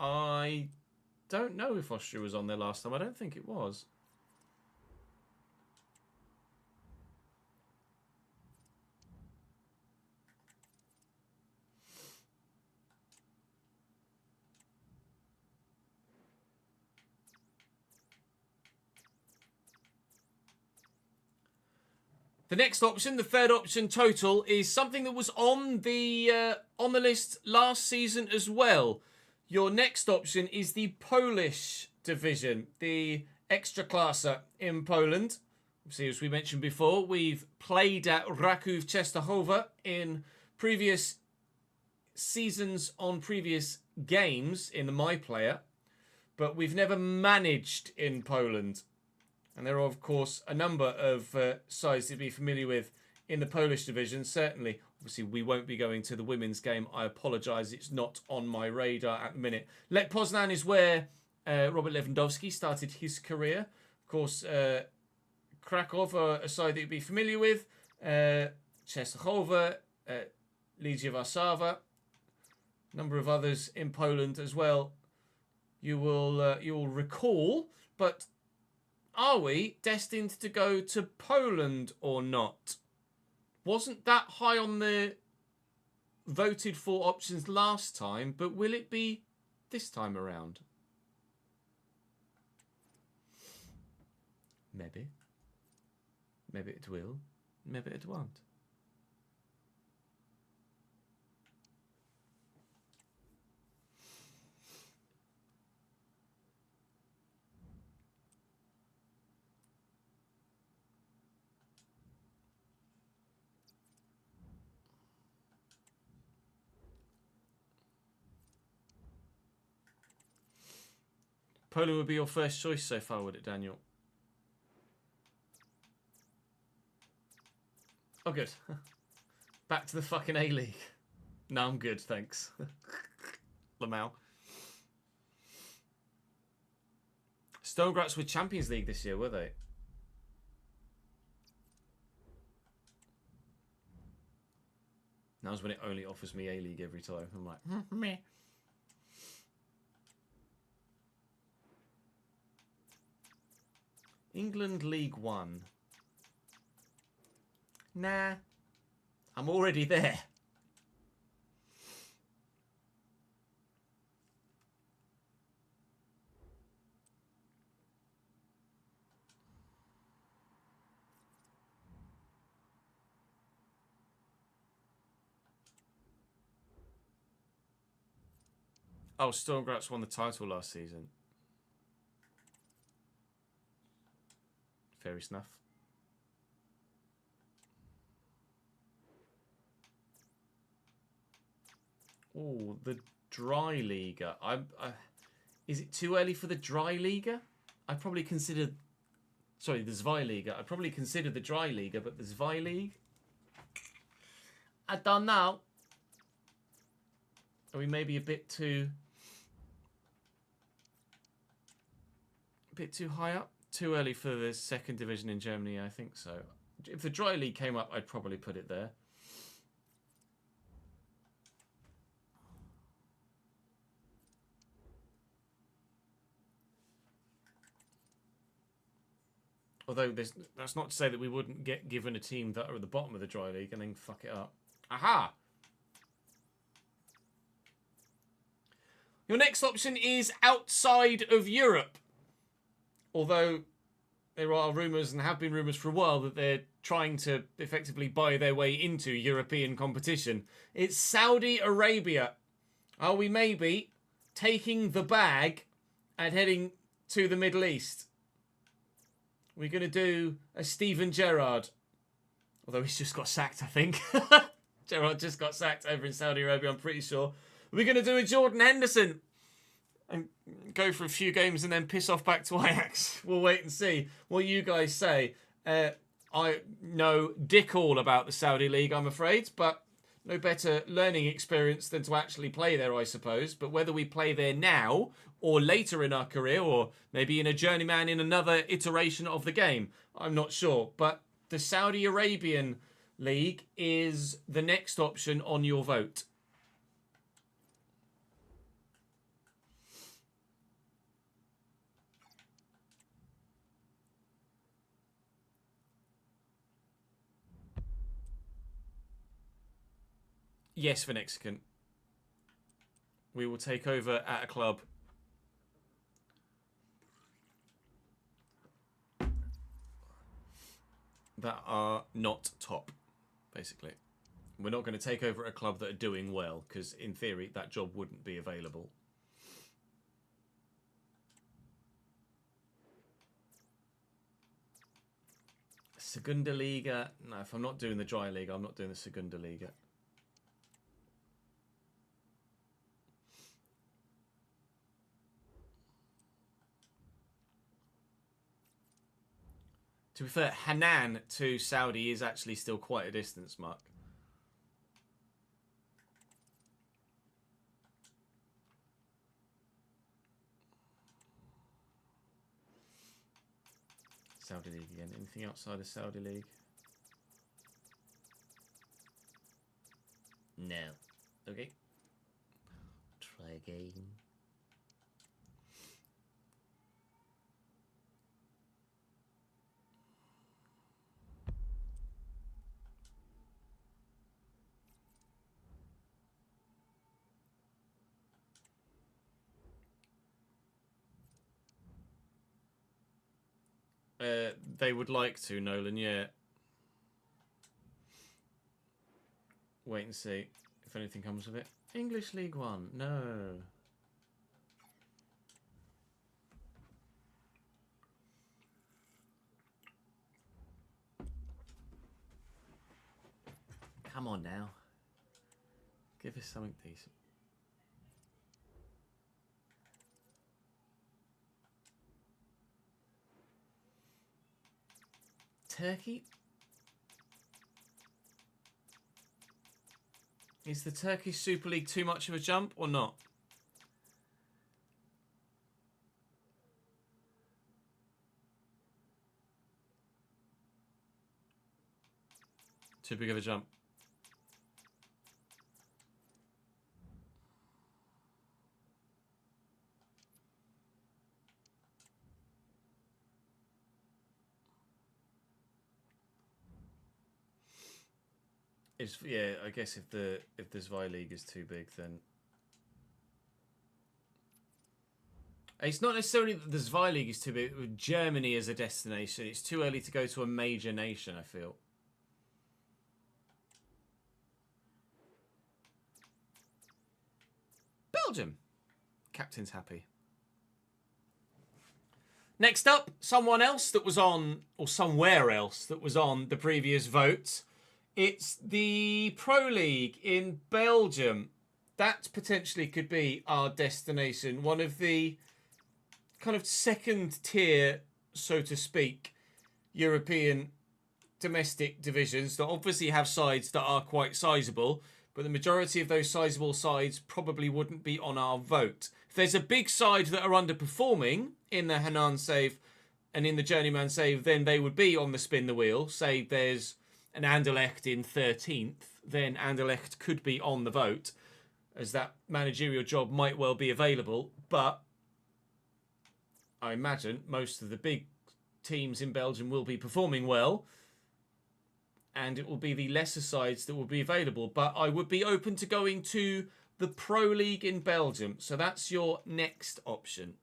I don't know if Austria was on there last time. I don't think it was. The next option, the third option total, is something that was on the list last season as well. Your next option is the Polish division, the Ekstraklasa in Poland. Obviously, as we mentioned before, we've played at Raków Częstochowa in previous seasons on previous games in the My Player, but we've never managed in Poland. And there are, of course, a number of sides to be familiar with in the Polish division, certainly. Obviously, we won't be going to the women's game. I apologise, it's not on my radar at the minute. Lech Poznan is where Robert Lewandowski started his career. Of course, Krakow are a side that you'll be familiar with. Częstochowa, Legia Warszawa, a number of others in Poland as well. You will recall, but are we destined to go to Poland or not? Wasn't that high on the voted for options last time, but will it be this time around? Maybe. Maybe it will. Maybe it won't. Poland would be your first choice so far, would it, Daniel? Oh, good. Back to the fucking A-League. No, I'm good, thanks. Lamau. Stonegratz were Champions League this year, were they? Now's when it only offers me A-League every time. I'm like, meh. England League One. Nah. I'm already there. Oh, Stormgratz won the title last season. Fair enough. Oh, the Dry Liga. Is it too early for the Dry Liga? I probably consider... Sorry, the Zweiliga. I probably consider the Dry Liga, but the Zweiliga? I don't know. Are we maybe a bit too high up? Too early for the second division in Germany, I think so. If the Dry League came up, I'd probably put it there. Although that's not to say that we wouldn't get given a team that are at the bottom of the Dry League and then fuck it up. Aha! Your next option is outside of Europe. Although there are rumours, and have been rumours for a while, that they're trying to effectively buy their way into European competition. It's Saudi Arabia. Are we maybe taking the bag and heading to the Middle East? We're going to do a Steven Gerrard. Although he's just got sacked, I think. Gerrard just got sacked over in Saudi Arabia, I'm pretty sure. We're going to do a Jordan Henderson. And go for a few games and then piss off back to Ajax. We'll wait and see what you guys say. I know dick all about the Saudi League, I'm afraid, but no better learning experience than to actually play there, I suppose. But whether we play there now or later in our career, or maybe in a journeyman in another iteration of the game, I'm not sure. But the Saudi Arabian League is the next option on your vote. Yes, for Mexican. We will take over at a club. that are not top, basically. We're not going to take over a club that are doing well, because in theory that job wouldn't be available. Segunda Liga. No, if I'm not doing the dry league, I'm not doing the Segunda Liga. To be fair, Hanan to Saudi is actually still quite a distance, Mark. Saudi League again. Anything outside of Saudi League? No. Okay. Try again. They would like to, Nolan, yeah. Wait and see if anything comes of it. English League One, no. Come on now. Give us something decent. Turkey? Is the Turkish Super League too much of a jump or not? Too big of a jump. It's, yeah, I guess if the Zwei League is too big, then it's not necessarily that the Zwei League is too big. With Germany as a destination, it's too early to go to a major nation, I feel. Belgium. Captain's happy. Next up, someone else that was on, or somewhere else that was on the previous vote. It's the Pro League in Belgium. That potentially could be our destination. One of the kind of second tier, so to speak, European domestic divisions that obviously have sides that are quite sizable, but the majority of those sizable sides probably wouldn't be on our vote. If there's a big side that are underperforming in the Hanan save and in the Journeyman save, then they would be on the spin the wheel. Say there's an Anderlecht in 13th, then Anderlecht could be on the vote, as that managerial job might well be available. But I imagine most of the big teams in Belgium will be performing well, and it will be the lesser sides that will be available. But I would be open to going to the Pro League in Belgium. So that's your next option.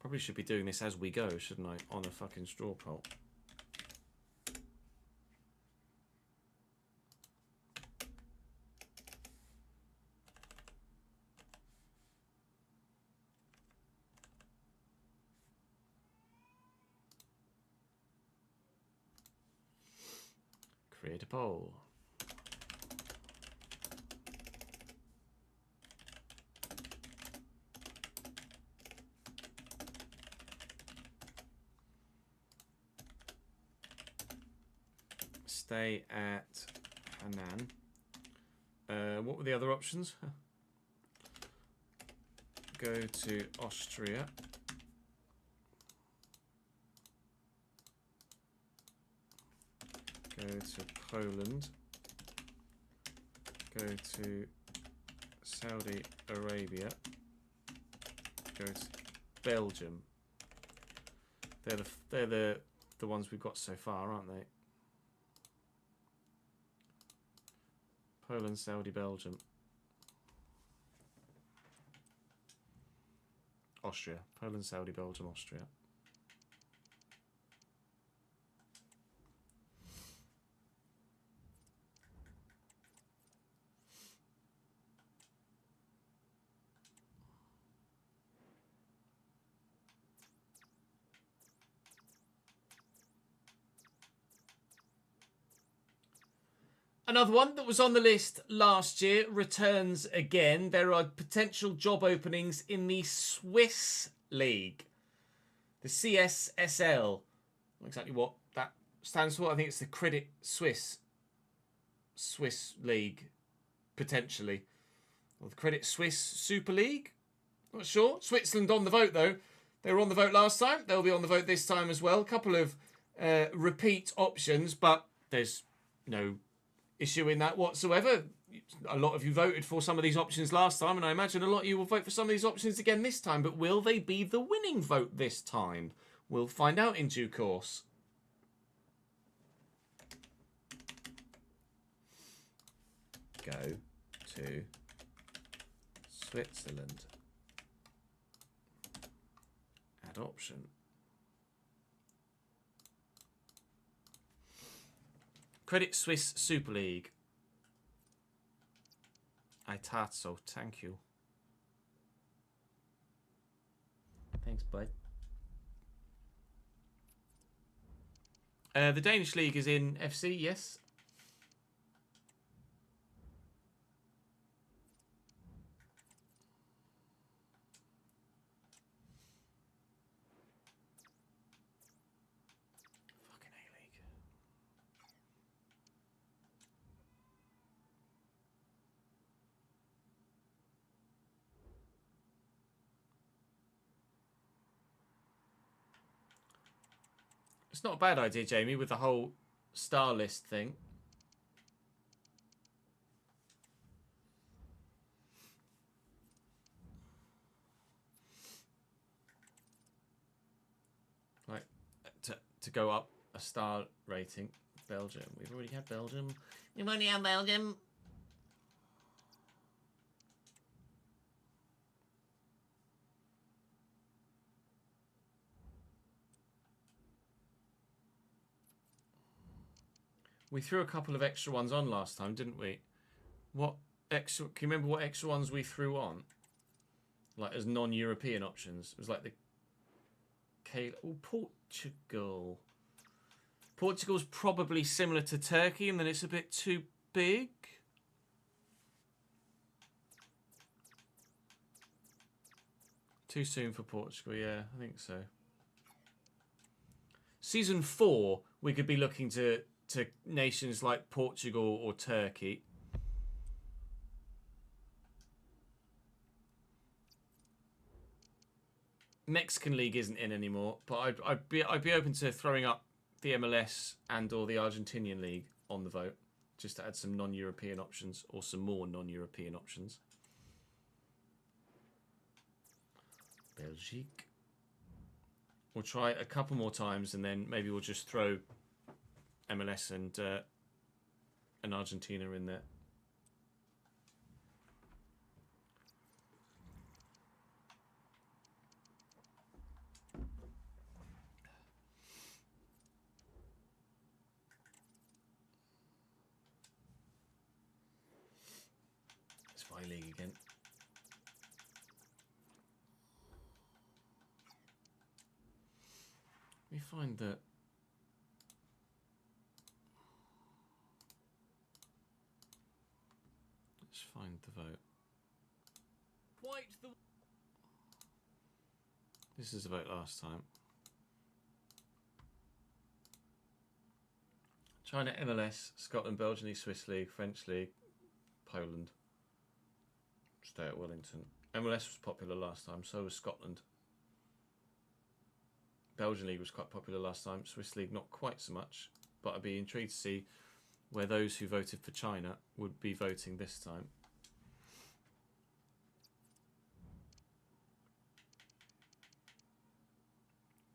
Probably should be doing this as we go, shouldn't I? On a fucking straw poll. Create a poll. Stay at Hanan. What were the other options? Go to Austria. Go to Poland. Go to Saudi Arabia. Go to Belgium. They're the ones we've got so far, aren't they? Poland, Saudi, Belgium. Austria. Poland, Saudi, Belgium, Austria. Another one that was on the list last year returns again. There are potential job openings in the Swiss League. The CSSL. Not exactly what that stands for. I think it's the Credit Suisse League, potentially. Or the Credit Suisse Super League? Not sure. Switzerland on the vote, though. They were on the vote last time. They'll be on the vote this time as well. A couple of repeat options, but there's no issue in that whatsoever. A lot of you voted for some of these options last time, and I imagine a lot of you will vote for some of these options again this time, but will they be the winning vote this time? We'll find out in due course. Go to Switzerland. Add option. Credit Suisse Super League. I thought so, thank you. Thanks, bud. The Danish League is in FC, yes. Fucking A-League. It's not a bad idea, Jamie, with the whole star list thing. Right, to go up a star rating. Belgium. We've already had Belgium. We've only had Belgium. We threw a couple of extra ones on last time, didn't we? What extra? Can you remember what extra ones we threw on? Like as non-European options. It was like the Portugal. Portugal's probably similar to Turkey, and then it's a bit too big. Too soon for Portugal, yeah, I think so. Season 4, we could be looking to nations like Portugal or Turkey. Mexican League isn't in anymore, but I'd be open to throwing up the MLS and or the Argentinian League on the vote, just to add some non-European options or some more non-European options. Belgique. We'll try a couple more times, and then maybe we'll just throw MLS and Argentina in there. Spy League again. We find that let's find the vote. This is the vote last time. China, MLS, Scotland, Belgian League, Swiss League, French League, Poland. Stay at Wellington. MLS was popular last time, so was Scotland. Belgian League was quite popular last time. Swiss League not quite so much, but I'd be intrigued to see where those who voted for China would be voting this time.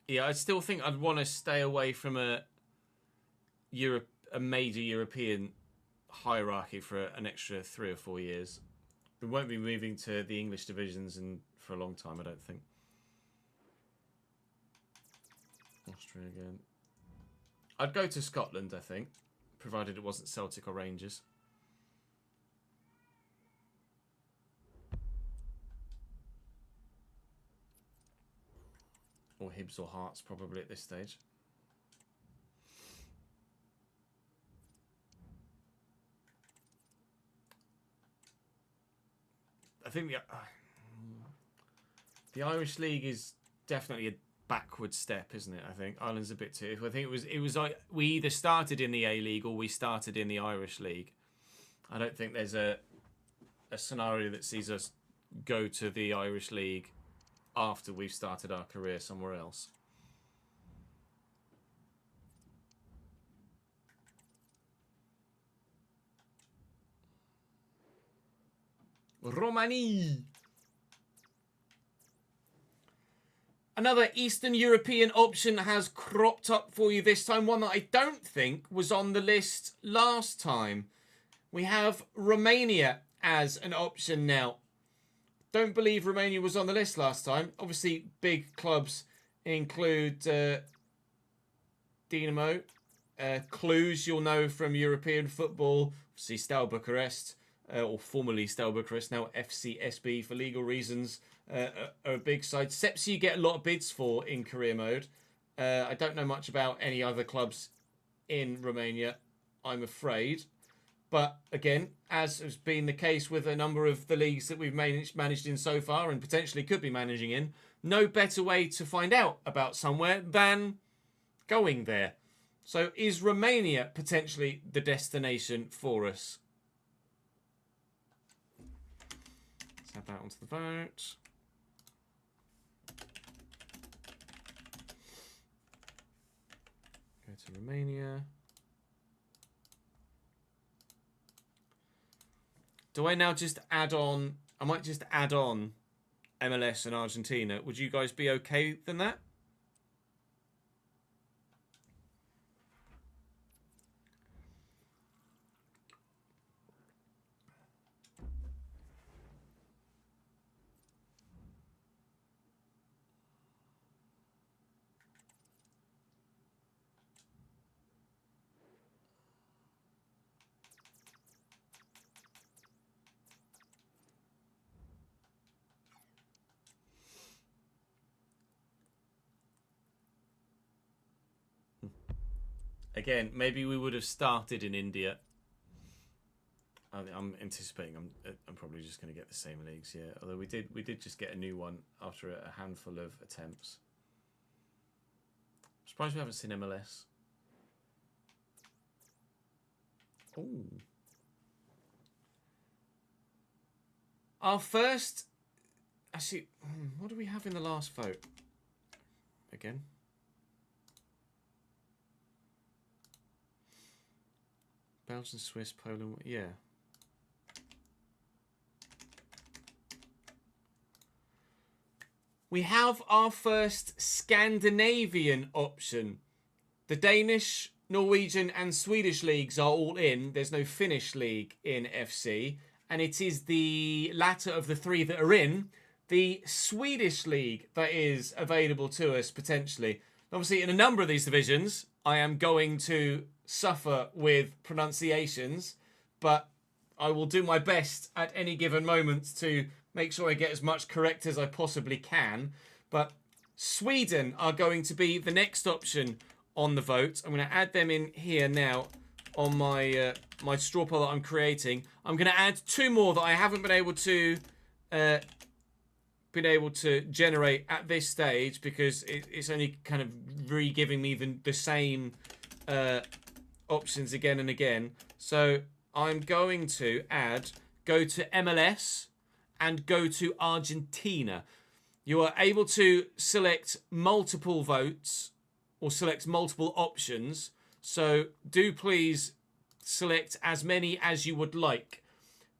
Yeah, I still think I'd want to stay away from a major European hierarchy for an extra 3 or 4 years. We won't be moving to the English divisions for a long time, I don't think. Austria again. I'd go to Scotland, I think, provided it wasn't Celtic or Rangers. Or Hibs or Hearts, probably at this stage. I think the Irish League is definitely a backward step, isn't it? I think Ireland's a bit too. I think it was like we either started in the A League or we started in the Irish League. I don't think there's a scenario that sees us go to the Irish League after we've started our career somewhere else. Romani. Another Eastern European option has cropped up for you this time. One that I don't think was on the list last time. We have Romania as an option now. Don't believe Romania was on the list last time. Obviously, big clubs include Dinamo, Cluj, you'll know from European football. Obviously, Steaua Bucharest, or formerly Steaua Bucharest, now FCSB for legal reasons, are a big side. Sepsi you get a lot of bids for in career mode. I don't know much about any other clubs in Romania, I'm afraid. But again, as has been the case with a number of the leagues that we've managed in so far and potentially could be managing in, no better way to find out about somewhere than going there. So is Romania potentially the destination for us? Let's add that onto the vote. Go to Romania. Do I now just add on... I might just add on MLS and Argentina. Would you guys be okay than that? Again, maybe we would have started in India. I'm anticipating I'm probably just going to get the same leagues, yeah. Although we did just get a new one after a handful of attempts. I'm surprised we haven't seen MLS. Oh. Our first... Actually, what do we have in the last vote? Again. Belgium, Swiss, Poland, yeah. We have our first Scandinavian option. The Danish, Norwegian and Swedish leagues are all in. There's no Finnish league in FC. And it is the latter of the three that are in, the Swedish league, that is available to us potentially. Obviously, in a number of these divisions, I am going to suffer with pronunciations, but I will do my best at any given moment to make sure I get as much correct as I possibly can. But Sweden are going to be the next option on the vote. I'm going to add them in here now on my my straw poll that I'm creating. I'm going to add two more that I haven't been able to generate at this stage because it's only kind of re-giving me the same options again and again. So I'm going to go to MLS and go to Argentina. You are able to select multiple votes or select multiple options. So do please select as many as you would like.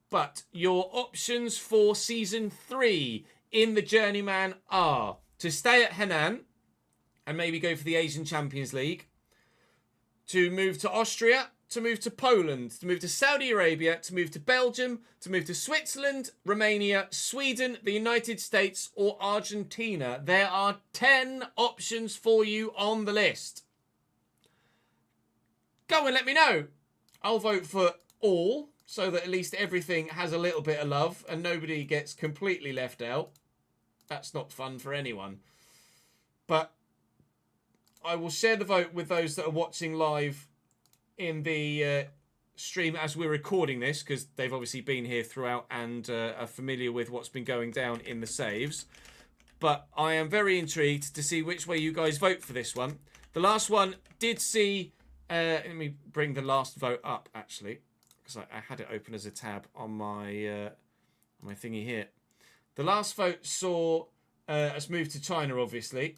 But your options for Season 3 in the Journeyman are to stay at Henan and maybe go for the Asian Champions League, to move to Austria, to move to Poland, to move to Saudi Arabia, to move to Belgium, to move to Switzerland, Romania, Sweden, the United States, or Argentina. There are 10 options for you on the list. Go and let me know. I'll vote for all, so that at least everything has a little bit of love and nobody gets completely left out. That's not fun for anyone. But I will share the vote with those that are watching live in the stream as we're recording this, because they've obviously been here throughout and are familiar with what's been going down in the saves. But I am very intrigued to see which way you guys vote for this one. The last one did see... let me bring the last vote up, actually, because I had it open as a tab on my thingy here. The last vote saw us move to China, obviously.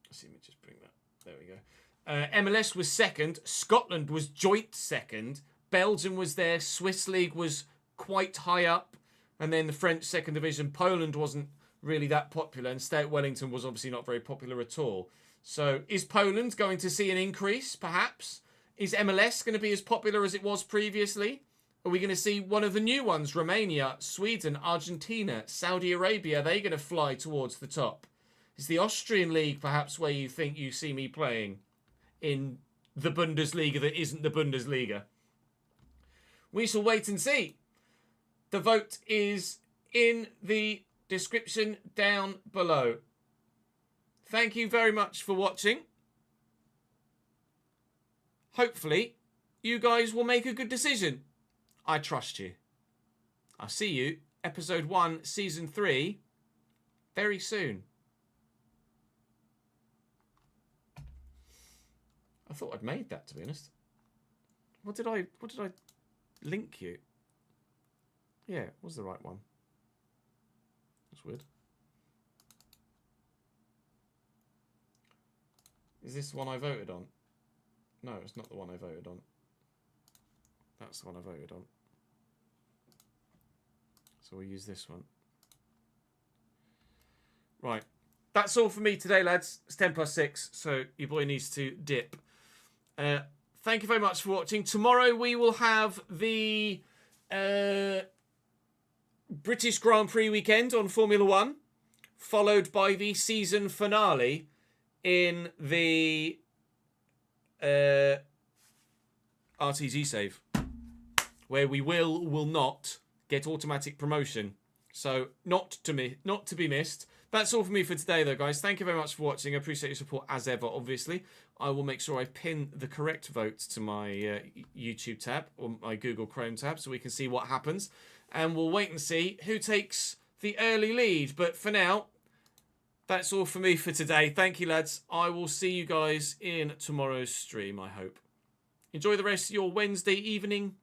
Let's see, let me just bring that. There we go. MLS was second. Scotland was joint second. Belgium was there. Swiss League was quite high up. And then the French second division. Poland wasn't really that popular. And Stay at Wellington was obviously not very popular at all. So is Poland going to see an increase, perhaps? Is MLS going to be as popular as it was previously? Are we going to see one of the new ones? Romania, Sweden, Argentina, Saudi Arabia. Are they going to fly towards the top? Is the Austrian league perhaps where you think you see me playing in the Bundesliga that isn't the Bundesliga? We shall wait and see. The vote is in the description down below. Thank you very much for watching. Hopefully, you guys will make a good decision. I trust you. I'll see you, episode 1, season 3, very soon. I thought I'd made that, to be honest. What did I link you? Yeah, it was the right one. That's weird. Is this the one I voted on? No, it's not the one I voted on. That's the one I voted on. So we'll use this one. Right. That's all for me today, lads. It's 10+6, so your boy needs to dip. Thank you very much for watching. Tomorrow we will have the British Grand Prix weekend on Formula 1, followed by the season finale in the RTG save, where we will not get automatic promotion. So not to be missed. That's all for me for today, though, guys. Thank you very much for watching. I appreciate your support as ever, obviously. I will make sure I pin the correct vote to my YouTube tab or my Google Chrome tab so we can see what happens. And we'll wait and see who takes the early lead. But for now, that's all for me for today. Thank you, lads. I will see you guys in tomorrow's stream, I hope. Enjoy the rest of your Wednesday evening.